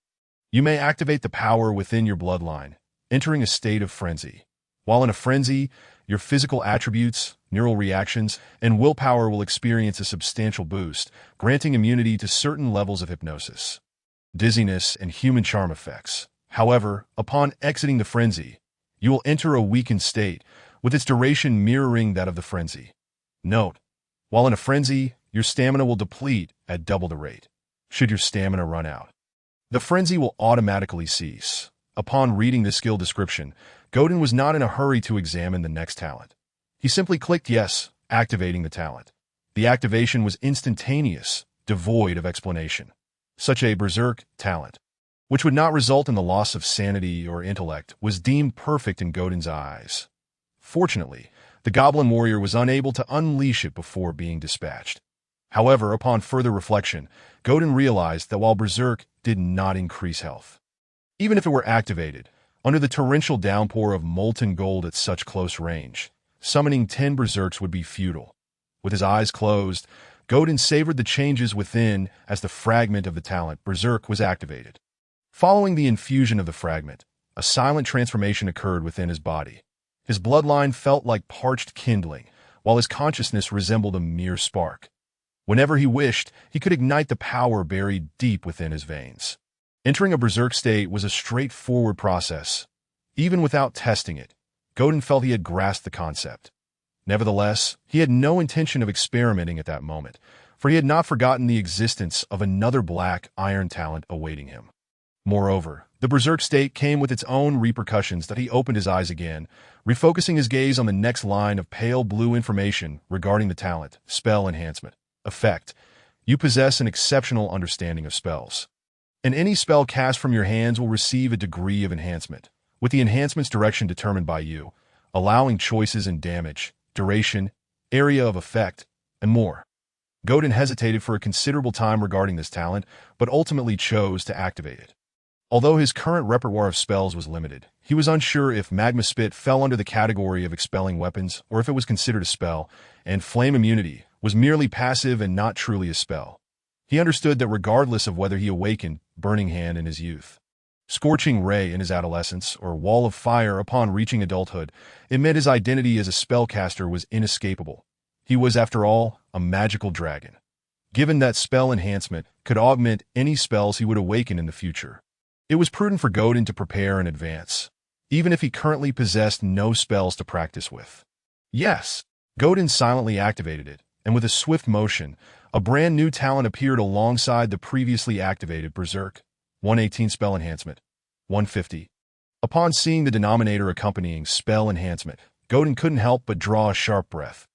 you may activate the power within your bloodline, entering a state of frenzy. While in a frenzy, your physical attributes, neural reactions, and willpower will experience a substantial boost, granting immunity to certain levels of hypnosis, dizziness, and human charm effects. However, upon exiting the frenzy, you will enter a weakened state, with its duration mirroring that of the frenzy. Note: while in a frenzy, your stamina will deplete at double the rate, should your stamina run out. The frenzy will automatically cease. Upon reading the skill description, Gerdon was not in a hurry to examine the next talent. He simply clicked yes, activating the talent. The activation was instantaneous, devoid of explanation. Such a berserk talent, which would not result in the loss of sanity or intellect, was deemed perfect in Gerdon's eyes. Fortunately, the Goblin Warrior was unable to unleash it before being dispatched. However, upon further reflection, Gerdon realized that while berserk did not increase health, even if it were activated, under the torrential downpour of molten gold at such close range, summoning 10 berserks would be futile. With his eyes closed, Gerdon savored the changes within as the fragment of the talent berserk was activated. Following the infusion of the fragment, a silent transformation occurred within his body. His bloodline felt like parched kindling, while his consciousness resembled a mere spark. Whenever he wished, he could ignite the power buried deep within his veins. Entering a berserk state was a straightforward process. Even without testing it, Gerdon felt he had grasped the concept. Nevertheless, he had no intention of experimenting at that moment, for he had not forgotten the existence of another black iron talent awaiting him. Moreover, the berserk state came with its own repercussions that he opened his eyes again, refocusing his gaze on the next line of pale blue information regarding the talent, spell enhancement. Effect: you possess an exceptional understanding of spells. And any spell cast from your hands will receive a degree of enhancement, with the enhancement's direction determined by you, allowing choices in damage, duration, area of effect, and more. Gerdon hesitated for a considerable time regarding this talent, but ultimately chose to activate it. Although his current repertoire of spells was limited, he was unsure if Magma Spit fell under the category of expelling weapons or if it was considered a spell, and Flame Immunity was merely passive and not truly a spell. He understood that regardless of whether he awakened Burning Hand in his youth, Scorching Ray in his adolescence, or Wall of Fire upon reaching adulthood, it meant his identity as a spellcaster was inescapable. He was, after all, a magical dragon. Given that spell enhancement could augment any spells he would awaken in the future, it was prudent for Gerdon to prepare in advance, even if he currently possessed no spells to practice with. Yes, Gerdon silently activated it, and with a swift motion, a brand new talent appeared alongside the previously activated Berserk, 118 spell enhancement, 150. Upon seeing the denominator accompanying spell enhancement, Gerdon couldn't help but draw a sharp breath.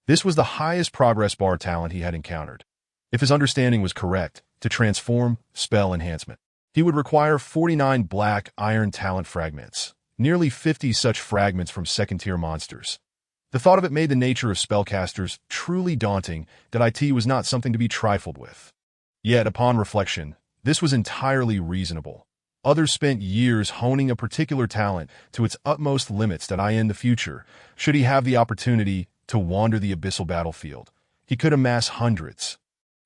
This was the highest progress bar talent he had encountered. If his understanding was correct, to transform spell enhancement, he would require 49 black iron talent fragments, nearly 50 such fragments from second-tier monsters. The thought of it made the nature of spellcasters truly daunting, that it was not something to be trifled with. Yet, upon reflection, this was entirely reasonable. Others spent years honing a particular talent to its utmost limits that in the future, should he have the opportunity to wander the abyssal battlefield, he could amass hundreds,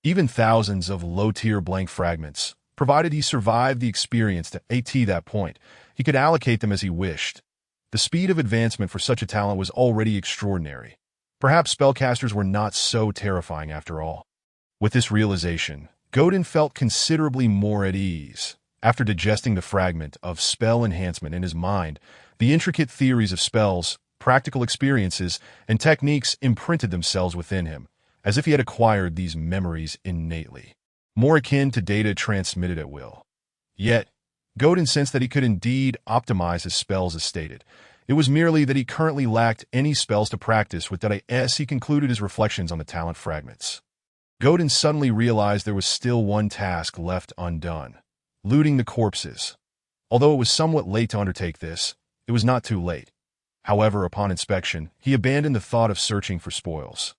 even thousands of low-tier blank fragments. Provided he survived the experience to that point, he could allocate them as he wished. The speed of advancement for such a talent was already extraordinary. Perhaps spellcasters were not so terrifying after all. With this realization, Gerdon felt considerably more at ease. After digesting the fragment of spell enhancement in his mind, the intricate theories of spells, practical experiences, and techniques imprinted themselves within him, as if he had acquired these memories innately, more akin to data transmitted at will. Yet, Gerdon sensed that he could indeed optimize his spells as stated. It was merely that he currently lacked any spells to practice with that as he concluded his reflections on the talent fragments. Gerdon suddenly realized there was still one task left undone: looting the corpses. Although it was somewhat late to undertake this, it was not too late. However, upon inspection, he abandoned the thought of searching for spoils.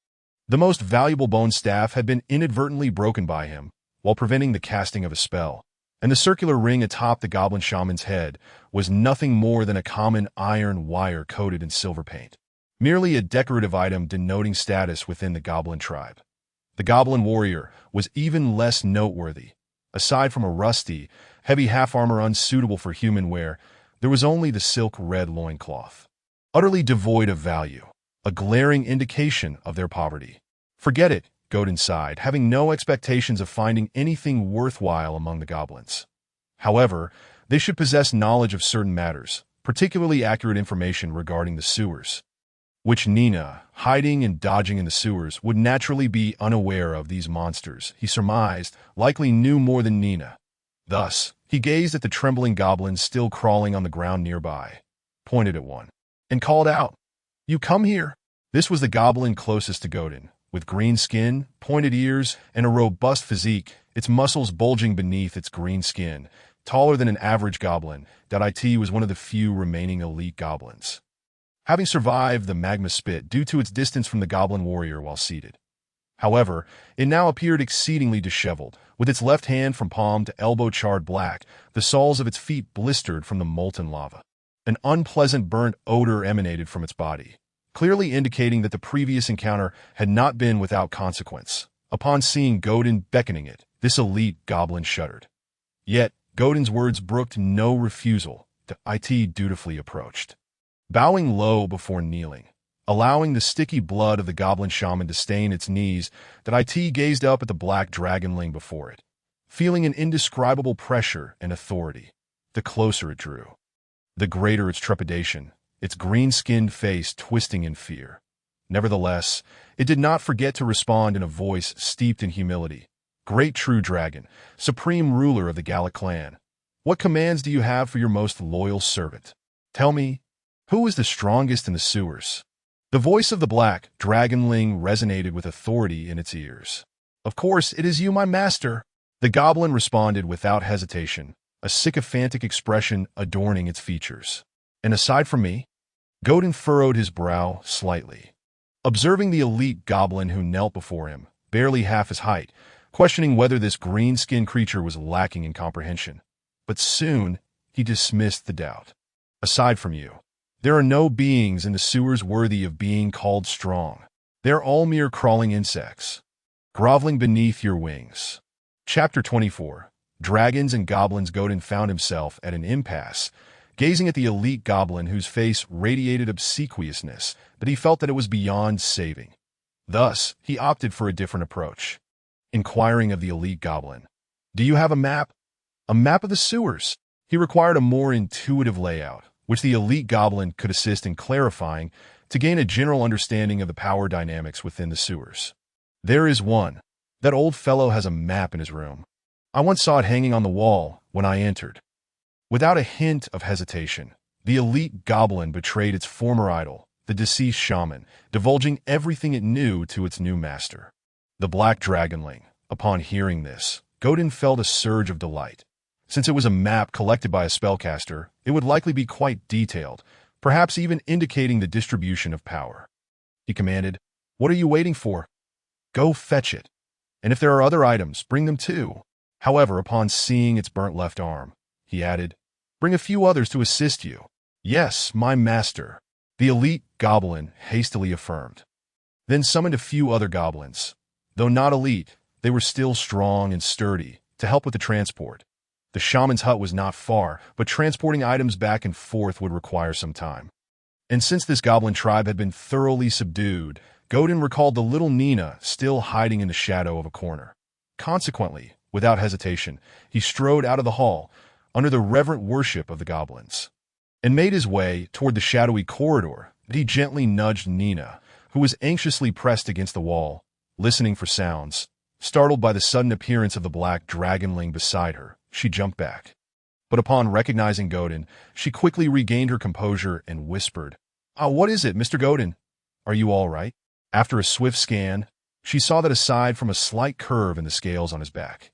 The most valuable bone staff had been inadvertently broken by him, while preventing the casting of a spell, and the circular ring atop the goblin shaman's head was nothing more than a common iron wire coated in silver paint, merely a decorative item denoting status within the goblin tribe. The goblin warrior was even less noteworthy. Aside from a rusty, heavy half-armor unsuitable for human wear, there was only the silk red loincloth, utterly devoid of value, a glaring indication of their poverty. Forget it, Gerdon sighed, having no expectations of finding anything worthwhile among the goblins. However, they should possess knowledge of certain matters, particularly accurate information regarding the sewers, which Nina, hiding and dodging in the sewers, would naturally be unaware of. These monsters, he surmised, likely knew more than Nina. Thus, he gazed at the trembling goblins still crawling on the ground nearby, pointed at one, and called out, "You come here." This was the goblin closest to Gerdon, with green skin, pointed ears, and a robust physique, its muscles bulging beneath its green skin. Taller than an average goblin, it was one of the few remaining elite goblins, having survived the magma spit due to its distance from the goblin warrior while seated. However, it now appeared exceedingly disheveled, with its left hand from palm to elbow charred black, the soles of its feet blistered from the molten lava. An unpleasant burnt odor emanated from its body, clearly indicating that the previous encounter had not been without consequence. Upon seeing Gerdon beckoning it, this elite goblin shuddered. Yet, Gerdon's words brooked no refusal. The dutifully approached. Bowing low before kneeling, allowing the sticky blood of the goblin shaman to stain its knees. That it gazed up at the black dragonling before it, feeling an indescribable pressure and authority. The closer it drew, the greater its trepidation, its green-skinned face twisting in fear. Nevertheless, it did not forget to respond in a voice steeped in humility. "Great true dragon, supreme ruler of the Gallic clan, what commands do you have for your most loyal servant? Tell me, who is the strongest in the sewers?" The voice of the black dragonling resonated with authority in its ears. "Of course, it is you, my master," the goblin responded without hesitation, a sycophantic expression adorning its features. "And aside from me?" Gerdon furrowed his brow slightly, observing the elite goblin who knelt before him, barely half his height, questioning whether this green-skinned creature was lacking in comprehension. But soon he dismissed the doubt. "Aside from you, there are no beings in the sewers worthy of being called strong. They are all mere crawling insects, groveling beneath your wings." Chapter 24. Dragons and Goblins. Gerdon found himself at an impasse, gazing at the elite goblin whose face radiated obsequiousness, but he felt that it was beyond saving. Thus, he opted for a different approach. Inquiring of the elite goblin, "Do you have a map?" A map of the sewers. He required a more intuitive layout, which the elite goblin could assist in clarifying to gain a general understanding of the power dynamics within the sewers. "There is one. That old fellow has a map in his room. I once saw it hanging on the wall when I entered." Without a hint of hesitation, the elite goblin betrayed its former idol, the deceased shaman, divulging everything it knew to its new master. The black dragonling, upon hearing this, Gerdon felt a surge of delight. Since it was a map collected by a spellcaster, it would likely be quite detailed, perhaps even indicating the distribution of power. He commanded, "What are you waiting for? Go fetch it. And if there are other items, bring them too." However, upon seeing its burnt left arm, he added, "Bring a few others to assist you." "Yes, my master," the elite goblin hastily affirmed. Then summoned a few other goblins. Though not elite, they were still strong and sturdy, to help with the transport. The shaman's hut was not far, but transporting items back and forth would require some time. And since this goblin tribe had been thoroughly subdued, Gerdon recalled the little Nina still hiding in the shadow of a corner. Consequently, without hesitation, he strode out of the hall, under the reverent worship of the goblins, and made his way toward the shadowy corridor. He gently nudged Nina, who was anxiously pressed against the wall, listening for sounds. Startled by the sudden appearance of the black dragonling beside her, she jumped back. But upon recognizing Gerdon, she quickly regained her composure and whispered, "What is it, Mr. Gerdon? Are you all right?" After a swift scan, she saw that aside from a slight curve in the scales on his back,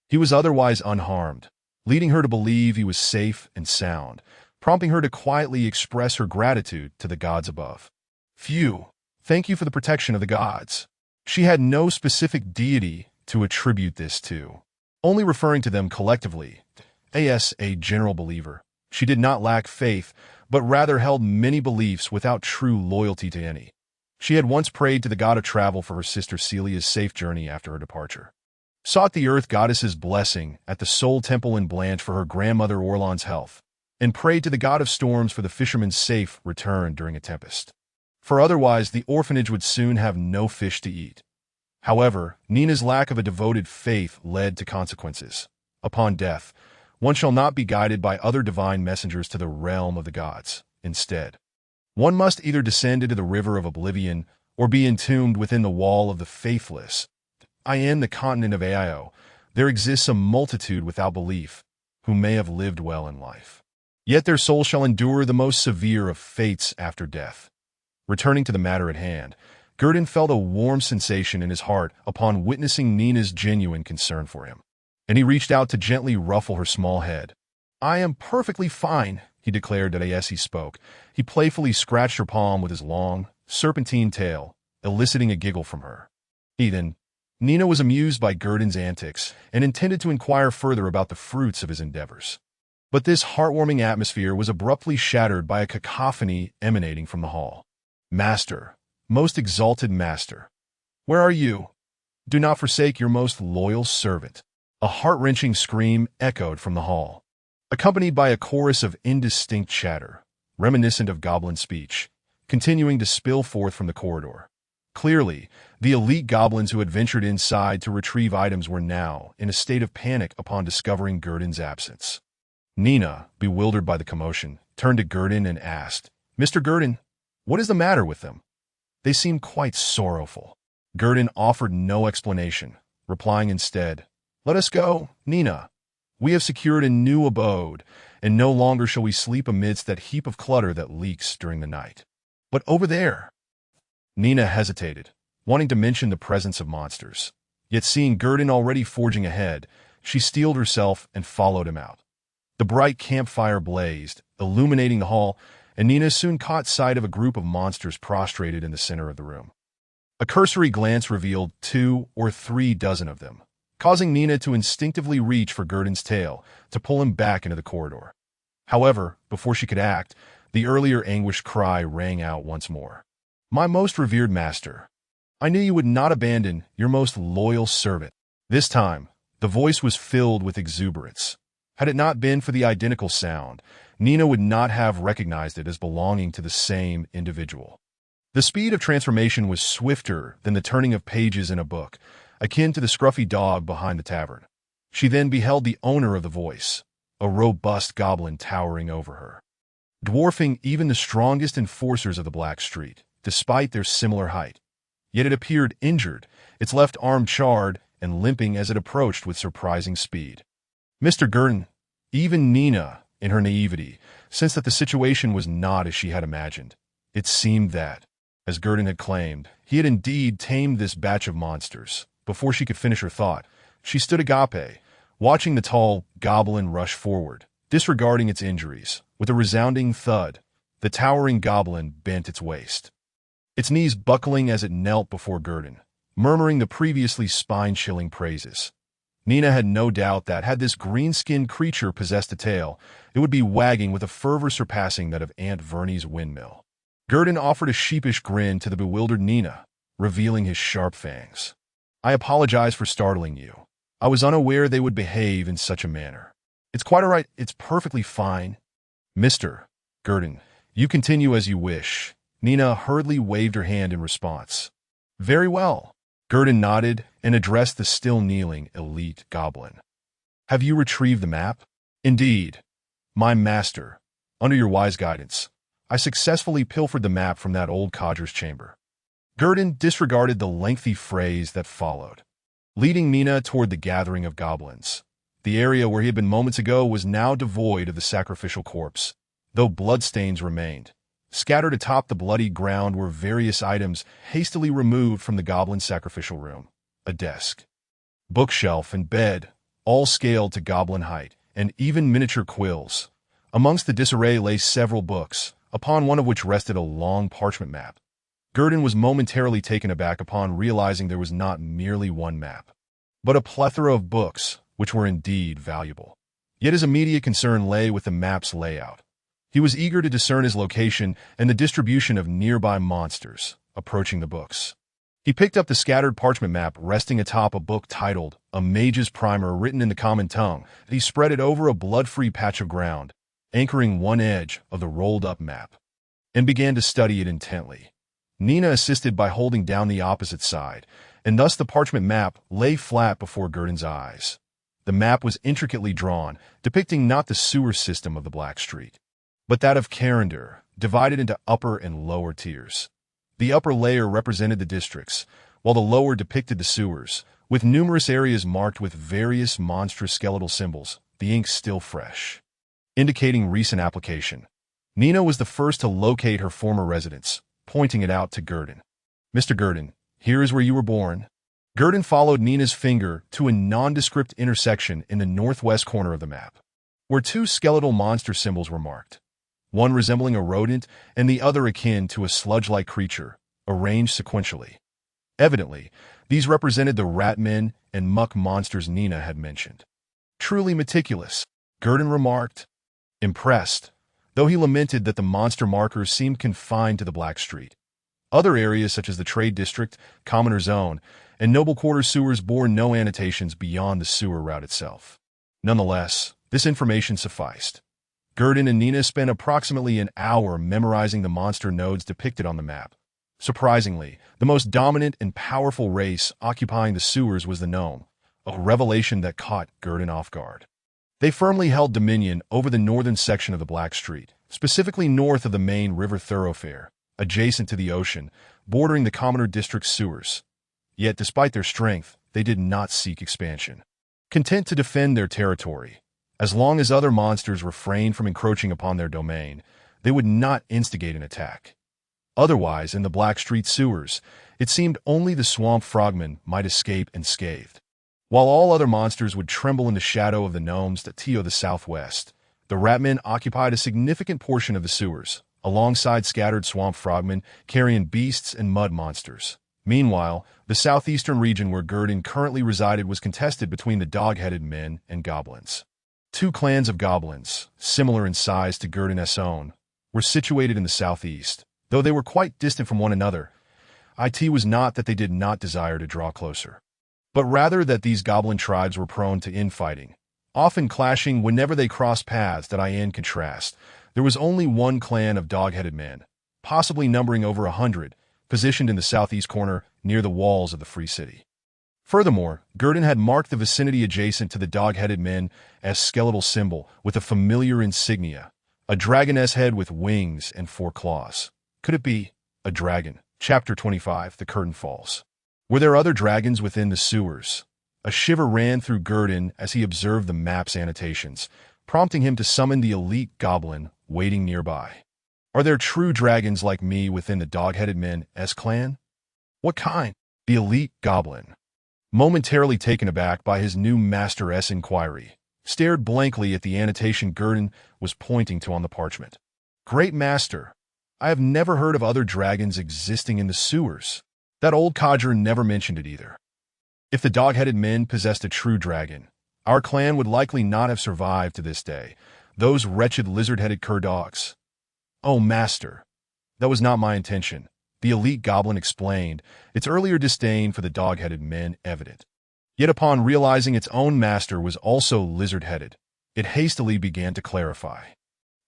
he was otherwise unharmed, leading her to believe he was safe and sound, prompting her to quietly express her gratitude to the gods above. "Phew, thank you for the protection of the gods." She had no specific deity to attribute this to, only referring to them collectively. As a general believer, she did not lack faith, but rather held many beliefs without true loyalty to any. She had once prayed to the god of travel for her sister Celia's safe journey after her departure, sought the earth goddess's blessing at the Soul Temple in Blanche for her grandmother Orlan's health, and prayed to the god of storms for the fisherman's safe return during a tempest. For otherwise the orphanage would soon have no fish to eat. However, Nina's lack of a devoted faith led to consequences. Upon death, one shall not be guided by other divine messengers to the realm of the gods. Instead, one must either descend into the river of oblivion or be entombed within the wall of the faithless. In the continent of Aio, there exists a multitude without belief, who may have lived well in life. Yet their soul shall endure the most severe of fates after death. Returning to the matter at hand, Gerdon felt a warm sensation in his heart upon witnessing Nina's genuine concern for him, and he reached out to gently ruffle her small head. "I am perfectly fine," he declared as he spoke. He playfully scratched her palm with his long, serpentine tail, eliciting a giggle from her. Nina was amused by Gerdon's antics and intended to inquire further about the fruits of his endeavors. But this heartwarming atmosphere was abruptly shattered by a cacophony emanating from the hall. "Master, most exalted master, where are you? Do not forsake your most loyal servant." A heart-wrenching scream echoed from the hall, accompanied by a chorus of indistinct chatter, reminiscent of goblin speech. continuing to spill forth from the corridor. Clearly, the elite goblins who had ventured inside to retrieve items were now in a state of panic upon discovering Gerdon's absence. Nina, bewildered by the commotion, turned to Gerdon and asked, "Mr. Gerdon, what is the matter with them? They seem quite sorrowful." Gerdon offered no explanation, replying instead, "Let us go, Nina. We have secured a new abode, and no longer shall we sleep amidst that heap of clutter that leaks during the night. But over there—" Nina hesitated, wanting to mention the presence of monsters. Yet seeing Gerdon already forging ahead, she steeled herself and followed him out. The bright campfire blazed, illuminating the hall, and Nina soon caught sight of a group of monsters prostrated in the center of the room. A cursory glance revealed 2 or 3 dozen of them, causing Nina to instinctively reach for Gerdon's tail to pull him back into the corridor. However, before she could act, the earlier anguished cry rang out once more. "My most revered master, I knew you would not abandon your most loyal servant." This time, the voice was filled with exuberance. Had it not been for the identical sound, Nina would not have recognized it as belonging to the same individual. The speed of transformation was swifter than the turning of pages in a book, akin to the scruffy dog behind the tavern. She then beheld the owner of the voice, a robust goblin towering over her, dwarfing even the strongest enforcers of the Black Street, despite their similar height. Yet it appeared injured, its left arm charred and limping as it approached with surprising speed. Mr. Gerdon, even Nina, in her naivety, sensed that the situation was not as she had imagined. It seemed that, as Gerdon had claimed, he had indeed tamed this batch of monsters. Before she could finish her thought, she stood agape, watching the tall goblin rush forward, disregarding its injuries. With a resounding thud, the towering goblin bent its waist, its knees buckling as it knelt before Gerdon, murmuring the previously spine-chilling praises. Nina had no doubt that, had this green-skinned creature possessed a tail, it would be wagging with a fervor surpassing that of Aunt Vernie's windmill. Gerdon offered a sheepish grin to the bewildered Nina, revealing his sharp fangs. "I apologize for startling you. I was unaware they would behave in such a manner." "It's quite all right. It's perfectly fine." "Mr. Gerdon, you continue as you wish." Nina hurriedly waved her hand in response. "Very well." Gerdon nodded and addressed the still kneeling elite goblin. "Have you retrieved the map?" "Indeed, my master. Under your wise guidance, I successfully pilfered the map from that old codger's chamber." Gerdon disregarded the lengthy phrase that followed, leading Nina toward the gathering of goblins. The area where he had been moments ago was now devoid of the sacrificial corpse, though bloodstains remained. Scattered atop the bloody ground were various items hastily removed from the goblin sacrificial room. A desk, bookshelf, and bed, all scaled to goblin height, and even miniature quills. Amongst the disarray lay several books, upon one of which rested a long parchment map. Gerdon was momentarily taken aback upon realizing there was not merely one map, but a plethora of books, which were indeed valuable. Yet his immediate concern lay with the map's layout. He was eager to discern his location and the distribution of nearby monsters, approaching the books. He picked up the scattered parchment map resting atop a book titled A Mage's Primer, written in the common tongue. He spread it over a blood-free patch of ground, anchoring one edge of the rolled-up map, and began to study it intently. Nina assisted by holding down the opposite side, and thus the parchment map lay flat before Gerdon's eyes. The map was intricately drawn, depicting not the sewer system of the Black Street, but that of Carandur, divided into upper and lower tiers. The upper layer represented the districts, while the lower depicted the sewers, with numerous areas marked with various monstrous skeletal symbols, the ink still fresh, indicating recent application. Nina was the first to locate her former residence, pointing it out to Gerdon. "Mr. Gerdon, here is where you were born." Gerdon followed Nina's finger to a nondescript intersection in the northwest corner of the map, where 2 skeletal monster symbols were marked, one resembling a rodent and the other akin to a sludge-like creature, arranged sequentially. Evidently, these represented the ratmen and muck monsters Nina had mentioned. "Truly meticulous," Gerdon remarked, impressed, though he lamented that the monster markers seemed confined to the Black Street. Other areas such as the Trade District, Commoner Zone, and Noble Quarter sewers bore no annotations beyond the sewer route itself. Nonetheless, this information sufficed. Gerdon and Nina spent approximately an hour memorizing the monster nodes depicted on the map. Surprisingly, the most dominant and powerful race occupying the sewers was the gnome, a revelation that caught Gerdon off guard. They firmly held dominion over the northern section of the Black Street, specifically north of the main river thoroughfare, adjacent to the ocean, bordering the Commoner District's sewers. Yet, despite their strength, they did not seek expansion. Content to defend their territory, as long as other monsters refrained from encroaching upon their domain, they would not instigate an attack. Otherwise, in the Black Street sewers, it seemed only the swamp frogmen might escape unscathed. While all other monsters would tremble in the shadow of the gnomes that to the southwest, the ratmen occupied a significant portion of the sewers, alongside scattered swamp frogmen carrying beasts and mud monsters. Meanwhile, the southeastern region where Gerdon currently resided was contested between the dog-headed men and goblins. Two clans of goblins, similar in size to Gerdon's own, were situated in the southeast. Though they were quite distant from one another, it was not that they did not desire to draw closer, but rather that these goblin tribes were prone to infighting, often clashing whenever they crossed paths. That in contrast, there was only one clan of dog-headed men, possibly numbering over 100, positioned in the southeast corner near the walls of the Free City. Furthermore, Gerdon had marked the vicinity adjacent to the dog-headed men as skeletal symbol with a familiar insignia, a dragoness head with wings and 4 claws. Could it be a dragon? Chapter 25, The Curtain Falls. Were there other dragons within the sewers? A shiver ran through Gerdon as he observed the map's annotations, prompting him to summon the elite goblin waiting nearby. Are there true dragons like me within the dog-headed men's clan? What kind? The elite goblin, momentarily taken aback by his new master's inquiry, stared blankly at the annotation Gerdon was pointing to on the parchment. Great master, I have never heard of other dragons existing in the sewers. That old codger never mentioned it either. If the dog-headed men possessed a true dragon, our clan would likely not have survived to this day. Those wretched lizard-headed cur dogs. Oh, master, that was not my intention, the elite goblin explained, its earlier disdain for the dog-headed men evident. Yet upon realizing its own master was also lizard-headed, it hastily began to clarify.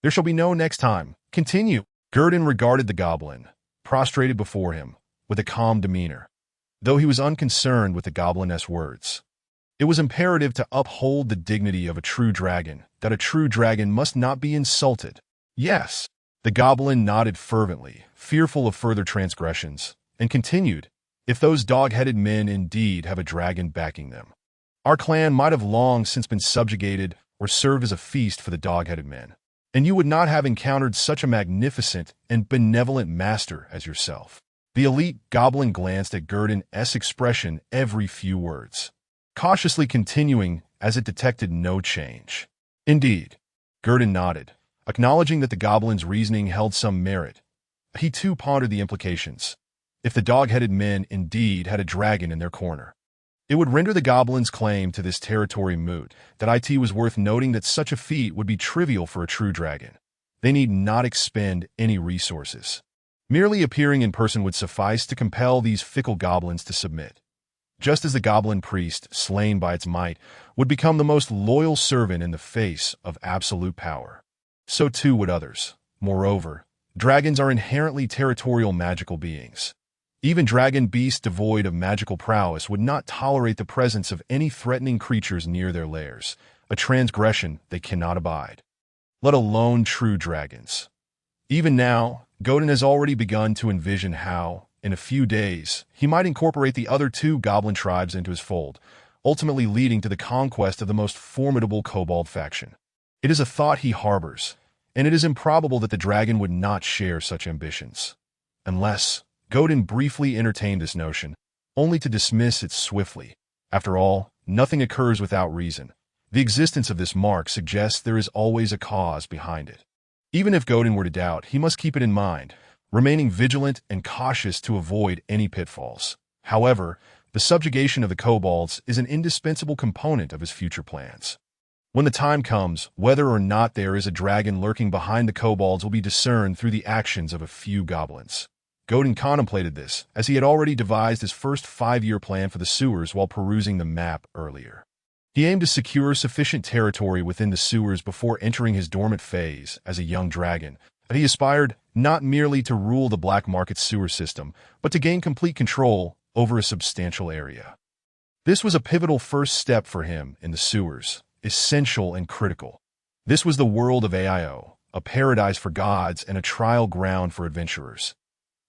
There shall be no next time. Continue. Gerdon regarded the goblin, prostrated before him, with a calm demeanor, though he was unconcerned with the goblin's words. It was imperative to uphold the dignity of a true dragon, that a true dragon must not be insulted. Yes. The goblin nodded fervently, fearful of further transgressions, and continued, if those dog-headed men indeed have a dragon backing them, our clan might have long since been subjugated or served as a feast for the dog-headed men, and you would not have encountered such a magnificent and benevolent master as yourself. The elite goblin glanced at Gerdon's expression every few words, cautiously continuing as it detected no change. Indeed, Gerdon nodded, acknowledging that the goblin's reasoning held some merit. He too pondered the implications. If the dog-headed men indeed had a dragon in their corner, it would render the goblin's claim to this territory moot. That it was worth noting that such a feat would be trivial for a true dragon. They need not expend any resources. Merely appearing in person would suffice to compel these fickle goblins to submit. Just as the goblin priest, slain by its might, would become the most loyal servant in the face of absolute power, so too would others. Moreover, dragons are inherently territorial magical beings. Even dragon beasts devoid of magical prowess would not tolerate the presence of any threatening creatures near their lairs, a transgression they cannot abide, let alone true dragons. Even now, Gerdon has already begun to envision how, in a few days, he might incorporate the other 2 goblin tribes into his fold, ultimately leading to the conquest of the most formidable kobold faction. It is a thought he harbors, and it is improbable that the dragon would not share such ambitions. Unless, Gerdon briefly entertained this notion, only to dismiss it swiftly. After all, nothing occurs without reason. The existence of this mark suggests there is always a cause behind it. Even if Gerdon were to doubt, he must keep it in mind, remaining vigilant and cautious to avoid any pitfalls. However, the subjugation of the kobolds is an indispensable component of his future plans. When the time comes, whether or not there is a dragon lurking behind the kobolds will be discerned through the actions of a few goblins. Gerdon contemplated this, as he had already devised his first 5-year plan for the sewers while perusing the map earlier. He aimed to secure sufficient territory within the sewers before entering his dormant phase as a young dragon, and he aspired not merely to rule the black market sewer system, but to gain complete control over a substantial area. This was a pivotal first step for him in the sewers, essential and critical. This was the world of AIO, a paradise for gods and a trial ground for adventurers.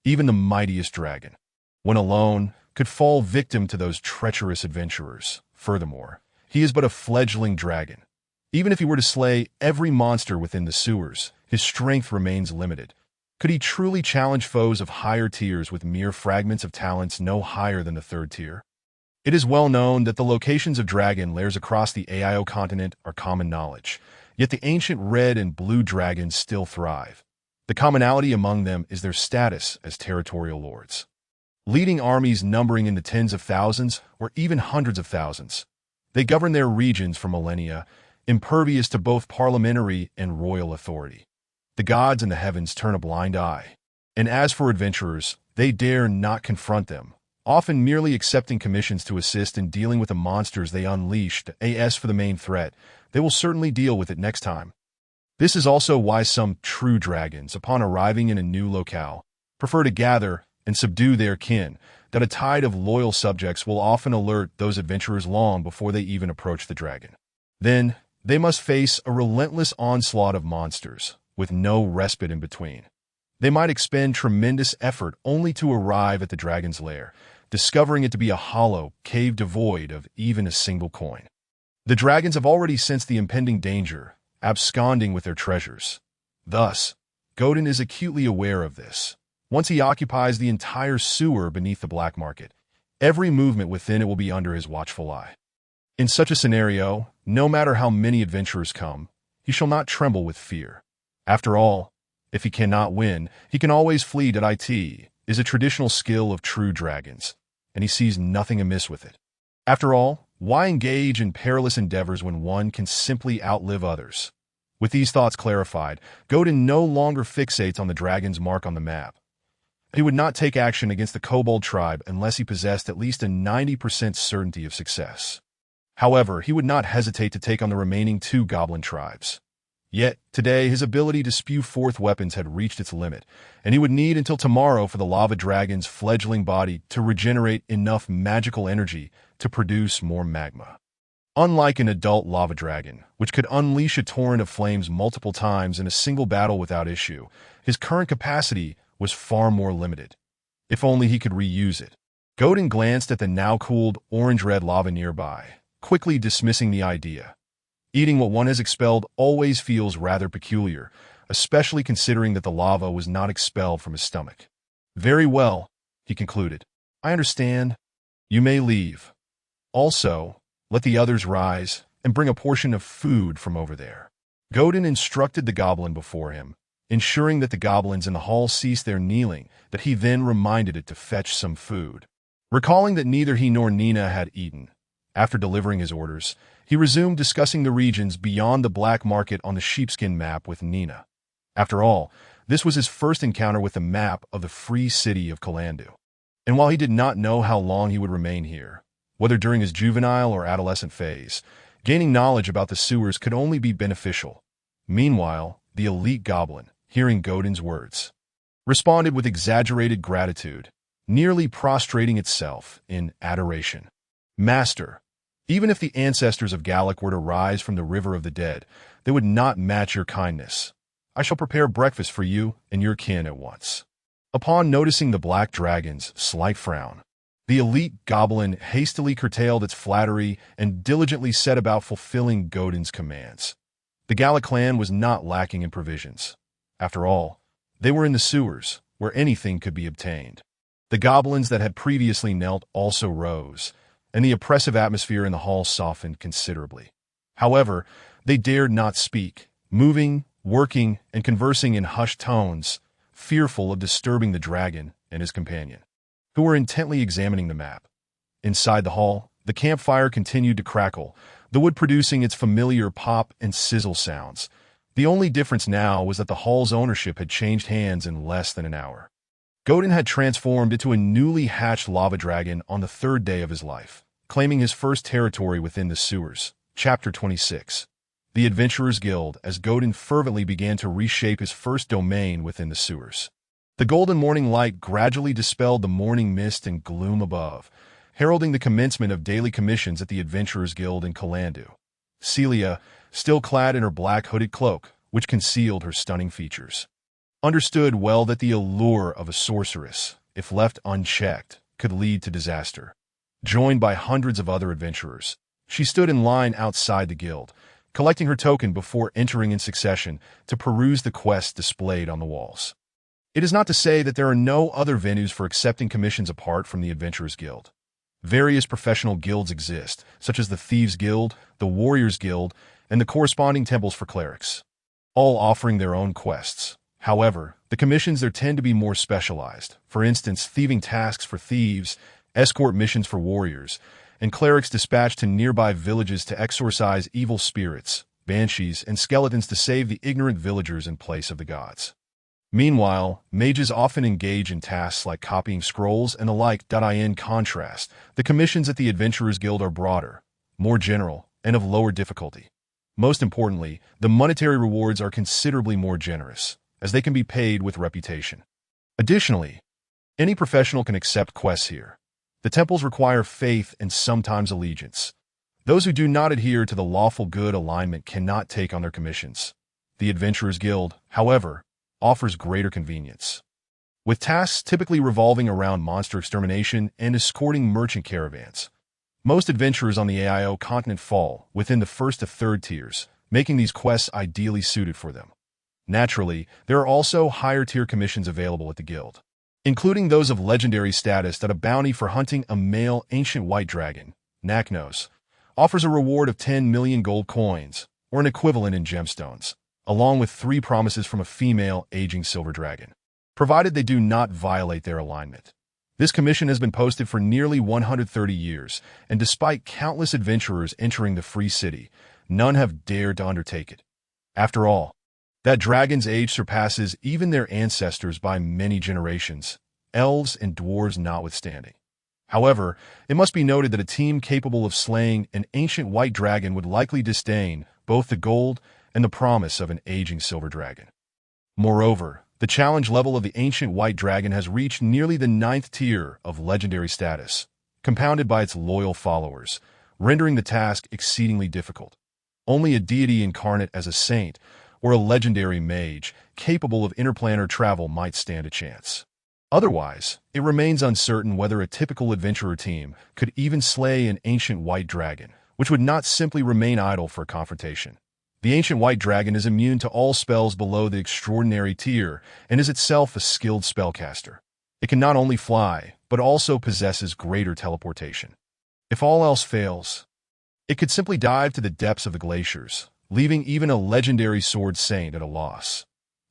Even the mightiest dragon, when alone, could fall victim to those treacherous adventurers. Furthermore, he is but a fledgling dragon. Even if he were to slay every monster within the sewers, his strength remains limited. Could he truly challenge foes of higher tiers with mere fragments of talents no higher than the third tier? It is well known that the locations of dragon lairs across the AIO continent are common knowledge, yet the ancient red and blue dragons still thrive. The commonality among them is their status as territorial lords, leading armies numbering in the tens of thousands or even hundreds of thousands. They govern their regions for millennia, impervious to both parliamentary and royal authority. The gods in the heavens turn a blind eye, and as for adventurers, they dare not confront them, often merely accepting commissions to assist in dealing with the monsters they unleashed. As for the main threat, they will certainly deal with it next time. This is also why some true dragons, upon arriving in a new locale, prefer to gather and subdue their kin, that a tide of loyal subjects will often alert those adventurers long before they even approach the dragon. Then, they must face a relentless onslaught of monsters, with no respite in between. They might expend tremendous effort only to arrive at the dragon's lair, discovering it to be a hollow cave devoid of even a single coin. The dragons have already sensed the impending danger, absconding with their treasures. Thus, Gerdon is acutely aware of this. Once he occupies the entire sewer beneath the black market, every movement within it will be under his watchful eye. In such a scenario, no matter how many adventurers come, he shall not tremble with fear. After all, if he cannot win, he can always flee. It is a traditional skill of true dragons, and he sees nothing amiss with it. After all, why engage in perilous endeavors when one can simply outlive others? With these thoughts clarified, Gerdon no longer fixates on the dragon's mark on the map. He would not take action against the kobold tribe unless he possessed at least a 90% certainty of success. However, he would not hesitate to take on the remaining 2 goblin tribes. Yet, today, his ability to spew forth weapons had reached its limit, and he would need until tomorrow for the lava dragon's fledgling body to regenerate enough magical energy to produce more magma. Unlike an adult lava dragon, which could unleash a torrent of flames multiple times in a single battle without issue, his current capacity was far more limited. If only he could reuse it. Gerdon glanced at the now-cooled orange-red lava nearby, quickly dismissing the idea. Eating what one has expelled always feels rather peculiar, especially considering that the lava was not expelled from his stomach. Very well, he concluded. I understand. You may leave. Also, let the others rise and bring a portion of food from over there. Gerdon instructed the goblin before him, ensuring that the goblins in the hall ceased their kneeling, that he then reminded it to fetch some food. Recalling that neither he nor Nina had eaten, after delivering his orders, he resumed discussing the regions beyond the black market on the sheepskin map with Nina. After all, this was his first encounter with the map of the free city of Calandu. And while he did not know how long he would remain here, whether during his juvenile or adolescent phase, gaining knowledge about the sewers could only be beneficial. Meanwhile, the elite goblin, hearing Gerdon's words, responded with exaggerated gratitude, nearly prostrating itself in adoration. Master, even if the ancestors of Gallic were to rise from the river of the dead, they would not match your kindness. I shall prepare breakfast for you and your kin at once. Upon noticing the black dragon's slight frown, the elite goblin hastily curtailed its flattery and diligently set about fulfilling Gerdon's commands. The Gallic clan was not lacking in provisions. After all, they were in the sewers, where anything could be obtained. The goblins that had previously knelt also rose, and the oppressive atmosphere in the hall softened considerably. However, they dared not speak, moving, working, and conversing in hushed tones, fearful of disturbing the dragon and his companion, who were intently examining the map. Inside the hall, the campfire continued to crackle, the wood producing its familiar pop and sizzle sounds. The only difference now was that the hall's ownership had changed hands in less than an hour. Gerdon had transformed into a newly hatched lava dragon on the 3rd day of his life, claiming his first territory within the sewers, Chapter 26. The Adventurers Guild, as Gerdon fervently began to reshape his first domain within the sewers. The golden morning light gradually dispelled the morning mist and gloom above, heralding the commencement of daily commissions at the Adventurers Guild in Calandu. Celia, still clad in her black hooded cloak, which concealed her stunning features, understood well that the allure of a sorceress, if left unchecked, could lead to disaster. Joined by hundreds of other adventurers, she stood in line outside the guild, collecting her token before entering in succession to peruse the quests displayed on the walls. It is not to say that there are no other venues for accepting commissions apart from the Adventurers Guild. Various professional guilds exist, such as the Thieves Guild, the Warriors Guild, and the corresponding temples for clerics, all offering their own quests. However, the commissions there tend to be more specialized. For instance, thieving tasks for thieves, escort missions for warriors, and clerics dispatched to nearby villages to exorcise evil spirits, banshees, and skeletons to save the ignorant villagers in place of the gods. Meanwhile, mages often engage in tasks like copying scrolls and the like. In contrast, the commissions at the Adventurers Guild are broader, more general, and of lower difficulty. Most importantly, the monetary rewards are considerably more generous, as they can be paid with reputation. Additionally, any professional can accept quests here. The temples require faith and sometimes allegiance. Those who do not adhere to the lawful good alignment cannot take on their commissions. The Adventurers Guild, however, offers greater convenience, with tasks typically revolving around monster extermination and escorting merchant caravans. Most adventurers on the AIO continent fall within the first to third tiers, making these quests ideally suited for them. Naturally, there are also higher-tier commissions available at the guild, including those of legendary status. That a bounty for hunting a male ancient white dragon, Naknos, offers a reward of 10 million gold coins, or an equivalent in gemstones, along with 3 promises from a female aging silver dragon, provided they do not violate their alignment. This commission has been posted for nearly 130 years, and despite countless adventurers entering the free city, none have dared to undertake it. After all, that dragon's age surpasses even their ancestors by many generations, elves and dwarves notwithstanding. However, it must be noted that a team capable of slaying an ancient white dragon would likely disdain both the gold and the promise of an aging silver dragon. Moreover, the challenge level of the ancient white dragon has reached nearly the 9th tier of legendary status, compounded by its loyal followers, rendering the task exceedingly difficult. Only a deity incarnate as a saint or a legendary mage capable of interplanar travel might stand a chance. Otherwise, it remains uncertain whether a typical adventurer team could even slay an ancient white dragon, which would not simply remain idle for a confrontation. The ancient white dragon is immune to all spells below the extraordinary tier and is itself a skilled spellcaster. It can not only fly, but also possesses greater teleportation. If all else fails, it could simply dive to the depths of the glaciers, leaving even a legendary sword saint at a loss.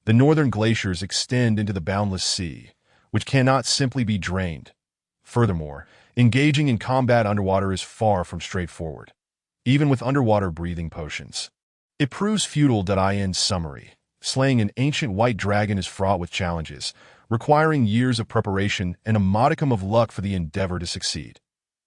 The northern glaciers extend into the boundless sea, which cannot simply be drained. Furthermore, engaging in combat underwater is far from straightforward, even with underwater breathing potions. It proves futile. In summary, slaying an ancient white dragon is fraught with challenges, requiring years of preparation and a modicum of luck for the endeavor to succeed.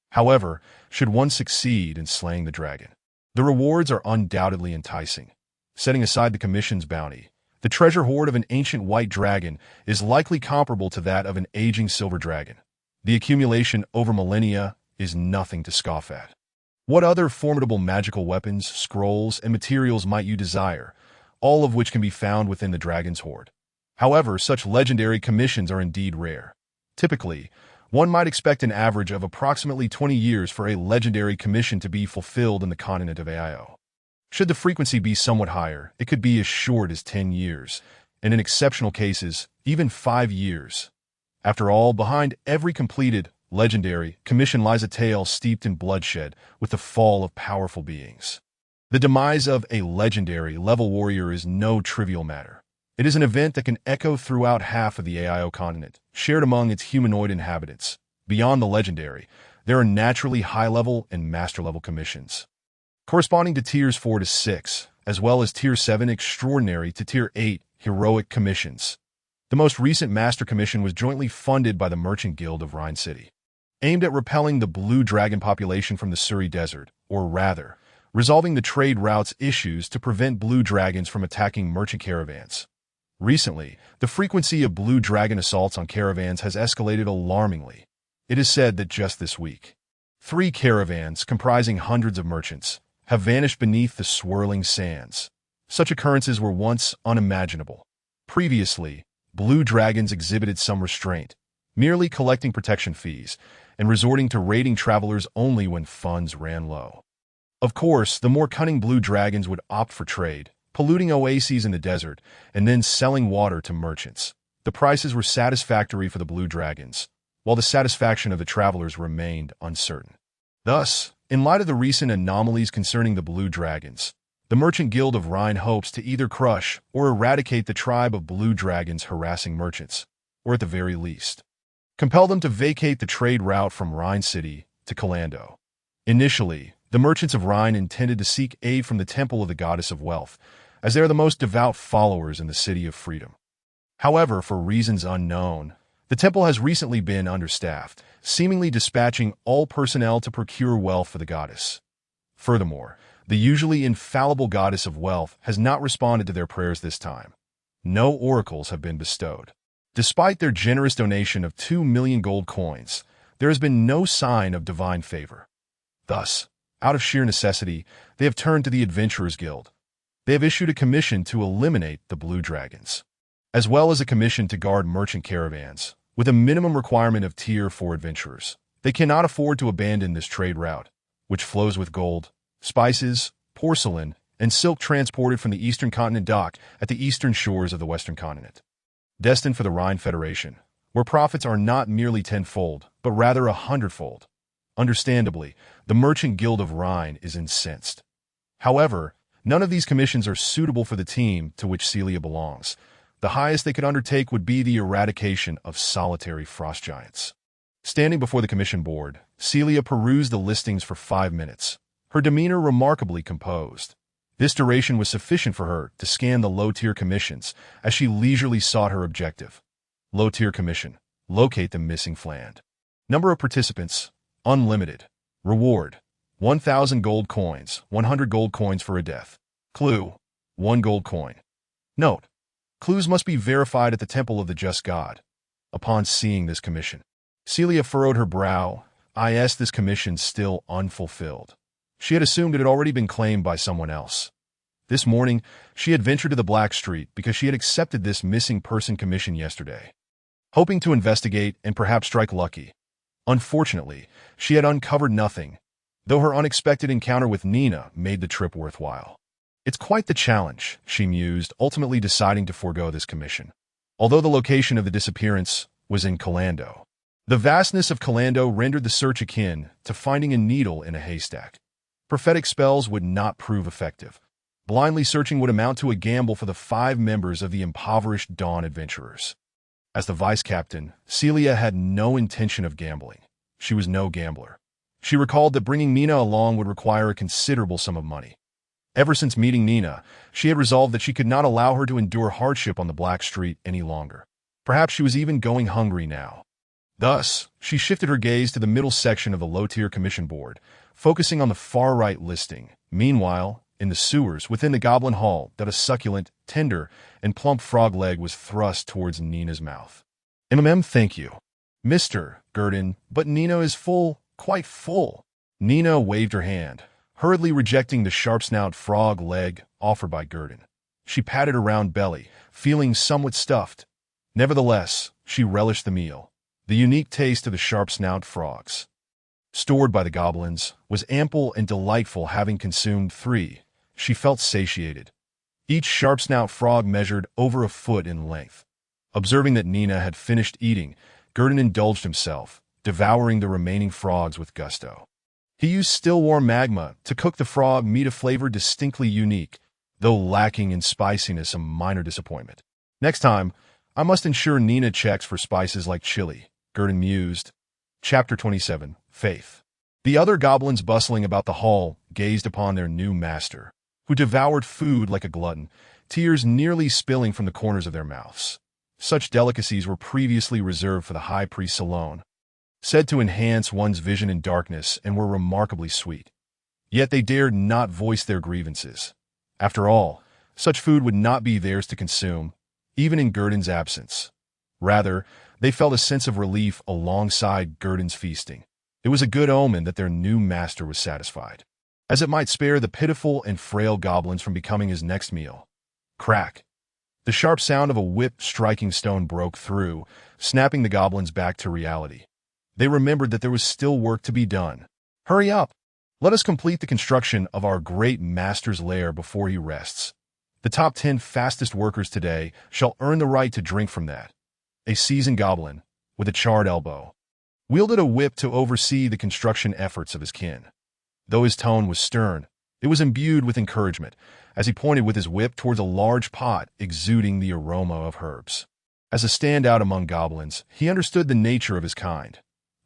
However, should one succeed in slaying the dragon, the rewards are undoubtedly enticing. Setting aside the commission's bounty, the treasure hoard of an ancient white dragon is likely comparable to that of an aging silver dragon. The accumulation over millennia is nothing to scoff at. What other formidable magical weapons, scrolls, and materials might you desire, all of which can be found within the dragon's hoard? However, such legendary commissions are indeed rare. Typically, one might expect an average of approximately 20 years for a legendary commission to be fulfilled in the continent of AIO. Should the frequency be somewhat higher, it could be as short as 10 years, and in exceptional cases, even 5 years. After all, behind every completed legendary commission lies a tale steeped in bloodshed with the fall of powerful beings. The demise of a legendary level warrior is no trivial matter. It is an event that can echo throughout half of the AIO continent, shared among its humanoid inhabitants. Beyond the legendary, there are naturally high-level and master-level commissions, corresponding to tiers 4 to 6, as well as tier 7 extraordinary to tier 8 heroic commissions. The most recent master commission was jointly funded by the Merchant Guild of Rhine City, aimed at repelling the blue dragon population from the Suri Desert, or rather, resolving the trade route's issues to prevent blue dragons from attacking merchant caravans. Recently, the frequency of blue dragon assaults on caravans has escalated alarmingly. It is said that just this week, 3 caravans, comprising hundreds of merchants, have vanished beneath the swirling sands. Such occurrences were once unimaginable. Previously, blue dragons exhibited some restraint, merely collecting protection fees and resorting to raiding travelers only when funds ran low. Of course, the more cunning blue dragons would opt for trade, polluting oases in the desert and then selling water to merchants. The prices were satisfactory for the blue dragons, while the satisfaction of the travelers remained uncertain. Thus, in light of the recent anomalies concerning the blue dragons, the Merchant Guild of Rhine hopes to either crush or eradicate the tribe of blue dragons harassing merchants, or at the very least, compel them to vacate the trade route from Rhine City to Calando. Initially, the merchants of Rhine intended to seek aid from the Temple of the Goddess of Wealth, as they are the most devout followers in the City of Freedom. However, for reasons unknown, the temple has recently been understaffed, seemingly dispatching all personnel to procure wealth for the goddess. Furthermore, the usually infallible goddess of wealth has not responded to their prayers this time. No oracles have been bestowed. Despite their generous donation of 2 million gold coins, there has been no sign of divine favor. Thus, out of sheer necessity, they have turned to the Adventurers Guild. They have issued a commission to eliminate the blue dragons, as well as a commission to guard merchant caravans, with a minimum requirement of Tier 4 adventurers. They cannot afford to abandon this trade route, which flows with gold, spices, porcelain, and silk transported from the eastern continent dock at the eastern shores of the western continent. Destined for the Rhine Federation, where profits are not merely tenfold, but rather 100-fold. Understandably, the Merchant Guild of Rhine is incensed. However, none of these commissions are suitable for the team to which Celia belongs. The highest they could undertake would be the eradication of solitary frost giants. Standing before the commission board, Celia perused the listings for 5 minutes, her demeanor remarkably composed. This duration was sufficient for her to scan the low-tier commissions as she leisurely sought her objective. Low-tier commission: locate the missing fland. Number of participants: unlimited. Reward: 1,000 gold coins, 100 gold coins for a death. Clue: 1 gold coin. Note: clues must be verified at the Temple of the Just God. Upon seeing this commission, Celia furrowed her brow. This commission still unfulfilled. She had assumed it had already been claimed by someone else. This morning, she had ventured to the Black Street because she had accepted this missing person commission yesterday, hoping to investigate and perhaps strike lucky. Unfortunately, she had uncovered nothing, though her unexpected encounter with Nina made the trip worthwhile. It's quite the challenge, she mused, ultimately deciding to forego this commission. Although the location of the disappearance was in Calando, the vastness of Calando rendered the search akin to finding a needle in a haystack. Prophetic spells would not prove effective. Blindly searching would amount to a gamble for the 5 members of the impoverished Dawn Adventurers. As the vice-captain, Celia had no intention of gambling. She was no gambler. She recalled that bringing Nina along would require a considerable sum of money. Ever since meeting Nina, she had resolved that she could not allow her to endure hardship on the Black Street any longer. Perhaps she was even going hungry now. Thus, she shifted her gaze to the middle section of the low-tier commission board, focusing on the far-right listing. Meanwhile, in the sewers within the Goblin Hall, that a succulent, tender, and plump frog leg was thrust towards Nina's mouth. Thank you, Mr. Gerdon, but Nina is full, quite full. Nina waved her hand, hurriedly rejecting the sharp-snout frog leg offered by Gerdon. She patted her round belly, feeling somewhat stuffed. Nevertheless, she relished the meal. The unique taste of the sharp-snout frogs, stored by the goblins, was ample and delightful. Having consumed 3, she felt satiated. Each sharp-snout frog measured over a foot in length. Observing that Nina had finished eating, Gerdon indulged himself, devouring the remaining frogs with gusto. He used still-warm magma to cook the frog meat, a flavor distinctly unique, though lacking in spiciness, a minor disappointment. Next time, I must ensure Nina checks for spices like chili, Gerdon mused. Chapter 27, Faith. The other goblins bustling about the hall gazed upon their new master, who devoured food like a glutton, tears nearly spilling from the corners of their mouths. Such delicacies were previously reserved for the high priest alone, said to enhance one's vision in darkness, and were remarkably sweet. Yet they dared not voice their grievances. After all, such food would not be theirs to consume, even in Gerdon's absence. Rather, they felt a sense of relief alongside Gerdon's feasting. It was a good omen that their new master was satisfied, as it might spare the pitiful and frail goblins from becoming his next meal. Crack! The sharp sound of a whip striking stone broke through, snapping the goblins back to reality. They remembered that there was still work to be done. Hurry up! Let us complete the construction of our great master's lair before he rests. The top 10 fastest workers today shall earn the right to drink from that. A seasoned goblin, with a charred elbow, wielded a whip to oversee the construction efforts of his kin. Though his tone was stern, it was imbued with encouragement, as he pointed with his whip towards a large pot exuding the aroma of herbs. As a standout among goblins, he understood the nature of his kind,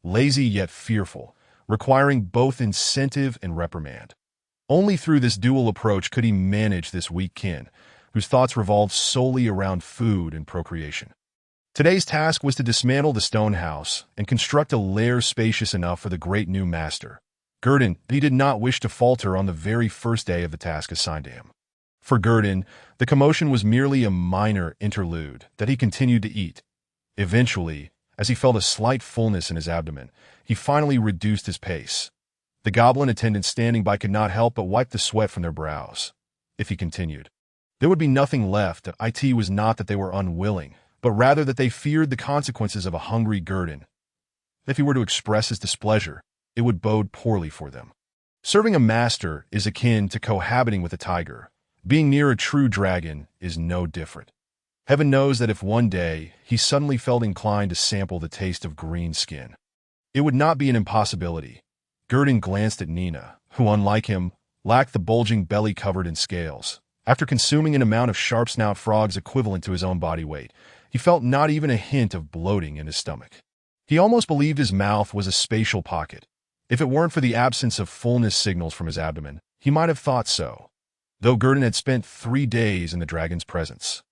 lazy yet fearful, requiring both incentive and reprimand. Only through this dual approach could he manage this weak kin, whose thoughts revolved solely around food and procreation. Today's task was to dismantle the stone house and construct a lair spacious enough for the great new master. Gerdon, he did not wish to falter on the very first day of the task assigned to him. For Gerdon, the commotion was merely a minor interlude that he continued to eat. Eventually, as he felt a slight fullness in his abdomen, he finally reduced his pace. The goblin attendants standing by could not help but wipe the sweat from their brows. If he continued, there would be nothing left. It was not that they were unwilling, but rather that they feared the consequences of a hungry Gerdon. If he were to express his displeasure, it would bode poorly for them. Serving a master is akin to cohabiting with a tiger. Being near a true dragon is no different. Heaven knows that if one day he suddenly felt inclined to sample the taste of green skin, it would not be an impossibility. Gerdon glanced at Nina, who, unlike him, lacked the bulging belly covered in scales. After consuming an amount of sharp-snout frogs equivalent to his own body weight, he felt not even a hint of bloating in his stomach. He almost believed his mouth was a spatial pocket. If it weren't for the absence of fullness signals from his abdomen, he might have thought so. Though Gerdon had spent 3 days in the dragon's presence,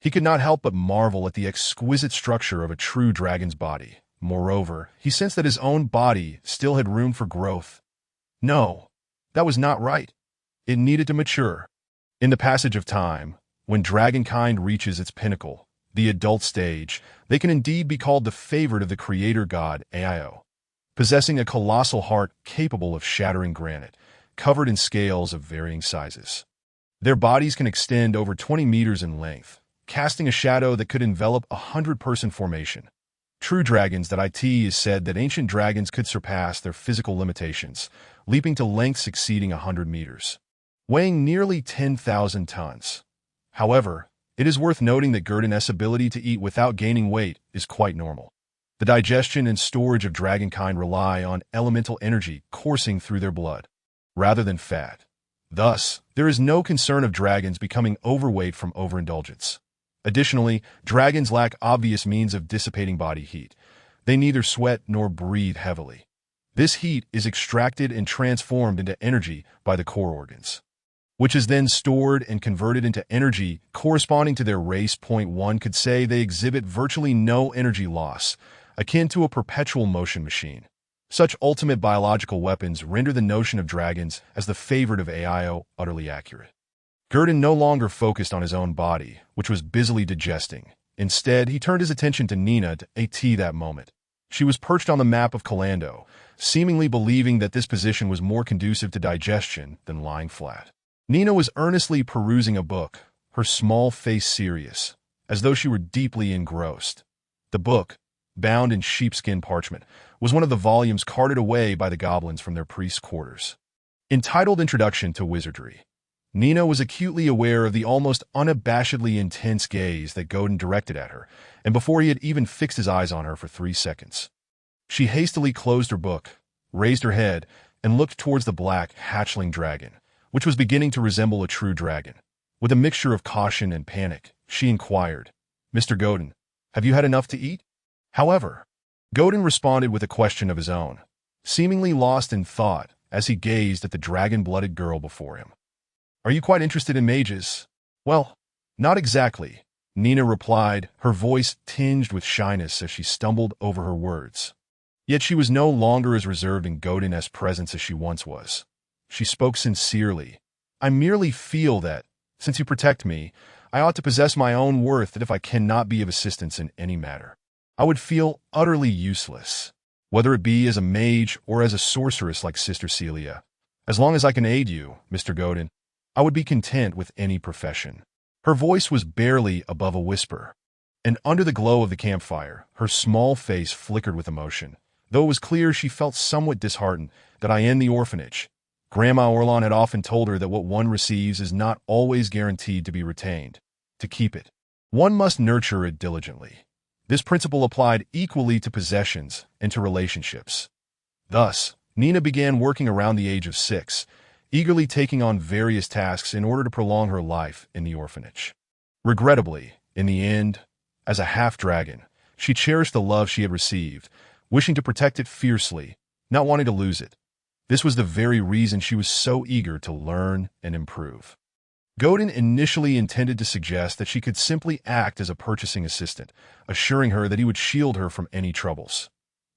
he could not help but marvel at the exquisite structure of a true dragon's body. Moreover, he sensed that his own body still had room for growth. No, that was not right. It needed to mature. In the passage of time, when dragonkind reaches its pinnacle, the adult stage, they can indeed be called the favorite of the creator god Ao, possessing a colossal heart capable of shattering granite, covered in scales of varying sizes. Their bodies can extend over 20 meters in length, casting a shadow that could envelop a 100-person formation. True dragons that it is said that ancient dragons could surpass their physical limitations, leaping to lengths exceeding 100 meters, weighing nearly 10,000 tons. However, it is worth noting that Gerdon's ability to eat without gaining weight is quite normal. The digestion and storage of dragonkind rely on elemental energy coursing through their blood, rather than fat. Thus, there is no concern of dragons becoming overweight from overindulgence. Additionally, dragons lack obvious means of dissipating body heat. They neither sweat nor breathe heavily. This heat is extracted and transformed into energy by the core organs, which is then stored and converted into energy corresponding to their race. One could say they exhibit virtually no energy loss, akin to a perpetual motion machine. Such ultimate biological weapons render the notion of dragons as the favorite of Ao utterly accurate. Gerdon no longer focused on his own body, which was busily digesting. Instead, he turned his attention to Nina that moment. She was perched on the map of Calando, seemingly believing that this position was more conducive to digestion than lying flat. Nina was earnestly perusing a book, her small face serious, as though she were deeply engrossed. The book, bound in sheepskin parchment, was one of the volumes carted away by the goblins from their priest's quarters. Entitled Introduction to Wizardry, Nina was acutely aware of the almost unabashedly intense gaze that Gerdon directed at her, and before he had even fixed his eyes on her for 3 seconds. She hastily closed her book, raised her head, and looked towards the black, hatchling dragon, which was beginning to resemble a true dragon. With a mixture of caution and panic, she inquired, "Mr. Gerdon, have you had enough to eat?" However, Gerdon responded with a question of his own, seemingly lost in thought as he gazed at the dragon-blooded girl before him. "Are you quite interested in mages?" "Well, not exactly," Nina replied, her voice tinged with shyness as she stumbled over her words. Yet she was no longer as reserved in Gerdon's presence as she once was. She spoke sincerely. I merely feel that, since you protect me, I ought to possess my own worth, that if I cannot be of assistance in any matter, I would feel utterly useless, whether it be as a mage or as a sorceress like Sister Celia. As long as I can aid you, Mr. Gerdon, I would be content with any profession. Her voice was barely above a whisper, and under the glow of the campfire, her small face flickered with emotion, though it was clear she felt somewhat disheartened that I end the orphanage. Grandma Orlon had often told her that what one receives is not always guaranteed to be retained. To keep it, one must nurture it diligently. This principle applied equally to possessions and to relationships. Thus, Nina began working around the age of 6, eagerly taking on various tasks in order to prolong her life in the orphanage. Regrettably, in the end, as a half-dragon, she cherished the love she had received, wishing to protect it fiercely, not wanting to lose it. This was the very reason she was so eager to learn and improve. Gerdon initially intended to suggest that she could simply act as a purchasing assistant, assuring her that he would shield her from any troubles.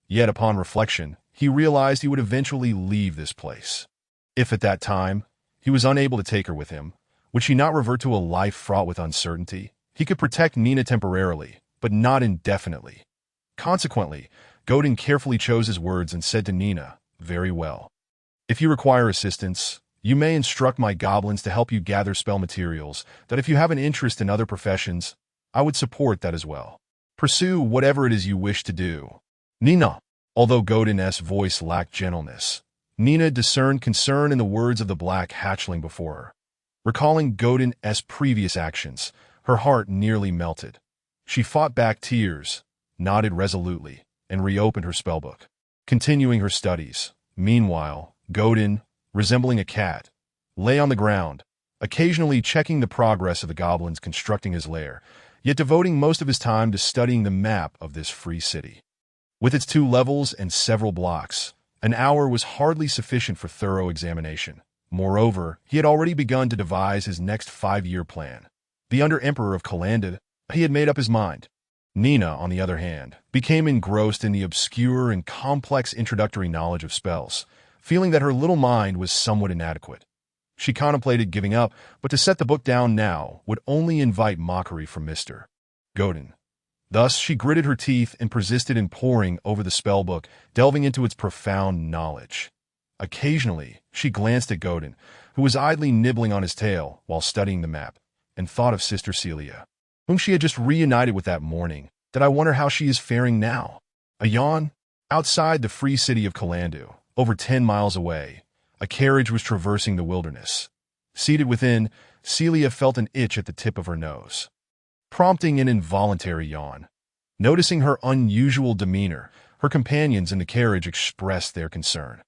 Yet upon reflection, he realized he would eventually leave this place. If at that time, he was unable to take her with him, would she not revert to a life fraught with uncertainty? He could protect Nina temporarily, but not indefinitely. Consequently, Gerdon carefully chose his words and said to Nina, "Very well. If you require assistance, you may instruct my goblins to help you gather spell materials, that if you have an interest in other professions, I would support that as well. Pursue whatever it is you wish to do." Nina. Although Gerdon's voice lacked gentleness, Nina discerned concern in the words of the black hatchling before her. Recalling Gerdon's previous actions, her heart nearly melted. She fought back tears, nodded resolutely, and reopened her spellbook, continuing her studies. Meanwhile, Gerdon, resembling a cat, lay on the ground, occasionally checking the progress of the goblins constructing his lair, yet devoting most of his time to studying the map of this free city. With its 2 levels and several blocks, an hour was hardly sufficient for thorough examination. Moreover, he had already begun to devise his next 5-year plan. The Under-Emperor of Calandid, he had made up his mind. Nina, on the other hand, became engrossed in the obscure and complex introductory knowledge of spells, feeling that her little mind was somewhat inadequate. She contemplated giving up, but to set the book down now would only invite mockery from Mr. Gerdon. Thus, she gritted her teeth and persisted in poring over the spellbook, delving into its profound knowledge. Occasionally, she glanced at Gerdon, who was idly nibbling on his tail while studying the map, and thought of Sister Celia, whom she had just reunited with that morning. Did I wonder how she is faring now? A yawn? Outside the free city of Calandu, over 10 miles away, a carriage was traversing the wilderness. Seated within, Celia felt an itch at the tip of her nose, prompting an involuntary yawn. Noticing her unusual demeanor, her companions in the carriage expressed their concern.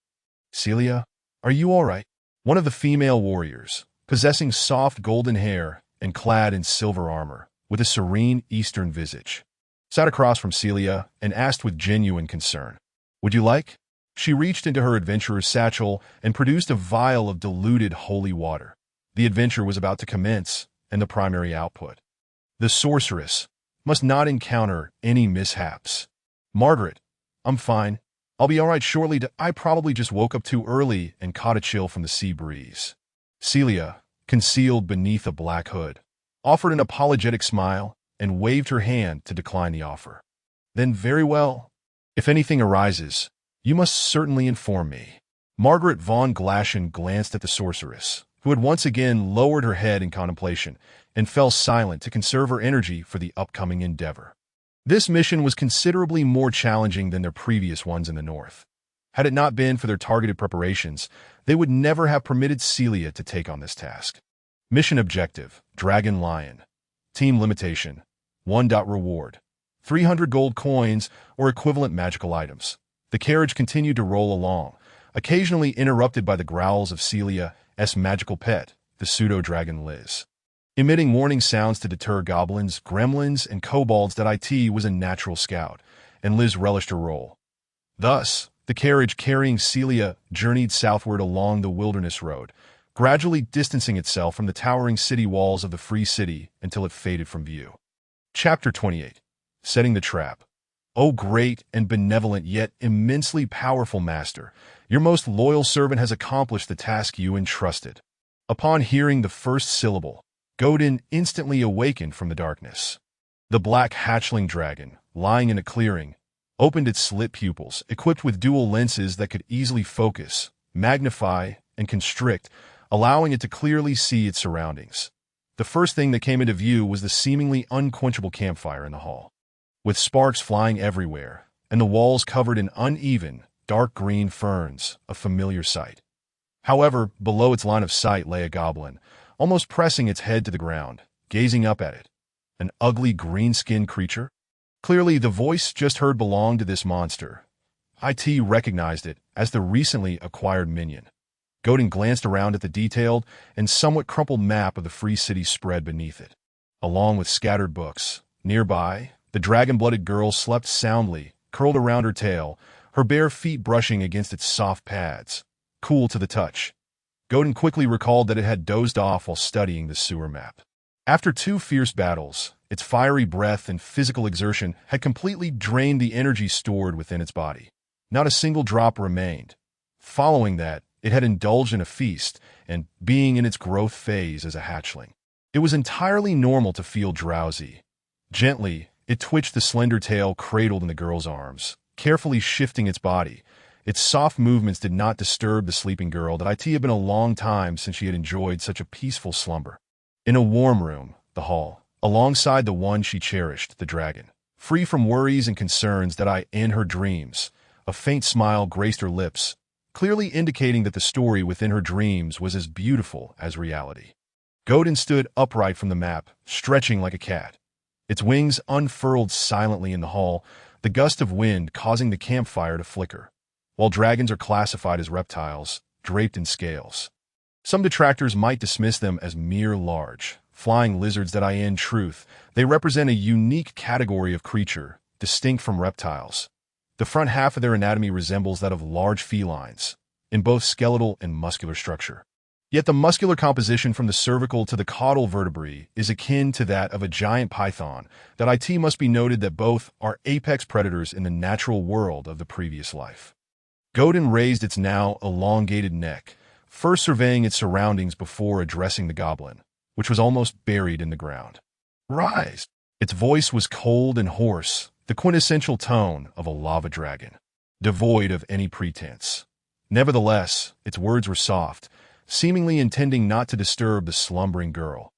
"Celia, are you all right?" One of the female warriors, possessing soft golden hair and clad in silver armor, with a serene eastern visage, sat across from Celia and asked with genuine concern, "Would you like?" She reached into her adventurer's satchel and produced a vial of diluted holy water. The adventure was about to commence, and the primary output. The sorceress must not encounter any mishaps. "Margaret, I'm fine. I'll be all right shortly. I probably just woke up too early and caught a chill from the sea breeze." Celia, concealed beneath a black hood, offered an apologetic smile and waved her hand to decline the offer. "Then very well. If anything arises, you must certainly inform me." Margaret von Glaschen glanced at the sorceress, who had once again lowered her head in contemplation, and fell silent to conserve her energy for the upcoming endeavor. This mission was considerably more challenging than their previous ones in the north. Had it not been for their targeted preparations, they would never have permitted Celia to take on this task. Mission objective: Dragon Lion. Team limitation: 1. Reward: 300 gold coins or equivalent magical items. The carriage continued to roll along, occasionally interrupted by the growls of Celia's magical pet, the pseudo-dragon Liz. Emitting warning sounds to deter goblins, gremlins, and kobolds, that IT was a natural scout, and Liz relished her role. Thus, the carriage carrying Celia journeyed southward along the wilderness road, gradually distancing itself from the towering city walls of the free city until it faded from view. Chapter 28. Setting the Trap. "O great and benevolent yet immensely powerful master, your most loyal servant has accomplished the task you entrusted." Upon hearing the first syllable, Gerdon instantly awakened from the darkness. The black hatchling dragon, lying in a clearing, opened its slit pupils, equipped with dual lenses that could easily focus, magnify, and constrict, allowing it to clearly see its surroundings. The first thing that came into view was the seemingly unquenchable campfire in the hall, with sparks flying everywhere, and the walls covered in uneven, dark green ferns, a familiar sight. However, below its line of sight lay a goblin, almost pressing its head to the ground, gazing up at it. An ugly green-skinned creature? Clearly, the voice just heard belonged to this monster. IT recognized it as the recently acquired minion. Gerdon glanced around at the detailed and somewhat crumpled map of the free city spread beneath it, along with scattered books. Nearby, the dragon-blooded girl slept soundly, curled around her tail, her bare feet brushing against its soft pads, cool to the touch. Gerdon quickly recalled that it had dozed off while studying the sewer map. After 2 fierce battles, its fiery breath and physical exertion had completely drained the energy stored within its body. Not a single drop remained. Following that, it had indulged in a feast, and being in its growth phase as a hatchling, it was entirely normal to feel drowsy. Gently, it twitched the slender tail cradled in the girl's arms, carefully shifting its body. Its soft movements did not disturb the sleeping girl that it had been a long time since she had enjoyed such a peaceful slumber. In a warm room, the hall, alongside the one she cherished, the dragon, free from worries and concerns that in her dreams, a faint smile graced her lips, clearly indicating that the story within her dreams was as beautiful as reality. Gerdon stood upright from the map, stretching like a cat. Its wings unfurled silently in the hall, the gust of wind causing the campfire to flicker. While dragons are classified as reptiles, draped in scales, some detractors might dismiss them as mere large, flying lizards that in truth, they represent a unique category of creature, distinct from reptiles. The front half of their anatomy resembles that of large felines, in both skeletal and muscular structure. Yet the muscular composition from the cervical to the caudal vertebrae is akin to that of a giant python. That it must be noted that both are apex predators in the natural world of the previous life. Gerdon raised its now elongated neck, first surveying its surroundings before addressing the goblin, which was almost buried in the ground. "Rise!" Its voice was cold and hoarse, the quintessential tone of a lava dragon, devoid of any pretense. Nevertheless, its words were soft, seemingly intending not to disturb the slumbering girl.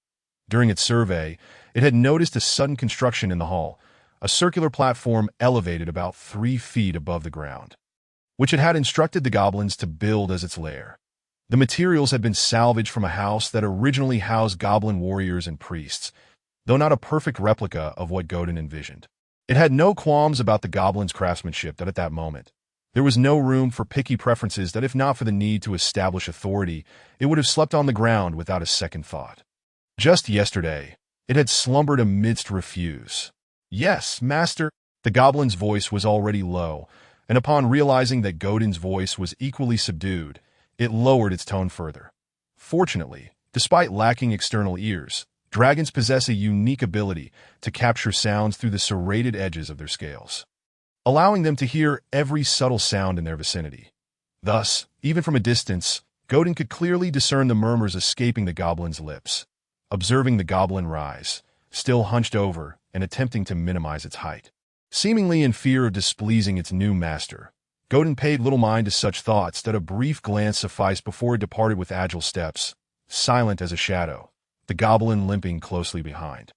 During its survey, it had noticed a sudden construction in the hall, a circular platform elevated about 3 feet above the ground, which it had instructed the goblins to build as its lair. The materials had been salvaged from a house that originally housed goblin warriors and priests, though not a perfect replica of what Gerdon envisioned. It had no qualms about the goblin's craftsmanship at that moment. There was no room for picky preferences that if not for the need to establish authority, it would have slept on the ground without a second thought. Just yesterday, it had slumbered amidst refuse. "Yes, master." The goblin's voice was already low, and upon realizing that Gerdon's voice was equally subdued, it lowered its tone further. Fortunately, despite lacking external ears, dragons possess a unique ability to capture sounds through the serrated edges of their scales, allowing them to hear every subtle sound in their vicinity. Thus, even from a distance, Gerdon could clearly discern the murmurs escaping the goblin's lips. Observing the goblin rise, still hunched over and attempting to minimize its height, seemingly in fear of displeasing its new master, Gerdon paid little mind to such thoughts that a brief glance sufficed before it departed with agile steps, silent as a shadow, the goblin limping closely behind,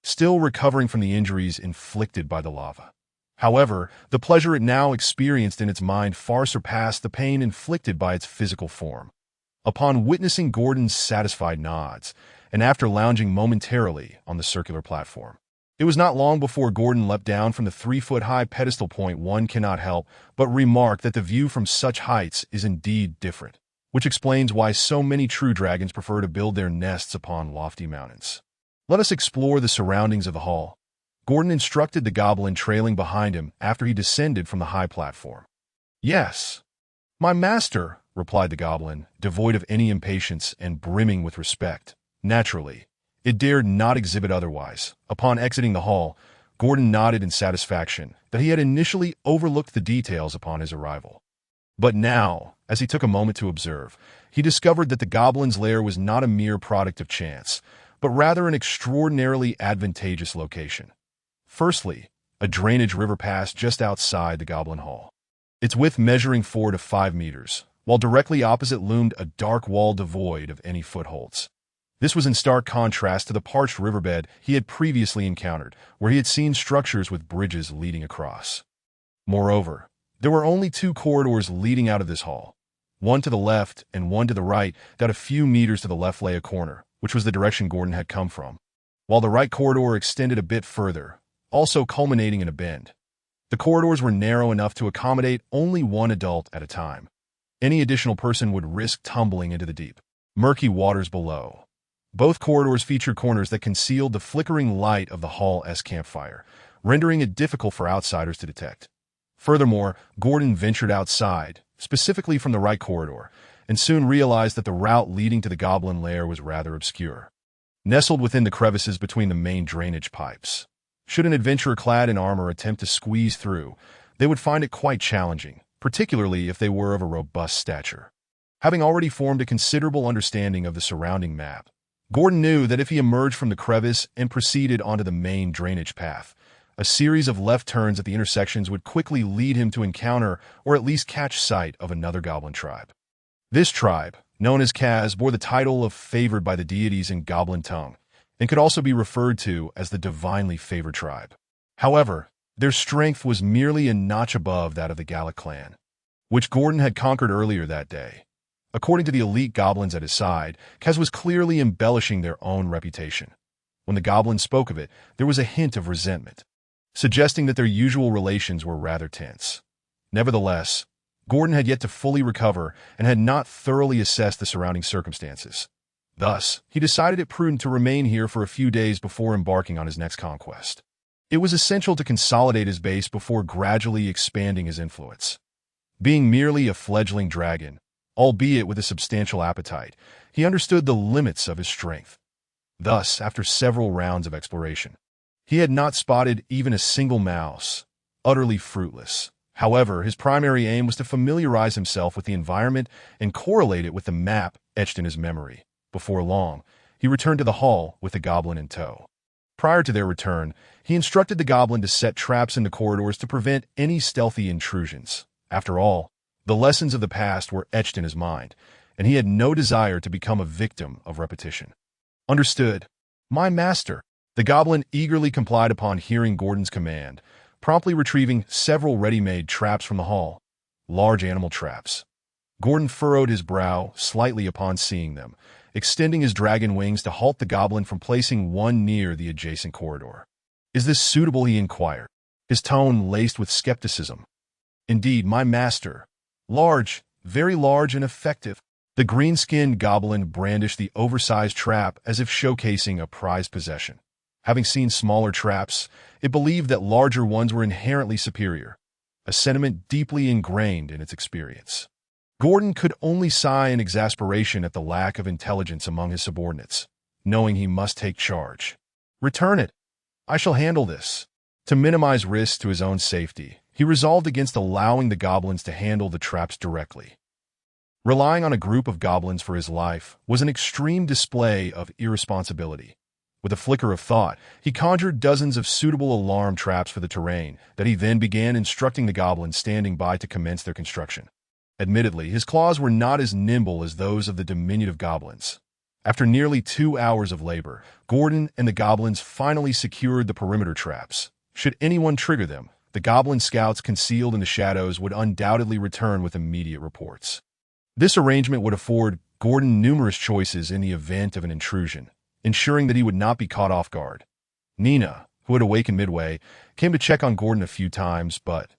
still recovering from the injuries inflicted by the lava. However, the pleasure it now experienced in its mind far surpassed the pain inflicted by its physical form. Upon witnessing Gerdon's satisfied nods, and after lounging momentarily on the circular platform, it was not long before Gerdon leapt down from the 3-foot-high pedestal point. One cannot help but remark that the view from such heights is indeed different, which explains why so many true dragons prefer to build their nests upon lofty mountains. "Let us explore the surroundings of the hall," Gerdon instructed the goblin trailing behind him after he descended from the high platform. "Yes, my master," replied the goblin, devoid of any impatience and brimming with respect. Naturally, it dared not exhibit otherwise. Upon exiting the hall, Gordon nodded in satisfaction that he had initially overlooked the details upon his arrival. But now, as he took a moment to observe, he discovered that the goblin's lair was not a mere product of chance, but rather an extraordinarily advantageous location. Firstly, a drainage river passed just outside the goblin hall, its width measuring 4 to 5 meters, while directly opposite loomed a dark wall devoid of any footholds. This was in stark contrast to the parched riverbed he had previously encountered, where he had seen structures with bridges leading across. Moreover, there were only 2 corridors leading out of this hall, one to the left and one to the right. That a few meters to the left lay a corner, which was the direction Gordon had come from, while the right corridor extended a bit further, also culminating in a bend. The corridors were narrow enough to accommodate only one adult at a time. Any additional person would risk tumbling into the deep, murky waters below. Both corridors featured corners that concealed the flickering light of the hall's campfire, rendering it difficult for outsiders to detect. Furthermore, Gordon ventured outside, specifically from the right corridor, and soon realized that the route leading to the goblin lair was rather obscure, nestled within the crevices between the main drainage pipes. Should an adventurer clad in armor attempt to squeeze through, they would find it quite challenging, particularly if they were of a robust stature. Having already formed a considerable understanding of the surrounding map, Gordon knew that if he emerged from the crevice and proceeded onto the main drainage path, a series of left turns at the intersections would quickly lead him to encounter or at least catch sight of another goblin tribe. This tribe, known as Kaz, bore the title of favored by the deities in goblin tongue, and could also be referred to as the divinely favored tribe. However, their strength was merely a notch above that of the Gallic clan, which Gordon had conquered earlier that day. According to the elite goblins at his side, Kaz was clearly embellishing their own reputation. When the goblins spoke of it, there was a hint of resentment, suggesting that their usual relations were rather tense. Nevertheless, Gordon had yet to fully recover and had not thoroughly assessed the surrounding circumstances. Thus, he decided it prudent to remain here for a few days before embarking on his next conquest. It was essential to consolidate his base before gradually expanding his influence. Being merely a fledgling dragon, albeit with a substantial appetite, he understood the limits of his strength. Thus, after several rounds of exploration, he had not spotted even a single mouse, utterly fruitless. However, his primary aim was to familiarize himself with the environment and correlate it with the map etched in his memory. Before long, he returned to the hall with the goblin in tow. Prior to their return, he instructed the goblin to set traps in the corridors to prevent any stealthy intrusions. After all, the lessons of the past were etched in his mind, and he had no desire to become a victim of repetition. Understood, my master. The goblin eagerly complied upon hearing Gordon's command, promptly retrieving several ready-made traps from the hall. Large animal traps. Gordon furrowed his brow slightly upon seeing them, extending his dragon wings to halt the goblin from placing one near the adjacent corridor. Is this suitable? He inquired, his tone laced with skepticism. Indeed, my master. Large, very large and effective. The green-skinned goblin brandished the oversized trap as if showcasing a prized possession. Having seen smaller traps, it believed that larger ones were inherently superior, a sentiment deeply ingrained in its experience. Gordon could only sigh in exasperation at the lack of intelligence among his subordinates, knowing he must take charge. Return it. I shall handle this. To minimize risks to his own safety, he resolved against allowing the goblins to handle the traps directly. Relying on a group of goblins for his life was an extreme display of irresponsibility. With a flicker of thought, he conjured dozens of suitable alarm traps for the terrain that he then began instructing the goblins standing by to commence their construction. Admittedly, his claws were not as nimble as those of the diminutive goblins. After nearly 2 hours of labor, Gordon and the goblins finally secured the perimeter traps. Should anyone trigger them, the goblin scouts concealed in the shadows would undoubtedly return with immediate reports. This arrangement would afford Gordon numerous choices in the event of an intrusion, ensuring that he would not be caught off guard. Nina, who had awakened midway, came to check on Gordon a few times, but,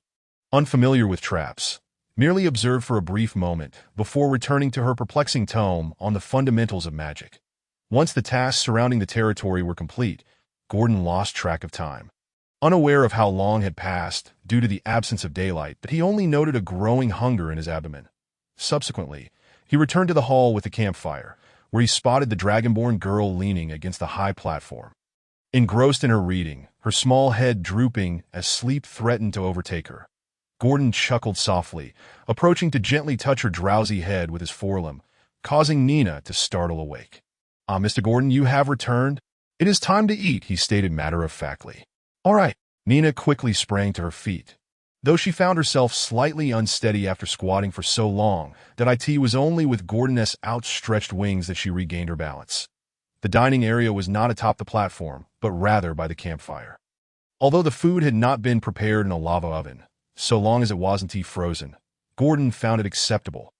unfamiliar with traps, merely observed for a brief moment before returning to her perplexing tome on the fundamentals of magic. Once the tasks surrounding the territory were complete, Gordon lost track of time. Unaware of how long had passed due to the absence of daylight, but he only noted a growing hunger in his abdomen. Subsequently, he returned to the hall with the campfire, where he spotted the dragonborn girl leaning against the high platform. Engrossed in her reading, her small head drooping as sleep threatened to overtake her. Gordon chuckled softly, approaching to gently touch her drowsy head with his forelimb, causing Nina to startle awake. "Ah, Mr. Gordon, you have returned? It is time to eat," he stated matter-of-factly. "All right." Nina quickly sprang to her feet. Though she found herself slightly unsteady after squatting for so long that it was only with Gordon's outstretched wings that she regained her balance. The dining area was not atop the platform, but rather by the campfire. Although the food had not been prepared in a lava oven, so long as it wasn't frozen, Gordon found it acceptable.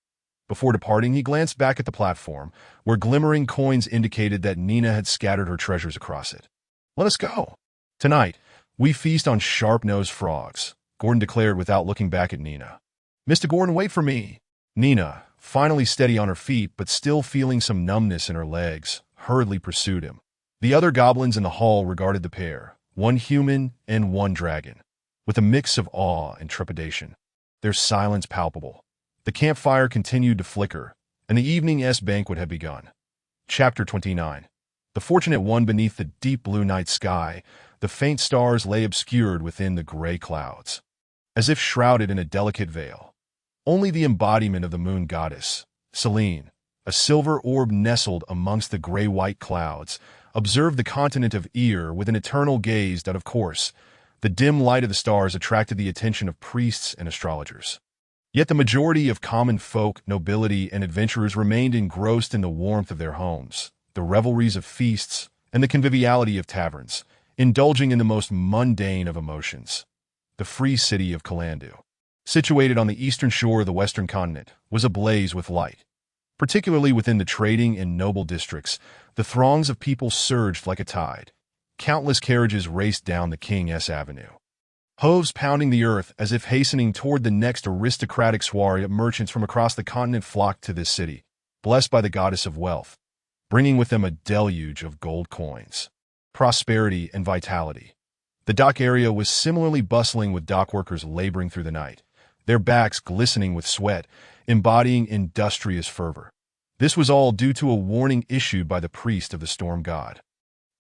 Before departing, he glanced back at the platform, where glimmering coins indicated that Nina had scattered her treasures across it. "Let us go. Tonight, we feast on sharp-nosed frogs," Gordon declared without looking back at Nina. "Mr. Gordon, wait for me." Nina, finally steady on her feet but still feeling some numbness in her legs, hurriedly pursued him. The other goblins in the hall regarded the pair, one human and one dragon, with a mix of awe and trepidation, their silence palpable. The campfire continued to flicker, and the evening's banquet had begun. Chapter 29. The fortunate one. Beneath the deep blue night sky, the faint stars lay obscured within the gray clouds, as if shrouded in a delicate veil. Only the embodiment of the moon goddess, Celia, a silver orb nestled amongst the gray-white clouds, observed the continent of Eir with an eternal gaze that, of course, the dim light of the stars attracted the attention of priests and astrologers. Yet the majority of common folk, nobility, and adventurers remained engrossed in the warmth of their homes, the revelries of feasts, and the conviviality of taverns, indulging in the most mundane of emotions. The free city of Calandu, situated on the eastern shore of the western continent, was ablaze with light. Particularly within the trading and noble districts, the throngs of people surged like a tide. Countless carriages raced down the King's Avenue, hooves pounding the earth as if hastening toward the next aristocratic soiree of merchants from across the continent flocked to this city, blessed by the goddess of wealth, bringing with them a deluge of gold coins, prosperity, and vitality. The dock area was similarly bustling with dock workers laboring through the night, their backs glistening with sweat, embodying industrious fervor. This was all due to a warning issued by the priest of the storm god,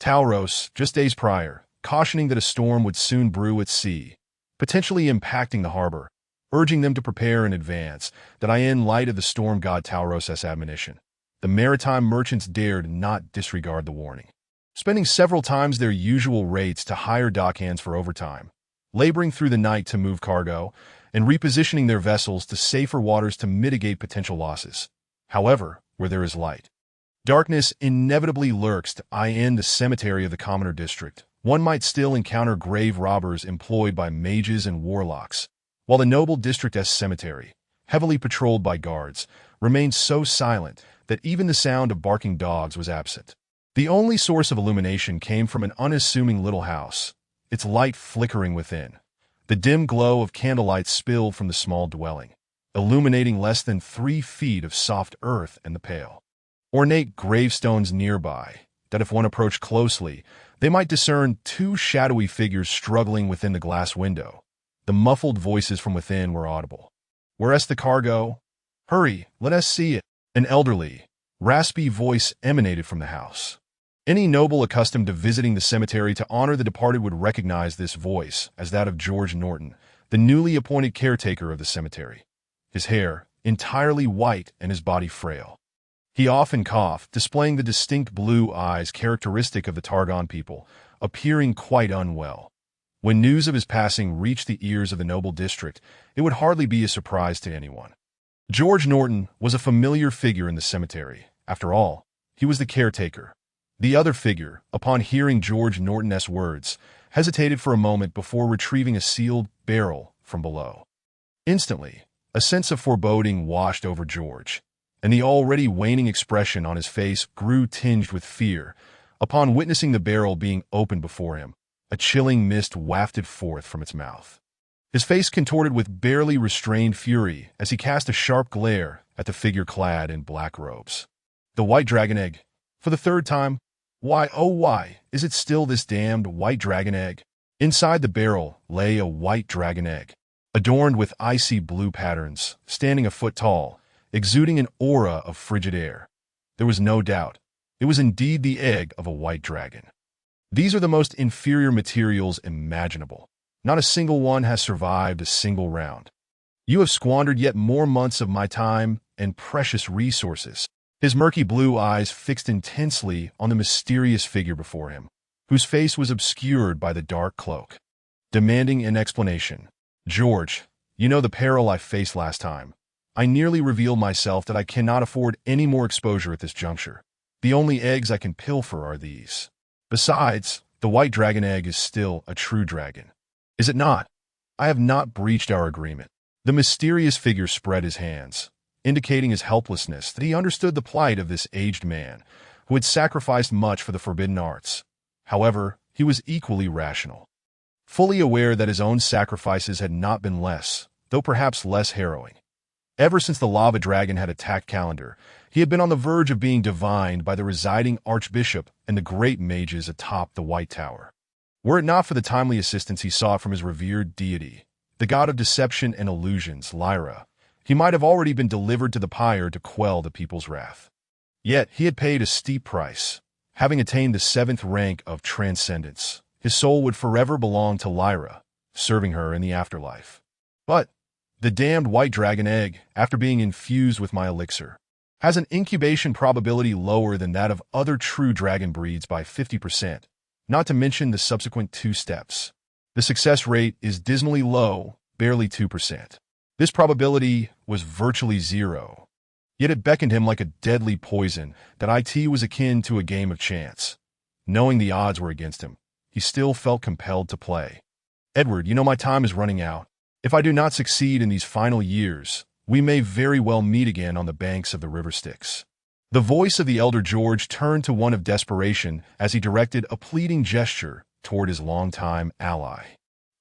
Tauros, just days prior, cautioning that a storm would soon brew at sea, potentially impacting the harbor, urging them to prepare in advance. That in light of the storm god Tauros' admonition, the maritime merchants dared not disregard the warning, spending several times their usual rates to hire dockhands for overtime, laboring through the night to move cargo, and repositioning their vessels to safer waters to mitigate potential losses. However, where there is light, darkness inevitably lurks. In the cemetery of the commoner district, one might still encounter grave robbers employed by mages and warlocks, while the noble district's cemetery, heavily patrolled by guards, remained so silent that even the sound of barking dogs was absent. The only source of illumination came from an unassuming little house, its light flickering within. The dim glow of candlelight spilled from the small dwelling, illuminating less than 3 feet of soft earth and the pale, ornate gravestones nearby, that if one approached closely, they might discern 2 shadowy figures struggling within the glass window. The muffled voices from within were audible. "Where's the cargo? Hurry, let us see it." An elderly, raspy voice emanated from the house. Any noble accustomed to visiting the cemetery to honor the departed would recognize this voice as that of George Norton, the newly appointed caretaker of the cemetery. His hair, entirely white, and his body frail. He often coughed, displaying the distinct blue eyes characteristic of the Targon people, appearing quite unwell. When news of his passing reached the ears of the noble district, it would hardly be a surprise to anyone. George Norton was a familiar figure in the cemetery. After all, he was the caretaker. The other figure, upon hearing George Norton's words, hesitated for a moment before retrieving a sealed barrel from below. Instantly, a sense of foreboding washed over George, and the already waning expression on his face grew tinged with fear. Upon witnessing the barrel being opened before him, a chilling mist wafted forth from its mouth. His face contorted with barely restrained fury as he cast a sharp glare at the figure clad in black robes. The white dragon egg. For the 3rd time. Why, oh why, is it still this damned white dragon egg? Inside the barrel lay a white dragon egg, adorned with icy blue patterns, standing a foot tall, exuding an aura of frigid air. There was no doubt. It was indeed the egg of a white dragon. These are the most inferior materials imaginable. Not a single one has survived a single round. You have squandered yet more months of my time and precious resources. His murky blue eyes fixed intensely on the mysterious figure before him, whose face was obscured by the dark cloak. Demanding an explanation. George, you know the peril I faced last time. I nearly revealed myself that I cannot afford any more exposure at this juncture. The only eggs I can pilfer are these. Besides, the white dragon egg is still a true dragon. Is it not? I have not breached our agreement. The mysterious figure spread his hands, indicating his helplessness that he understood the plight of this aged man, who had sacrificed much for the forbidden arts. However, he was equally rational, fully aware that his own sacrifices had not been less, though perhaps less harrowing. Ever since the lava dragon had attacked Calendar, he had been on the verge of being divined by the residing archbishop and the great mages atop the White Tower. Were it not for the timely assistance he sought from his revered deity, the god of deception and illusions, Lyra, he might have already been delivered to the pyre to quell the people's wrath. Yet he had paid a steep price. Having attained the 7th rank of transcendence, his soul would forever belong to Lyra, serving her in the afterlife. But the damned white dragon egg, after being infused with my elixir, has an incubation probability lower than that of other true dragon breeds by 50%, not to mention the subsequent 2 steps. The success rate is dismally low, barely 2%. This probability was virtually zero. Yet it beckoned him like a deadly poison that IT was akin to a game of chance. Knowing the odds were against him, he still felt compelled to play. Edward, you know my time is running out. If I do not succeed in these final years, we may very well meet again on the banks of the river Styx. The voice of the elder George turned to one of desperation as he directed a pleading gesture toward his longtime ally.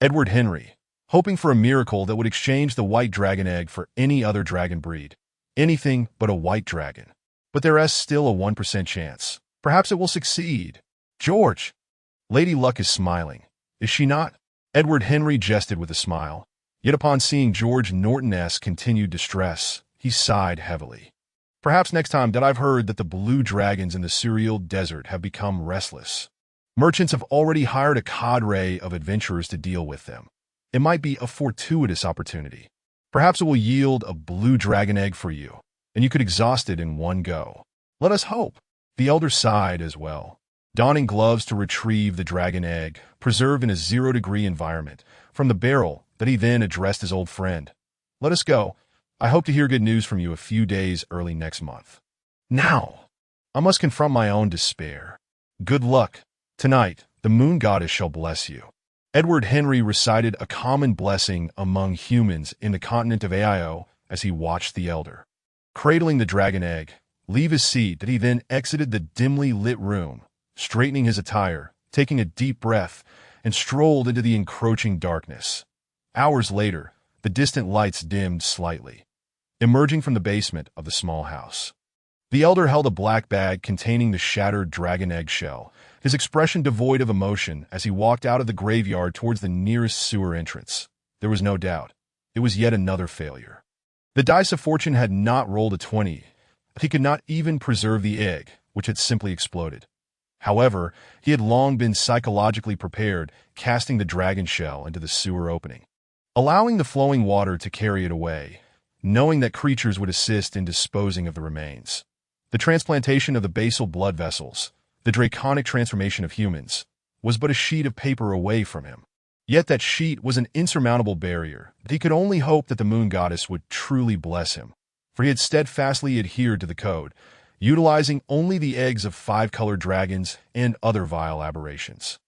Edward Henry, hoping for a miracle that would exchange the white dragon egg for any other dragon breed. Anything but a white dragon. But there is still a 1% chance. Perhaps it will succeed. George! Lady Luck is smiling. Is she not? Edward Henry jested with a smile. Yet upon seeing George Norton's continued distress, he sighed heavily. Perhaps next time that I've heard that the blue dragons in the Cereal Desert have become restless. Merchants have already hired a cadre of adventurers to deal with them. It might be a fortuitous opportunity. Perhaps it will yield a blue dragon egg for you, and you could exhaust it in one go. Let us hope. The elder sighed as well, donning gloves to retrieve the dragon egg, preserved in a 0-degree environment, from the barrel that he then addressed his old friend. Let us go. I hope to hear good news from you a few days early next month. Now, I must confront my own despair. Good luck. Tonight, the moon goddess shall bless you. Edward Henry recited a common blessing among humans in the continent of AIO as he watched the elder, cradling the dragon egg, leave his seat that he then exited the dimly lit room, straightening his attire, taking a deep breath, and strolled into the encroaching darkness. Hours later, the distant lights dimmed slightly, emerging from the basement of the small house. The elder held a black bag containing the shattered dragon egg shell, his expression devoid of emotion as he walked out of the graveyard towards the nearest sewer entrance. There was no doubt. It was yet another failure. The dice of fortune had not rolled a 20, but he could not even preserve the egg, which had simply exploded. However, he had long been psychologically prepared, casting the dragon shell into the sewer opening, allowing the flowing water to carry it away, knowing that creatures would assist in disposing of the remains. The transplantation of the basal blood vessels, the draconic transformation of humans, was but a sheet of paper away from him. Yet that sheet was an insurmountable barrier that he could only hope that the moon goddess would truly bless him, for he had steadfastly adhered to the code, utilizing only the eggs of 5-colored dragons and other vile aberrations.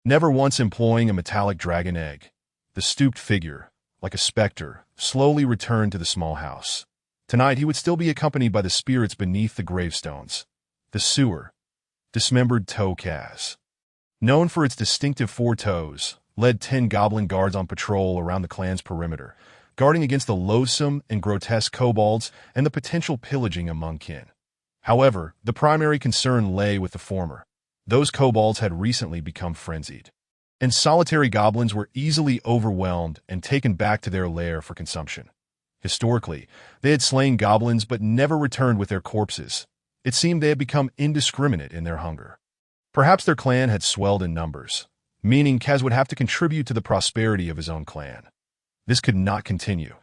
Never once employing a metallic dragon egg, the stooped figure, like a specter, slowly returned to the small house. Tonight he would still be accompanied by the spirits beneath the gravestones. The sewer, dismembered toe Kaz, known for its distinctive 4 toes, led 10 goblin guards on patrol around the clan's perimeter, guarding against the loathsome and grotesque kobolds and the potential pillaging among kin. However, the primary concern lay with the former. Those kobolds had recently become frenzied, and solitary goblins were easily overwhelmed and taken back to their lair for consumption. Historically, they had slain goblins but never returned with their corpses. It seemed they had become indiscriminate in their hunger. Perhaps their clan had swelled in numbers, meaning Kaz would have to contribute to the prosperity of his own clan. This could not continue.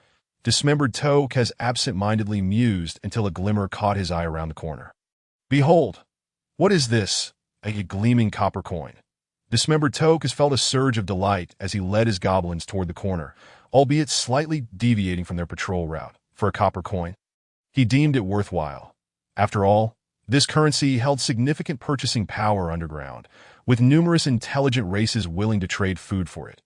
Dismembered toe, Kaz absent-mindedly mused until a glimmer caught his eye around the corner. Behold! What is this? A gleaming copper coin. Dismembered toe has felt a surge of delight as he led his goblins toward the corner, albeit slightly deviating from their patrol route. For a copper coin, he deemed it worthwhile. After all, this currency held significant purchasing power underground, with numerous intelligent races willing to trade food for it.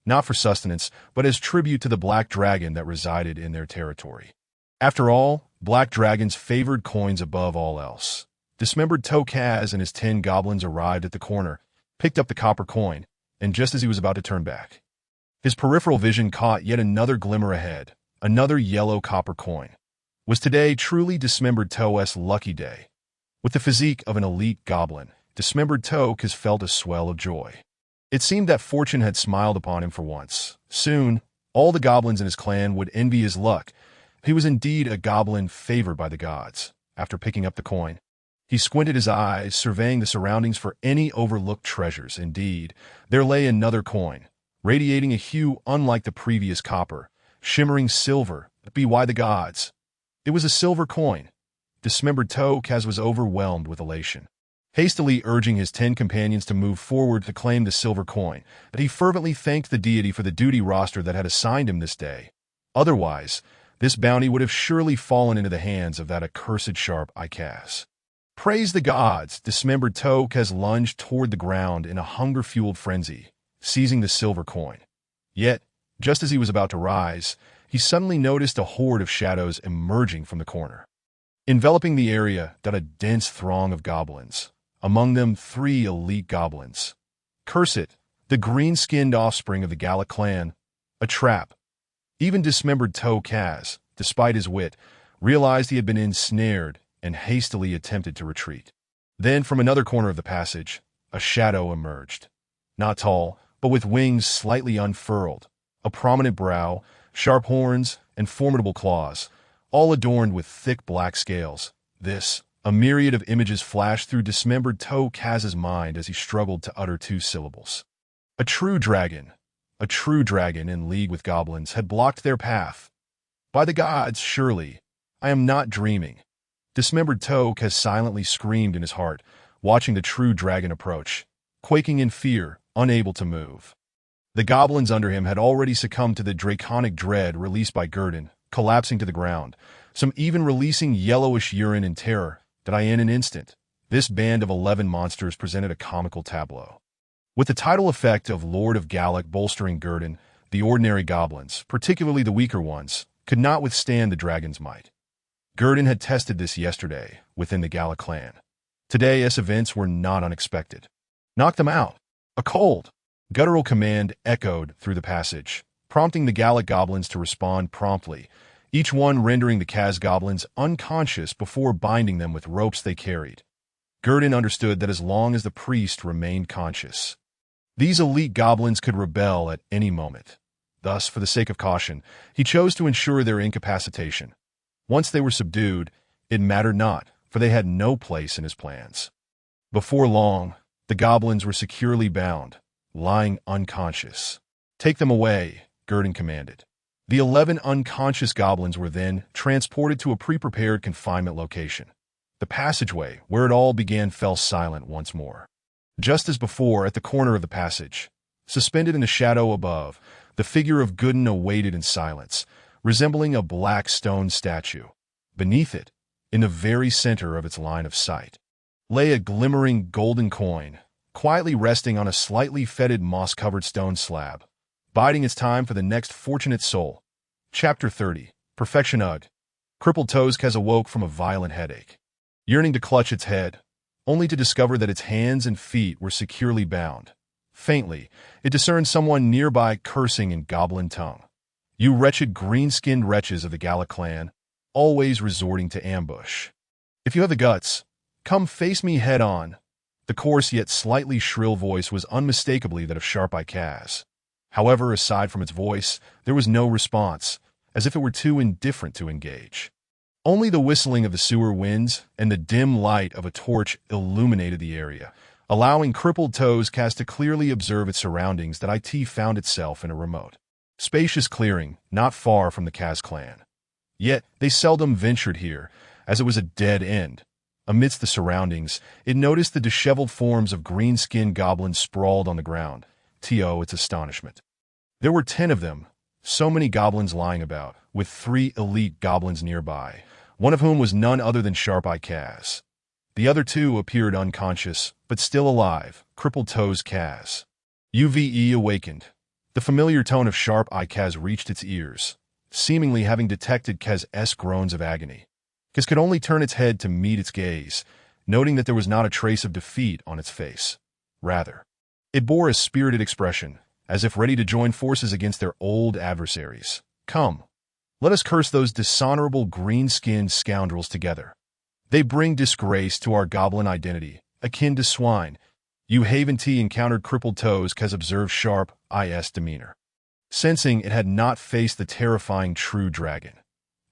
Not for sustenance, but as tribute to the black dragon that resided in their territory. After all, black dragons favored coins above all else. Dismembered toe Kaz and his 10 goblins arrived at the corner, picked up the copper coin, and just as he was about to turn back, his peripheral vision caught yet another glimmer ahead, another yellow copper coin. Was today truly Dismembered Toe's lucky day? With the physique of an elite goblin, Dismembered Toe has felt a swell of joy. It seemed that fortune had smiled upon him for once. Soon, all the goblins in his clan would envy his luck. He was indeed a goblin favored by the gods. After picking up the coin, he squinted his eyes, surveying the surroundings for any overlooked treasures. Indeed, there lay another coin, radiating a hue unlike the previous copper, shimmering silver. Be why the gods? It was a silver coin. Dismembered Toe Kaz was overwhelmed with elation. Hastily urging his 10 companions to move forward to claim the silver coin, but he fervently thanked the deity for the duty roster that had assigned him this day. Otherwise, this bounty would have surely fallen into the hands of that accursed sharp-eye Kaz. Praise the gods! Dismembered Toe Kaz lunged toward the ground in a hunger-fueled frenzy, seizing the silver coin. Yet, just as he was about to rise, he suddenly noticed a horde of shadows emerging from the corner. Enveloping the area a dense throng of goblins, among them 3 elite goblins. Curse it, the green-skinned offspring of the Gallic clan. A trap. Even Dismembered Toe Kaz, despite his wit, realized he had been ensnared and hastily attempted to retreat. Then, from another corner of the passage, a shadow emerged. Not tall, but with wings slightly unfurled, a prominent brow, sharp horns, and formidable claws, all adorned with thick black scales. A myriad of images flashed through Dismembered Toe Kaz's mind as he struggled to utter 2 syllables. A true dragon in league with goblins, had blocked their path. By the gods, surely, I am not dreaming. Dismembered Toe Kaz silently screamed in his heart, watching the true dragon approach, quaking in fear, unable to move. The goblins under him had already succumbed to the Draconic dread released by Gerdon, collapsing to the ground, some even releasing yellowish urine in terror. In an instant, this band of 11 monsters presented a comical tableau. With the tidal effect of Lord of Gallic bolstering Gerdon, the ordinary goblins, particularly the weaker ones, could not withstand the dragon's might. Gerdon had tested this yesterday within the Gallic clan. Today's events were not unexpected. Knock them out. A cold, guttural command echoed through the passage, prompting the Gallic goblins to respond promptly, each one rendering the Kaz goblins unconscious before binding them with ropes they carried. Gerdon understood that as long as the priest remained conscious, these elite goblins could rebel at any moment. Thus, for the sake of caution, he chose to ensure their incapacitation. Once they were subdued, it mattered not, for they had no place in his plans. Before long, the goblins were securely bound, lying unconscious. Take them away, Gerdon commanded. The 11 unconscious goblins were then transported to a pre-prepared confinement location. The passageway, where it all began, fell silent once more. Just as before, at the corner of the passage, suspended in the shadow above, the figure of Gerdon awaited in silence, resembling a black stone statue. Beneath it, in the very center of its line of sight, lay a glimmering golden coin, quietly resting on a slightly fetid moss-covered stone slab, biding its time for the next fortunate soul. Chapter 30. Perfection. Crippled Toes Kaz awoke from a violent headache, yearning to clutch its head, only to discover that its hands and feet were securely bound. Faintly, it discerned someone nearby cursing in goblin tongue. You wretched green-skinned wretches of the Gallic clan, always resorting to ambush. If you have the guts, come face me head-on. The coarse yet slightly shrill voice was unmistakably that of Sharp-Eye Kaz. However, aside from its voice, there was no response, as if it were too indifferent to engage. Only the whistling of the sewer winds and the dim light of a torch illuminated the area, allowing crippled toes cast to clearly observe its surroundings that it found itself in a remote, spacious clearing not far from the Kaz clan. Yet they seldom ventured here, as it was a dead end. Amidst the surroundings, it noticed the disheveled forms of green-skinned goblins sprawled on the ground, to its astonishment. There were 10 of them, so many goblins lying about, with 3 elite goblins nearby, one of whom was none other than Sharp-Eye Kaz. The other 2 appeared unconscious, but still alive, crippled toes Kaz. UVE awakened. The familiar tone of Sharp-Eye Kaz reached its ears, seemingly having detected Kaz's groans of agony. Kaz could only turn its head to meet its gaze, noting that there was not a trace of defeat on its face. Rather, it bore a spirited expression, as if ready to join forces against their old adversaries. Come, let us curse those dishonorable green-skinned scoundrels together. They bring disgrace to our goblin identity, akin to swine. Haven T encountered crippled toes Kaz observed Sharp-Eye's demeanor, sensing it had not faced the terrifying true dragon.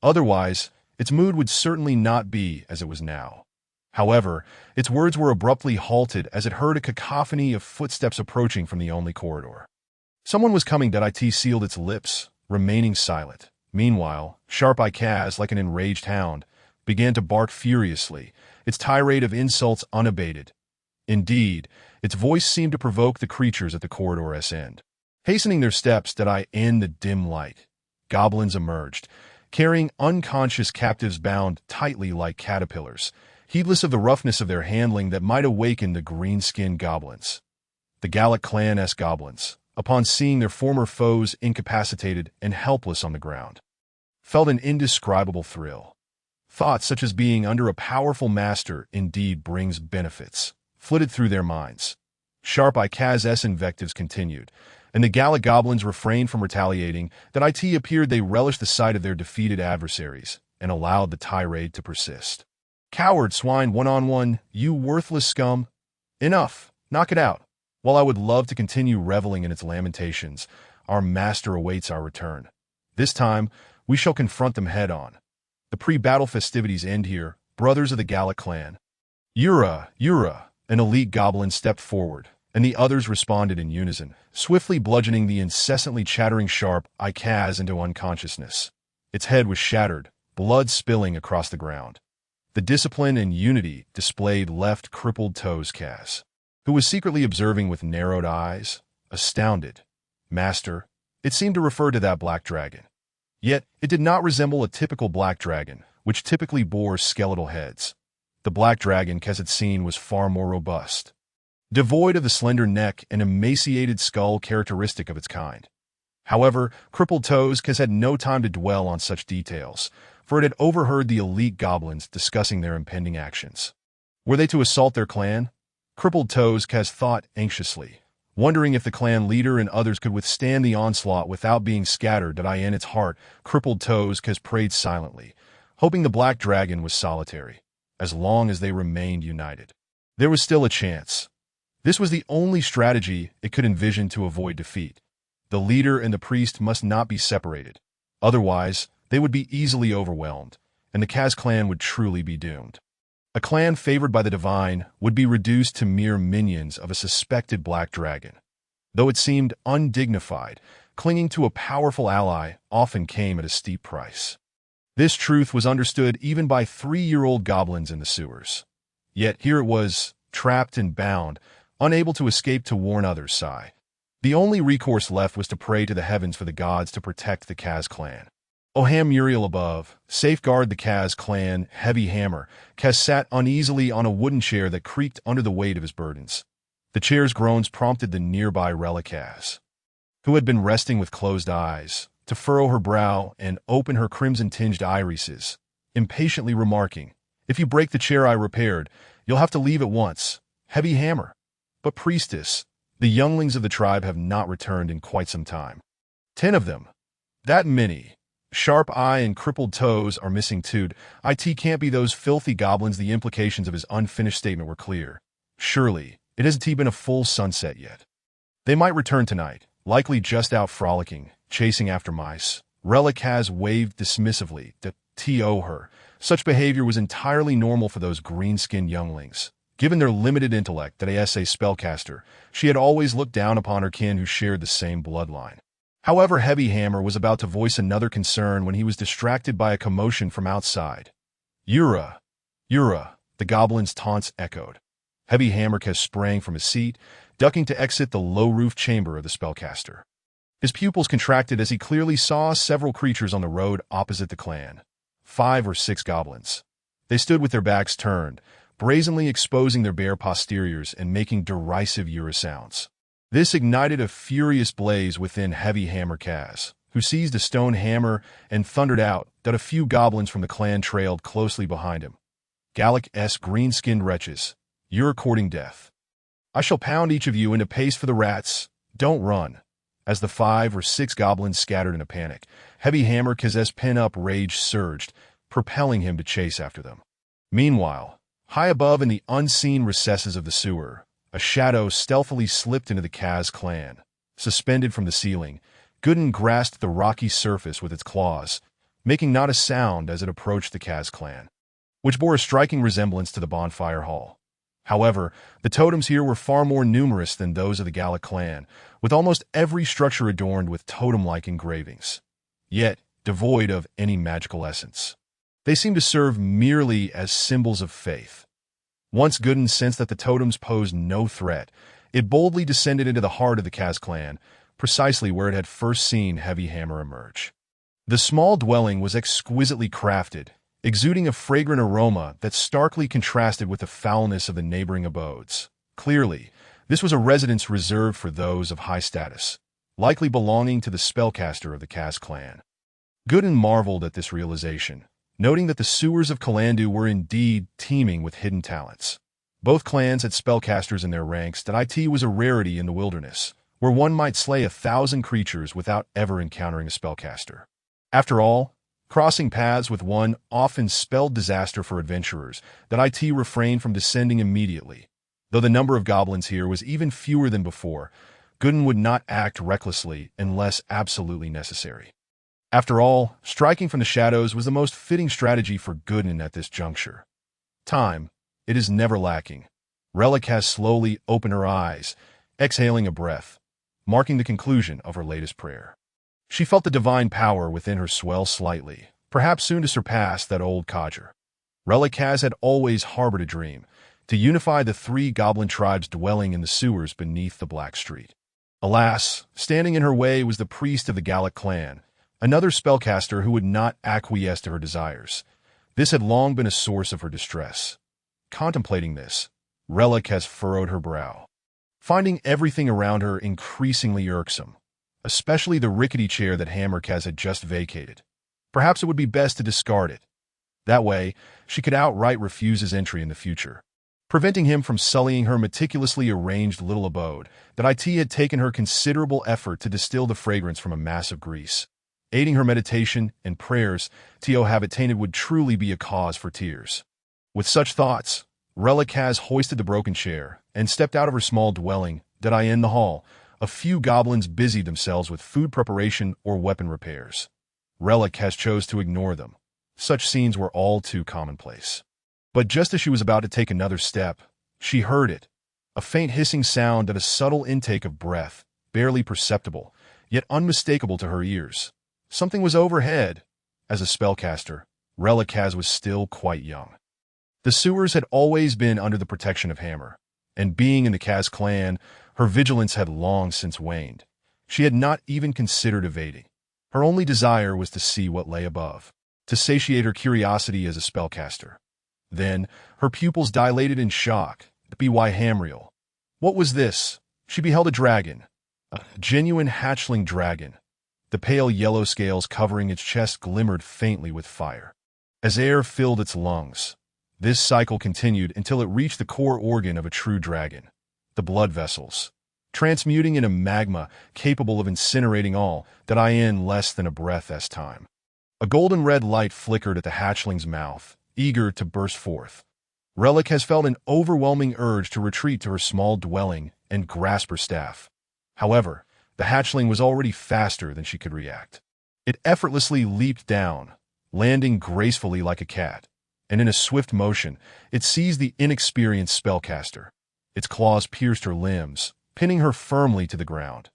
Otherwise, its mood would certainly not be as it was now. However, its words were abruptly halted as it heard a cacophony of footsteps approaching from the only corridor. Someone was coming. It sealed its lips, remaining silent. Meanwhile, Sharp-Eye Kaz, like an enraged hound, began to bark furiously, its tirade of insults unabated. Indeed, its voice seemed to provoke the creatures at the corridor's end. Hastening their steps in the dim light, goblins emerged, carrying unconscious captives bound tightly like caterpillars, heedless of the roughness of their handling that might awaken the green-skinned goblins. The Gallic clan's goblins, upon seeing their former foes incapacitated and helpless on the ground, felt an indescribable thrill. Thoughts such as being under a powerful master indeed brings benefits flitted through their minds. Sharp-Eye Kaz's invectives continued, and the Gallic goblins refrained from retaliating. That appeared they relished the sight of their defeated adversaries and allowed the tirade to persist. Coward swine one-on-one, you worthless scum. Enough, knock it out. While I would love to continue reveling in its lamentations, our master awaits our return. This time, we shall confront them head-on. The pre-battle festivities end here, brothers of the Gallic clan. Yura, an elite goblin stepped forward, and the others responded in unison, swiftly bludgeoning the incessantly chattering Sharp-Eye Kaz into unconsciousness. Its head was shattered, blood spilling across the ground. The discipline and unity displayed left crippled toes Kaz, who was secretly observing with narrowed eyes, astounded. Master, it seemed to refer to that black dragon. Yet, it did not resemble a typical black dragon, which typically bore skeletal heads. The black dragon Kaz had seen was far more robust, devoid of the slender neck and emaciated skull characteristic of its kind. However, crippled toes Kaz had no time to dwell on such details, for it had overheard the elite goblins discussing their impending actions. Were they to assault their clan? Crippled toes Kaz thought anxiously, wondering if the clan leader and others could withstand the onslaught without being scattered. In its heart, crippled toes Kaz prayed silently, hoping the black dragon was solitary. As long as they remained united, there was still a chance. This was the only strategy it could envision to avoid defeat. The leader and the priest must not be separated. Otherwise, they would be easily overwhelmed, and the Kaz clan would truly be doomed. A clan favored by the divine would be reduced to mere minions of a suspected black dragon. Though it seemed undignified, clinging to a powerful ally often came at a steep price. This truth was understood even by 3-year-old goblins in the sewers. Yet here it was, trapped and bound, unable to escape to warn others. The only recourse left was to pray to the heavens for the gods to protect the Kaz clan. Oham Muriel above, safeguard the Kaz clan, heavy hammer. Kaz sat uneasily on a wooden chair that creaked under the weight of his burdens. The chair's groans prompted the nearby Relic Kaz, who had been resting with closed eyes, to furrow her brow and open her crimson-tinged irises, impatiently remarking, "If you break the chair I repaired, you'll have to leave at once. Heavy hammer." But priestess, the younglings of the tribe have not returned in quite some time. 10 of them. That many. Sharp-Eye and crippled toes are missing too. It can't be those filthy goblins. The implications of his unfinished statement were clear. Surely, it hasn't been a full sunset yet. They might return tonight, likely just out frolicking, chasing after mice. Relic Kaz waved dismissively to her. Such behavior was entirely normal for those green-skinned younglings. Given their limited intellect as a spellcaster, she had always looked down upon her kin who shared the same bloodline. However, Heavy Hammer was about to voice another concern when he was distracted by a commotion from outside. Yura! Yura! The goblin's taunts echoed. Heavy Hammer sprang from his seat, ducking to exit the low-roofed chamber of the spellcaster. His pupils contracted as he clearly saw several creatures on the road opposite the clan. 5 or 6 goblins. They stood with their backs turned, brazenly exposing their bare posteriors and making derisive Yura sounds. This ignited a furious blaze within Heavy Hammer Kaz, who seized a stone hammer and thundered out that a few goblins from the clan trailed closely behind him. Gallic-esque green-skinned wretches, you're courting death. I shall pound each of you into paste for the rats. Don't run. As the 5 or 6 goblins scattered in a panic, Heavy Hammer Kaz's pent-up rage surged, propelling him to chase after them. Meanwhile, high above in the unseen recesses of the sewer, a shadow stealthily slipped into the Kaz clan. Suspended from the ceiling, Gerdon grasped the rocky surface with its claws, making not a sound as it approached the Kaz clan, which bore a striking resemblance to the bonfire hall. However, the totems here were far more numerous than those of the Gallic clan, with almost every structure adorned with totem-like engravings, yet devoid of any magical essence. They seemed to serve merely as symbols of faith. Once Gerdon sensed that the totems posed no threat, it boldly descended into the heart of the Kaz clan, precisely where it had first seen Heavy Hammer emerge. The small dwelling was exquisitely crafted, exuding a fragrant aroma that starkly contrasted with the foulness of the neighboring abodes. Clearly, this was a residence reserved for those of high status, likely belonging to the spellcaster of the Kaz clan. Gerdon marveled at this realization, noting that the sewers of Kalandu were indeed teeming with hidden talents. Both clans had spellcasters in their ranks that it was a rarity in the wilderness, where one might slay 1,000 creatures without ever encountering a spellcaster. After all, crossing paths with one often spelled disaster for adventurers that refrained from descending immediately. Though the number of goblins here was even fewer than before, Gerdon would not act recklessly unless absolutely necessary. After all, striking from the shadows was the most fitting strategy for Gerdon at this juncture. Time, it is never lacking. Relic has slowly opened her eyes, exhaling a breath, marking the conclusion of her latest prayer. She felt the divine power within her swell slightly, perhaps soon to surpass that old codger. Relic had always harbored a dream, to unify the 3 goblin tribes dwelling in the sewers beneath the Black Street. Alas, standing in her way was the priest of the Gallic clan, another spellcaster who would not acquiesce to her desires. This had long been a source of her distress. Contemplating this, Relic furrowed her brow, finding everything around her increasingly irksome, especially the rickety chair that Hammer had just vacated. Perhaps it would be best to discard it. That way, she could outright refuse his entry in the future, preventing him from sullying her meticulously arranged little abode that had taken her considerable effort to distill the fragrance from a mass of grease. Aiding her meditation and prayers, Habitated would truly be a cause for tears. With such thoughts, Relic hoisted the broken chair and stepped out of her small dwelling in the hall. A few goblins busied themselves with food preparation or weapon repairs. Relic chose to ignore them. Such scenes were all too commonplace. But just as she was about to take another step, she heard it. A faint hissing sound a subtle intake of breath, barely perceptible, yet unmistakable to her ears. Something was overhead. As a spellcaster, Relic was still quite young. The sewers had always been under the protection of Hammer, and being in the Kaz clan, her vigilance had long since waned. She had not even considered evading. Her only desire was to see what lay above, to satiate her curiosity as a spellcaster. Then, her pupils dilated in shock. B.Y. Hamriel. What was this? She beheld a dragon. A genuine hatchling dragon. The pale yellow scales covering its chest glimmered faintly with fire, as air filled its lungs. This cycle continued until it reached the core organ of a true dragon, the blood vessels, transmuting into magma capable of incinerating all that in less than a breath as time. A golden red light flickered at the hatchling's mouth, eager to burst forth. Relic felt an overwhelming urge to retreat to her small dwelling and grasp her staff. However, the hatchling was already faster than she could react. It effortlessly leaped down, landing gracefully like a cat, and in a swift motion, it seized the inexperienced spellcaster. Its claws pierced her limbs, pinning her firmly to the ground.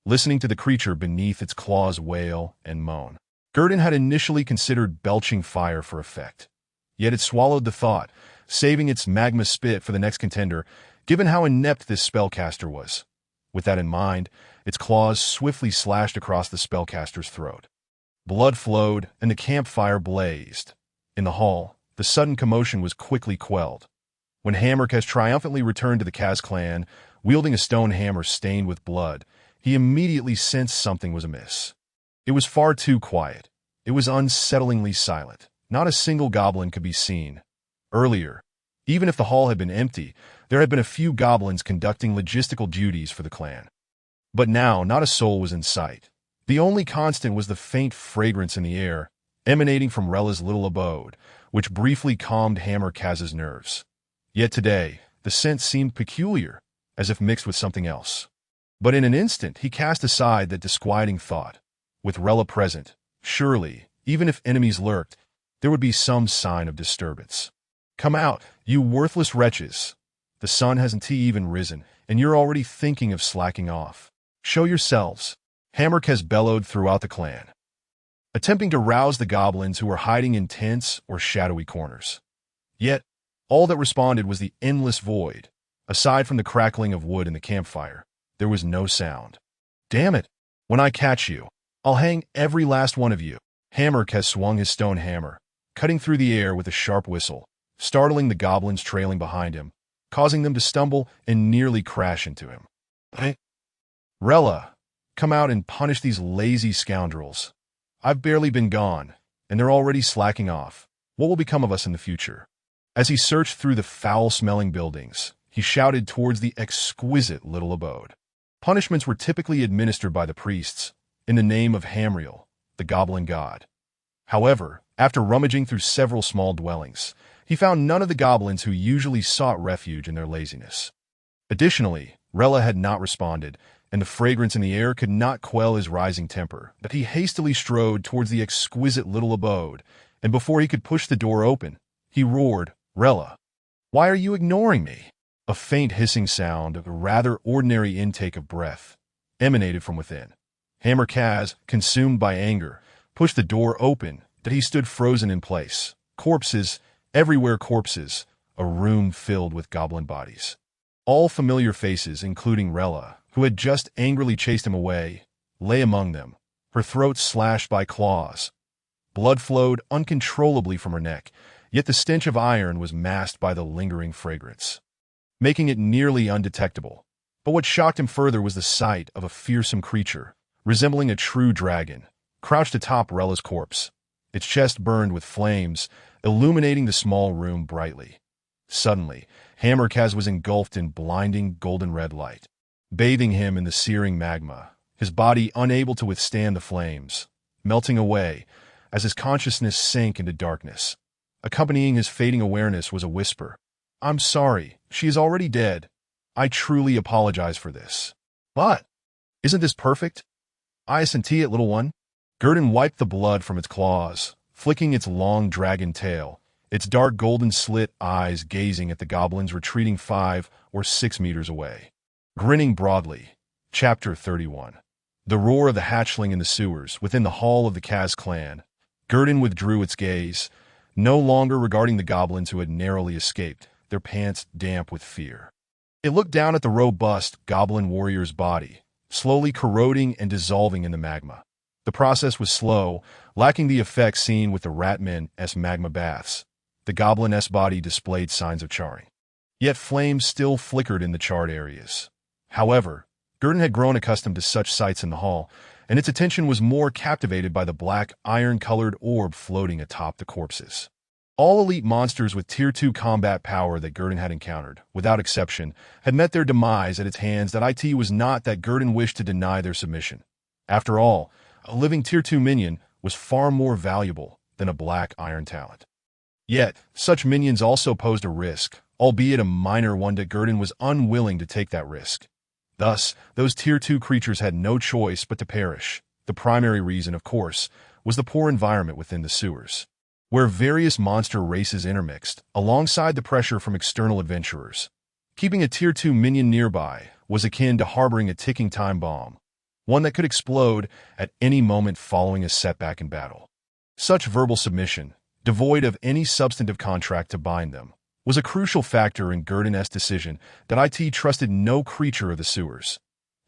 Listening to the creature beneath its claws wail and moan, Gerdon had initially considered belching fire for effect. Yet it swallowed the thought, saving its magma spit for the next contender, given how inept this spellcaster was. With that in mind, its claws swiftly slashed across the spellcaster's throat. Blood flowed, and the campfire blazed. In the hall, the sudden commotion was quickly quelled. When Hammercast triumphantly returned to the Kaz clan, wielding a stone hammer stained with blood, he immediately sensed something was amiss. It was far too quiet. It was unsettlingly silent. Not a single goblin could be seen. Earlier, even if the hall had been empty, there had been a few goblins conducting logistical duties for the clan. But now, not a soul was in sight. The only constant was the faint fragrance in the air, emanating from Rella's little abode, which briefly calmed Hammerkaz's nerves. Yet today, the scent seemed peculiar, as if mixed with something else. But in an instant, he cast aside that disquieting thought. With Rella present, surely, even if enemies lurked, there would be some sign of disturbance. "Come out, you worthless wretches. The sun hasn't even risen, and you're already thinking of slacking off. Show yourselves." Hammerkaz bellowed throughout the clan, attempting to rouse the goblins who were hiding in tents or shadowy corners. Yet, all that responded was the endless void. Aside from the crackling of wood in the campfire, there was no sound. "Damn it! When I catch you, I'll hang every last one of you." Hammerkaz swung his stone hammer, cutting through the air with a sharp whistle, startling the goblins trailing behind him, causing them to stumble and nearly crash into him. "Rella, come out and punish these lazy scoundrels. I've barely been gone, and they're already slacking off. What will become of us in the future?" As he searched through the foul-smelling buildings, he shouted towards the exquisite little abode. Punishments were typically administered by the priests, in the name of Hamriel, the goblin god. However, after rummaging through several small dwellings, he found none of the goblins who usually sought refuge in their laziness. Additionally, Rella had not responded, and the fragrance in the air could not quell his rising temper, but he hastily strode towards the exquisite little abode, and before he could push the door open, he roared, "Rella, why are you ignoring me?" A faint hissing sound, a rather ordinary intake of breath, emanated from within. Hammerkaz, consumed by anger, pushed the door open, that he stood frozen in place. Corpses, everywhere corpses, a room filled with goblin bodies. All familiar faces, including Rella, who had just angrily chased him away, lay among them, her throat slashed by claws. Blood flowed uncontrollably from her neck, yet the stench of iron was masked by the lingering fragrance, making it nearly undetectable. But what shocked him further was the sight of a fearsome creature, resembling a true dragon, crouched atop Rella's corpse. Its chest burned with flames, illuminating the small room brightly. Suddenly, Hammerkaz was engulfed in blinding golden red light, bathing him in the searing magma, his body unable to withstand the flames, melting away as his consciousness sank into darkness. Accompanying his fading awareness was a whisper, "I'm sorry, she is already dead. I truly apologize for this." "But, isn't this perfect? I assent it, little one." Gerdon wiped the blood from its claws, flicking its long dragon tail, its dark golden slit eyes gazing at the goblins retreating 5 or 6 meters away. Grinning broadly. Chapter 31. The roar of the hatchling in the sewers within the hall of the Kaz clan. Gerdon withdrew its gaze, no longer regarding the goblins who had narrowly escaped, their pants damp with fear. It looked down at the robust goblin warrior's body, slowly corroding and dissolving in the magma. The process was slow, lacking the effect seen with the Ratman-esque magma baths. The goblin-esque body displayed signs of charring. Yet flames still flickered in the charred areas. However, Gerdon had grown accustomed to such sights in the hall, and its attention was more captivated by the black, iron-colored orb floating atop the corpses. All elite monsters with Tier 2 combat power that Gerdon had encountered, without exception, had met their demise at its hands. That it was not that Gerdon wished to deny their submission. After all, a living Tier 2 minion was far more valuable than a black iron talent. Yet, such minions also posed a risk, albeit a minor one that Gerdon was unwilling to take that risk. Thus, those Tier 2 creatures had no choice but to perish. The primary reason, of course, was the poor environment within the sewers. where various monster races intermixed, alongside the pressure from external adventurers. Keeping a Tier 2 minion nearby was akin to harboring a ticking time bomb, one that could explode at any moment following a setback in battle. Such verbal submission, devoid of any substantive contract to bind them, was a crucial factor in Gerdon's decision that it trusted no creature of the sewers,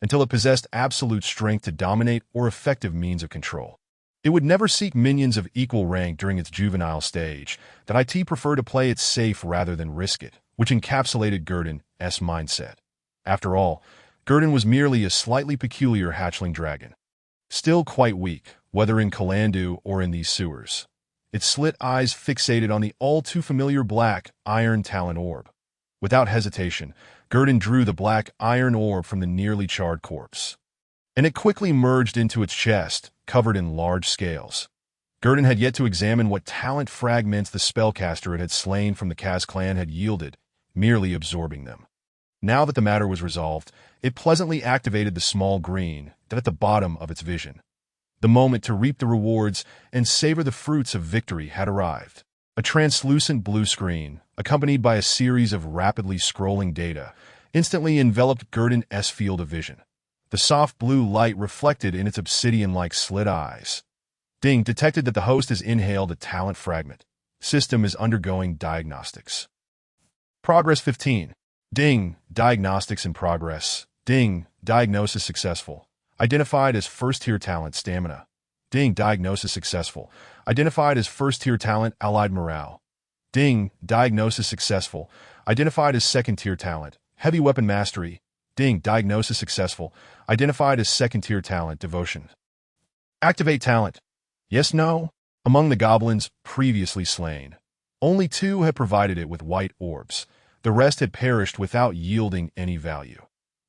until it possessed absolute strength to dominate or effective means of control. It would never seek minions of equal rank during its juvenile stage, that it preferred to play it safe rather than risk it, which encapsulated Gerdon's mindset. After all, Gerdon was merely a slightly peculiar hatchling dragon. Still quite weak, whether in Kalandu or in these sewers. Its slit eyes fixated on the all-too-familiar black iron talent orb. Without hesitation, Gerdon drew the black iron orb from the nearly charred corpse, and it quickly merged into its chest, covered in large scales. Gerdon had yet to examine what talent fragments the spellcaster it had slain from the Kaz clan had yielded, merely absorbing them. Now that the matter was resolved, it pleasantly activated the small green at the bottom of its vision. The moment to reap the rewards and savor the fruits of victory had arrived. A translucent blue screen, accompanied by a series of rapidly scrolling data, instantly enveloped Gerdon's field of vision. The soft blue light reflected in its obsidian-like slit eyes. Ding detected that the host has inhaled a talent fragment. System is undergoing diagnostics. Progress 15. Ding, diagnostics in progress. Ding, diagnosis successful. Identified as first-tier talent stamina. Ding, diagnosis successful. Identified as first-tier talent allied morale. Ding, diagnosis successful. Identified as second-tier talent heavy weapon mastery. Ding, diagnosis successful. Identified as second-tier talent devotion. Activate talent. Yes, no? Among the goblins previously slain, only 2 had provided it with white orbs. The rest had perished without yielding any value.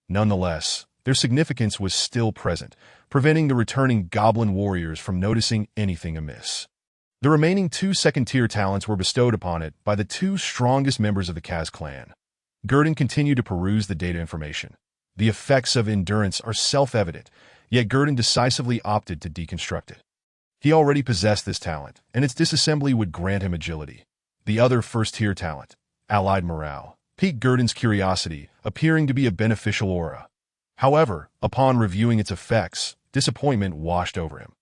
Nonetheless, their significance was still present, preventing the returning goblin warriors from noticing anything amiss. The remaining 2 second-tier talents were bestowed upon it by the 2 strongest members of the Kaz clan. Gerdon continued to peruse the data information. The effects of endurance are self-evident, yet Gerdon decisively opted to deconstruct it. He already possessed this talent, and its disassembly would grant him agility. The other first-tier talent, allied morale, piqued Gerdon's curiosity, appearing to be a beneficial aura. However, upon reviewing its effects, disappointment washed over him.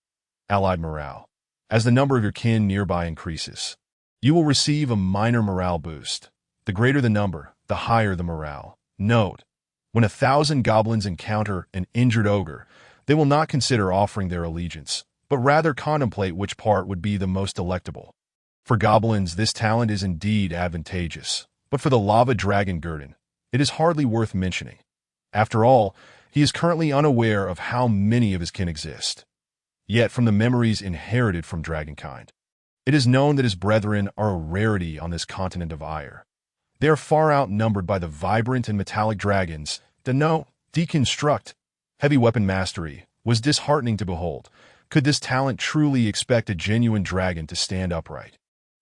Allied morale. As the number of your kin nearby increases, you will receive a minor morale boost. The greater the number, the higher the morale. Note: when 1,000 goblins encounter an injured ogre, they will not consider offering their allegiance, but rather contemplate which part would be the most delectable. For goblins, this talent is indeed advantageous, but for the lava dragon Gerdon, it is hardly worth mentioning. After all, he is currently unaware of how many of his kin exist. Yet from the memories inherited from dragonkind, it is known that his brethren are a rarity on this continent of ire. They are far outnumbered by the vibrant and metallic dragons that deconstruct. Heavy weapon mastery was disheartening to behold. Could this talent truly expect a genuine dragon to stand upright,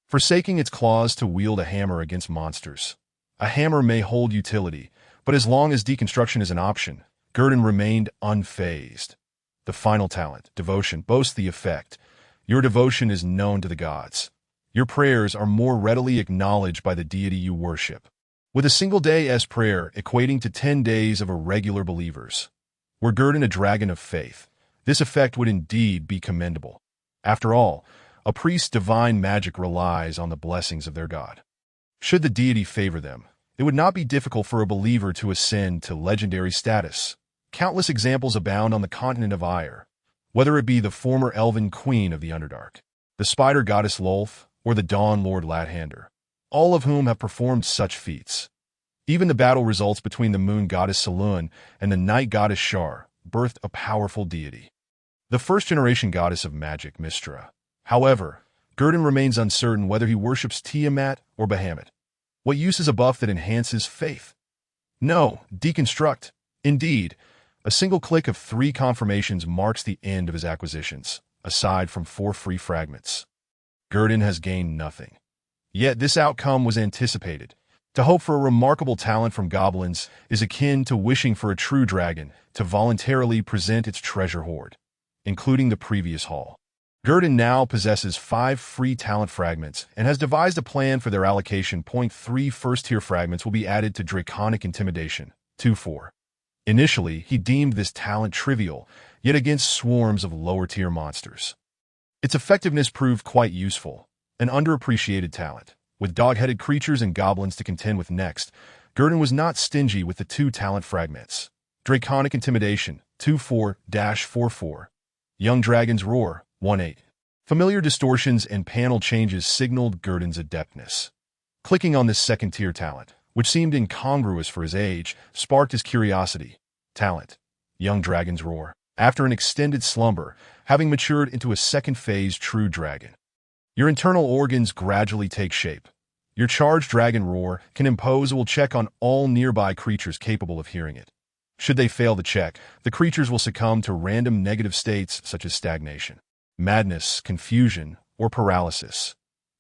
forsaking its claws to wield a hammer against monsters? A hammer may hold utility, but as long as deconstruction is an option, Gerdon remained unfazed. The final talent, devotion, boasts the effect: your devotion is known to the gods. Your prayers are more readily acknowledged by the deity you worship, with a single day's prayer equating to 10 days of irregular believers. Were Gerdon a dragon of faith, this effect would indeed be commendable. After all, a priest's divine magic relies on the blessings of their god. Should the deity favor them, it would not be difficult for a believer to ascend to legendary status. Countless examples abound on the continent of Ire, whether it be the former elven queen of the Underdark, the spider goddess Lolth, or the dawn lord Lathander, all of whom have performed such feats. Even the battle results between the moon goddess Selûn and the night goddess Shar birthed a powerful deity, the first-generation goddess of magic, Mystra. However, Gerdon remains uncertain whether he worships Tiamat or Bahamut. What use is a buff that enhances faith? No, deconstruct. Indeed, a single click of 3 confirmations marks the end of his acquisitions, aside from 4 free fragments. Gerdon has gained nothing. Yet this outcome was anticipated. To hope for a remarkable talent from goblins is akin to wishing for a true dragon to voluntarily present its treasure hoard, including the previous haul. Gerdon now possesses 5 free talent fragments and has devised a plan for their allocation. 3 first-tier fragments will be added to Draconic Intimidation, 2-4. Initially, he deemed this talent trivial, yet against swarms of lower-tier monsters. Its effectiveness proved quite useful, an underappreciated talent. With dog-headed creatures and goblins to contend with next, Gerdon was not stingy with the 2 talent fragments. Draconic Intimidation, 2-4-4-4. Young Dragon's Roar, 1-8. Familiar distortions and panel changes signaled Gerdon's adeptness. Clicking on this second-tier talent, which seemed incongruous for his age, sparked his curiosity. Talent: Young Dragon's Roar. After an extended slumber, having matured into a second-phase true dragon, your internal organs gradually take shape. Your charged dragon roar can impose a will check on all nearby creatures capable of hearing it. Should they fail the check, the creatures will succumb to random negative states such as stagnation, madness, confusion, or paralysis.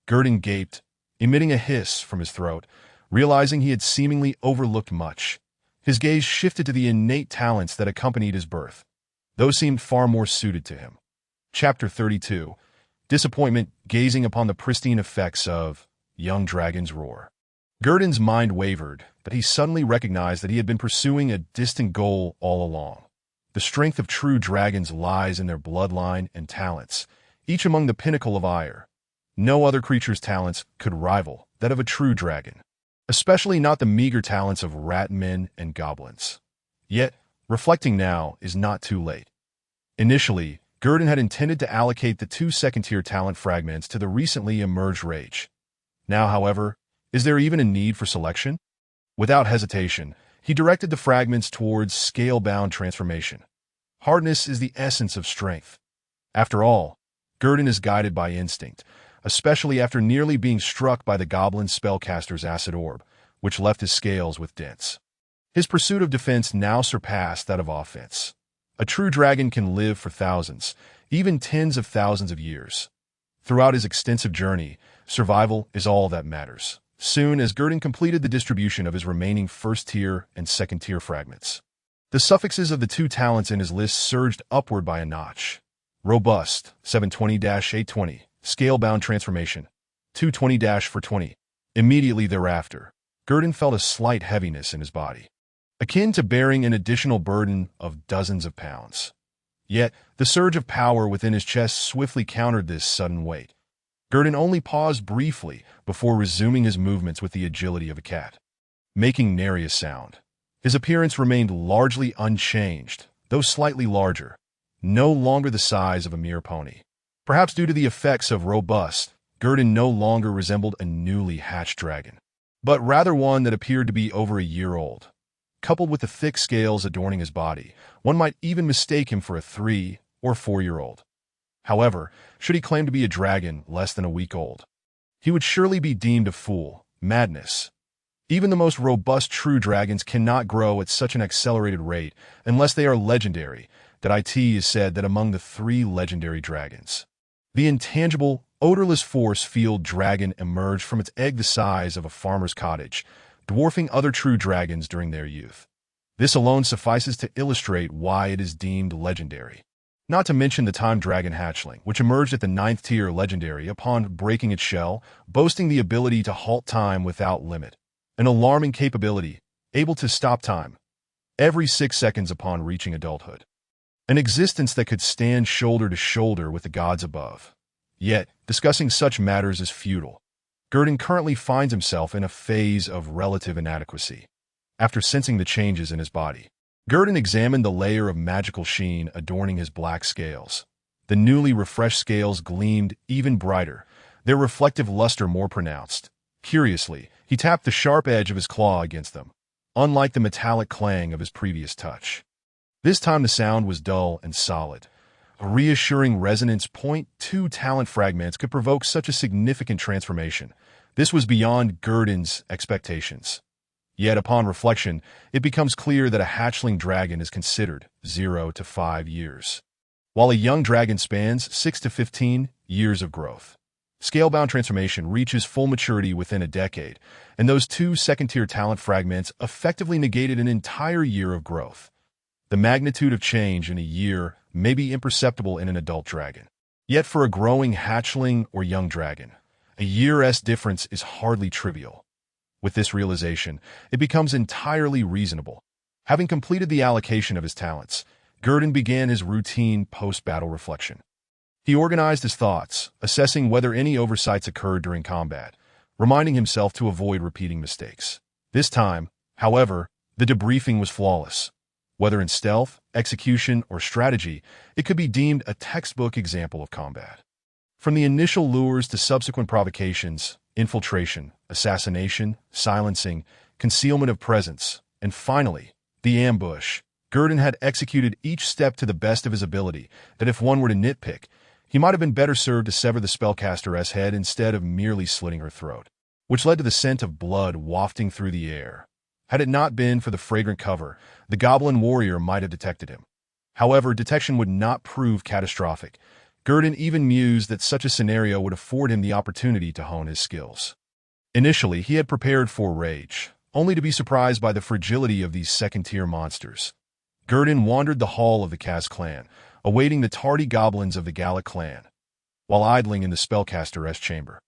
Gerdon gaped, emitting a hiss from his throat, realizing he had seemingly overlooked much. His gaze shifted to the innate talents that accompanied his birth. Those seemed far more suited to him. Chapter 32. Disappointment gazing upon the pristine effects of Young Dragon's Roar. Gerdon's mind wavered, but he suddenly recognized that he had been pursuing a distant goal all along. The strength of true dragons lies in their bloodline and talents, each among the pinnacle of ire. No other creature's talents could rival that of a true dragon, especially not the meager talents of rat men and goblins. Yet, reflecting now is not too late. Initially, Gerdon had intended to allocate the 2 second-tier talent fragments to the recently emerged rage. Now, however, is there even a need for selection? Without hesitation, he directed the fragments towards scale-bound transformation. Hardness is the essence of strength. After all, Gerdon is guided by instinct, especially after nearly being struck by the goblin spellcaster's acid orb, which left his scales with dents. His pursuit of defense now surpassed that of offense. A true dragon can live for thousands, even tens of thousands of years. Throughout his extensive journey, survival is all that matters. Soon as Gerdon completed the distribution of his remaining first-tier and second-tier fragments, the suffixes of the 2 talents in his list surged upward by a notch. Robust, 720-820. Scale-bound transformation, 220-420. Immediately thereafter, Gerdon felt a slight heaviness in his body, akin to bearing an additional burden of dozens of pounds. Yet, the surge of power within his chest swiftly countered this sudden weight. Gerdon only paused briefly before resuming his movements with the agility of a cat, making nary a sound. His appearance remained largely unchanged, though slightly larger, no longer the size of a mere pony. Perhaps due to the effects of robust, Gerdon no longer resembled a newly hatched dragon, but rather one that appeared to be over a year old. Coupled with the thick scales adorning his body, one might even mistake him for a 3- or 4-year-old. However, should he claim to be a dragon less than a week old, he would surely be deemed a fool. Madness. Even the most robust true dragons cannot grow at such an accelerated rate unless they are legendary. It is said that among the 3 legendary dragons, the intangible, odorless force field dragon emerged from its egg the size of a farmer's cottage, dwarfing other true dragons during their youth. This alone suffices to illustrate why it is deemed legendary. Not to mention the time dragon hatchling, which emerged at the 9th tier legendary upon breaking its shell, boasting the ability to halt time without limit. An alarming capability, able to stop time every 6 seconds upon reaching adulthood. An existence that could stand shoulder to shoulder with the gods above. Yet, discussing such matters is futile. Gerdon currently finds himself in a phase of relative inadequacy. After sensing the changes in his body, Gerdon examined the layer of magical sheen adorning his black scales. The newly refreshed scales gleamed even brighter, their reflective luster more pronounced. Curiously, he tapped the sharp edge of his claw against them, unlike the metallic clang of his previous touch. This time the sound was dull and solid. A reassuring resonance. 2 talent fragments could provoke such a significant transformation. This was beyond Gerdon's expectations. Yet upon reflection, it becomes clear that a hatchling dragon is considered 0 to 5 years, while a young dragon spans 6 to 15 years of growth. Scalebound transformation reaches full maturity within a decade, and those 2 second-tier talent fragments effectively negated an entire year of growth. The magnitude of change in a year may be imperceptible in an adult dragon, Yet for a growing hatchling or young dragon, a year's difference is hardly trivial. With this realization, it becomes entirely reasonable. Having completed the allocation of his talents, Gerdon began his routine post-battle reflection. He organized his thoughts, assessing whether any oversights occurred during combat, reminding himself to avoid repeating mistakes. This time, however, the debriefing was flawless. Whether in stealth, execution, or strategy, it could be deemed a textbook example of combat. From the initial lures to subsequent provocations, infiltration, assassination, silencing, concealment of presence, and finally, the ambush, Gerdon had executed each step to the best of his ability, that if one were to nitpick, he might have been better served to sever the spellcasteress' head instead of merely slitting her throat, which led to the scent of blood wafting through the air. Had it not been for the fragrant cover, the goblin warrior might have detected him. However, detection would not prove catastrophic. Gerdon even mused that such a scenario would afford him the opportunity to hone his skills. Initially, he had prepared for rage, only to be surprised by the fragility of these second-tier monsters. Gerdon wandered the hall of the Kaz clan, awaiting the tardy goblins of the Gallic clan, while idling in the spellcaster's chamber.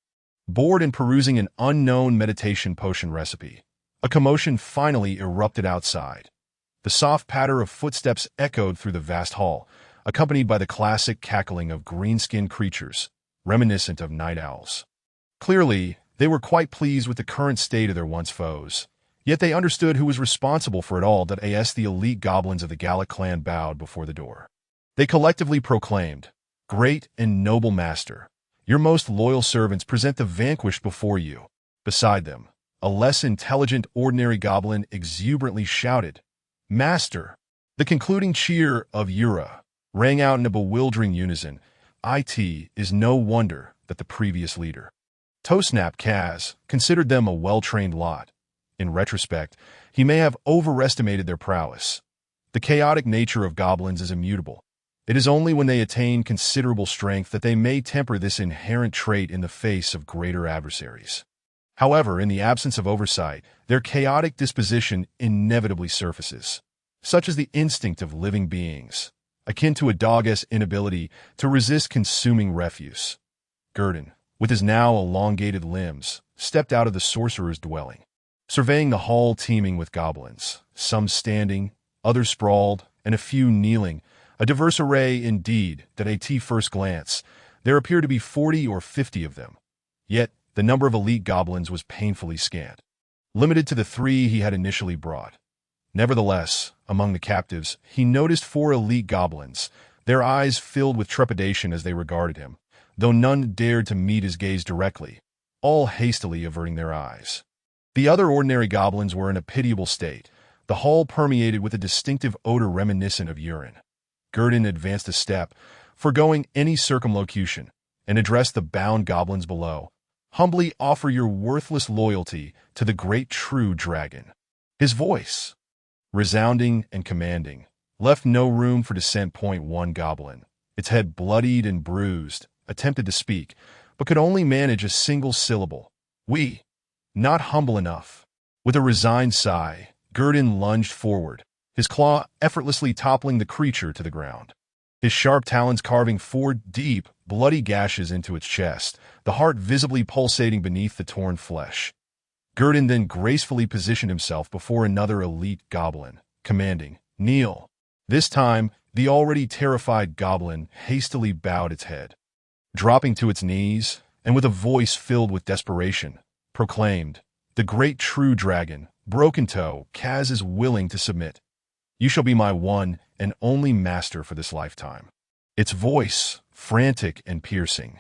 Bored and perusing an unknown meditation potion recipe, a commotion finally erupted outside. The soft patter of footsteps echoed through the vast hall, accompanied by the classic cackling of green-skinned creatures, reminiscent of night owls. Clearly, they were quite pleased with the current state of their once foes, yet they understood who was responsible for it all. That as the elite goblins of the Gallic clan bowed before the door, they collectively proclaimed, "Great and noble master, your most loyal servants present the vanquished before you." Beside them, a less intelligent ordinary goblin exuberantly shouted, "Master!" The concluding cheer of Ura rang out in a bewildering unison. It is no wonder that the previous leader, Toesnap Kaz, considered them a well-trained lot. In retrospect, he may have overestimated their prowess. The chaotic nature of goblins is immutable. It is only when they attain considerable strength that they may temper this inherent trait in the face of greater adversaries. However, in the absence of oversight, their chaotic disposition inevitably surfaces, such as the instinct of living beings, akin to a dog's inability to resist consuming refuse. Gerdon, with his now elongated limbs, stepped out of the sorcerer's dwelling, surveying the hall teeming with goblins, some standing, others sprawled, and a few kneeling, a diverse array indeed that at first glance, there appeared to be 40 or 50 of them. Yet, the number of elite goblins was painfully scant, limited to the 3 he had initially brought. Nevertheless, among the captives, he noticed 4 elite goblins, their eyes filled with trepidation as they regarded him, though none dared to meet his gaze directly, all hastily averting their eyes. The other ordinary goblins were in a pitiable state, the hall permeated with a distinctive odor reminiscent of urine. Gerdon advanced a step, foregoing any circumlocution, and addressed the bound goblins below. "Humbly offer your worthless loyalty to the great true dragon." His voice, resounding and commanding, left no room for dissent. One goblin, its head bloodied and bruised, attempted to speak, but could only manage a single syllable. "We, not humble enough." With a resigned sigh, Gerdon lunged forward, his claw effortlessly toppling the creature to the ground. His sharp talons carving 4 deep, bloody gashes into its chest, the heart visibly pulsating beneath the torn flesh. Gerdon then gracefully positioned himself before another elite goblin, commanding, "Kneel." This time, the already terrified goblin hastily bowed its head, dropping to its knees, and with a voice filled with desperation, proclaimed, "The great true dragon, Broken Toe, Kaz is willing to submit. You shall be my one and only master for this lifetime." Its voice, frantic and piercing,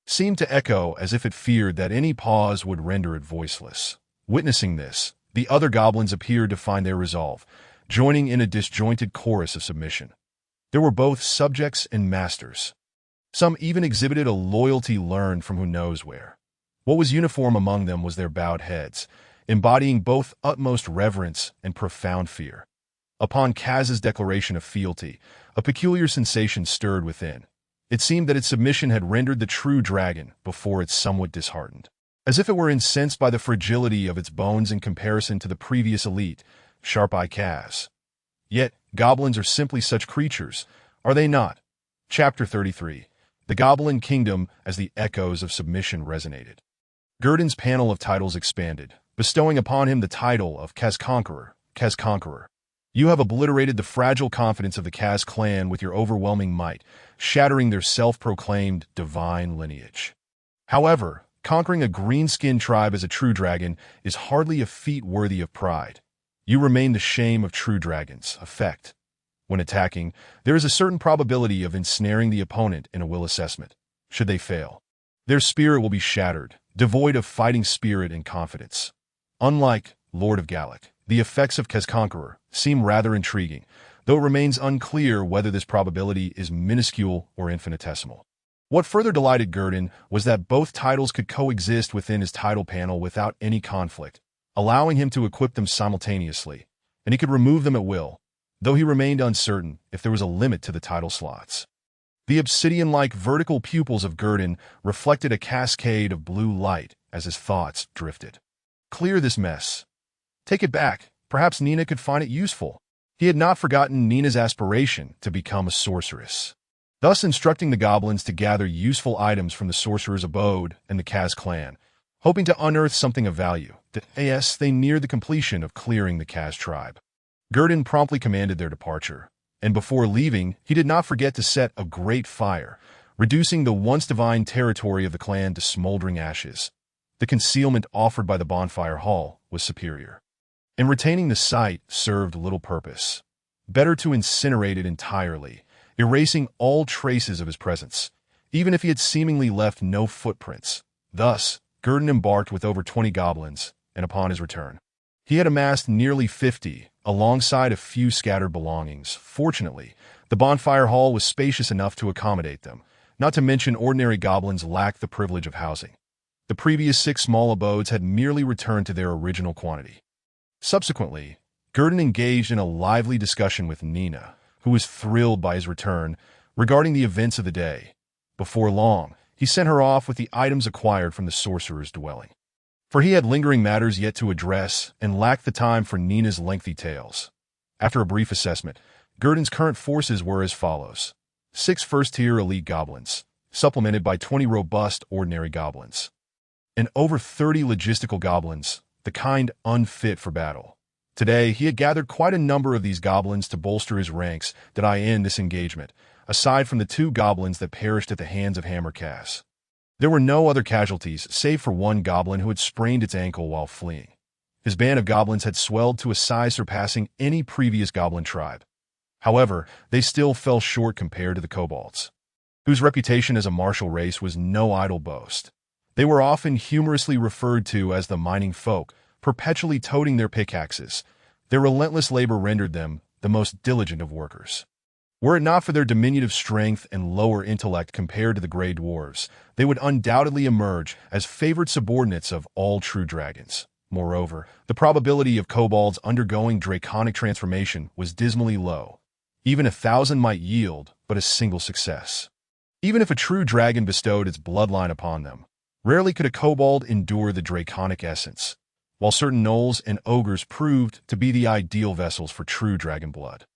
seemed to echo as if it feared that any pause would render it voiceless. Witnessing this, the other goblins appeared to find their resolve, joining in a disjointed chorus of submission. There were both subjects and masters. Some even exhibited a loyalty learned from who knows where. What was uniform among them was their bowed heads, embodying both utmost reverence and profound fear. Upon Kaz's declaration of fealty, a peculiar sensation stirred within. It seemed that its submission had rendered the true dragon before it somewhat disheartened, as if it were incensed by the fragility of its bones in comparison to the previous elite, Sharp-Eye Kaz. Yet, goblins are simply such creatures, are they not? Chapter 33. the Goblin Kingdom as the echoes of submission resonated. Gerdon's panel of titles expanded, bestowing upon him the title of Kaz Conqueror. Kaz Conqueror. You have obliterated the fragile confidence of the Kaz clan with your overwhelming might, shattering their self-proclaimed divine lineage. However, conquering a green-skinned tribe as a true dragon is hardly a feat worthy of pride. You remain the shame of true dragons. Effect. When attacking, there is a certain probability of ensnaring the opponent in a will assessment. Should they fail, their spirit will be shattered, devoid of fighting spirit and confidence. Unlike Lord of Gallic, the effects of Kaz Conqueror seem rather intriguing, though it remains unclear whether this probability is minuscule or infinitesimal. What further delighted Gerdon was that both titles could coexist within his title panel without any conflict, allowing him to equip them simultaneously, and he could remove them at will, though he remained uncertain if there was a limit to the title slots. The obsidian-like vertical pupils of Gerdon reflected a cascade of blue light as his thoughts drifted. Clear this mess. Take it back. Perhaps Nina could find it useful. He had not forgotten Nina's aspiration to become a sorceress, thus instructing the goblins to gather useful items from the sorcerer's abode and the Kaz clan, hoping to unearth something of value. As they neared the completion of clearing the Kaz tribe, Gerdon promptly commanded their departure, and before leaving, he did not forget to set a great fire, reducing the once divine territory of the clan to smoldering ashes. The concealment offered by the bonfire hall was superior, and retaining the site served little purpose. Better to incinerate it entirely, erasing all traces of his presence, even if he had seemingly left no footprints. Thus, Gerdon embarked with over 20 goblins, and upon his return, he had amassed nearly 50, alongside a few scattered belongings. Fortunately, the bonfire hall was spacious enough to accommodate them, not to mention ordinary goblins lacked the privilege of housing. The previous 6 small abodes had merely returned to their original quantity. Subsequently, Gerdon engaged in a lively discussion with Nina, who was thrilled by his return, regarding the events of the day. Before long, he sent her off with the items acquired from the sorcerer's dwelling, for he had lingering matters yet to address and lacked the time for Nina's lengthy tales. After a brief assessment, Gerdon's current forces were as follows: 6 first-tier elite goblins, supplemented by 20 robust ordinary goblins, and over 30 logistical goblins, the kind unfit for battle. Today, he had gathered quite a number of these goblins to bolster his ranks in this engagement, aside from the 2 goblins that perished at the hands of Hammer Kaz. There were no other casualties, save for 1 goblin who had sprained its ankle while fleeing. His band of goblins had swelled to a size surpassing any previous goblin tribe. However, they still fell short compared to the kobolds, whose reputation as a martial race was no idle boast. They were often humorously referred to as the mining folk, perpetually toting their pickaxes. Their relentless labor rendered them the most diligent of workers. Were it not for their diminutive strength and lower intellect compared to the Grey Dwarves, they would undoubtedly emerge as favored subordinates of all true dragons. Moreover, the probability of kobolds undergoing draconic transformation was dismally low. Even 1,000 might yield but a single success. Even if a true dragon bestowed its bloodline upon them, rarely could a kobold endure the draconic essence, while certain gnolls and ogres proved to be the ideal vessels for true dragon blood.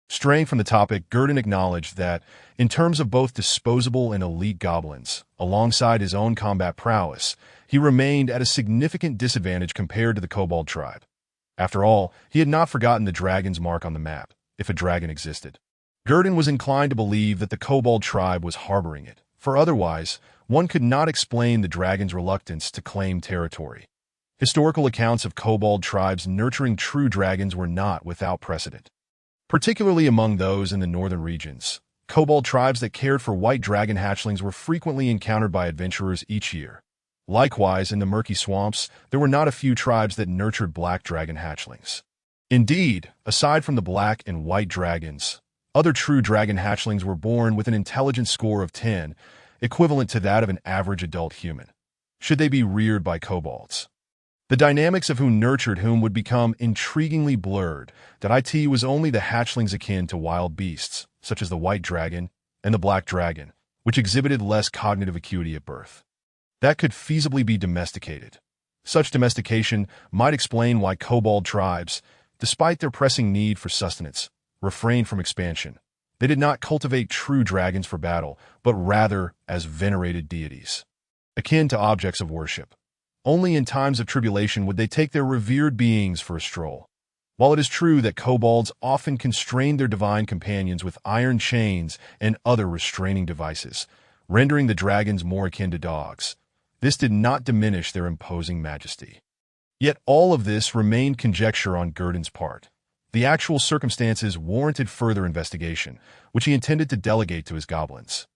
Straying from the topic, Gerdon acknowledged that, in terms of both disposable and elite goblins, alongside his own combat prowess, he remained at a significant disadvantage compared to the kobold tribe. After all, he had not forgotten the dragon's mark on the map, if a dragon existed. Gerdon was inclined to believe that the kobold tribe was harboring it, for otherwise, one could not explain the dragon's reluctance to claim territory. Historical accounts of kobold tribes nurturing true dragons were not without precedent, particularly among those in the northern regions. Kobold tribes that cared for white dragon hatchlings were frequently encountered by adventurers each year. Likewise, in the murky swamps, there were not a few tribes that nurtured black dragon hatchlings. Indeed, aside from the black and white dragons, other true dragon hatchlings were born with an intelligence score of 10, equivalent to that of an average adult human, should they be reared by kobolds. The dynamics of who nurtured whom would become intriguingly blurred. It was only the hatchlings akin to wild beasts, such as the white dragon and the black dragon, which exhibited less cognitive acuity at birth, that could feasibly be domesticated. Such domestication might explain why kobold tribes, despite their pressing need for sustenance, refrained from expansion. They did not cultivate true dragons for battle, but rather as venerated deities, akin to objects of worship. Only in times of tribulation would they take their revered beings for a stroll. While it is true that kobolds often constrained their divine companions with iron chains and other restraining devices, rendering the dragons more akin to dogs, this did not diminish their imposing majesty. Yet all of this remained conjecture on Gerdon's part. The actual circumstances warranted further investigation, which he intended to delegate to his goblins.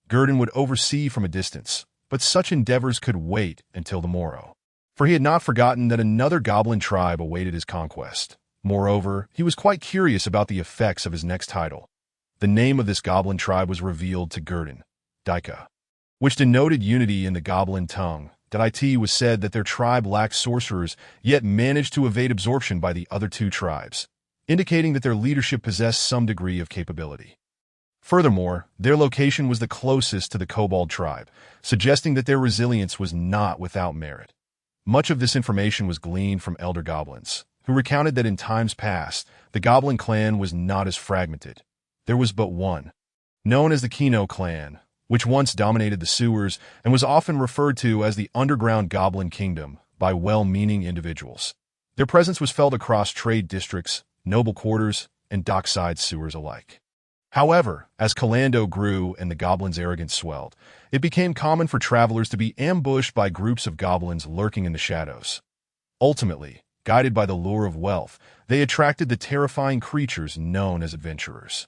Gerdon would oversee from a distance, but such endeavors could wait until the morrow. For he had not forgotten that another goblin tribe awaited his conquest. Moreover, he was quite curious about the effects of his next title. The name of this goblin tribe was revealed to Gerdon, Daika, which denoted unity in the goblin tongue. It was said that their tribe lacked sorcerers, yet managed to evade absorption by the other two tribes, indicating that their leadership possessed some degree of capability. Furthermore, their location was the closest to the kobold tribe, suggesting that their resilience was not without merit. Much of this information was gleaned from elder goblins, who recounted that in times past, the Goblin clan was not as fragmented. There was but one, known as the Kino clan, which once dominated the sewers and was often referred to as the underground Goblin kingdom by well-meaning individuals. Their presence was felt across trade districts, noble quarters, and dockside sewers alike. However, as Kalando grew and the goblins' arrogance swelled, it became common for travelers to be ambushed by groups of goblins lurking in the shadows. Ultimately, guided by the lure of wealth, they attracted the terrifying creatures known as adventurers.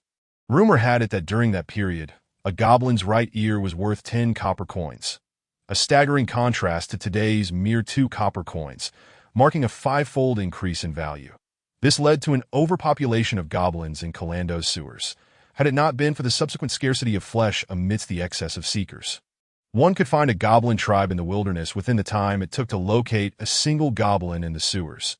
Rumor had it that during that period, a goblin's right ear was worth 10 copper coins, a staggering contrast to today's mere 2 copper coins, marking a 5-fold increase in value. This led to an overpopulation of goblins in Kalando's sewers, had it not been for the subsequent scarcity of flesh amidst the excess of seekers. One could find a goblin tribe in the wilderness within the time it took to locate a single goblin in the sewers.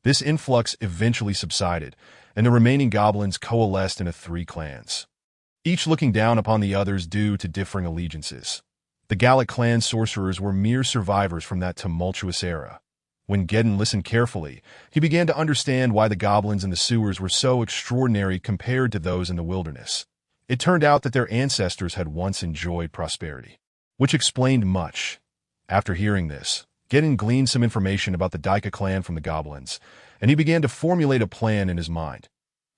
This influx eventually subsided, and the remaining goblins coalesced into 3 clans, each looking down upon the others due to differing allegiances. The Gallic clan sorcerers were mere survivors from that tumultuous era. When Gerdon listened carefully, he began to understand why the goblins in the sewers were so extraordinary compared to those in the wilderness. It turned out that their ancestors had once enjoyed prosperity, which explained much. After hearing this, Gerdon gleaned some information about the Daika clan from the goblins, and he began to formulate a plan in his mind.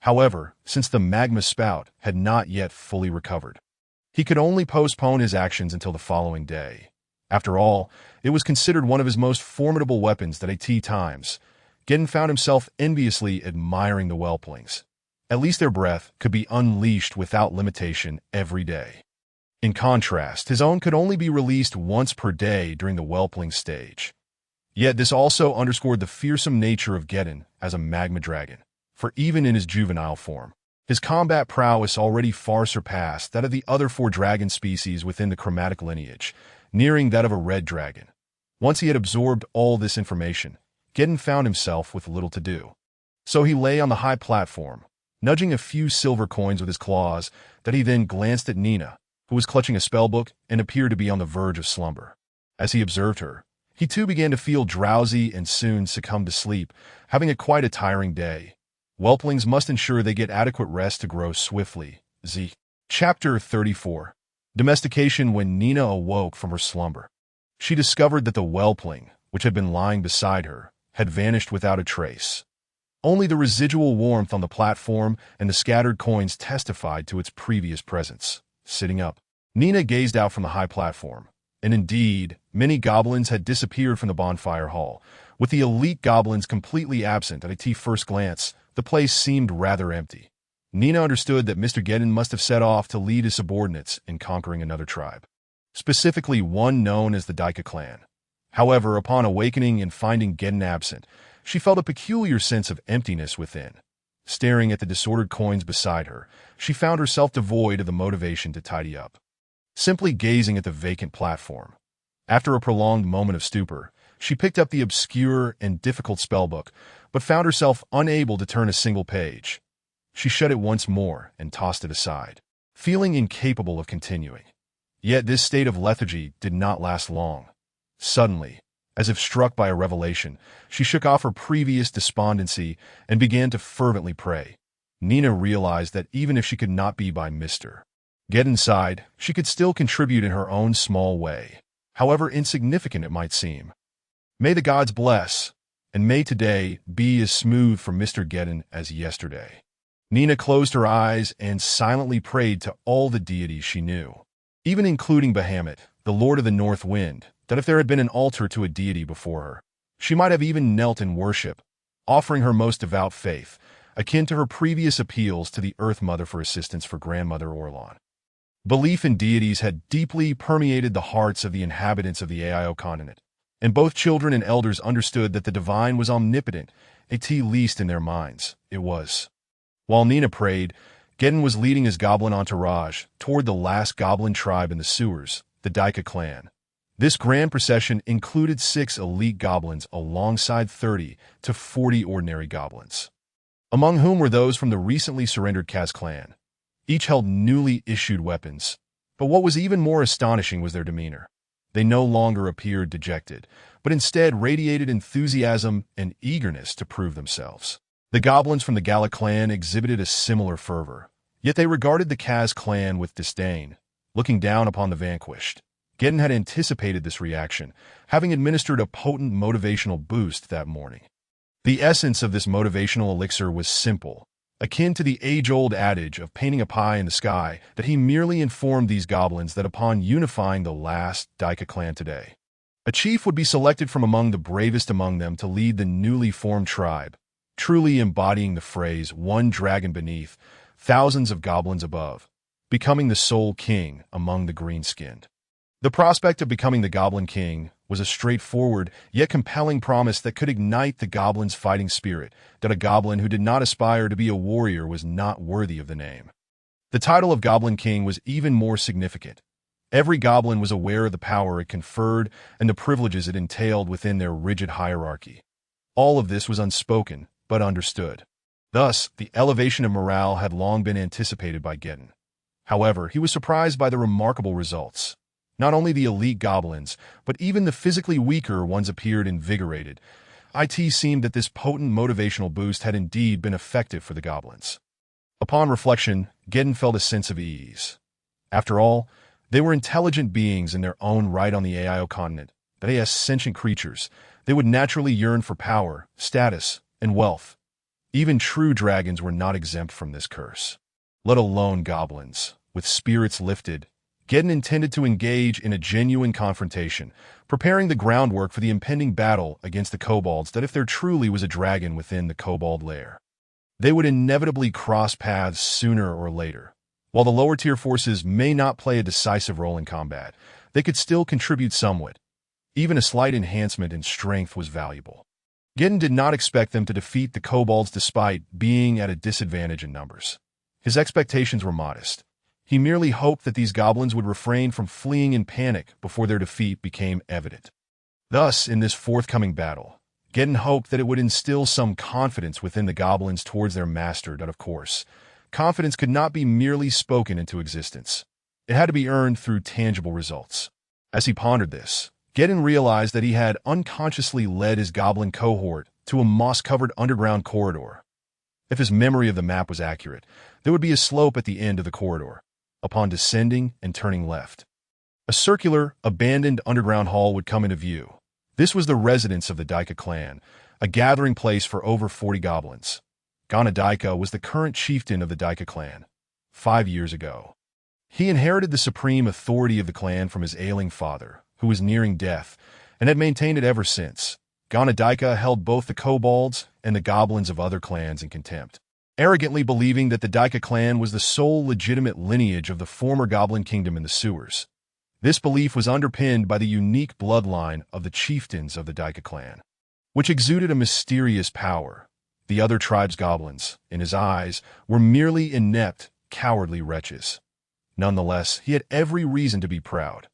However, since the magma spout had not yet fully recovered, he could only postpone his actions until the following day. After all, it was considered one of his most formidable weapons at times. Gerdon found himself enviously admiring the whelplings. At least their breath could be unleashed without limitation every day. In contrast, his own could only be released once per day during the whelpling stage. Yet this also underscored the fearsome nature of Gerdon as a magma dragon, for even in his juvenile form, his combat prowess already far surpassed that of the other 4 dragon species within the chromatic lineage, nearing that of a red dragon. Once he had absorbed all this information, Gerdon found himself with little to do. So he lay on the high platform, nudging a few silver coins with his claws, that he then glanced at Nina, who was clutching a spellbook and appeared to be on the verge of slumber. As he observed her, he too began to feel drowsy and soon succumbed to sleep, having quite a tiring day. Whelplings must ensure they get adequate rest to grow swiftly. Chapter 34. Domestication. When Nina awoke from her slumber, she discovered that the whelpling, which had been lying beside her, had vanished without a trace. Only the residual warmth on the platform and the scattered coins testified to its previous presence. Sitting up, Nina gazed out from the high platform, and indeed, many goblins had disappeared from the bonfire hall. With the elite goblins completely absent at first glance, the place seemed rather empty. Nina understood that Mr. Gerdon must have set off to lead his subordinates in conquering another tribe, specifically one known as the Daika clan. However, upon awakening and finding Gerdon absent, she felt a peculiar sense of emptiness within. Staring at the disordered coins beside her, she found herself devoid of the motivation to tidy up. Simply gazing at the vacant platform. After a prolonged moment of stupor, she picked up the obscure and difficult spellbook, but found herself unable to turn a single page. She shut it once more and tossed it aside, feeling incapable of continuing. Yet this state of lethargy did not last long. Suddenly, as if struck by a revelation, she shook off her previous despondency and began to fervently pray. Nina realized that even if she could not be by Mr. Gerdon side, she could still contribute in her own small way, however insignificant it might seem. May the gods bless, and may today be as smooth for Mr. Gerdon as yesterday. Nina closed her eyes and silently prayed to all the deities she knew, even including Bahamut, the Lord of the North Wind, that if there had been an altar to a deity before her, she might have even knelt in worship, offering her most devout faith, akin to her previous appeals to the Earth Mother for assistance for Grandmother Orlon. Belief in deities had deeply permeated the hearts of the inhabitants of the AIO continent, and both children and elders understood that the divine was omnipotent, at least in their minds. It was. While Nina prayed, Gerdon was leading his goblin entourage toward the last goblin tribe in the sewers, the Draconic clan. This grand procession included 6 elite goblins alongside 30 to 40 ordinary goblins, among whom were those from the recently surrendered Kaz clan. Each held newly issued weapons, but what was even more astonishing was their demeanor. They no longer appeared dejected, but instead radiated enthusiasm and eagerness to prove themselves. The goblins from the Gallic clan exhibited a similar fervor, yet they regarded the Kaz clan with disdain, looking down upon the vanquished. Gerdon had anticipated this reaction, having administered a potent motivational boost that morning. The essence of this motivational elixir was simple, akin to the age-old adage of painting a pie in the sky, that he merely informed these goblins that upon unifying the last Draconic clan today, a chief would be selected from among the bravest among them to lead the newly formed tribe, truly embodying the phrase, one dragon beneath, thousands of goblins above, becoming the sole king among the green-skinned. The prospect of becoming the Goblin King was a straightforward yet compelling promise that could ignite the goblin's fighting spirit, that a goblin who did not aspire to be a warrior was not worthy of the name. The title of Goblin King was even more significant. Every goblin was aware of the power it conferred and the privileges it entailed within their rigid hierarchy. All of this was unspoken, but understood. Thus, the elevation of morale had long been anticipated by Gerdon. However, he was surprised by the remarkable results. Not only the elite goblins, but even the physically weaker ones appeared invigorated. It seemed that this potent motivational boost had indeed been effective for the goblins. Upon reflection, Gerdon felt a sense of ease. After all, they were intelligent beings in their own right on the AIO continent, that as sentient creatures, they would naturally yearn for power, status, and wealth. Even true dragons were not exempt from this curse, let alone goblins. With spirits lifted, Gerdon intended to engage in a genuine confrontation, preparing the groundwork for the impending battle against the kobolds that if there truly was a dragon within the kobold lair, they would inevitably cross paths sooner or later. While the lower-tier forces may not play a decisive role in combat, they could still contribute somewhat. Even a slight enhancement in strength was valuable. Gerdon did not expect them to defeat the kobolds despite being at a disadvantage in numbers. His expectations were modest. He merely hoped that these goblins would refrain from fleeing in panic before their defeat became evident. Thus, in this forthcoming battle, Gerdon hoped that it would instill some confidence within the goblins towards their master, but of course, confidence could not be merely spoken into existence. It had to be earned through tangible results. As he pondered this, Gerdon realized that he had unconsciously led his goblin cohort to a moss-covered underground corridor. If his memory of the map was accurate, there would be a slope at the end of the corridor. Upon descending and turning left, a circular, abandoned underground hall would come into view. This was the residence of the Draconic clan, a gathering place for over 40 goblins. Ganadaika was the current chieftain of the Draconic clan. 5 years ago, he inherited the supreme authority of the clan from his ailing father, who was nearing death, and had maintained it ever since. Ganadaika held both the kobolds and the goblins of other clans in contempt, arrogantly believing that the Draconic clan was the sole legitimate lineage of the former Goblin Kingdom in the sewers. This belief was underpinned by the unique bloodline of the chieftains of the Draconic clan, which exuded a mysterious power. The other tribe's goblins, in his eyes, were merely inept, cowardly wretches. Nonetheless, he had every reason to be proud.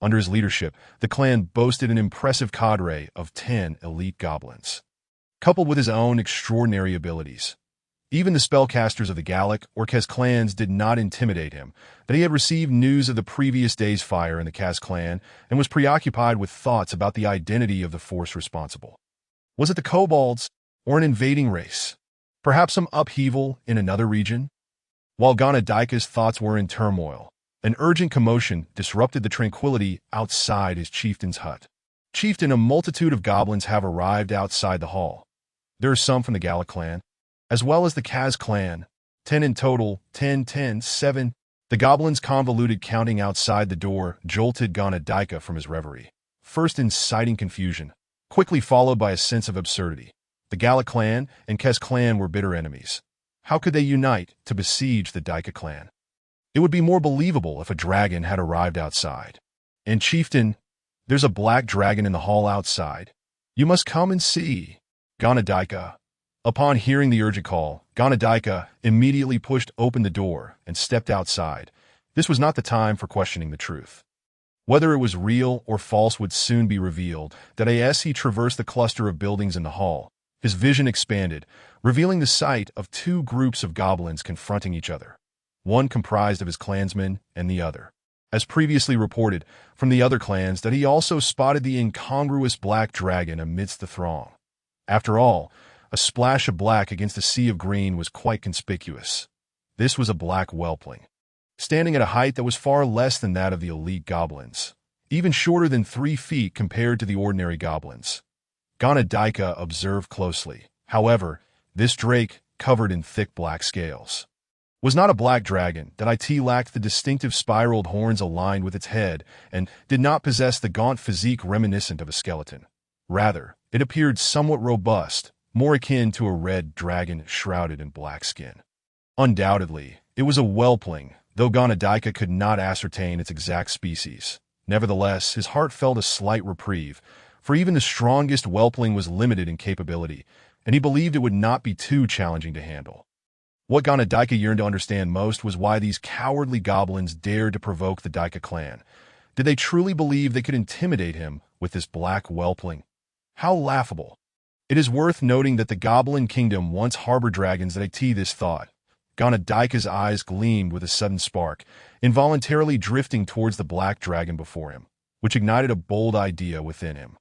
Under his leadership, the clan boasted an impressive cadre of 10 elite goblins, coupled with his own extraordinary abilities. Even the spellcasters of the Gallic or Kaz clans did not intimidate him, that he had received news of the previous day's fire in the Kaz clan and was preoccupied with thoughts about the identity of the force responsible. Was it the kobolds or an invading race? Perhaps some upheaval in another region? While Ganadaika's thoughts were in turmoil, an urgent commotion disrupted the tranquility outside his chieftain's hut. Chieftain, a multitude of goblins have arrived outside the hall. There are some from the Gallic clan, as well as the Kaz clan. 10 in total, 10, 10, 7. The goblins' convoluted counting outside the door jolted Ganadaika from his reverie, first inciting confusion, quickly followed by a sense of absurdity. The Gallic clan and Kaz clan were bitter enemies. How could they unite to besiege the Daika clan? It would be more believable if a dragon had arrived outside. And chieftain, there's a black dragon in the hall outside. You must come and see. Ganadaika. Upon hearing the urgent call, Ganadaika immediately pushed open the door and stepped outside. This was not the time for questioning the truth. Whether it was real or false would soon be revealed. That as he traversed the cluster of buildings in the hall, his vision expanded, revealing the sight of two groups of goblins confronting each other, one comprised of his clansmen and the other, as previously reported from the other clans, that he also spotted the incongruous black dragon amidst the throng. After all, a splash of black against a sea of green was quite conspicuous. This was a black whelpling, standing at a height that was far less than that of the elite goblins, even shorter than 3 feet compared to the ordinary goblins. Ganadaika observed closely. However, this drake, covered in thick black scales, was not a black dragon. That it lacked the distinctive spiraled horns aligned with its head and did not possess the gaunt physique reminiscent of a skeleton. Rather, it appeared somewhat robust, more akin to a red dragon shrouded in black skin. Undoubtedly, it was a whelpling, though Ganadaika could not ascertain its exact species. Nevertheless, his heart felt a slight reprieve, for even the strongest whelpling was limited in capability, and he believed it would not be too challenging to handle. What Ganadaika yearned to understand most was why these cowardly goblins dared to provoke the Daika clan. Did they truly believe they could intimidate him with this black whelpling? How laughable. It is worth noting that the Goblin Kingdom once harbored dragons. That this thought. Ganadaika's eyes gleamed with a sudden spark, involuntarily drifting towards the black dragon before him, which ignited a bold idea within him.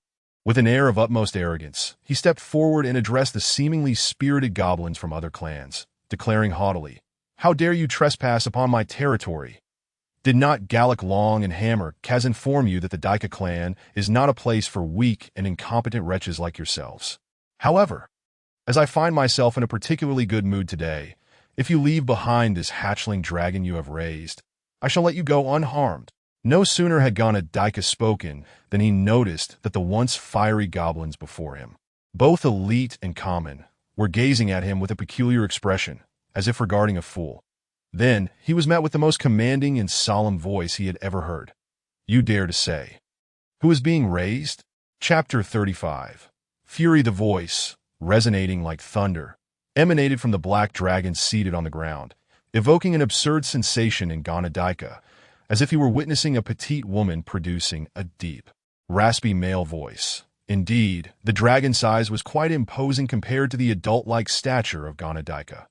With an air of utmost arrogance, he stepped forward and addressed the seemingly spirited goblins from other clans, declaring haughtily, "How dare you trespass upon my territory? Did not Gallic Long and Hammer Kaz inform you that the Daika clan is not a place for weak and incompetent wretches like yourselves? However, as I find myself in a particularly good mood today, if you leave behind this hatchling dragon you have raised, I shall let you go unharmed." No sooner had Ganadaika spoken than he noticed that the once fiery goblins before him, both elite and common, were gazing at him with a peculiar expression, as if regarding a fool. Then he was met with the most commanding and solemn voice he had ever heard. "You dare to say, who is being raised?" Chapter 35. Fury. The voice, resonating like thunder, emanated from the black dragon seated on the ground, evoking an absurd sensation in Ganadaika, as if he were witnessing a petite woman producing a deep, raspy male voice. Indeed, the dragon's size was quite imposing compared to the adult-like stature of Ganadaika.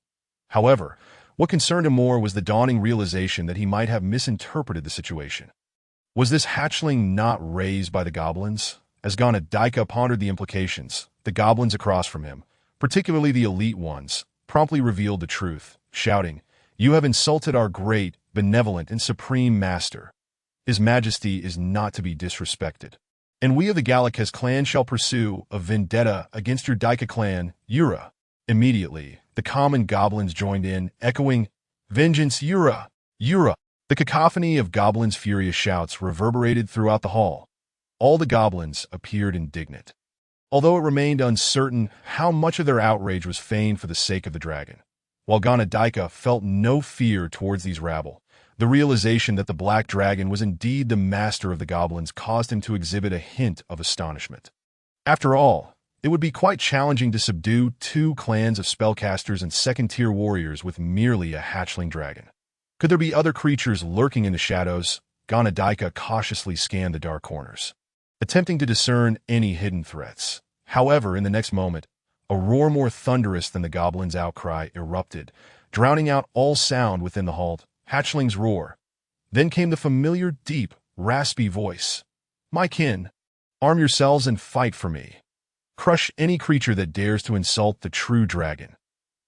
However, what concerned him more was the dawning realization that he might have misinterpreted the situation. Was this hatchling not raised by the goblins? As Ganadaika pondered the implications, the goblins across from him, particularly the elite ones, promptly revealed the truth, shouting, "You have insulted our great, benevolent, and supreme master. His majesty is not to be disrespected. And we of the Gallic clan shall pursue a vendetta against your Daika clan, Yura." Immediately, the common goblins joined in, echoing, "Vengeance, Yura! Yura!" The cacophony of goblins' furious shouts reverberated throughout the hall. All the goblins appeared indignant, although it remained uncertain how much of their outrage was feigned for the sake of the dragon. While Ganadaika felt no fear towards these rabble, the realization that the black dragon was indeed the master of the goblins caused him to exhibit a hint of astonishment. After all, it would be quite challenging to subdue 2 clans of spellcasters and second-tier warriors with merely a hatchling dragon. Could there be other creatures lurking in the shadows? Ganadaika cautiously scanned the dark corners, attempting to discern any hidden threats. However, in the next moment, a roar more thunderous than the goblins' outcry erupted, drowning out all sound within the hall. Hatchling's roar. Then came the familiar, deep, raspy voice. "My kin, arm yourselves and fight for me. Crush any creature that dares to insult the true dragon."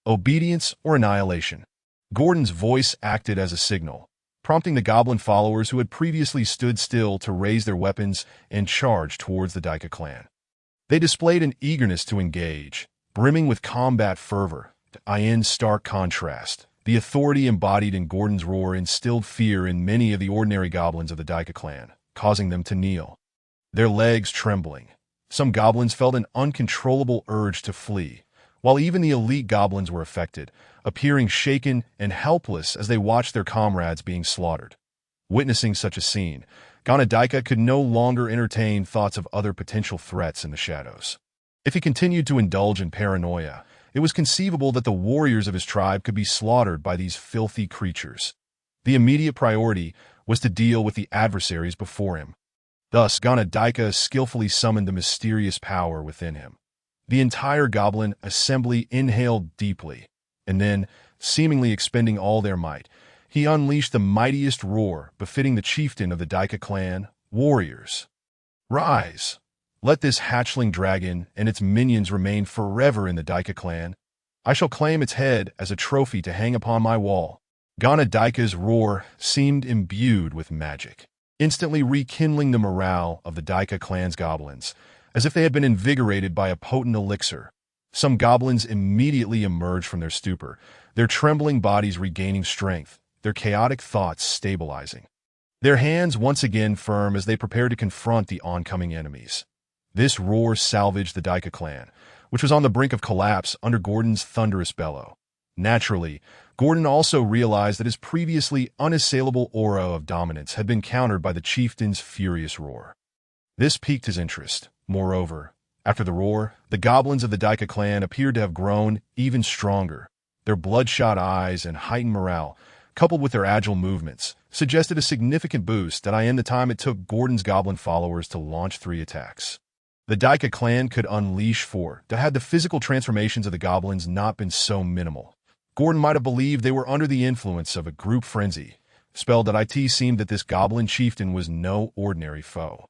obedience or annihilation. Gordon's voice acted as a signal, prompting the goblin followers who had previously stood still to raise their weapons and charge towards the Daika clan. They displayed an eagerness to engage, brimming with combat fervor. In stark contrast, the authority embodied in Gordon's roar instilled fear in many of the ordinary goblins of the Daika clan, causing them to kneel, their legs trembling. Some goblins felt an uncontrollable urge to flee, while even the elite goblins were affected, appearing shaken and helpless as they watched their comrades being slaughtered. Witnessing such a scene, Daika could no longer entertain thoughts of other potential threats in the shadows. If he continued to indulge in paranoia, it was conceivable that the warriors of his tribe could be slaughtered by these filthy creatures. The immediate priority was to deal with the adversaries before him. Thus, Daika skillfully summoned the mysterious power within him. The entire goblin assembly inhaled deeply, and then, seemingly expending all their might, he unleashed the mightiest roar befitting the chieftain of the Daika clan. Warriors, rise! Let this hatchling dragon and its minions remain forever in the Daika clan. I shall claim its head as a trophy to hang upon my wall. Daika's roar seemed imbued with magic, instantly rekindling the morale of the Daika clan's goblins, as if they had been invigorated by a potent elixir. Some goblins immediately emerged from their stupor, their trembling bodies regaining strength, their chaotic thoughts stabilizing. Their hands once again firm as they prepared to confront the oncoming enemies. This roar salvaged the Daika clan, which was on the brink of collapse under Gordon's thunderous bellow. Naturally, Gordon also realized that his previously unassailable aura of dominance had been countered by the chieftain's furious roar. This piqued his interest. Moreover, after the roar, the goblins of the Daika clan appeared to have grown even stronger. Their bloodshot eyes and heightened morale, coupled with their agile movements, suggested a significant boost in the time it took Gordon's goblin followers to launch 3 attacks. The Daika clan could unleash 4 had the physical transformations of the goblins not been so minimal. Gordon might have believed they were under the influence of a group frenzy. Spelled seemed that this goblin chieftain was no ordinary foe.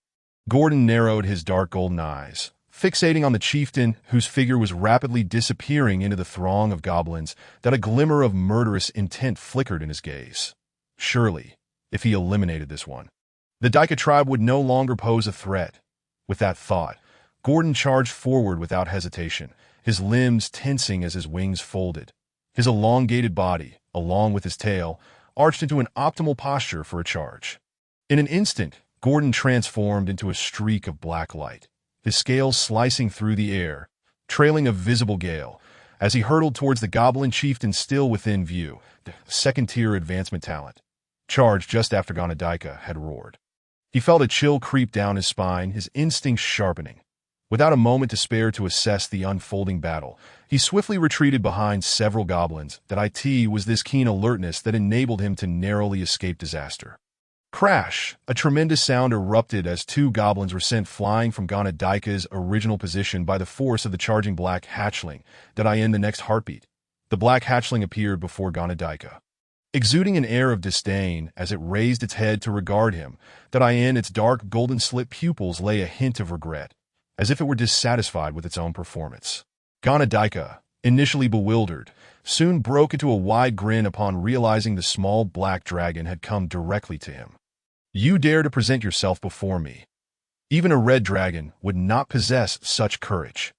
Gordon narrowed his dark golden eyes, fixating on the chieftain whose figure was rapidly disappearing into the throng of goblins. A glimmer of murderous intent flickered in his gaze. Surely, if he eliminated this one, the Daika tribe would no longer pose a threat. With that thought, Gordon charged forward without hesitation, his limbs tensing as his wings folded. His elongated body, along with his tail, arched into an optimal posture for a charge. In an instant, Gordon transformed into a streak of black light, his scales slicing through the air, trailing a visible gale, as he hurtled towards the goblin chieftain still within view, the second-tier advancement talent. Charged just after Daika had roared. He felt a chill creep down his spine, his instincts sharpening. Without a moment to spare to assess the unfolding battle, he swiftly retreated behind several goblins. Was this keen alertness that enabled him to narrowly escape disaster. Crash! A tremendous sound erupted as 2 goblins were sent flying from Daika's original position by the force of the charging black hatchling. In the next heartbeat, the black hatchling appeared before Daika, exuding an air of disdain as it raised its head to regard him. In its dark golden-slit pupils lay a hint of regret, as if it were dissatisfied with its own performance. Daika, initially bewildered, soon broke into a wide grin upon realizing the small black dragon had come directly to him. You dare to present yourself before me? Even a red dragon would not possess such courage.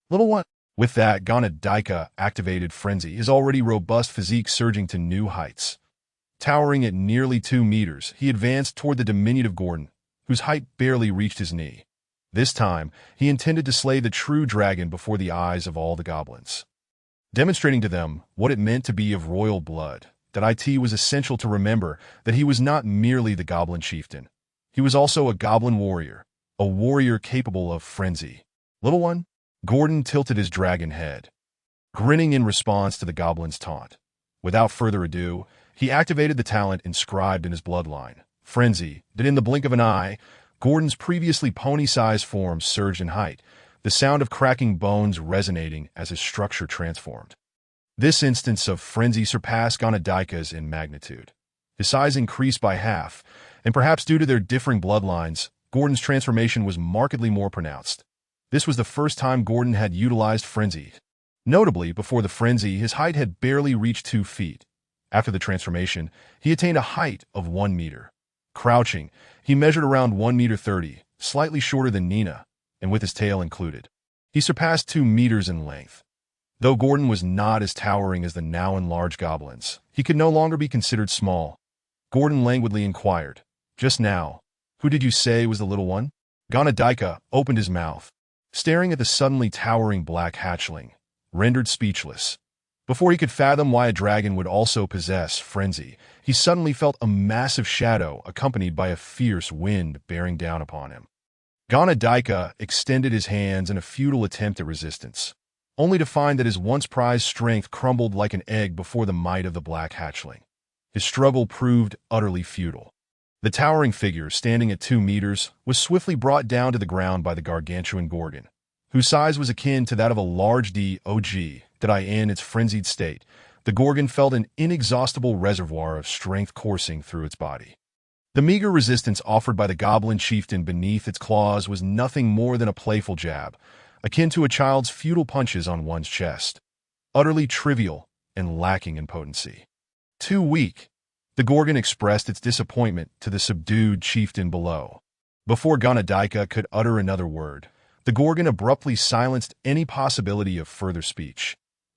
Little one. With that, Daika activated frenzy, his already robust physique surging to new heights. Towering at nearly 2 meters, he advanced toward the diminutive Gordon, whose height barely reached his knee. This time, he intended to slay the true dragon before the eyes of all the goblins, demonstrating to them what it meant to be of royal blood. It was essential to remember that he was not merely the goblin chieftain. He was also a goblin warrior, a warrior capable of frenzy. Little one? Gordon tilted his dragon head, grinning in response to the goblin's taunt. Without further ado, he activated the talent inscribed in his bloodline, frenzy. In the blink of an eye, Gordon's previously pony-sized form surged in height, the sound of cracking bones resonating as his structure transformed. This instance of frenzy surpassed Daika's in magnitude. His size increased by half, and perhaps due to their differing bloodlines, Gordon's transformation was markedly more pronounced. This was the first time Gordon had utilized frenzy. Notably, before the frenzy, his height had barely reached 2 feet. After the transformation, he attained a height of 1 meter. Crouching, he measured around 1 meter 30, slightly shorter than Nina, and with his tail included. He surpassed 2 meters in length. Though Gerdon was not as towering as the now enlarged goblins, he could no longer be considered small. Gerdon languidly inquired, "Just now, who did you say was the little one?" Ganadaika opened his mouth, staring at the suddenly towering black hatchling, rendered speechless. Before he could fathom why a dragon would also possess frenzy, he suddenly felt a massive shadow accompanied by a fierce wind bearing down upon him. Ganadaika extended his hands in a futile attempt at resistance, only to find that his once prized strength crumbled like an egg before the might of the black hatchling. His struggle proved utterly futile. The towering figure, standing at 2 meters, was swiftly brought down to the ground by the gargantuan Gerdon, whose size was akin to that of a large dog that in its frenzied state. The Gerdon felt an inexhaustible reservoir of strength coursing through its body. The meager resistance offered by the goblin chieftain beneath its claws was nothing more than a playful jab, akin to a child's futile punches on one's chest, utterly trivial and lacking in potency. Too weak, the Gerdon expressed its disappointment to the subdued chieftain below. Before Ganadaika could utter another word, the Gerdon abruptly silenced any possibility of further speech.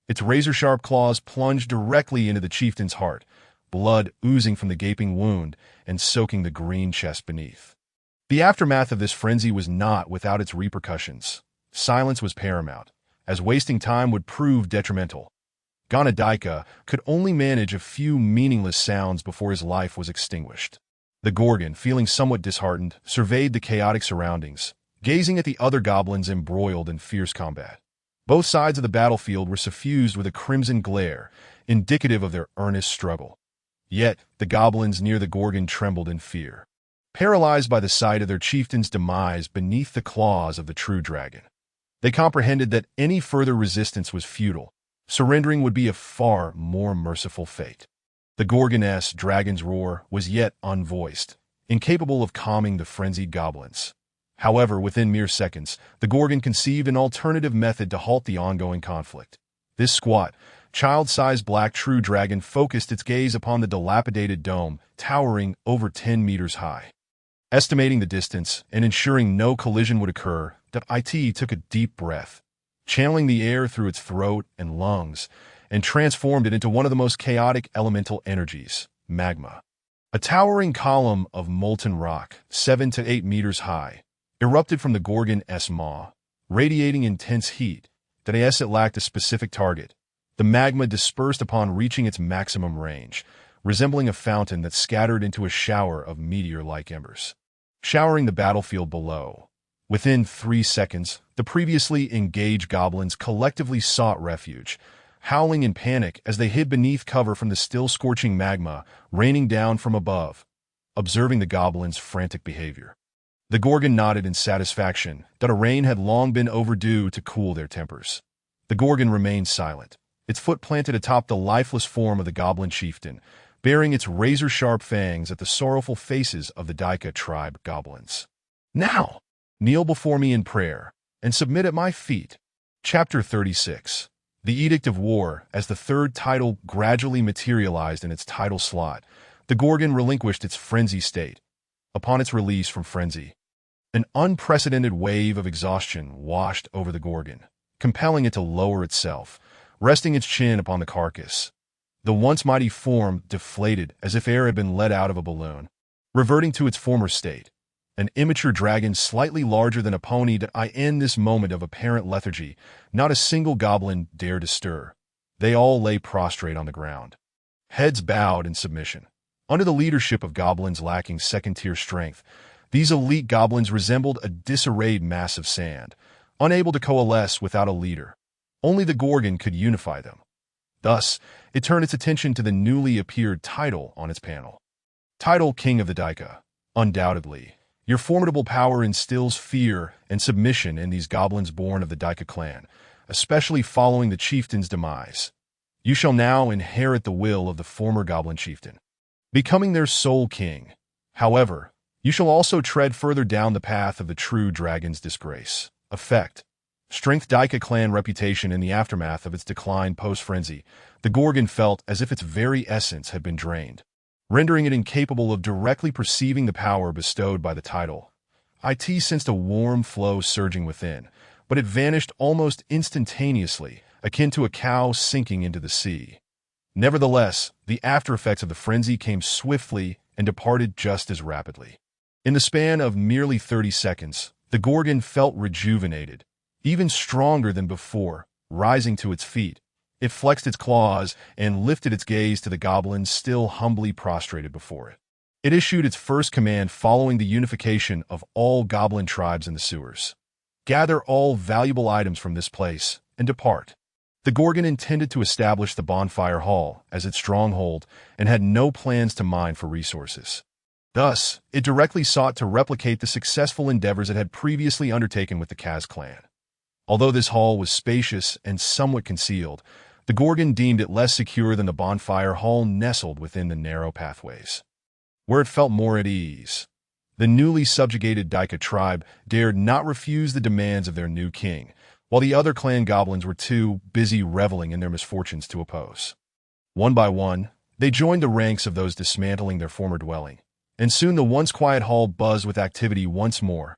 Its razor-sharp claws plunged directly into the chieftain's heart, blood oozing from the gaping wound and soaking the green chest beneath. The aftermath of this frenzy was not without its repercussions. Silence was paramount, as wasting time would prove detrimental. Ganadaika could only manage a few meaningless sounds before his life was extinguished. The Gerdon, feeling somewhat disheartened, surveyed the chaotic surroundings, gazing at the other goblins embroiled in fierce combat. Both sides of the battlefield were suffused with a crimson glare, indicative of their earnest struggle. Yet, the goblins near the Gerdon trembled in fear, paralyzed by the sight of their chieftain's demise beneath the claws of the true dragon. They comprehended that any further resistance was futile. Surrendering would be a far more merciful fate. The Gerdon's dragon's roar was yet unvoiced, incapable of calming the frenzied goblins. However, within mere seconds, the Gerdon conceived an alternative method to halt the ongoing conflict. This squat, child-sized black true dragon focused its gaze upon the dilapidated dome, towering over 10 meters high. Estimating the distance and ensuring no collision would occur, it took a deep breath, channeling the air through its throat and lungs, and transformed it into one of the most chaotic elemental energies, magma. A towering column of molten rock, 7 to 8 meters high, erupted from the Gerdon's maw, radiating intense heat that it lacked a specific target. The magma dispersed upon reaching its maximum range, resembling a fountain that scattered into a shower of meteor-like embers, showering the battlefield below. Within 3 seconds, the previously engaged goblins collectively sought refuge, howling in panic as they hid beneath cover from the still scorching magma raining down from above. Observing the goblins' frantic behavior, the Gerdon nodded in satisfaction that a rain had long been overdue to cool their tempers. The Gerdon remained silent, its foot planted atop the lifeless form of the goblin chieftain, baring its razor-sharp fangs at the sorrowful faces of the Daika tribe goblins. "Now, kneel before me in prayer, and submit at my feet." Chapter 36. The Edict of War. As the third title gradually materialized in its title slot, the Gerdon relinquished its frenzy state. Upon its release from frenzy, an unprecedented wave of exhaustion washed over the Gerdon, compelling it to lower itself, resting its chin upon the carcass. The once mighty form deflated as if air had been let out of a balloon, reverting to its former state. An immature dragon slightly larger than a pony that in this moment of apparent lethargy, not a single goblin dared to stir. They all lay prostrate on the ground, heads bowed in submission. Under the leadership of goblins lacking second-tier strength, these elite goblins resembled a disarrayed mass of sand, unable to coalesce without a leader. Only the Gerdon could unify them. Thus, it turned its attention to the newly appeared title on its panel. Title King of the Daika. Undoubtedly, your formidable power instills fear and submission in these goblins born of the Daika clan, especially following the chieftain's demise. You shall now inherit the will of the former goblin chieftain, becoming their sole king. However, you shall also tread further down the path of the true dragon's disgrace. Effect. Strength Daika clan reputation in the aftermath of its decline post-frenzy, the Gorgon felt as if its very essence had been drained, rendering it incapable of directly perceiving the power bestowed by the title. It sensed a warm flow surging within, but it vanished almost instantaneously, akin to a cow sinking into the sea. Nevertheless, the aftereffects of the frenzy came swiftly and departed just as rapidly. In the span of merely 30 seconds, the Gorgon felt rejuvenated, even stronger than before. Rising to its feet, it flexed its claws and lifted its gaze to the goblins still humbly prostrated before it. It issued its first command following the unification of all goblin tribes in the sewers. Gather all valuable items from this place and depart. The Gorgon intended to establish the bonfire hall as its stronghold and had no plans to mine for resources. Thus, it directly sought to replicate the successful endeavors it had previously undertaken with the Kaz clan. Although this hall was spacious and somewhat concealed, the Gorgon deemed it less secure than the bonfire hall nestled within the narrow pathways, where it felt more at ease. The newly subjugated Daika tribe dared not refuse the demands of their new king, while the other clan goblins were too busy reveling in their misfortunes to oppose. One by one, they joined the ranks of those dismantling their former dwelling, and soon the once quiet hall buzzed with activity once more.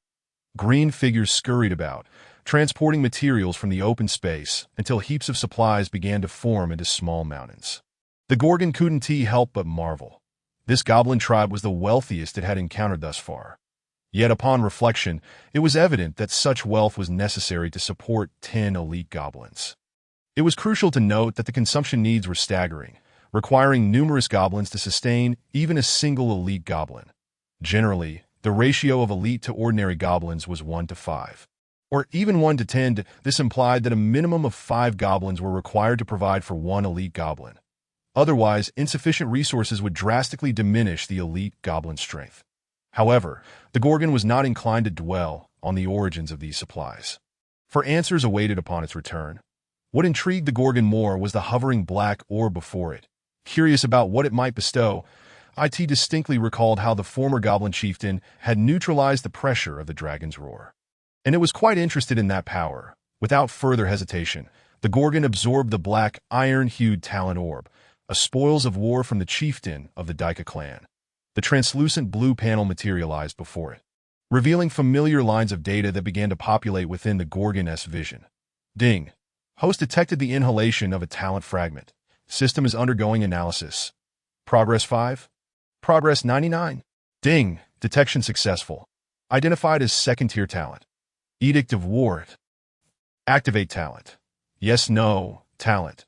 Green figures scurried about, transporting materials from the open space until heaps of supplies began to form into small mountains. The Gorgon couldn't help but marvel. This goblin tribe was the wealthiest it had encountered thus far. Yet upon reflection, it was evident that such wealth was necessary to support 10 elite goblins. It was crucial to note that the consumption needs were staggering, requiring numerous goblins to sustain even a single elite goblin. Generally, the ratio of elite to ordinary goblins was 1 to 5. Or even 1 to 10. This implied that a minimum of 5 goblins were required to provide for 1 elite goblin. Otherwise, insufficient resources would drastically diminish the elite goblin strength. However, the Gorgon was not inclined to dwell on the origins of these supplies, for answers awaited upon its return. What intrigued the Gorgon more was the hovering black orb before it. Curious about what it might bestow, it distinctly recalled how the former goblin chieftain had neutralized the pressure of the dragon's roar, and it was quite interested in that power. Without further hesitation, the Gorgon absorbed the black, iron-hued talent orb, a spoils of war from the chieftain of the Daika clan. The translucent blue panel materialized before it, revealing familiar lines of data that began to populate within the Gorgon's vision. Ding. Host detected the inhalation of a talent fragment. System is undergoing analysis. Progress 5. Progress 99. Ding. Detection successful. Identified as second-tier talent. Edict of War. Activate talent. Yes, no, talent.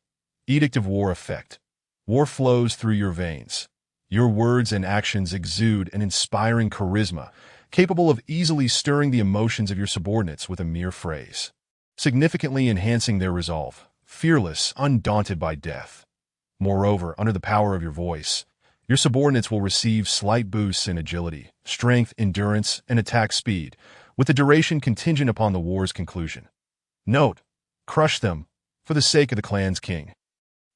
Edict of War effect. War flows through your veins. Your words and actions exude an inspiring charisma, capable of easily stirring the emotions of your subordinates with a mere phrase, significantly enhancing their resolve, fearless, undaunted by death. Moreover, under the power of your voice, your subordinates will receive slight boosts in agility, strength, endurance, and attack speed, with the duration contingent upon the war's conclusion. Note: crush them, for the sake of the clan's king.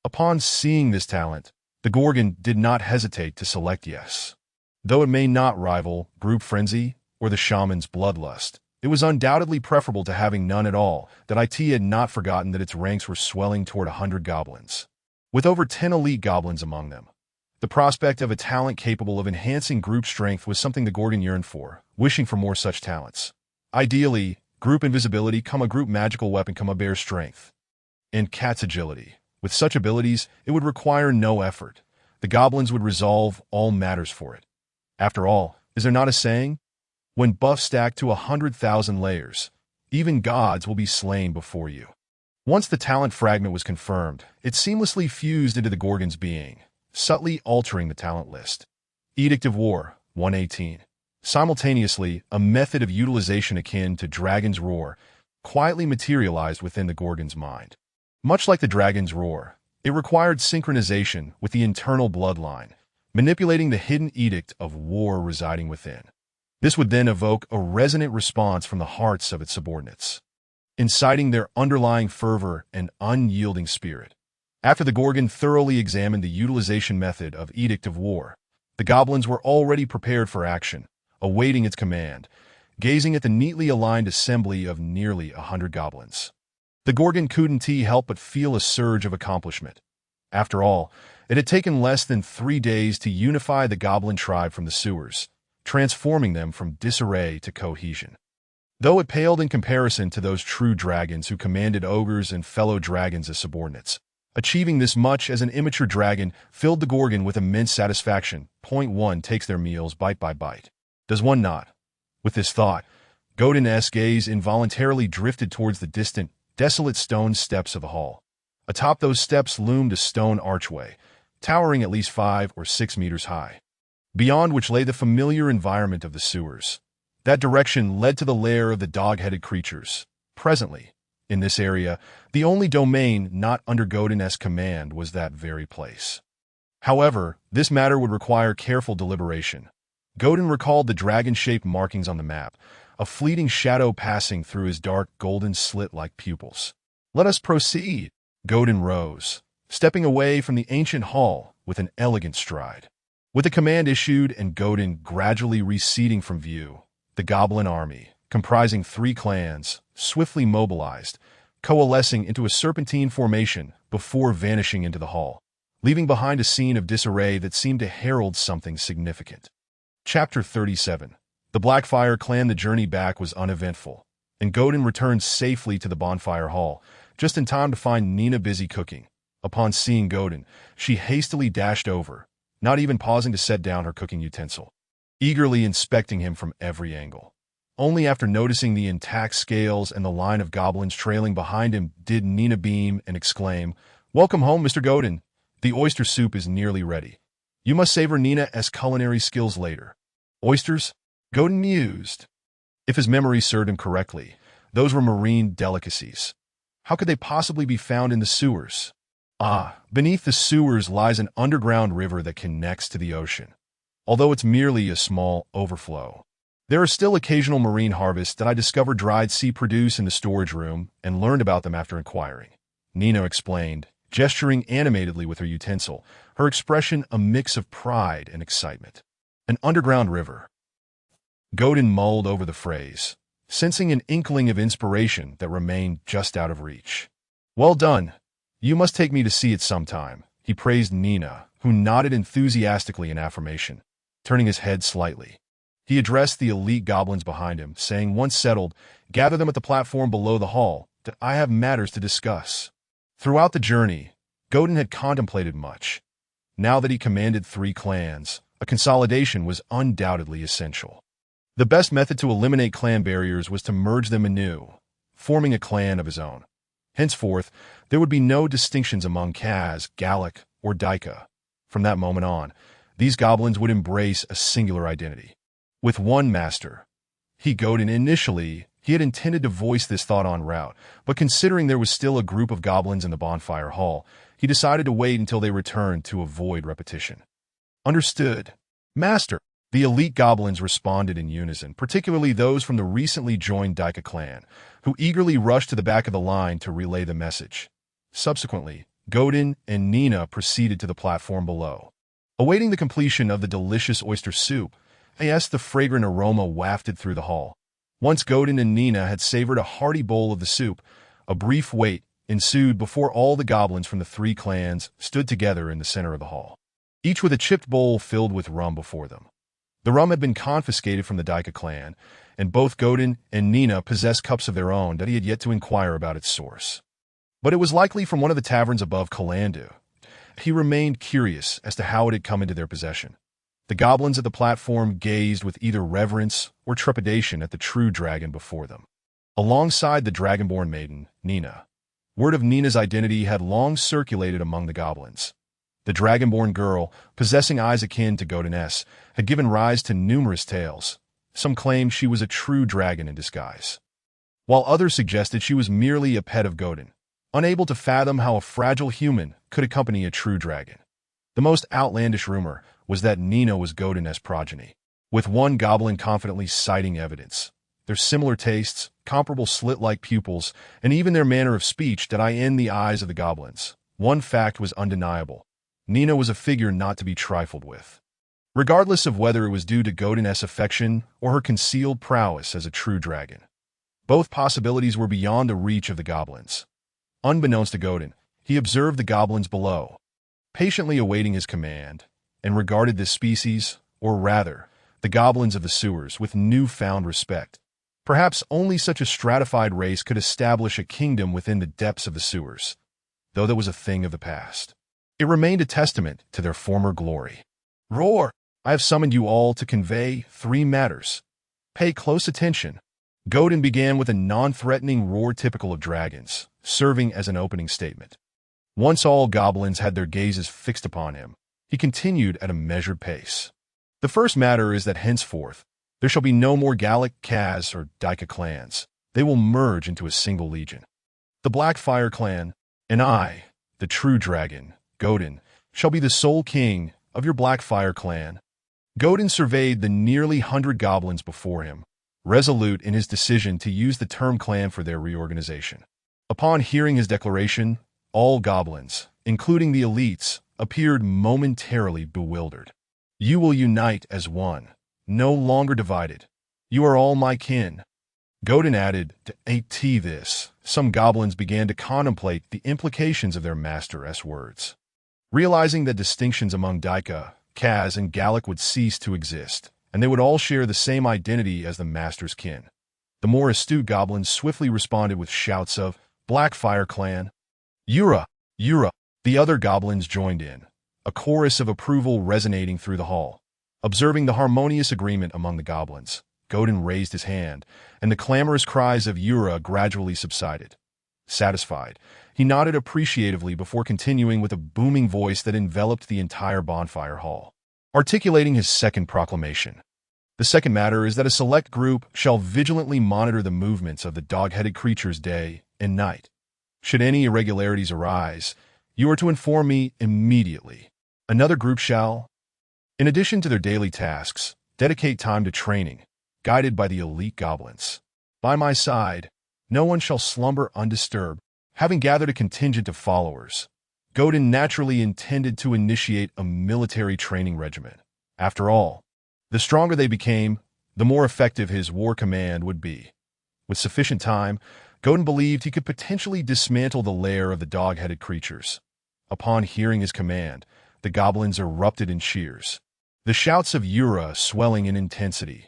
Upon seeing this talent, the Gorgon did not hesitate to select yes. Though it may not rival Group Frenzy or the Shaman's Bloodlust, it was undoubtedly preferable to having none at all. That IT had not forgotten that its ranks were swelling toward 100 goblins, with over 10 elite goblins among them. The prospect of a talent capable of enhancing group strength was something the Gorgon yearned for, wishing for more such talents. Ideally, group invisibility, group magical weapon, bear strength, and cat's agility. With such abilities, it would require no effort. The goblins would resolve all matters for it. After all, is there not a saying? When buffs stack to 100,000 layers, even gods will be slain before you. Once the talent fragment was confirmed, it seamlessly fused into the Gorgon's being, subtly altering the talent list. Edict of War, 118. Simultaneously, a method of utilization akin to Dragon's Roar quietly materialized within the Gorgon's mind. Much like the Dragon's Roar, it required synchronization with the internal bloodline, manipulating the hidden edict of war residing within. This would then evoke a resonant response from the hearts of its subordinates, inciting their underlying fervor and unyielding spirit. After the Gorgon thoroughly examined the utilization method of Edict of War, the goblins were already prepared for action, awaiting its command. gazing at the neatly aligned assembly of nearly 100 goblins. The Gorgon couldn't help but feel a surge of accomplishment. After all, it had taken less than 3 days to unify the goblin tribe from the sewers, transforming them from disarray to cohesion. Though it paled in comparison to those true dragons who commanded ogres and fellow dragons as subordinates, achieving this much as an immature dragon filled the Gorgon with immense satisfaction. Point 1 takes their meals bite by bite. Does one not? With this thought, Gerdon's gaze involuntarily drifted towards the distant, desolate stone steps of the hall. Atop those steps loomed a stone archway, towering at least 5 or 6 meters high, beyond which lay the familiar environment of the sewers. That direction led to the lair of the dog-headed creatures. Presently, in this area, the only domain not under Gerdon's command was that very place. However, this matter would require careful deliberation. Gerdon recalled the dragon-shaped markings on the map, a fleeting shadow passing through his dark golden slit-like pupils. Let us proceed. Gerdon rose, stepping away from the ancient hall with an elegant stride. With the command issued and Gerdon gradually receding from view, the goblin army, comprising 3 clans, swiftly mobilized, coalescing into a serpentine formation before vanishing into the hall, leaving behind a scene of disarray that seemed to herald something significant. Chapter 37. The Blackfire Clan. The journey back was uneventful, and Gerdon returned safely to the bonfire hall, just in time to find Nina busy cooking. Upon seeing Gerdon, she hastily dashed over, not even pausing to set down her cooking utensil, eagerly inspecting him from every angle. Only after noticing the intact scales and the line of goblins trailing behind him did Nina beam and exclaim, "Welcome home, Mr. Gerdon. The oyster soup is nearly ready. You must savor Nina's culinary skills later." Oysters? Gerdon mused. If his memory served him correctly, those were marine delicacies. How could they possibly be found in the sewers? Beneath the sewers lies an underground river that connects to the ocean. Although it's merely a small overflow, there are still occasional marine harvests that I discovered dried sea produce in the storage room and learned about them after inquiring. Nina explained, gesturing animatedly with her utensil, her expression a mix of pride and excitement. An underground river. Gerdon mulled over the phrase, sensing an inkling of inspiration that remained just out of reach. "Well done. You must take me to see it sometime," he praised Nina, who nodded enthusiastically in affirmation, turning his head slightly. He addressed the elite goblins behind him, saying, once settled, "Gather them at the platform below the hall, that I have matters to discuss." Throughout the journey, Gerdon had contemplated much. Now that he commanded 3 clans, a consolidation was undoubtedly essential. The best method to eliminate clan barriers was to merge them anew, forming a clan of his own. Henceforth, there would be no distinctions among Kaz, Gallic, or Daika. From that moment on, these goblins would embrace a singular identity. With one master. Gerdon initially, he had intended to voice this thought en route, but considering there was still a group of goblins in the bonfire hall, he decided to wait until they returned to avoid repetition. "Understood, Master." The elite goblins responded in unison, particularly those from the recently joined Daika clan, who eagerly rushed to the back of the line to relay the message. Subsequently, Gerdon and Nina proceeded to the platform below. Awaiting the completion of the delicious oyster soup, the fragrant aroma wafted through the hall. Once Gerdon and Nina had savored a hearty bowl of the soup, a brief wait ensued before all the goblins from the 3 clans stood together in the center of the hall, each with a chipped bowl filled with rum before them. The rum had been confiscated from the Daika clan, and both Gerdon and Nina possessed cups of their own that he had yet to inquire about its source. But it was likely from one of the taverns above Kalandu. He remained curious as to how it had come into their possession. The goblins at the platform gazed with either reverence or trepidation at the true dragon before them. Alongside the dragonborn maiden, Nina, word of Nina's identity had long circulated among the goblins. The dragonborn girl, possessing eyes akin to Gerdon's, had given rise to numerous tales. Some claimed she was a true dragon in disguise, while others suggested she was merely a pet of Gerdon, unable to fathom how a fragile human could accompany a true dragon. The most outlandish rumor was that Nina was Gerdon's progeny, with one goblin confidently citing evidence. Their similar tastes, comparable slit-like pupils, and even their manner of speech that in the eyes of the goblins. One fact was undeniable. Nina was a figure not to be trifled with. regardless of whether it was due to Gerdon's affection or her concealed prowess as a true dragon. Both possibilities were beyond the reach of the goblins. Unbeknownst to Gerdon, he observed the goblins below, patiently awaiting his command, and regarded this species, or rather, the goblins of the sewers, with newfound respect. Perhaps only such a stratified race could establish a kingdom within the depths of the sewers, though that was a thing of the past. It remained a testament to their former glory. Roar! I have summoned you all to convey 3 matters. Pay close attention. Gerdon began with a non-threatening roar typical of dragons, serving as an opening statement. Once all goblins had their gazes fixed upon him, he continued at a measured pace. The first matter is that henceforth, there shall be no more Gallic, Kaz, or Daika clans. They will merge into a single legion. The Blackfire Clan, and I, the true dragon, Gerdon, shall be the sole king of your Blackfire Clan. Gerdon surveyed the nearly 100 goblins before him, resolute in his decision to use the term clan for their reorganization. Upon hearing his declaration, all goblins, including the elites, appeared momentarily bewildered. You will unite as one, no longer divided. You are all my kin. Gerdon added, to AT this, some goblins began to contemplate the implications of their master's words. Realizing that distinctions among Daika, Kaz, and Gallic would cease to exist, and they would all share the same identity as the master's kin. The more astute goblins swiftly responded with shouts of, Blackfire Clan! Yura! Yura! The other goblins joined in, a chorus of approval resonating through the hall. Observing the harmonious agreement among the goblins, Gerdon raised his hand, and the clamorous cries of Yura gradually subsided. Satisfied, he nodded appreciatively before continuing with a booming voice that enveloped the entire bonfire hall, articulating his second proclamation. The second matter is that a select group shall vigilantly monitor the movements of the dog-headed creatures day and night. Should any irregularities arise, you are to inform me immediately. Another group shall, in addition to their daily tasks, dedicate time to training, guided by the elite goblins. By my side, no one shall slumber undisturbed. Having gathered a contingent of followers, Gerdon naturally intended to initiate a military training regimen. After all, the stronger they became, the more effective his war command would be. With sufficient time, Gerdon believed he could potentially dismantle the lair of the dog-headed creatures. Upon hearing his command, the goblins erupted in cheers, the shouts of Yura swelling in intensity.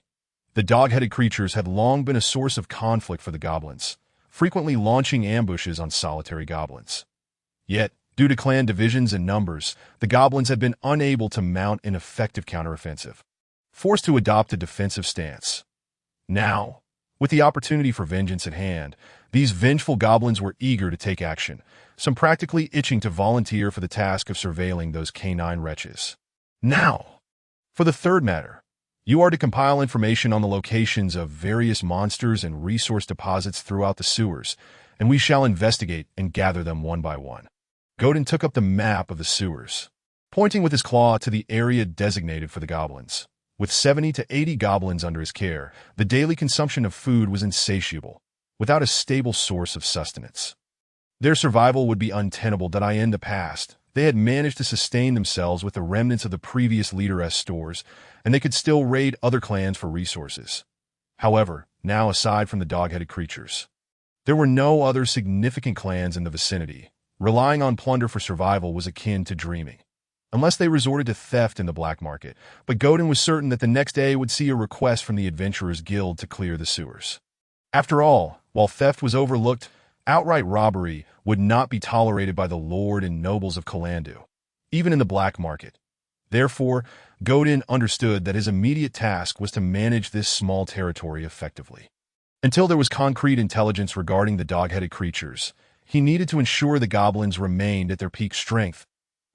The dog-headed creatures had long been a source of conflict for the goblins, frequently launching ambushes on solitary goblins. Yet, due to clan divisions and numbers, the goblins had been unable to mount an effective counteroffensive, forced to adopt a defensive stance. Now, with the opportunity for vengeance at hand, these vengeful goblins were eager to take action, some practically itching to volunteer for the task of surveilling those canine wretches. Now, for the third matter, you are to compile information on the locations of various monsters and resource deposits throughout the sewers, and we shall investigate and gather them one by one. Gerdon took up the map of the sewers, pointing with his claw to the area designated for the goblins. With 70 to 80 goblins under his care, the daily consumption of food was insatiable, without a stable source of sustenance. Their survival would be untenable. In the past, they had managed to sustain themselves with the remnants of the previous leader's stores, and they could still raid other clans for resources. However, now aside from the dog-headed creatures, there were no other significant clans in the vicinity. Relying on plunder for survival was akin to dreaming, unless they resorted to theft in the black market, but Gerdon was certain that the next day would see a request from the Adventurers Guild to clear the sewers. After all, while theft was overlooked, outright robbery would not be tolerated by the lord and nobles of Kalandu, even in the black market. Therefore, Gerdon understood that his immediate task was to manage this small territory effectively. Until there was concrete intelligence regarding the dog-headed creatures, he needed to ensure the goblins remained at their peak strength,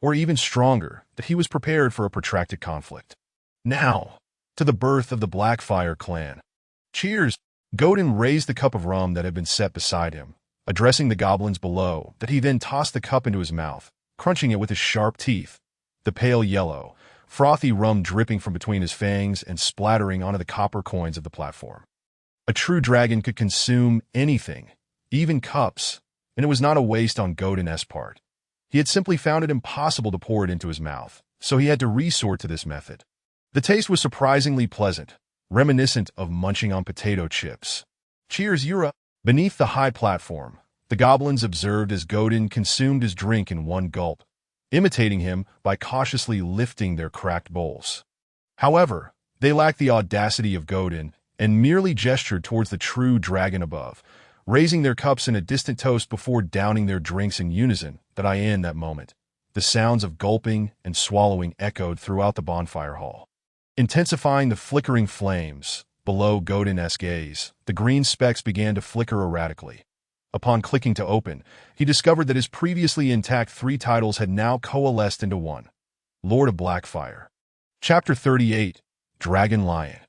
or even stronger, that he was prepared for a protracted conflict. Now, to the birth of the Blackfire Clan. Cheers! Gerdon raised the cup of rum that had been set beside him, addressing the goblins below, that he then tossed the cup into his mouth, crunching it with his sharp teeth, the pale yellow, frothy rum dripping from between his fangs and splattering onto the copper coins of the platform. A true dragon could consume anything, even cups, and it was not a waste on Gerdon's part. He had simply found it impossible to pour it into his mouth, so he had to resort to this method. The taste was surprisingly pleasant, reminiscent of munching on potato chips. Cheers, Yura! Beneath the high platform, the goblins observed as Gerdon consumed his drink in one gulp, imitating him by cautiously lifting their cracked bowls. However, they lacked the audacity of Gerdon and merely gestured towards the true dragon above, raising their cups in a distant toast before downing their drinks in unison. In that moment, the sounds of gulping and swallowing echoed throughout the bonfire hall, intensifying the flickering flames. Below Gerdon's gaze, the green specks began to flicker erratically. Upon clicking to open, he discovered that his previously intact 3 titles had now coalesced into one: Lord of Blackfire. Chapter 38, Dragon Lion.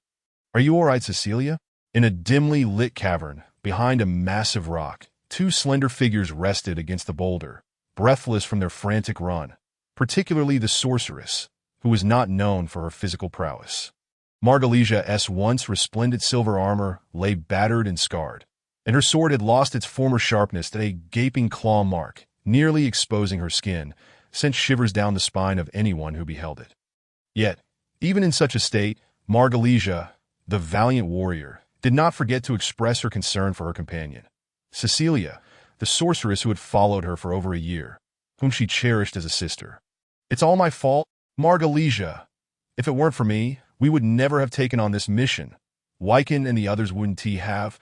Are you alright, Celia? In a dimly lit cavern, behind a massive rock, 2 slender figures rested against the boulder, breathless from their frantic run, particularly the sorceress, who was not known for her physical prowess. Margalesia's once resplendent silver armor lay battered and scarred, and her sword had lost its former sharpness that a gaping claw mark, nearly exposing her skin, sent shivers down the spine of anyone who beheld it. Yet, even in such a state, Margalesia, the valiant warrior, did not forget to express her concern for her companion, Celia, the sorceress who had followed her for over a year, whom she cherished as a sister. It's all my fault, Margalesia. If it weren't for me, we would never have taken on this mission. Wyken and the others wouldn't have.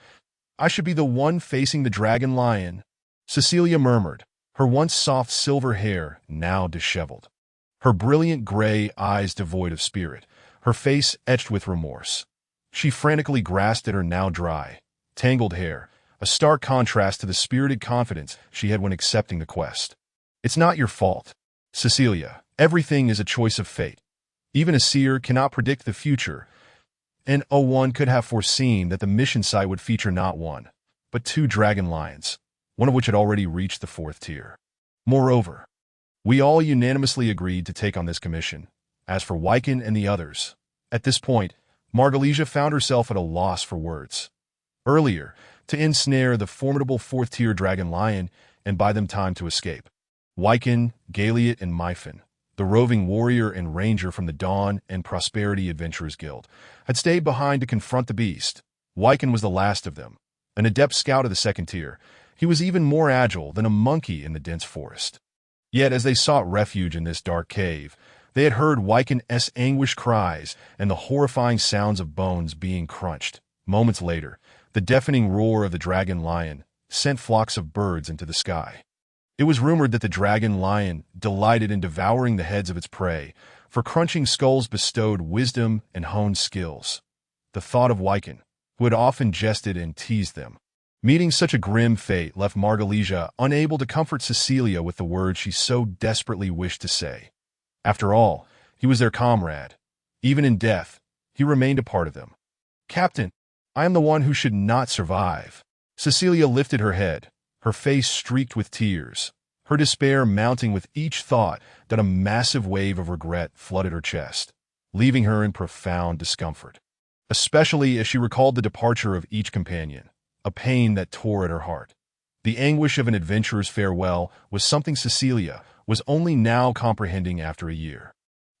I should be the one facing the dragon lion, Celia murmured, her once soft silver hair now disheveled, her brilliant gray eyes devoid of spirit, her face etched with remorse. She frantically grasped at her now dry, tangled hair, a stark contrast to the spirited confidence she had when accepting the quest. It's not your fault, Celia. Everything is a choice of fate. Even a seer cannot predict the future, and one could have foreseen that the mission site would feature not 1, but 2 dragon lions, one of which had already reached the 4th tier. Moreover, we all unanimously agreed to take on this commission. As for Wyken and the others, at this point, Margalesia found herself at a loss for words. Earlier, to ensnare the formidable 4th tier dragon lion and buy them time to escape, Wyken, Galiot, and Myfin, the roving warrior and ranger from the Dawn and Prosperity Adventurers Guild, had stayed behind to confront the beast. Wyken was the last of them, an adept scout of the 2nd tier. He was even more agile than a monkey in the dense forest. Yet as they sought refuge in this dark cave, they had heard Wyken's anguished cries and the horrifying sounds of bones being crunched. Moments later, the deafening roar of the dragon lion sent flocks of birds into the sky. It was rumored that the dragon lion delighted in devouring the heads of its prey, for crunching skulls bestowed wisdom and honed skills. The thought of Wyken, who had often jested and teased them, meeting such a grim fate left Margalesia unable to comfort Celia with the words she so desperately wished to say. After all, he was their comrade. Even in death, he remained a part of them. Captain, I am the one who should not survive. Celia lifted her head, her face streaked with tears, her despair mounting with each thought that a massive wave of regret flooded her chest, leaving her in profound discomfort, especially as she recalled the departure of each companion, a pain that tore at her heart. The anguish of an adventurer's farewell was something Celia was only now comprehending after a year.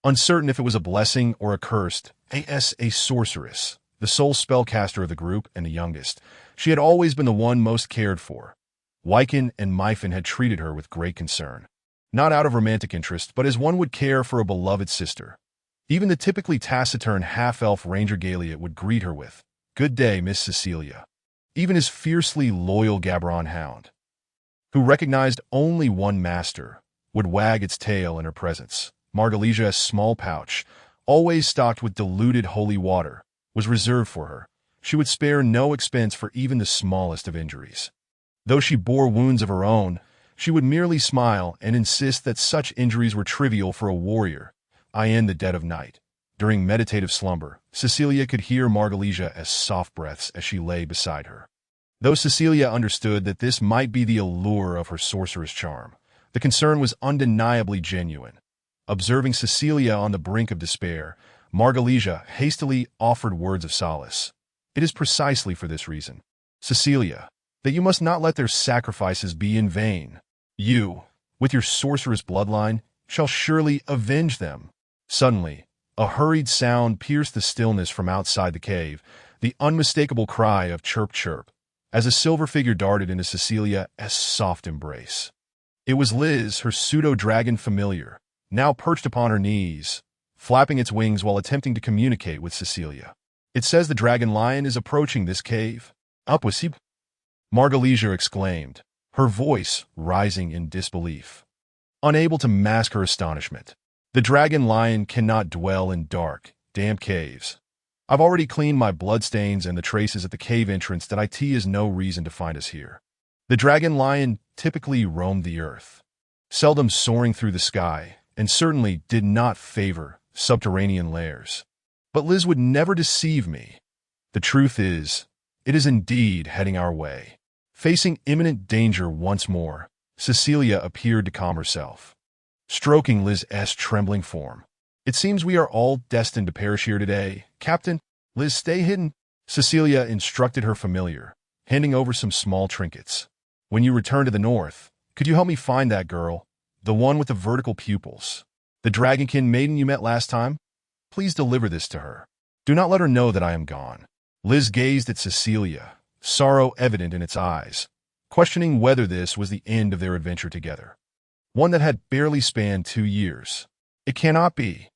Uncertain if it was a blessing or a curse, as a sorceress, the sole spellcaster of the group and the youngest, she had always been the one most cared for. Wyken and Myfin had treated her with great concern, not out of romantic interest, but as one would care for a beloved sister. Even the typically taciturn half-elf Ranger Galiot would greet her with, "Good day, Miss Celia." Even his fiercely loyal Gabron hound, who recognized only one master, would wag its tail in her presence. Margalesia's small pouch, always stocked with diluted holy water, was reserved for her. She would spare no expense for even the smallest of injuries. Though she bore wounds of her own, she would merely smile and insist that such injuries were trivial for a warrior. In the dead of night, during meditative slumber, Celia could hear Margalesia's soft breaths as she lay beside her. Though Celia understood that this might be the allure of her sorceress charm, the concern was undeniably genuine. Observing Celia on the brink of despair, Margalesia hastily offered words of solace. "It is precisely for this reason, Celia, that you must not let their sacrifices be in vain. You, with your sorceress bloodline, shall surely avenge them." Suddenly, A hurried sound pierced the stillness from outside the cave, the unmistakable cry of chirp chirp, as a silver figure darted into Celia's soft embrace. It was Liz, her pseudo-dragon familiar, now perched upon her knees, flapping its wings while attempting to communicate with Celia. "It says the dragon lion is approaching this cave." "Up with him!" Margalesia exclaimed, her voice rising in disbelief. Unable to mask her astonishment. "The dragon lion cannot dwell in dark, damp caves. I've already cleaned my bloodstains and the traces at the cave entrance that IT is no reason to find us here. The dragon lion typically roamed the earth, seldom soaring through the sky, and certainly did not favor subterranean lairs. But Liz would never deceive me. The truth is, it is indeed heading our way." Facing imminent danger once more, Celia appeared to calm herself, stroking Liz's trembling form. "It seems we are all destined to perish here today, Captain. Liz, stay hidden," Celia instructed her familiar, handing over some small trinkets. "When you return to the north, could you help me find that girl, the one with the vertical pupils, the dragonkin maiden you met last time? Please deliver this to her. Do not let her know that I am gone." Liz gazed at Celia, sorrow evident in its eyes, questioning whether this was the end of their adventure together, one that had barely spanned 2 years. "It cannot be."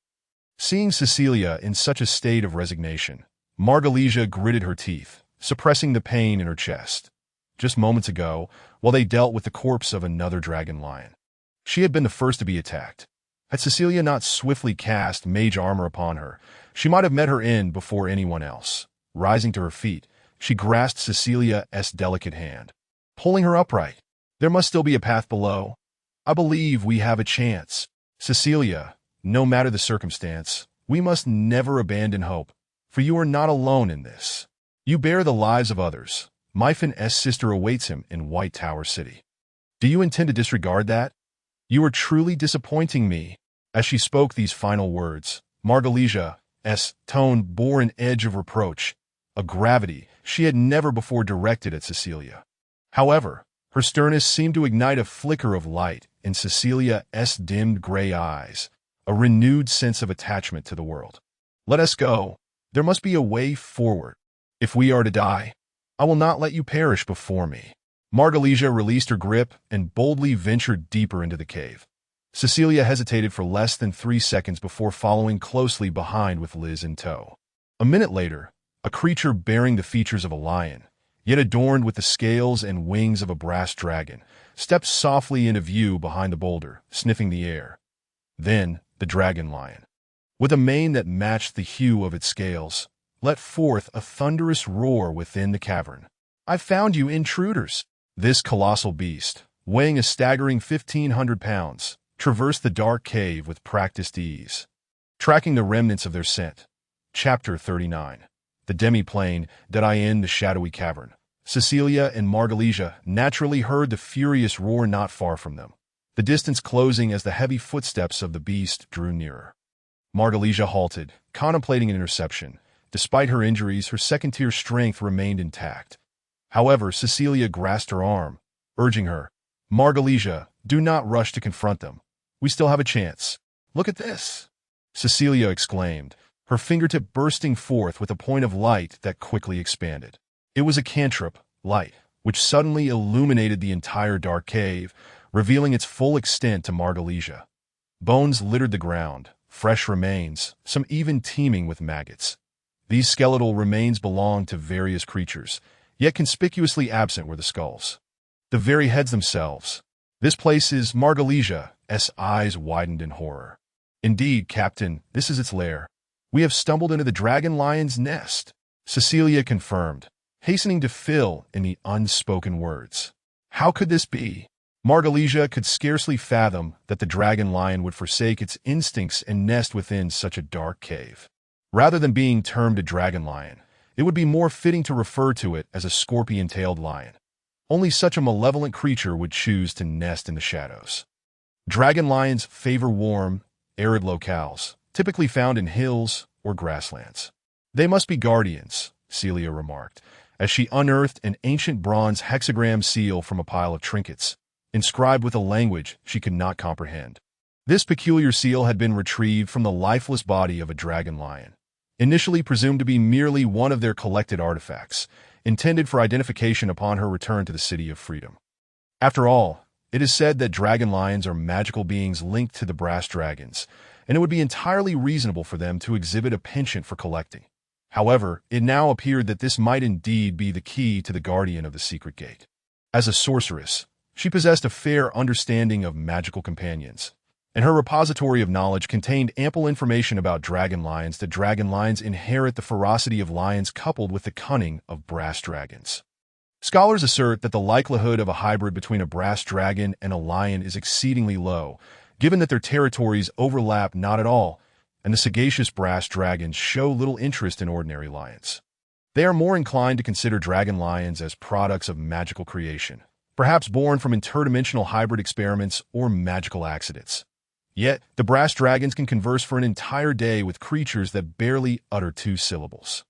Seeing Celia in such a state of resignation, Margalesia gritted her teeth, suppressing the pain in her chest. Just moments ago, while they dealt with the corpse of another dragon lion, she had been the first to be attacked. Had Celia not swiftly cast mage armor upon her, she might have met her end before anyone else. Rising to her feet, she grasped Celia's delicate hand, pulling her upright. "There must still be a path below. I believe we have a chance. Celia, no matter the circumstance, we must never abandon hope, for you are not alone in this. You bear the lives of others. Myfin's sister awaits him in White Tower City. Do you intend to disregard that? You are truly disappointing me." As she spoke these final words, Margalesia's tone bore an edge of reproach, a gravity she had never before directed at Celia. However, her sternness seemed to ignite a flicker of light in Celia's dimmed gray eyes, a renewed sense of attachment to the world. "Let us go. There must be a way forward. If we are to die, I will not let you perish before me." Margalesia released her grip and boldly ventured deeper into the cave. Celia hesitated for less than 3 seconds before following closely behind with Liz in tow. A minute later, a creature bearing the features of a lion, yet adorned with the scales and wings of a brass dragon, stepped softly into view behind the boulder, sniffing the air. Then, the dragon lion, with a mane that matched the hue of its scales, let forth a thunderous roar within the cavern. "I found you, intruders!" This colossal beast, weighing a staggering 1,500 pounds, traversed the dark cave with practiced ease, tracking the remnants of their scent. Chapter 39. The demi-plane that in the shadowy cavern. Celia and Margalesia naturally heard the furious roar not far from them, the distance closing as the heavy footsteps of the beast drew nearer. Margalesia halted, contemplating an interception. Despite her injuries, her second-tier strength remained intact. However, Celia grasped her arm, urging her, "Margalesia, do not rush to confront them. We still have a chance. Look at this!" Celia exclaimed, her fingertip bursting forth with a point of light that quickly expanded. It was a cantrip, light, which suddenly illuminated the entire dark cave, revealing its full extent to Margalesia. Bones littered the ground, fresh remains, some even teeming with maggots. These skeletal remains belonged to various creatures, yet conspicuously absent were the skulls. The very heads themselves. "This place is Margalesia's eyes widened in horror. "Indeed, Captain, this is its lair. We have stumbled into the dragon lion's nest," Celia confirmed, hastening to fill in the unspoken words. How could this be? Margalesia could scarcely fathom that the dragon lion would forsake its instincts and nest within such a dark cave. Rather than being termed a dragon lion, it would be more fitting to refer to it as a scorpion-tailed lion. Only such a malevolent creature would choose to nest in the shadows. Dragon lions favor warm, arid locales, typically found in hills or grasslands. "They must be guardians," Celia remarked, as she unearthed an ancient bronze hexagram seal from a pile of trinkets, inscribed with a language she could not comprehend. This peculiar seal had been retrieved from the lifeless body of a dragon lion, initially presumed to be merely one of their collected artifacts, intended for identification upon her return to the City of Freedom. After all, it is said that dragon lions are magical beings linked to the brass dragons, and it would be entirely reasonable for them to exhibit a penchant for collecting. However, it now appeared that this might indeed be the key to the guardian of the secret gate. As a sorceress, she possessed a fair understanding of magical companions, and her repository of knowledge contained ample information about dragon lions. That dragon lions inherit the ferocity of lions coupled with the cunning of brass dragons. Scholars assert that the likelihood of a hybrid between a brass dragon and a lion is exceedingly low, given that their territories overlap not at all, and the sagacious brass dragons show little interest in ordinary lions. They are more inclined to consider dragon lions as products of magical creation, perhaps born from interdimensional hybrid experiments or magical accidents. Yet, the brass dragons can converse for an entire day with creatures that barely utter 2 syllables.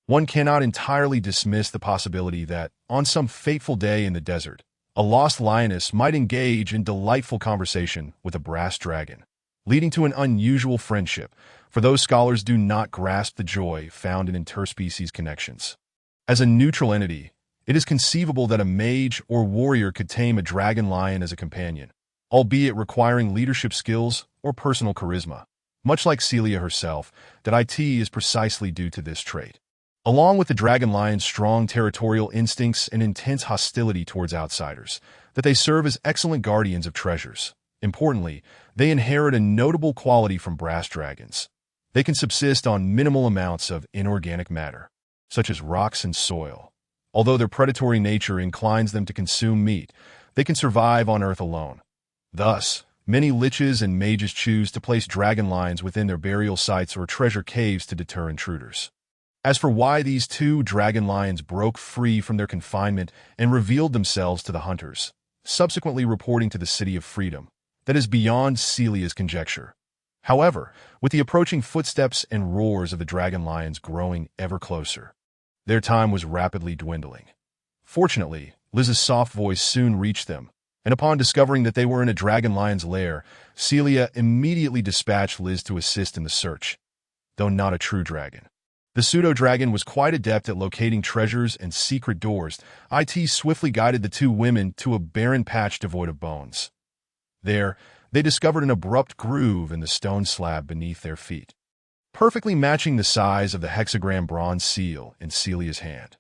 One cannot entirely dismiss the possibility that, on some fateful day in the desert, a lost lioness might engage in delightful conversation with a brass dragon, leading to an unusual friendship, for those scholars do not grasp the joy found in interspecies connections. As a neutral entity, it is conceivable that a mage or warrior could tame a dragon lion as a companion, albeit requiring leadership skills or personal charisma. Much like Celia herself, that it is precisely due to this trait. Along with the dragon lion's strong territorial instincts and intense hostility towards outsiders, that they serve as excellent guardians of treasures. Importantly, they inherit a notable quality from brass dragons. They can subsist on minimal amounts of inorganic matter, such as rocks and soil. Although their predatory nature inclines them to consume meat, they can survive on Earth alone. Thus, many liches and mages choose to place dragon lions within their burial sites or treasure caves to deter intruders. As for why these 2 dragon lions broke free from their confinement and revealed themselves to the hunters, subsequently reporting to the City of Freedom, that is beyond Celia's conjecture. However, with the approaching footsteps and roars of the dragon lions growing ever closer, their time was rapidly dwindling. Fortunately, Liz's soft voice soon reached them, and upon discovering that they were in a dragon lion's lair, Celia immediately dispatched Liz to assist in the search. Though not a true dragon, the pseudo-dragon was quite adept at locating treasures and secret doors. It swiftly guided the 2 women to a barren patch devoid of bones. There, they discovered an abrupt groove in the stone slab beneath their feet, perfectly matching the size of the hexagram bronze seal in Celia's hand.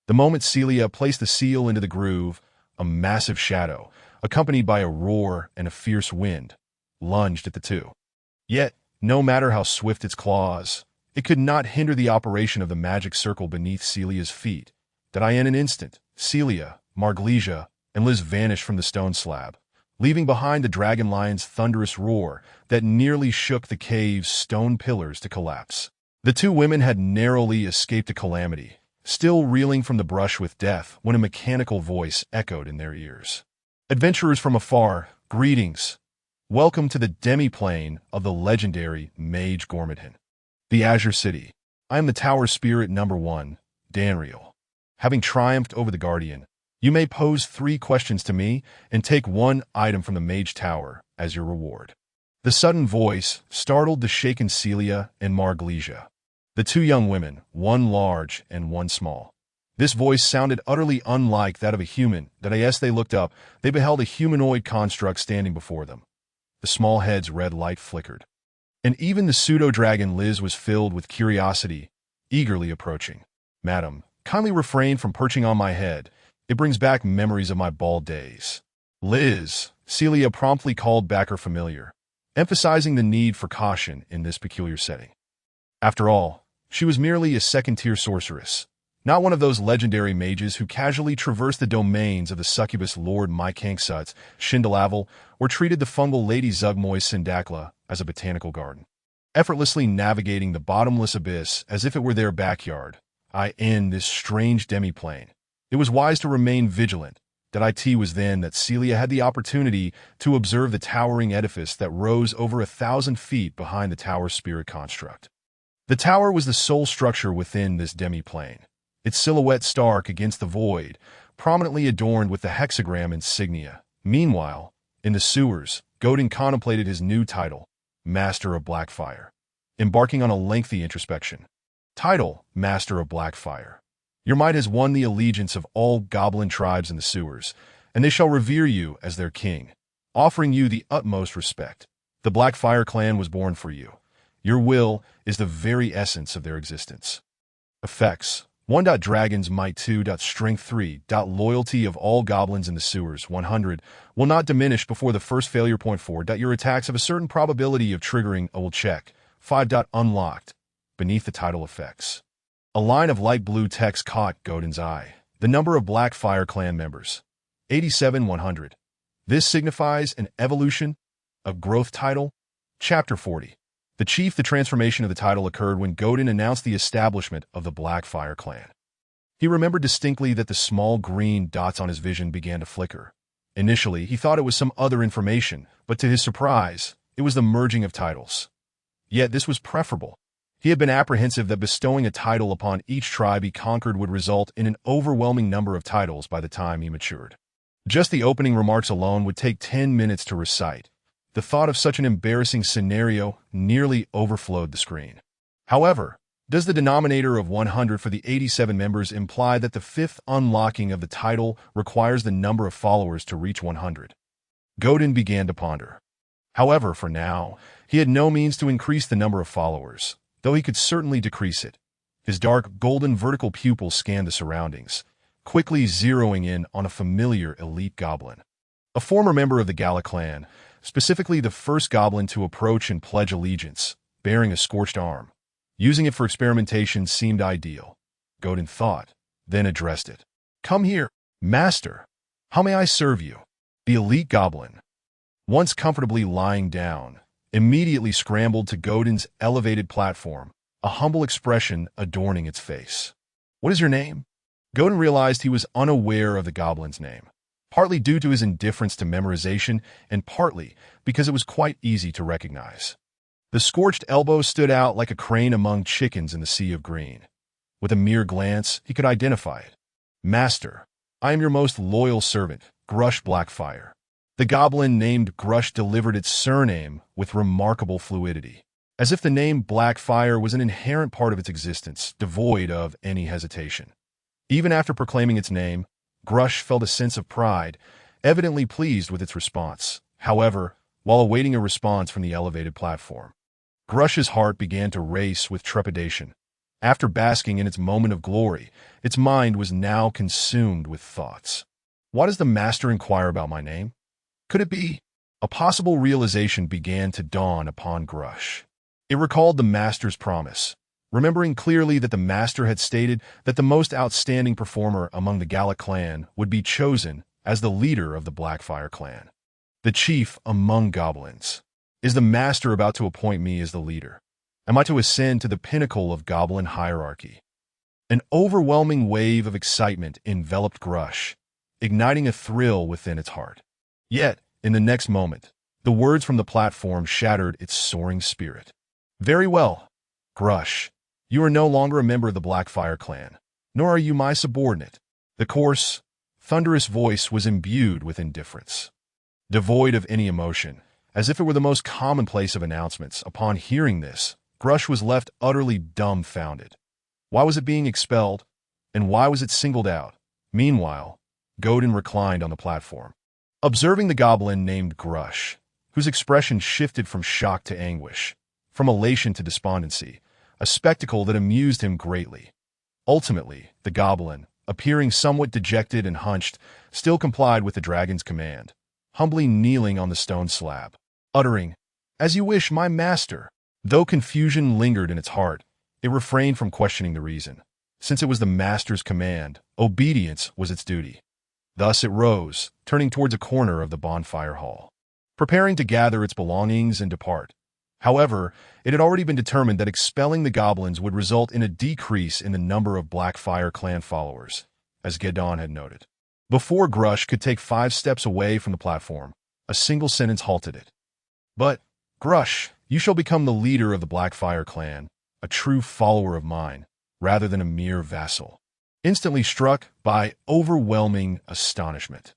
The moment Celia placed the seal into the groove, a massive shadow, accompanied by a roar and a fierce wind, lunged at the 2. Yet, no matter how swift its claws, it could not hinder the operation of the magic circle beneath Celia's feet. That in an instant, Celia, Marglesia, and Liz vanished from the stone slab, leaving behind the dragon lion's thunderous roar that nearly shook the cave's stone pillars to collapse. The 2 women had narrowly escaped a calamity, still reeling from the brush with death when a mechanical voice echoed in their ears. Adventurers from afar, greetings. Welcome to the demi-plane of the legendary Mage Gormadhin, the Azure City. I am the Tower Spirit number 1, Danriel. Having triumphed over the Guardian, you may pose 3 questions to me and take 1 item from the Mage Tower as your reward. The sudden voice startled the shaken Celia and Marglesia, the 2 young women, one large and one small. This voice sounded utterly unlike that of a human. That as they looked up, they beheld a humanoid construct standing before them. The small head's red light flickered, and even the pseudo-dragon Liz was filled with curiosity, eagerly approaching. Madam, kindly refrain from perching on my head. It brings back memories of my bald days. Liz, Celia promptly called back her familiar, emphasizing the need for caution in this peculiar setting. After all, she was merely a second-tier sorceress, not one of those legendary mages who casually traversed the domains of the succubus Lord Mykanksut's Shindalavel or treated the fungal Lady Zugmoy's Syndakla as a botanical garden, effortlessly navigating the bottomless abyss as if it were their backyard. In this strange demi-plane, it was wise to remain vigilant. That it was then that Celia had the opportunity to observe the towering edifice that rose over 1,000 feet behind the tower's spirit construct. The tower was the sole structure within this demi-plane, its silhouette stark against the void, prominently adorned with the hexagram insignia. Meanwhile, In the sewers, Gerdon contemplated his new title, Master of Blackfire, embarking on a lengthy introspection. Title, Master of Blackfire. Your might has won the allegiance of all goblin tribes in the sewers, and they shall revere you as their king, offering you the utmost respect. The Blackfire Clan was born for you. Your will is the very essence of their existence. Effects. 1. Dragon's Might. 2. Strength. 3. Loyalty of all goblins in the sewers. 100. Will not diminish before the first failure point. 4. Your attacks have a certain probability of triggering a will check. 5. Unlocked. Beneath the title effects. A line of light blue text caught Gerdon's eye. The number of Blackfire Clan members. 87,100. This signifies an evolution of growth title. Chapter 40. The transformation of the title occurred when Gerdon announced the establishment of the Blackfire Clan. He remembered distinctly that the small green dots on his vision began to flicker. Initially, he thought it was some other information, but to his surprise, it was the merging of titles. Yet this was preferable. He had been apprehensive that bestowing a title upon each tribe he conquered would result in an overwhelming number of titles by the time he matured. Just the opening remarks alone would take 10 minutes to recite. The thought of such an embarrassing scenario nearly overflowed the screen. However, does the denominator of 100 for the 87 members imply that the fifth unlocking of the title requires the number of followers to reach 100? Gerdon began to ponder. However, for now, he had no means to increase the number of followers, though he could certainly decrease it. His dark, golden vertical pupils scanned the surroundings, quickly zeroing in on a familiar elite goblin. A former member of the Gala clan, specifically the first goblin to approach and pledge allegiance, bearing a scorched arm. Using it for experimentation seemed ideal. Gerdon thought, then addressed it. Come here, master. How may I serve you? The elite goblin, once comfortably lying down, immediately scrambled to Gerdon's elevated platform, a humble expression adorning its face. What is your name? Gerdon realized he was unaware of the goblin's name, partly due to his indifference to memorization and partly because it was quite easy to recognize. The scorched elbow stood out like a crane among chickens in the sea of green. With a mere glance, he could identify it. Master, I am your most loyal servant, Grush Blackfire. The goblin named Grush delivered its surname with remarkable fluidity, as if the name Blackfire was an inherent part of its existence, devoid of any hesitation. Even after proclaiming its name, Grush felt a sense of pride, evidently pleased with its response. However, while awaiting a response from the elevated platform, Grush's heart began to race with trepidation. After basking in its moment of glory, its mind was now consumed with thoughts. Why does the master inquire about my name? Could it be? A possible realization began to dawn upon Grush. It recalled the master's promise, remembering clearly that the master had stated that the most outstanding performer among the Gala clan would be chosen as the leader of the Blackfire Clan. The chief among goblins. Is the master about to appoint me as the leader? Am I to ascend to the pinnacle of goblin hierarchy? An overwhelming wave of excitement enveloped Grush, igniting a thrill within its heart. Yet, in the next moment, the words from the platform shattered its soaring spirit. Very well, Grush. You are no longer a member of the Blackfire Clan, nor are you my subordinate. The coarse, thunderous voice was imbued with indifference. Devoid of any emotion, as if it were the most commonplace of announcements, upon hearing this, Grush was left utterly dumbfounded. Why was it being expelled, and why was it singled out? Meanwhile, Gerdon reclined on the platform, observing the goblin named Grush, whose expression shifted from shock to anguish, from elation to despondency, a spectacle that amused him greatly. Ultimately, the goblin, appearing somewhat dejected and hunched, still complied with the dragon's command, humbly kneeling on the stone slab, uttering, "As you wish, my master." Though confusion lingered in its heart, it refrained from questioning the reason. Since it was the master's command, obedience was its duty. Thus it rose, turning towards a corner of the bonfire hall, preparing to gather its belongings and depart. However, it had already been determined that expelling the goblins would result in a decrease in the number of Blackfire Clan followers, as Gerdon had noted. Before Grush could take 5 steps away from the platform, a single sentence halted it. But, Grush, you shall become the leader of the Blackfire Clan, a true follower of mine, rather than a mere vassal. Instantly struck by overwhelming astonishment,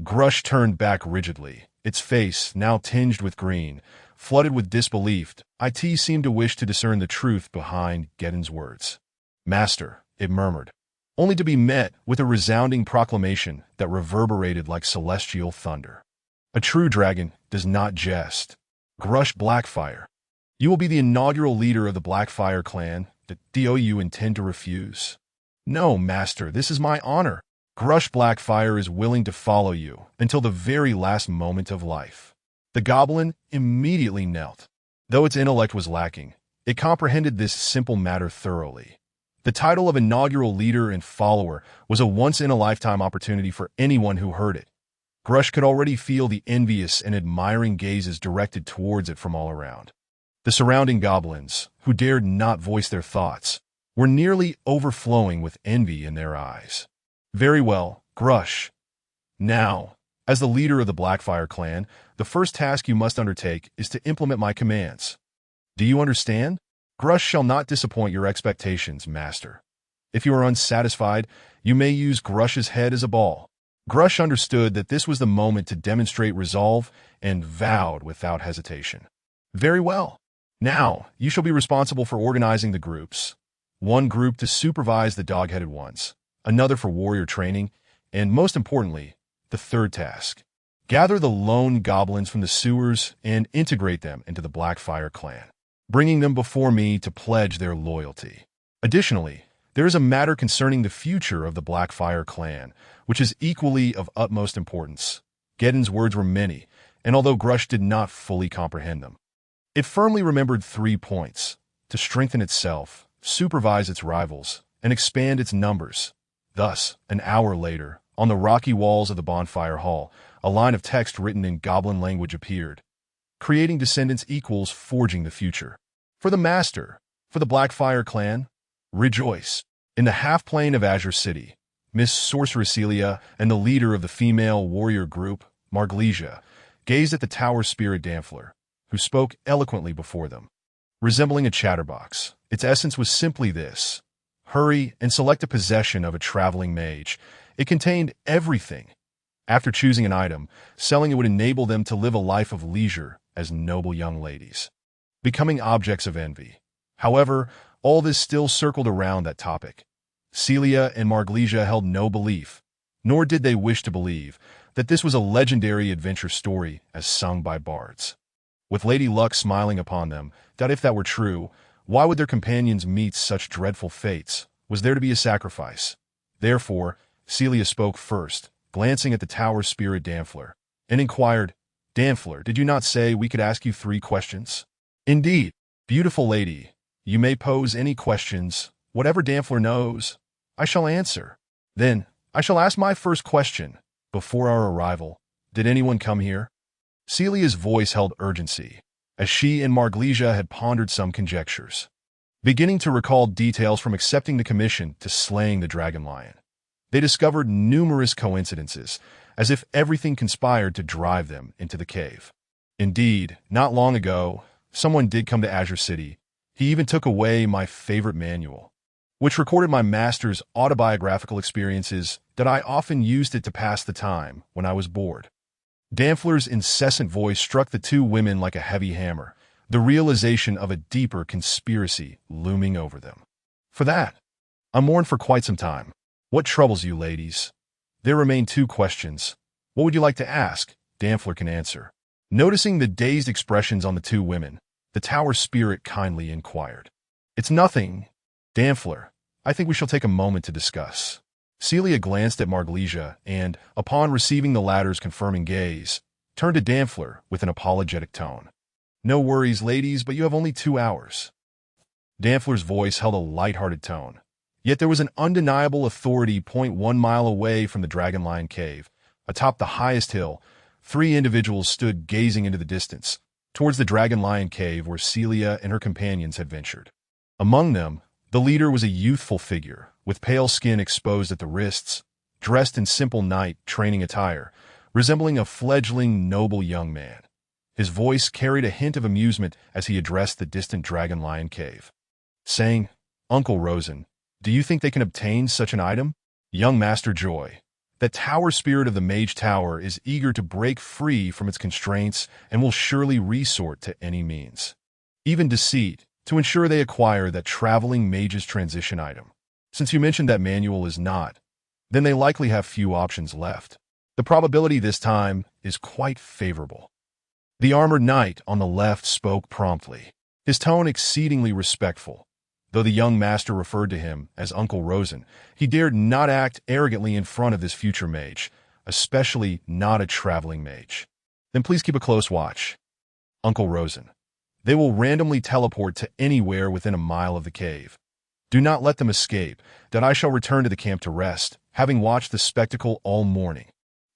Grush turned back rigidly, its face, now tinged with green, flooded with disbelief. It seemed to wish to discern the truth behind Gerdon's words. "Master," it murmured, only to be met with a resounding proclamation that reverberated like celestial thunder. "A true dragon does not jest. Grush Blackfire. You will be the inaugural leader of the Blackfire Clan. Do you intend to refuse?" "No, master, this is my honor. Grush Blackfire is willing to follow you until the very last moment of life." The goblin immediately knelt. Though its intellect was lacking, it comprehended this simple matter thoroughly. The title of inaugural leader and follower was a once-in-a-lifetime opportunity for anyone who heard it. Grush could already feel the envious and admiring gazes directed towards it from all around. The surrounding goblins, who dared not voice their thoughts, were nearly overflowing with envy in their eyes. "Very well, Grush. Now, as the leader of the Blackfire Clan, the first task you must undertake is to implement my commands. Do you understand? Grush shall not disappoint your expectations, master. If you are unsatisfied, you may use Grush's head as a ball." Grush understood that this was the moment to demonstrate resolve and vowed without hesitation. "Very well. Now, you shall be responsible for organizing the groups. One group to supervise the dog-headed ones, another for warrior training, and most importantly, the third task. Gather the lone goblins from the sewers and integrate them into the Blackfire Clan, bringing them before me to pledge their loyalty. Additionally, there is a matter concerning the future of the Blackfire Clan, which is equally of utmost importance." Gerdon's words were many, and although Grush did not fully comprehend them, it firmly remembered 3 points: to strengthen itself, supervise its rivals, and expand its numbers. Thus, an hour later, on the rocky walls of the bonfire hall, a line of text written in Goblin language appeared. "Creating descendants equals forging the future. For the Master, for the Blackfire Clan, rejoice." In the half-plane of Azure City, Miss Sorceress Celia and the leader of the female warrior group, Marglesia, gazed at the tower spirit Danfler, who spoke eloquently before them. Resembling a chatterbox, its essence was simply this: hurry and select a possession of a traveling mage. It contained everything. After choosing an item, selling it would enable them to live a life of leisure as noble young ladies, becoming objects of envy. However, all this still circled around that topic. Celia and Marglesia held no belief, nor did they wish to believe, that this was a legendary adventure story as sung by bards. With Lady Luck smiling upon them, that if that were true, why would their companions meet such dreadful fates? Was there to be a sacrifice? Therefore, Celia spoke first, glancing at the tower spirit Danfler, and inquired, "Danfler, did you not say we could ask you 3 questions?" "Indeed, beautiful lady, you may pose any questions. Whatever Danfler knows, I shall answer." "Then, I shall ask my first question. Before our arrival, did anyone come here?" Celia's voice held urgency, as she and Marglesia had pondered some conjectures, beginning to recall details from accepting the commission to slaying the dragon lion. They discovered numerous coincidences, as if everything conspired to drive them into the cave. Indeed, not long ago, someone did come to Azure City. He even took away my favorite manual, which recorded my master's autobiographical experiences that I often used it to pass the time when I was bored. Danfler's incessant voice struck the 2 women like a heavy hammer, the realization of a deeper conspiracy looming over them. "For that, I mourned for quite some time. What troubles you, ladies?" "There remain 2 questions. What would you like to ask?" Danfler can answer. Noticing the dazed expressions on the 2 women, the tower spirit kindly inquired. "It's nothing, Danfler. I think we shall take a moment to discuss." Celia glanced at Marglesia and, upon receiving the latter's confirming gaze, turned to Danfler with an apologetic tone. "No worries, ladies, but you have only 2 hours." Danfler's voice held a light-hearted tone, yet there was an undeniable authority. 1 mile away from the Dragon Lion Cave, atop the highest hill, 3 individuals stood gazing into the distance, towards the Dragon Lion Cave where Celia and her companions had ventured. Among them, the leader was a youthful figure, with pale skin exposed at the wrists, dressed in simple knight training attire, resembling a fledgling noble young man. His voice carried a hint of amusement as he addressed the distant Dragon Lion Cave, saying, "Uncle Rosen, do you think they can obtain such an item?" "Young Master Joy, That tower spirit of the mage tower is eager to break free from its constraints and will surely resort to any means, even deceit, to ensure they acquire that traveling mage's transition item. Since you mentioned that manual is not, then they likely have few options left. The probability this time is quite favorable. The armored knight on the left spoke promptly, his tone exceedingly respectful. Though the young master referred to him as Uncle Rosen, he dared not act arrogantly in front of this future mage, especially not a traveling mage. Then please keep a close watch. Uncle Rosen. They will randomly teleport to anywhere within a mile of the cave. Do not let them escape, that I shall return to the camp to rest, having watched the spectacle all morning.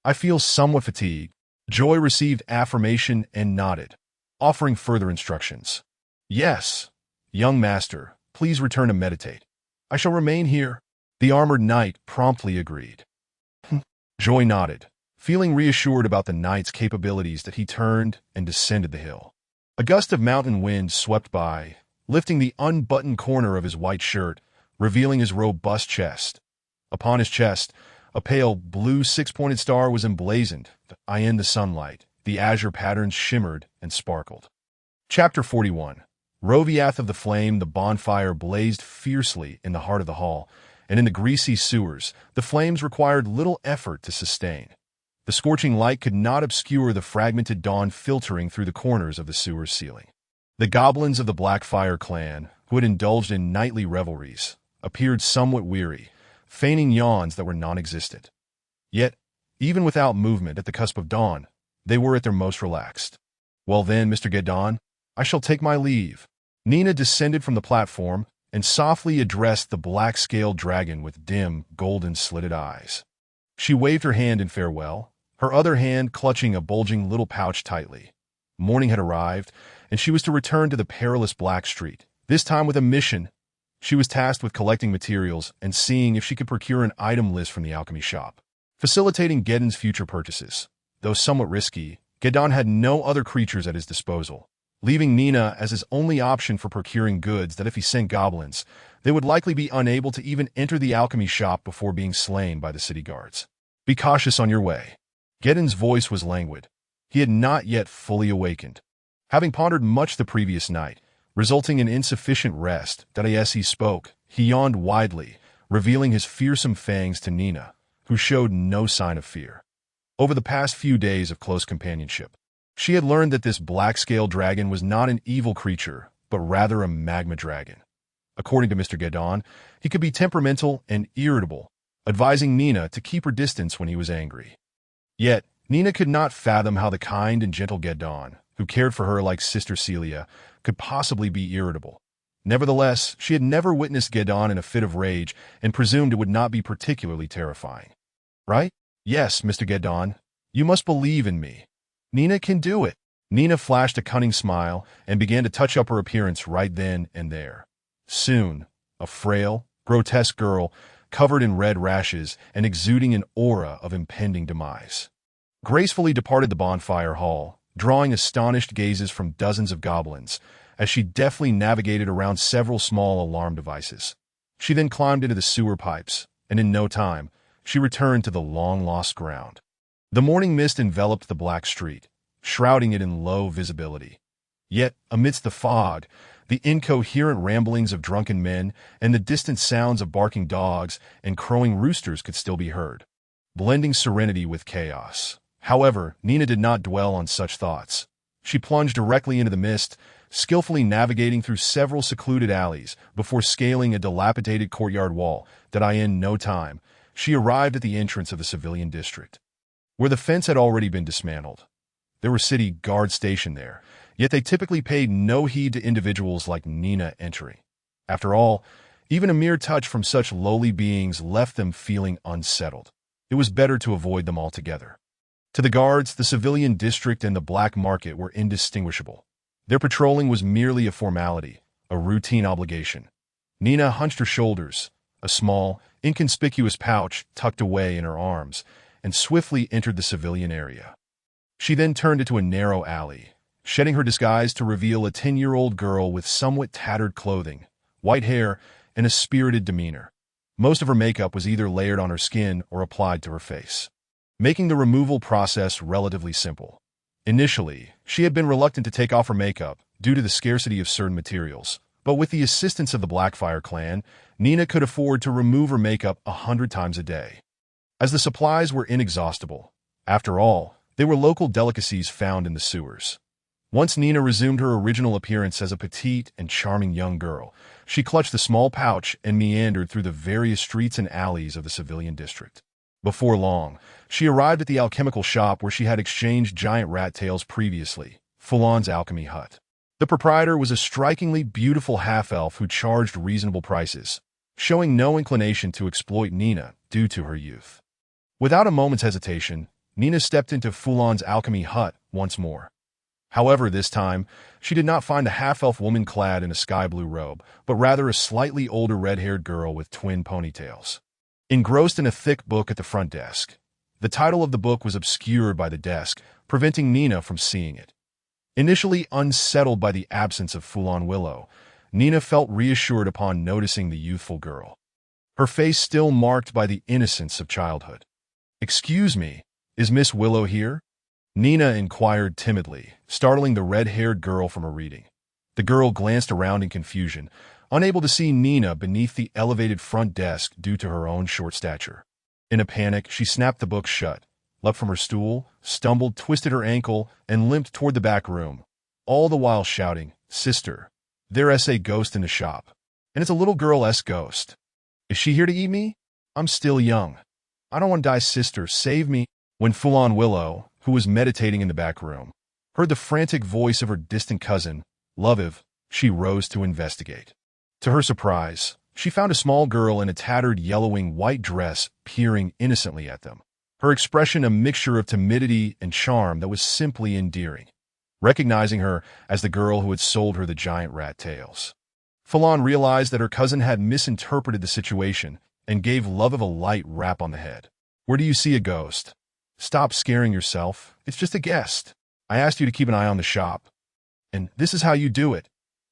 I feel somewhat fatigued. Joy received affirmation and nodded, offering further instructions. Yes, young master. Please return to meditate. I shall remain here. The armored knight promptly agreed. Joy nodded, feeling reassured about the knight's capabilities that he turned and descended the hill. A gust of mountain wind swept by, lifting the unbuttoned corner of his white shirt, revealing his robust chest. Upon his chest, a pale blue six-pointed star was emblazoned. In the sunlight, the azure patterns shimmered and sparkled. Chapter 41. Roviath of the Flame. The bonfire blazed fiercely in the heart of the hall, and in the greasy sewers, the flames required little effort to sustain. The scorching light could not obscure the fragmented dawn filtering through the corners of the sewer's ceiling. The goblins of the Blackfire Clan, who had indulged in nightly revelries, appeared somewhat weary, feigning yawns that were non-existent. Yet, even without movement at the cusp of dawn, they were at their most relaxed. Well then, Mr. Gerdon, I shall take my leave. Nina descended from the platform and softly addressed the black-scaled dragon with dim, golden-slitted eyes. She waved her hand in farewell, her other hand clutching a bulging little pouch tightly. Morning had arrived, and she was to return to the perilous Black Street, this time with a mission. She was tasked with collecting materials and seeing if she could procure an item list from the alchemy shop, facilitating Gerdon's future purchases. Though somewhat risky, Gerdon had no other creatures at his disposal, leaving Nina as his only option for procuring goods that if he sent goblins, they would likely be unable to even enter the alchemy shop before being slain by the city guards. Be cautious on your way. Gerdon's voice was languid. He had not yet fully awakened, having pondered much the previous night, resulting in insufficient rest, that as he spoke, he yawned widely, revealing his fearsome fangs to Nina, who showed no sign of fear. Over the past few days of close companionship, she had learned that this black-scaled dragon was not an evil creature, but rather a magma dragon. According to Mr. Gerdon, he could be temperamental and irritable, advising Nina to keep her distance when he was angry. Yet, Nina could not fathom how the kind and gentle Gerdon, who cared for her like Sister Celia, could possibly be irritable. Nevertheless, she had never witnessed Gerdon in a fit of rage and presumed it would not be particularly terrifying. Right? Yes, Mr. Gerdon, you must believe in me. Nina can do it. Nina flashed a cunning smile and began to touch up her appearance right then and there. Soon, a frail, grotesque girl, covered in red rashes and exuding an aura of impending demise, gracefully departed the bonfire hall, drawing astonished gazes from dozens of goblins, as she deftly navigated around several small alarm devices. She then climbed into the sewer pipes, and in no time, she returned to the long-lost ground. The morning mist enveloped the Black Street, shrouding it in low visibility. Yet, amidst the fog, the incoherent ramblings of drunken men and the distant sounds of barking dogs and crowing roosters could still be heard, blending serenity with chaos. However, Nina did not dwell on such thoughts. She plunged directly into the mist, skillfully navigating through several secluded alleys before scaling a dilapidated courtyard wall that in no time, she arrived at the entrance of the civilian district, where the fence had already been dismantled. There were city guards stationed there, yet they typically paid no heed to individuals like Nina entering. After all, even a mere touch from such lowly beings left them feeling unsettled. It was better to avoid them altogether. To the guards, the civilian district and the black market were indistinguishable. Their patrolling was merely a formality, a routine obligation. Nina hunched her shoulders, a small, inconspicuous pouch tucked away in her arms, and swiftly entered the civilian area. She then turned into a narrow alley, shedding her disguise to reveal a 10-year-old girl with somewhat tattered clothing, white hair, and a spirited demeanor. Most of her makeup was either layered on her skin or applied to her face, making the removal process relatively simple. Initially, she had been reluctant to take off her makeup due to the scarcity of certain materials, but with the assistance of the Blackfire Clan, Nina could afford to remove her makeup 100 times a day, as the supplies were inexhaustible. After all, they were local delicacies found in the sewers. Once Nina resumed her original appearance as a petite and charming young girl, she clutched the small pouch and meandered through the various streets and alleys of the civilian district. Before long, she arrived at the alchemical shop where she had exchanged giant rat tails previously, Fulon's alchemy hut. The proprietor was a strikingly beautiful half-elf who charged reasonable prices, showing no inclination to exploit Nina due to her youth. Without a moment's hesitation, Nina stepped into Fulon's alchemy hut once more. However, this time, she did not find a half-elf woman clad in a sky-blue robe, but rather a slightly older red-haired girl with twin ponytails. Engrossed in a thick book at the front desk, the title of the book was obscured by the desk, preventing Nina from seeing it. Initially unsettled by the absence of Fulon Willow, Nina felt reassured upon noticing the youthful girl, her face still marked by the innocence of childhood. "Excuse me, is Miss Willow here?" Nina inquired timidly, startling the red-haired girl from her reading. The girl glanced around in confusion, unable to see Nina beneath the elevated front desk due to her own short stature. In a panic, she snapped the book shut, leapt from her stool, stumbled, twisted her ankle, and limped toward the back room, all the while shouting, "Sister, there's a ghost in the shop, and it's a little girl-esque ghost. Is she here to eat me? I'm still young. I don't want to die, sister, save me." When Fulon Willow, who was meditating in the back room, heard the frantic voice of her distant cousin, Loviv, she rose to investigate. To her surprise, she found a small girl in a tattered yellowing white dress peering innocently at them, her expression a mixture of timidity and charm that was simply endearing. Recognizing her as the girl who had sold her the giant rat tails, Fulon realized that her cousin had misinterpreted the situation and gave Loviv a light rap on the head. "Where do you see a ghost? Stop scaring yourself. It's just a guest. I asked you to keep an eye on the shop. And this is how you do it.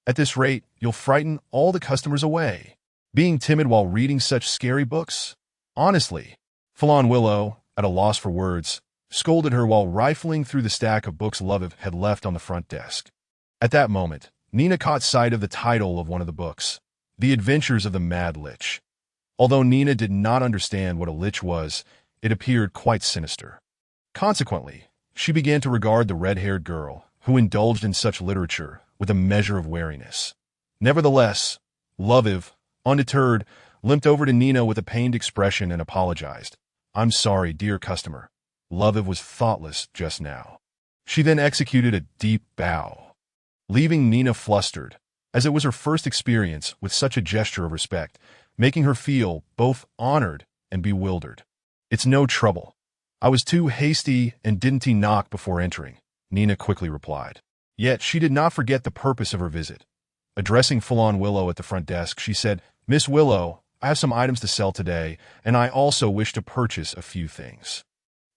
At this rate, you'll frighten all the customers away. Being timid while reading such scary books? Honestly." Fulon Willow, at a loss for words, scolded her while rifling through the stack of books Loviv had left on the front desk. At that moment, Nina caught sight of the title of one of the books, The Adventures of the Mad Lich. Although Nina did not understand what a lich was, it appeared quite sinister. Consequently, she began to regard the red-haired girl, who indulged in such literature, with a measure of wariness. Nevertheless, Loviv, undeterred, limped over to Nina with a pained expression and apologized. "I'm sorry, dear customer. Loviv was thoughtless just now." She then executed a deep bow, leaving Nina flustered, as it was her first experience with such a gesture of respect, making her feel both honored and bewildered. "It's no trouble. I was too hasty and didn't knock before entering," Nina quickly replied. Yet she did not forget the purpose of her visit. Addressing Fulon Willow at the front desk, she said, "Miss Willow, I have some items to sell today, and I also wish to purchase a few things.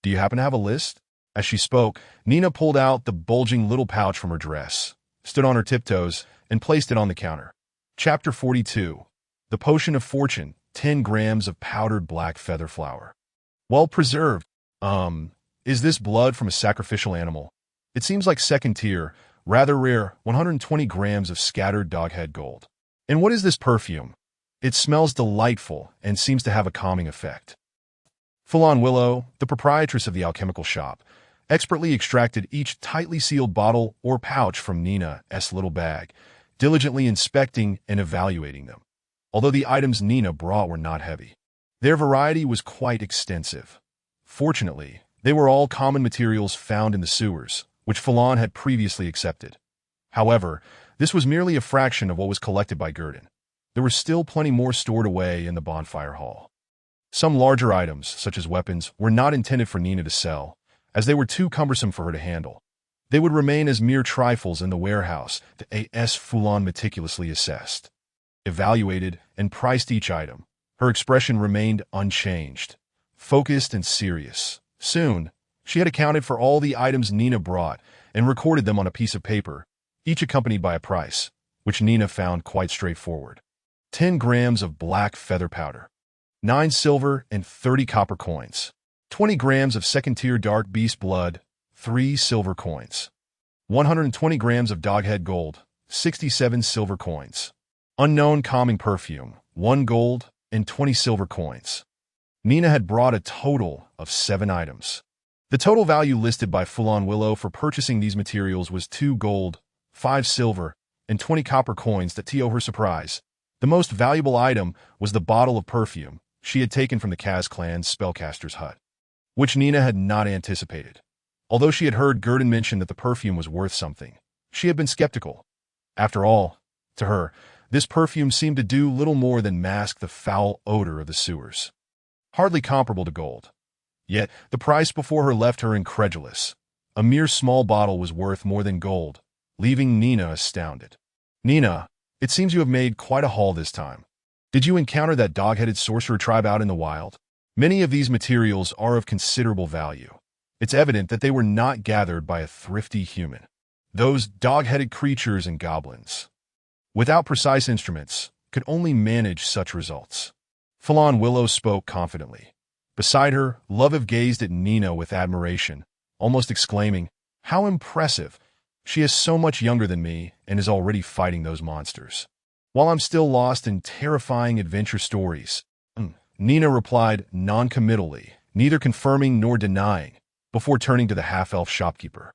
Do you happen to have a list?" As she spoke, Nina pulled out the bulging little pouch from her dress, stood on her tiptoes, and placed it on the counter. Chapter 42. The Potion of Fortune, 10 grams of powdered black feather flower. Well preserved. Is this blood from a sacrificial animal? It seems like second tier, rather rare, 120 grams of scattered doghead gold. And what is this perfume? It smells delightful and seems to have a calming effect. Fulon Willow, the proprietress of the alchemical shop, expertly extracted each tightly sealed bottle or pouch from Nina's little bag, diligently inspecting and evaluating them. Although the items Nina brought were not heavy, their variety was quite extensive. Fortunately, they were all common materials found in the sewers, which Fulon had previously accepted. However, this was merely a fraction of what was collected by Gerdon. There were still plenty more stored away in the bonfire hall. Some larger items, such as weapons, were not intended for Nina to sell, as they were too cumbersome for her to handle. They would remain as mere trifles in the warehouse that A.S. Fulon meticulously assessed, evaluated, and priced each item. Her expression remained unchanged, focused and serious. Soon, she had accounted for all the items Nina brought and recorded them on a piece of paper, each accompanied by a price, which Nina found quite straightforward. 10 grams of black feather powder. 9 silver and 30 copper coins. 20 grams of second-tier dark beast blood, 3 silver coins. 120 grams of doghead gold, 67 silver coins. Unknown calming perfume, 1 gold and 20 silver coins. Nina had brought a total of 7 items. The total value listed by Full-on Willow for purchasing these materials was 2 gold, 5 silver, and 20 copper coins. That to her surprise, the most valuable item was the bottle of perfume she had taken from the Kaz clan's spellcaster's hut, which Nina had not anticipated. Although she had heard Gerdon mention that the perfume was worth something, she had been skeptical. After all, to her, this perfume seemed to do little more than mask the foul odor of the sewers. Hardly comparable to gold. Yet, the price before her left her incredulous. A mere small bottle was worth more than gold, leaving Nina astounded. "Nina, it seems you have made quite a haul this time. Did you encounter that dog-headed sorcerer tribe out in the wild? Many of these materials are of considerable value. It's evident that they were not gathered by a thrifty human. Those dog-headed creatures and goblins, without precise instruments, could only manage such results." Full-on Willow spoke confidently. Beside her, Lovev gazed at Nina with admiration, almost exclaiming, "How impressive! She is so much younger than me and is already fighting those monsters, while I'm still lost in terrifying adventure stories." Nina replied non-committally, neither confirming nor denying, before turning to the half-elf shopkeeper.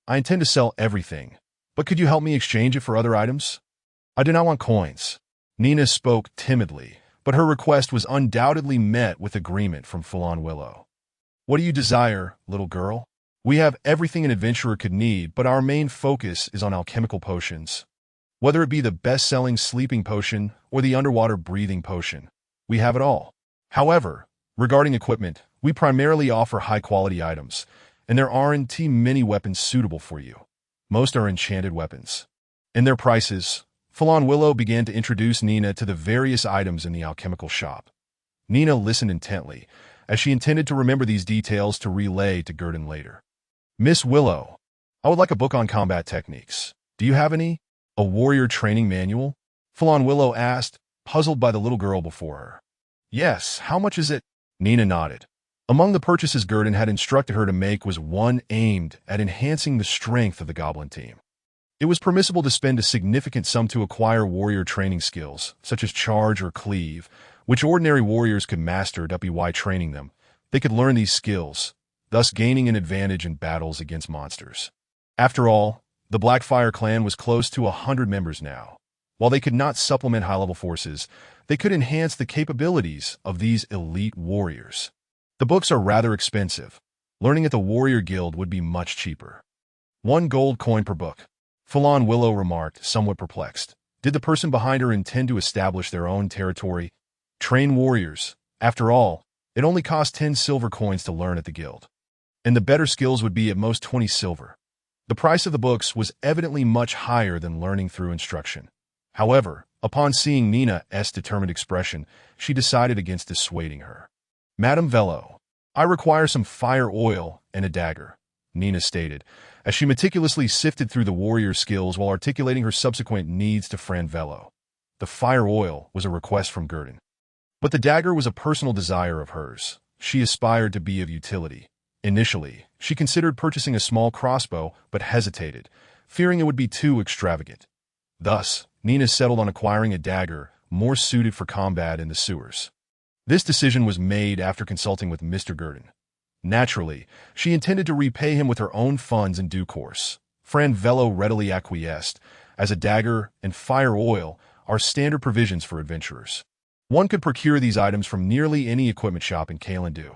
"I intend to sell everything, but could you help me exchange it for other items?" "I do not want coins." Nina spoke timidly, but her request was undoubtedly met with agreement from Full-on Willow. "What do you desire, little girl? We have everything an adventurer could need, but our main focus is on alchemical potions. Whether it be the best-selling sleeping potion or the underwater breathing potion, we have it all. However, regarding equipment, we primarily offer high-quality items, and there aren't many weapons suitable for you. Most are enchanted weapons. And their prices." Full-on Willow began to introduce Nina to the various items in the alchemical shop. Nina listened intently, as she intended to remember these details to relay to Gerdon later. "Miss Willow, I would like a book on combat techniques. Do you have any? A warrior training manual?" Full-on Willow asked, puzzled by the little girl before her. "Yes, how much is it?" Nina nodded. Among the purchases Gerdon had instructed her to make was one aimed at enhancing the strength of the Goblin team. It was permissible to spend a significant sum to acquire warrior training skills, such as charge or cleave, which ordinary warriors could master. By training them, they could learn these skills, thus gaining an advantage in battles against monsters. After all, the Blackfire Clan was close to 100 members now. While they could not supplement high-level forces, they could enhance the capabilities of these elite warriors. The books are rather expensive. Learning at the Warrior Guild would be much cheaper. 1 gold coin per book. Full-on Willow remarked, somewhat perplexed. Did the person behind her intend to establish their own territory? Train warriors. After all, it only cost 10 silver coins to learn at the guild. And the better skills would be at most 20 silver. The price of the books was evidently much higher than learning through instruction. However, upon seeing Nina's determined expression, she decided against dissuading her. "Madame Velo, I require some fire oil and a dagger," Nina stated, as she meticulously sifted through the warrior skills while articulating her subsequent needs to Fran Velo. The fire oil was a request from Gerdon, but the dagger was a personal desire of hers. She aspired to be of utility. Initially, she considered purchasing a small crossbow, but hesitated, fearing it would be too extravagant. Thus, Nina settled on acquiring a dagger more suited for combat in the sewers. This decision was made after consulting with Mr. Gerdon. Naturally, she intended to repay him with her own funds in due course. Fran Velo readily acquiesced, as a dagger and fire oil are standard provisions for adventurers. One could procure these items from nearly any equipment shop in Kalendu.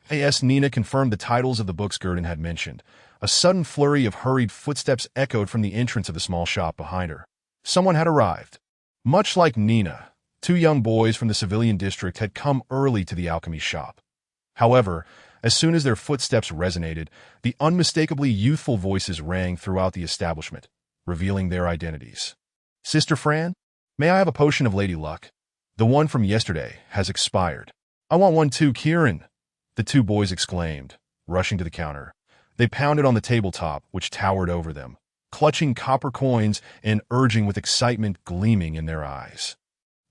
As Nina confirmed the titles of the books Gerdon had mentioned, a sudden flurry of hurried footsteps echoed from the entrance of the small shop behind her. Someone had arrived. Much like Nina, 2 young boys from the civilian district had come early to the alchemy shop. However, as soon as their footsteps resonated, the unmistakably youthful voices rang throughout the establishment, revealing their identities. "Sister Fran, may I have a potion of Lady Luck? The one from yesterday has expired." "I want one too, Kieran," the 2 boys exclaimed, rushing to the counter. They pounded on the tabletop, which towered over them, clutching copper coins and urging with excitement gleaming in their eyes.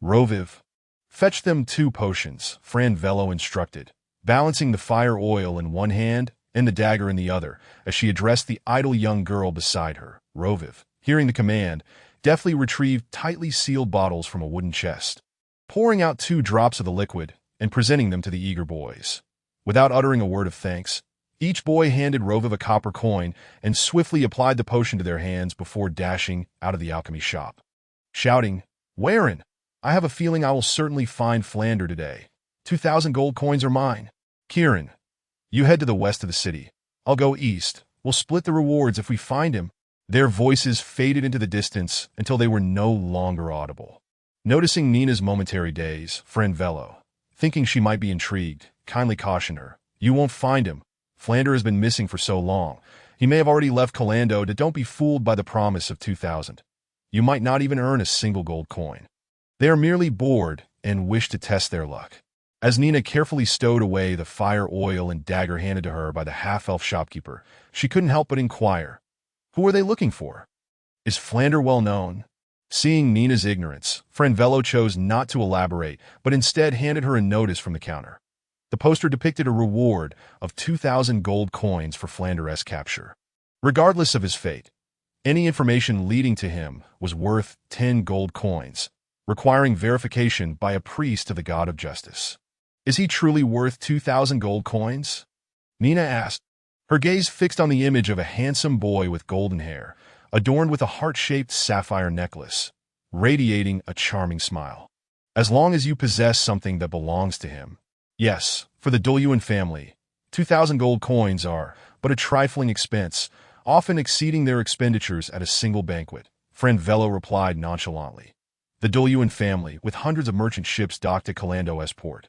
"Roviv, Fetch them 2 potions, Fran Velo instructed, balancing the fire oil in one hand and the dagger in the other, as she addressed the idle young girl beside her. Roviv, hearing the command, deftly retrieved tightly sealed bottles from a wooden chest, pouring out 2 drops of the liquid and presenting them to the eager boys. Without uttering a word of thanks, each boy handed Roviv a copper coin and swiftly applied the potion to their hands before dashing out of the alchemy shop, shouting, "Wherein? I have a feeling I will certainly find Flander today. 2,000 gold coins are mine. Kieran, you head to the west of the city. I'll go east. We'll split the rewards if we find him." Their voices faded into the distance until they were no longer audible. Noticing Nina's momentary daze, Fran Velo, thinking she might be intrigued, kindly cautioned her, "You won't find him. Flander has been missing for so long. He may have already left Calando. Don't be fooled by the promise of 2,000. You might not even earn a single gold coin. They are merely bored and wish to test their luck." As Nina carefully stowed away the fire oil and dagger handed to her by the half-elf shopkeeper, she couldn't help but inquire, "Who are they looking for? Is Flander well known?" Seeing Nina's ignorance, Fran Velo chose not to elaborate, but instead handed her a notice from the counter. The poster depicted a reward of 2,000 gold coins for Flander's capture. Regardless of his fate, any information leading to him was worth 10 gold coins, requiring verification by a priest of the god of justice. "Is he truly worth 2,000 gold coins?" Nina asked, her gaze fixed on the image of a handsome boy with golden hair, adorned with a heart-shaped sapphire necklace, radiating a charming smile. "As long as you possess something that belongs to him. Yes, for the Duluan family, 2,000 gold coins are but a trifling expense, often exceeding their expenditures at a single banquet," Fran Velo replied nonchalantly. The Duluan family, with hundreds of merchant ships docked at Calando's port,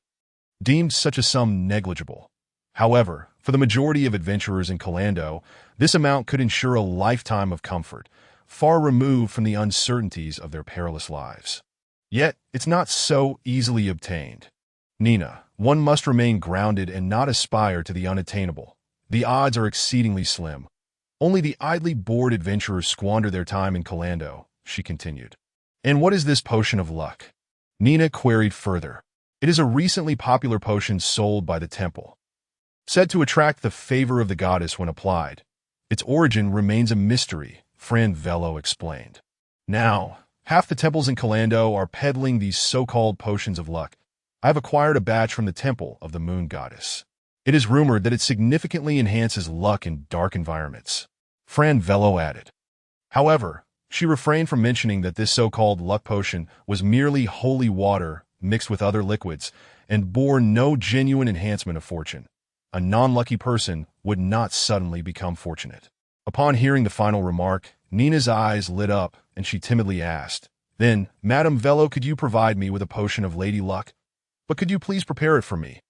deemed such a sum negligible. However, for the majority of adventurers in Calando, this amount could ensure a lifetime of comfort, far removed from the uncertainties of their perilous lives. Yet, it's not so easily obtained. Nina, one must remain grounded and not aspire to the unattainable. The odds are exceedingly slim. Only the idly bored adventurers squander their time in Calando, she continued. "And what is this potion of luck?" Nina queried further. "It is a recently popular potion sold by the temple, said to attract the favor of the goddess when applied. Its origin remains a mystery," Fran Velo explained. "Now, half the temples in Calando are peddling these so-called potions of luck. I have acquired a batch from the temple of the moon goddess. It is rumored that it significantly enhances luck in dark environments," Fran Velo added. However, she refrained from mentioning that this so-called luck potion was merely holy water mixed with other liquids and bore no genuine enhancement of fortune. A non-lucky person would not suddenly become fortunate. Upon hearing the final remark, Nina's eyes lit up and she timidly asked, "Then, Madame Velo, could you provide me with a potion of Lady Luck? But could you please prepare it for me?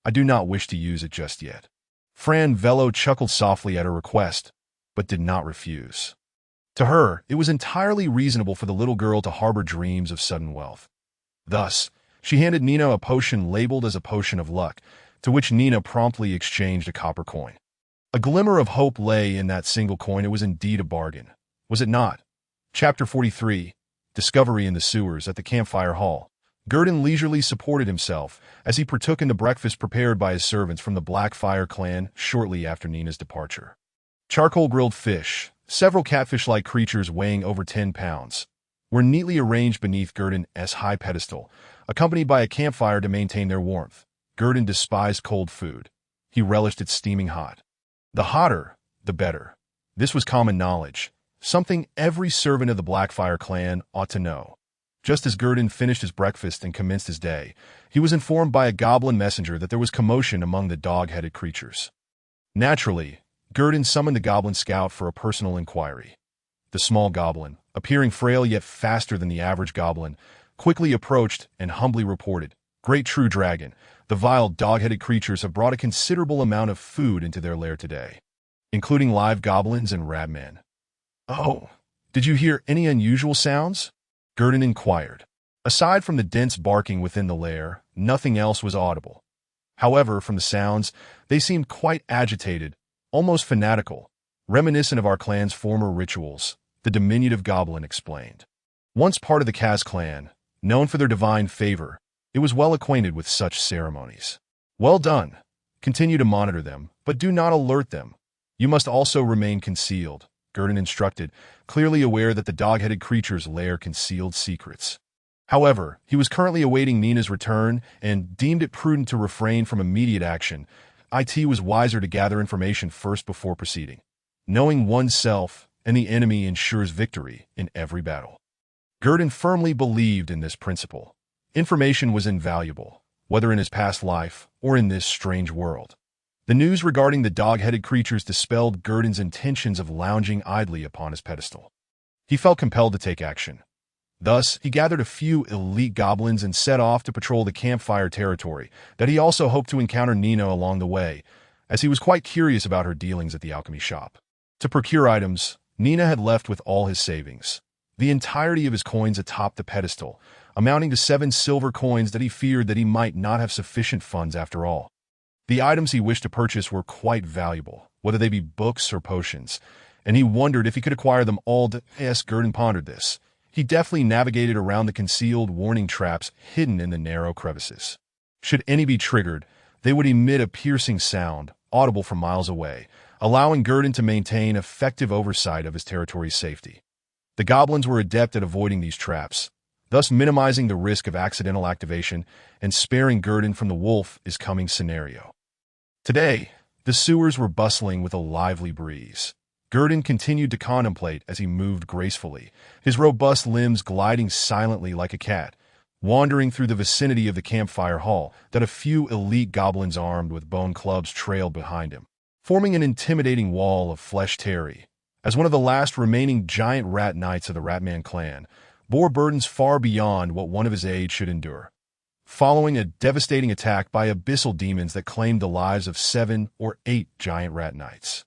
I do not wish to use it just yet." Fran Velo chuckled softly at her request, but did not refuse. To her, it was entirely reasonable for the little girl to harbor dreams of sudden wealth. Thus, she handed Nina a potion labeled as a potion of luck, to which Nina promptly exchanged a copper coin. A glimmer of hope lay in that single coin. It was indeed a bargain, was it not? Chapter 43, Discovery in the Sewers. At the campfire hall, Gerdon leisurely supported himself as he partook in the breakfast prepared by his servants from the Blackfire Clan shortly after Nina's departure. Charcoal-grilled fish, several catfish-like creatures weighing over 10 pounds, were neatly arranged beneath Gerdon's high pedestal, accompanied by a campfire to maintain their warmth. Gerdon despised cold food. He relished it steaming hot. The hotter, the better. This was common knowledge, something every servant of the Blackfire Clan ought to know. Just as Gerdon finished his breakfast and commenced his day, he was informed by a goblin messenger that there was commotion among the dog-headed creatures. Naturally, Gerdon summoned the goblin scout for a personal inquiry. The small goblin, appearing frail yet faster than the average goblin, quickly approached and humbly reported, "Great true dragon, the vile dog-headed creatures have brought a considerable amount of food into their lair today, including live goblins and rabmen." "Oh, did you hear any unusual sounds?" Gerdon inquired. Aside from the dense barking within the lair, nothing else was audible. However, from the sounds, they seemed quite agitated, almost fanatical, reminiscent of our clan's former rituals, the diminutive goblin explained. Once part of the Kaz clan, known for their divine favor, It was well acquainted with such ceremonies. Well done. Continue to monitor them, but do not alert them. You must also remain concealed, Gerdon instructed, clearly aware that the dog-headed creature's lair concealed secrets. However, he was currently awaiting Nina's return and deemed it prudent to refrain from immediate action. It was wiser to gather information first before proceeding. Knowing oneself and the enemy ensures victory in every battle. Gerdon firmly believed in this principle. Information was invaluable, whether in his past life or in this strange world. The news regarding the dog-headed creatures dispelled Gerdon's intentions of lounging idly upon his pedestal. He felt compelled to take action. Thus, he gathered a few elite goblins and set off to patrol the campfire territory, that he also hoped to encounter Nina along the way, as he was quite curious about her dealings at the alchemy shop. To procure items, Nina had left with all his savings, the entirety of his coins atop the pedestal, amounting to 7 silver coins that he feared that he might not have sufficient funds after all. The items he wished to purchase were quite valuable, whether they be books or potions, and he wondered if he could acquire them all. As Gerdon pondered this, he deftly navigated around the concealed warning traps hidden in the narrow crevices. Should any be triggered, they would emit a piercing sound, audible from miles away, allowing Gerdon to maintain effective oversight of his territory's safety. The goblins were adept at avoiding these traps, thus minimizing the risk of accidental activation and sparing Gerdon from the wolf is coming scenario. Today, the sewers were bustling with a lively breeze. Gerdon continued to contemplate as he moved gracefully, his robust limbs gliding silently like a cat, wandering through the vicinity of the campfire hall that a few elite goblins armed with bone clubs trailed behind him, forming an intimidating wall of flesh. Terry, as one of the last remaining giant rat knights of the Ratman clan, bore burdens far beyond what one of his age should endure. Following a devastating attack by abyssal demons that claimed the lives of 7 or 8 giant rat knights.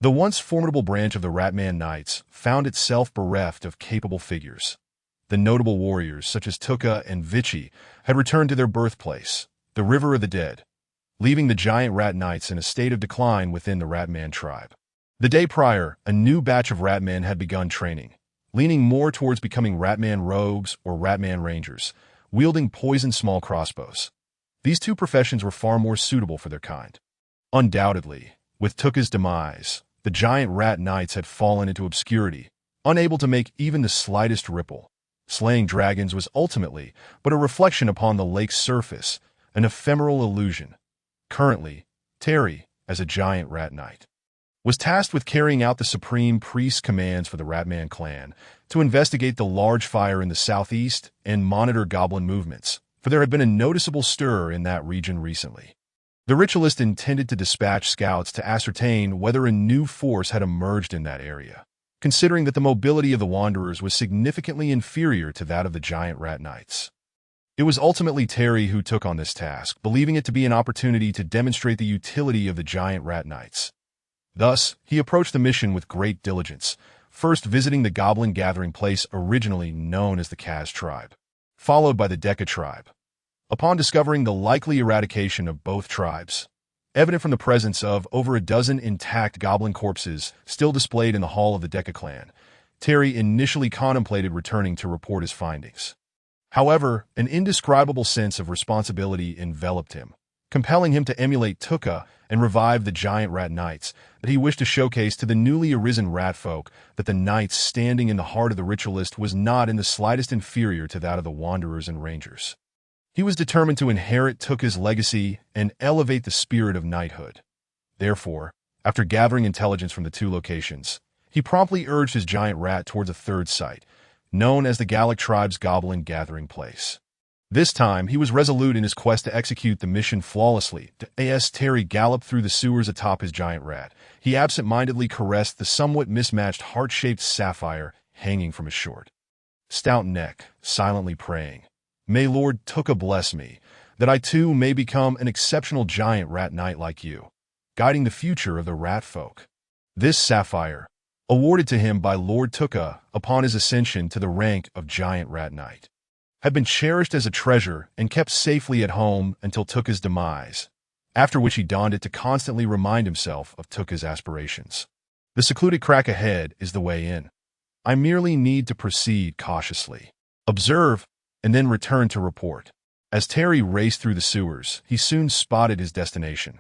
The once formidable branch of the Ratman Knights found itself bereft of capable figures. The notable warriors, such as Tuka and Vichy, had returned to their birthplace, the River of the Dead, leaving the giant rat knights in a state of decline within the Ratman tribe. The day prior, a new batch of Ratmen had begun training, leaning more towards becoming Ratman rogues or Ratman rangers, wielding poisoned small crossbows. These two professions were far more suitable for their kind. Undoubtedly, with Tuka's demise, the giant rat knights had fallen into obscurity, unable to make even the slightest ripple. Slaying dragons was ultimately but a reflection upon the lake's surface, an ephemeral illusion. Currently, Terry, as a giant rat knight, was tasked with carrying out the supreme priest's commands for the Ratman clan to investigate the large fire in the southeast and monitor goblin movements, for there had been a noticeable stir in that region recently. The ritualist intended to dispatch scouts to ascertain whether a new force had emerged in that area, considering that the mobility of the Wanderers was significantly inferior to that of the giant rat knights. It was ultimately Terry who took on this task, believing it to be an opportunity to demonstrate the utility of the giant rat knights. Thus, he approached the mission with great diligence, first visiting the goblin gathering place originally known as the Kaz tribe, followed by the Deca tribe. Upon discovering the likely eradication of both tribes, evident from the presence of over a dozen intact goblin corpses still displayed in the hall of the Deca clan, Terry initially contemplated returning to report his findings. However, an indescribable sense of responsibility enveloped him, compelling him to emulate Tuka and revive the giant rat knights that he wished to showcase to the newly arisen rat folk that the knights standing in the heart of the ritualist was not in the slightest inferior to that of the wanderers and rangers. He was determined to inherit Tuka's legacy and elevate the spirit of knighthood. Therefore, after gathering intelligence from the two locations, he promptly urged his giant rat towards a third site, known as the Gallic tribe's goblin gathering place. This time, he was resolute in his quest to execute the mission flawlessly. As Terry galloped through the sewers atop his giant rat, he absent-mindedly caressed the somewhat mismatched heart-shaped sapphire hanging from his short, stout neck, silently praying, "May Lord Tuka bless me, that I too may become an exceptional giant rat knight like you, guiding the future of the rat folk." This sapphire, awarded to him by Lord Tuka upon his ascension to the rank of giant rat knight, had been cherished as a treasure and kept safely at home until Tuka's demise, after which he donned it to constantly remind himself of Tuka's aspirations. The secluded crack ahead is the way in. I merely need to proceed cautiously, observe, and then return to report. As Terry raced through the sewers, he soon spotted his destination.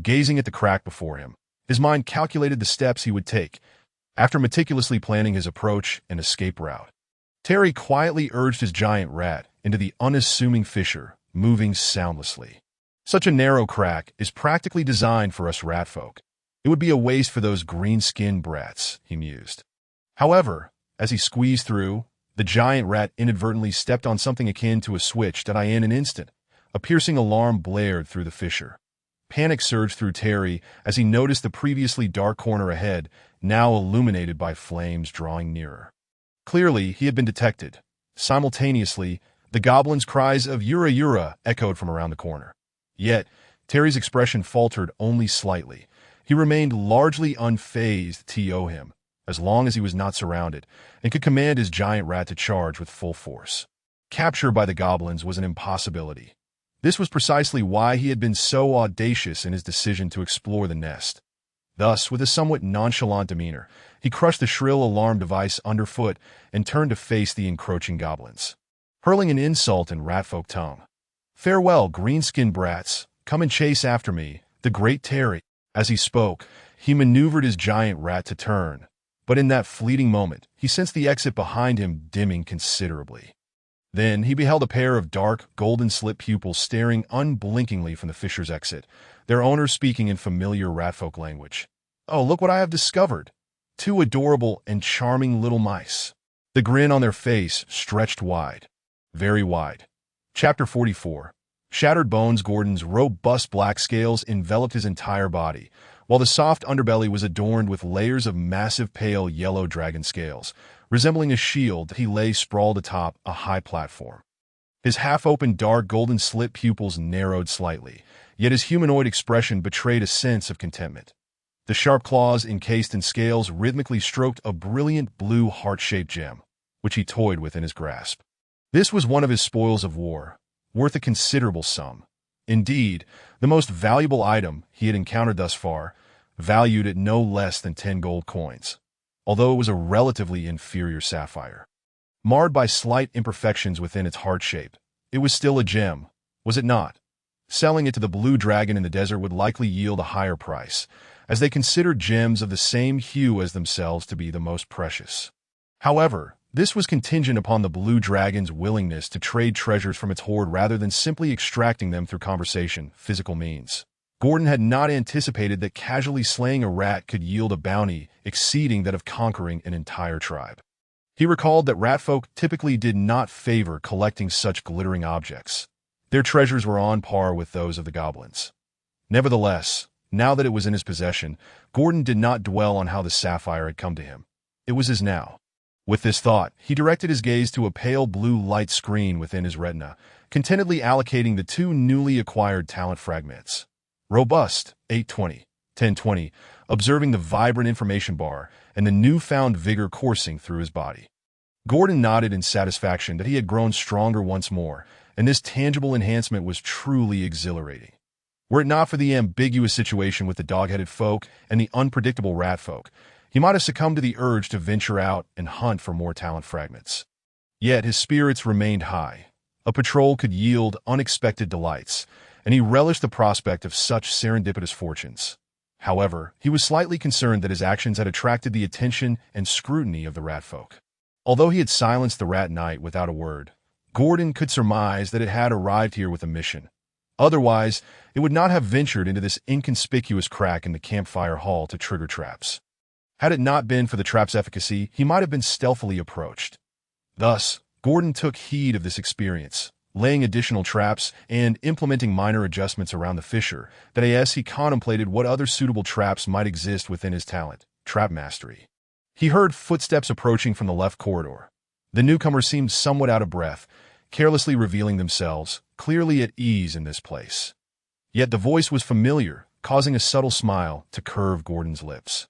Gazing at the crack before him, his mind calculated the steps he would take. After meticulously planning his approach and escape route, Terry quietly urged his giant rat into the unassuming fissure, moving soundlessly. Such a narrow crack is practically designed for us ratfolk. It would be a waste for those green-skinned brats, he mused. However, as he squeezed through, the giant rat inadvertently stepped on something akin to a switch that in an instant. A piercing alarm blared through the fissure. Panic surged through Terry as he noticed the previously dark corner ahead, now illuminated by flames drawing nearer. Clearly, he had been detected. Simultaneously, the goblin's cries of "Yura Yura" echoed from around the corner. Yet, Terry's expression faltered only slightly. He remained largely unfazed to him, as long as he was not surrounded, and could command his giant rat to charge with full force. Capture by the goblins was an impossibility. This was precisely why he had been so audacious in his decision to explore the nest. Thus, with a somewhat nonchalant demeanor, he crushed the shrill alarm device underfoot and turned to face the encroaching goblins, hurling an insult in ratfolk tongue. "Farewell, green-skinned brats. Come and chase after me, the great Terry." As he spoke, he maneuvered his giant rat to turn, but in that fleeting moment, he sensed the exit behind him dimming considerably. Then he beheld a pair of dark, golden-slit pupils staring unblinkingly from the fissure's exit, their owner speaking in familiar ratfolk language. "Oh, look what I have discovered! 2 adorable and charming little mice." The grin on their face stretched wide. Very wide. Chapter 44. Shattered bones. Gordon's robust black scales enveloped his entire body, while the soft underbelly was adorned with layers of massive pale yellow dragon scales, resembling a shield. He lay sprawled atop a high platform. His half-open dark golden-slit pupils narrowed slightly, yet his humanoid expression betrayed a sense of contentment. The sharp claws encased in scales rhythmically stroked a brilliant blue heart-shaped gem, which he toyed with in his grasp. This was one of his spoils of war, worth a considerable sum. Indeed, the most valuable item he had encountered thus far, valued at no less than 10 gold coins, although it was a relatively inferior sapphire. Marred by slight imperfections within its heart shape, it was still a gem, was it not? Selling it to the blue dragon in the desert would likely yield a higher price, as they considered gems of the same hue as themselves to be the most precious. However, this was contingent upon the blue dragon's willingness to trade treasures from its hoard rather than simply extracting them through conversation, physical means. Gordon had not anticipated that casually slaying a rat could yield a bounty exceeding that of conquering an entire tribe. He recalled that ratfolk typically did not favor collecting such glittering objects. Their treasures were on par with those of the goblins. Nevertheless, now that it was in his possession, Gordon did not dwell on how the sapphire had come to him. It was his now. With this thought, he directed his gaze to a pale blue light screen within his retina, contentedly allocating the 2 newly acquired talent fragments. Robust, 820, 1020, observing the vibrant information bar and the newfound vigor coursing through his body. Gordon nodded in satisfaction that he had grown stronger once more, and this tangible enhancement was truly exhilarating. Were it not for the ambiguous situation with the dog-headed folk and the unpredictable rat folk, he might have succumbed to the urge to venture out and hunt for more talent fragments. Yet his spirits remained high. A patrol could yield unexpected delights, and he relished the prospect of such serendipitous fortunes. However, he was slightly concerned that his actions had attracted the attention and scrutiny of the rat folk. Although he had silenced the rat knight without a word, Gordon could surmise that it had arrived here with a mission. Otherwise, it would not have ventured into this inconspicuous crack in the campfire hall to trigger traps. Had it not been for the trap's efficacy, he might have been stealthily approached. Thus, Gordon took heed of this experience, laying additional traps and implementing minor adjustments around the fissure, that as he contemplated what other suitable traps might exist within his talent, trap mastery. He heard footsteps approaching from the left corridor. The newcomer seemed somewhat out of breath, carelessly revealing themselves, clearly at ease in this place. Yet the voice was familiar, causing a subtle smile to curve Gordon's lips.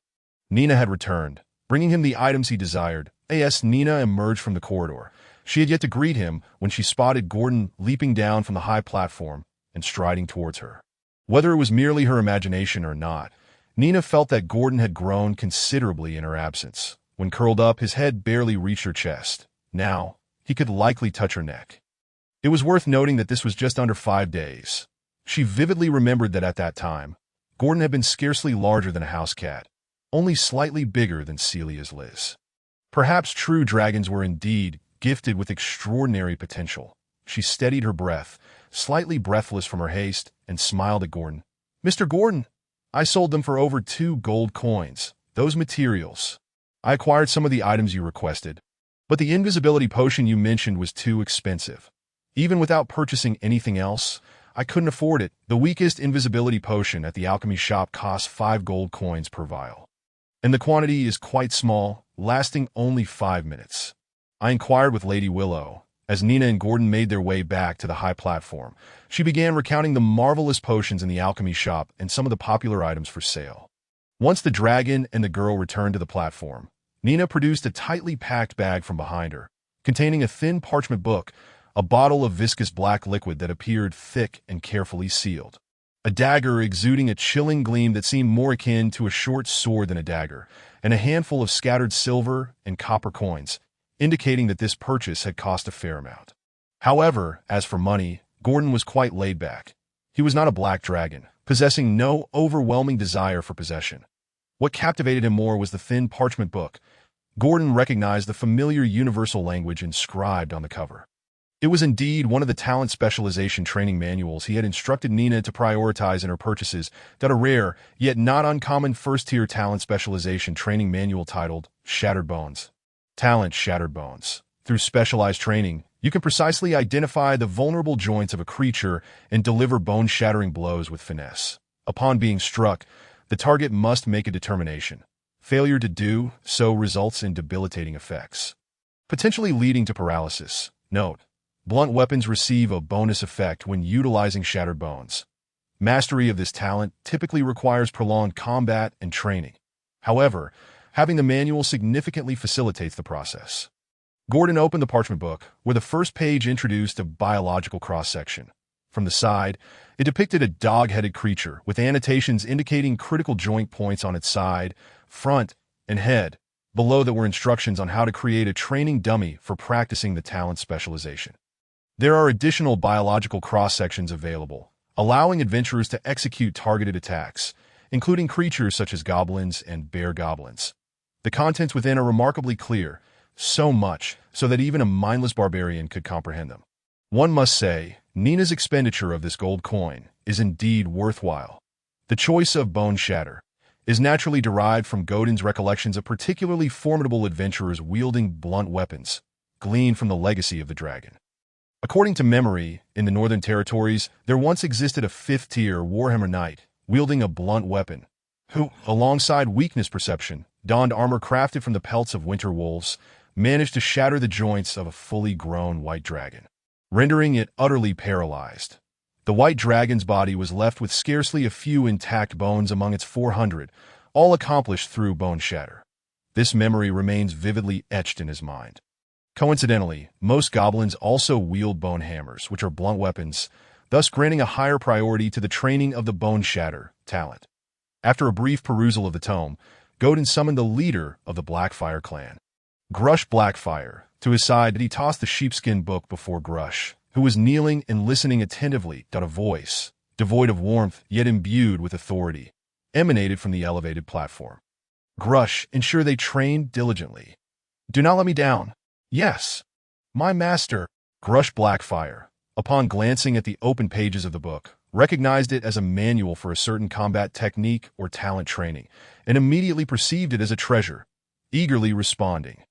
Nina had returned, bringing him the items he desired. As Nina emerged from the corridor, she had yet to greet him when she spotted Gordon leaping down from the high platform and striding towards her. Whether it was merely her imagination or not, Nina felt that Gordon had grown considerably in her absence. When curled up, his head barely reached her chest. Now, he could likely touch her neck. It was worth noting that this was just under 5 days. She vividly remembered that at that time, Gordon had been scarcely larger than a house cat, only slightly bigger than Celia's Liz. Perhaps true dragons were indeed gifted with extraordinary potential. She steadied her breath, slightly breathless from her haste, and smiled at Gordon. "Mr. Gordon, I sold them for over 2 gold coins. Those materials. I acquired some of the items you requested, but the invisibility potion you mentioned was too expensive. Even without purchasing anything else, I couldn't afford it. The weakest invisibility potion at the alchemy shop costs 5 gold coins per vial. And the quantity is quite small, lasting only 5 minutes. I inquired with Lady Willow. As Nina and Gordon made their way back to the high platform, she began recounting the marvelous potions in the alchemy shop and some of the popular items for sale. Once the dragon and the girl returned to the platform, Nina produced a tightly packed bag from behind her, containing a thin parchment book, a bottle of viscous black liquid that appeared thick and carefully sealed, a dagger exuding a chilling gleam that seemed more akin to a short sword than a dagger, and a handful of scattered silver and copper coins, indicating that this purchase had cost a fair amount. However, as for money, Gordon was quite laid back. He was not a black dragon, possessing no overwhelming desire for possession. What captivated him more was the thin parchment book. Gordon recognized the familiar universal language inscribed on the cover. It was indeed one of the talent specialization training manuals he had instructed Nina to prioritize in her purchases, that a rare, yet not uncommon first-tier talent specialization training manual titled Shattered Bones. Talent Shattered Bones. Through specialized training, you can precisely identify the vulnerable joints of a creature and deliver bone-shattering blows with finesse. Upon being struck, the target must make a determination. Failure to do so results in debilitating effects, potentially leading to paralysis. Note: blunt weapons receive a bonus effect when utilizing Shattered Bones. Mastery of this talent typically requires prolonged combat and training. However, having the manual significantly facilitates the process. Gordon opened the parchment book, where the first page introduced a biological cross-section. From the side, it depicted a dog-headed creature with annotations indicating critical joint points on its side, front, and head. Below that were instructions on how to create a training dummy for practicing the talent specialization. There are additional biological cross-sections available, allowing adventurers to execute targeted attacks, including creatures such as goblins and bear goblins. The contents within are remarkably clear, so much so that even a mindless barbarian could comprehend them. One must say, Nina's expenditure of this gold coin is indeed worthwhile. The choice of Bone Shatter is naturally derived from Gerdon's recollections of particularly formidable adventurers wielding blunt weapons, gleaned from the legacy of the dragon. According to memory, in the Northern Territories, there once existed a 5th-tier Warhammer Knight wielding a blunt weapon, who, alongside weakness perception, donned armor crafted from the pelts of winter wolves, managed to shatter the joints of a fully grown white dragon, rendering it utterly paralyzed. The white dragon's body was left with scarcely a few intact bones among its 400, all accomplished through Bone Shatter. This memory remains vividly etched in his mind. Coincidentally, most goblins also wield bone hammers, which are blunt weapons, thus granting a higher priority to the training of the Bone Shatter talent. After a brief perusal of the tome, Gerdon summoned the leader of the Blackfire Clan, Grush Blackfire, to his side. He tossed the sheepskin book before Grush, who was kneeling and listening attentively. A voice, devoid of warmth yet imbued with authority, emanated from the elevated platform. "Grush, ensure they train diligently. Do not let me down." "Yes, my master." Grush Blackfire, upon glancing at the open pages of the book, recognized it as a manual for a certain combat technique or talent training, and immediately perceived it as a treasure, eagerly responding.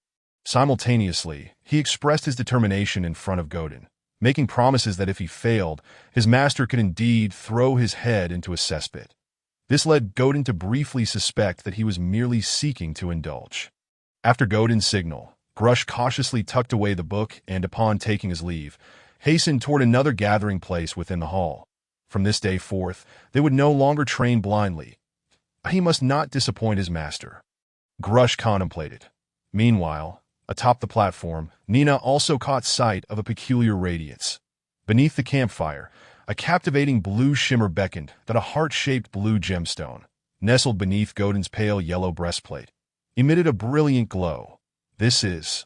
Simultaneously, he expressed his determination in front of Gerdon, making promises that if he failed, his master could indeed throw his head into a cesspit. This led Gerdon to briefly suspect that he was merely seeking to indulge. After Gerdon's signal, Grush cautiously tucked away the book and, upon taking his leave, hastened toward another gathering place within the hall. From this day forth, they would no longer train blindly. He must not disappoint his master. Grush contemplated. Meanwhile, atop the platform, Nina also caught sight of a peculiar radiance. Beneath the campfire, a captivating blue shimmer beckoned that a heart-shaped blue gemstone, nestled beneath Gerdon's pale yellow breastplate, emitted a brilliant glow. "This is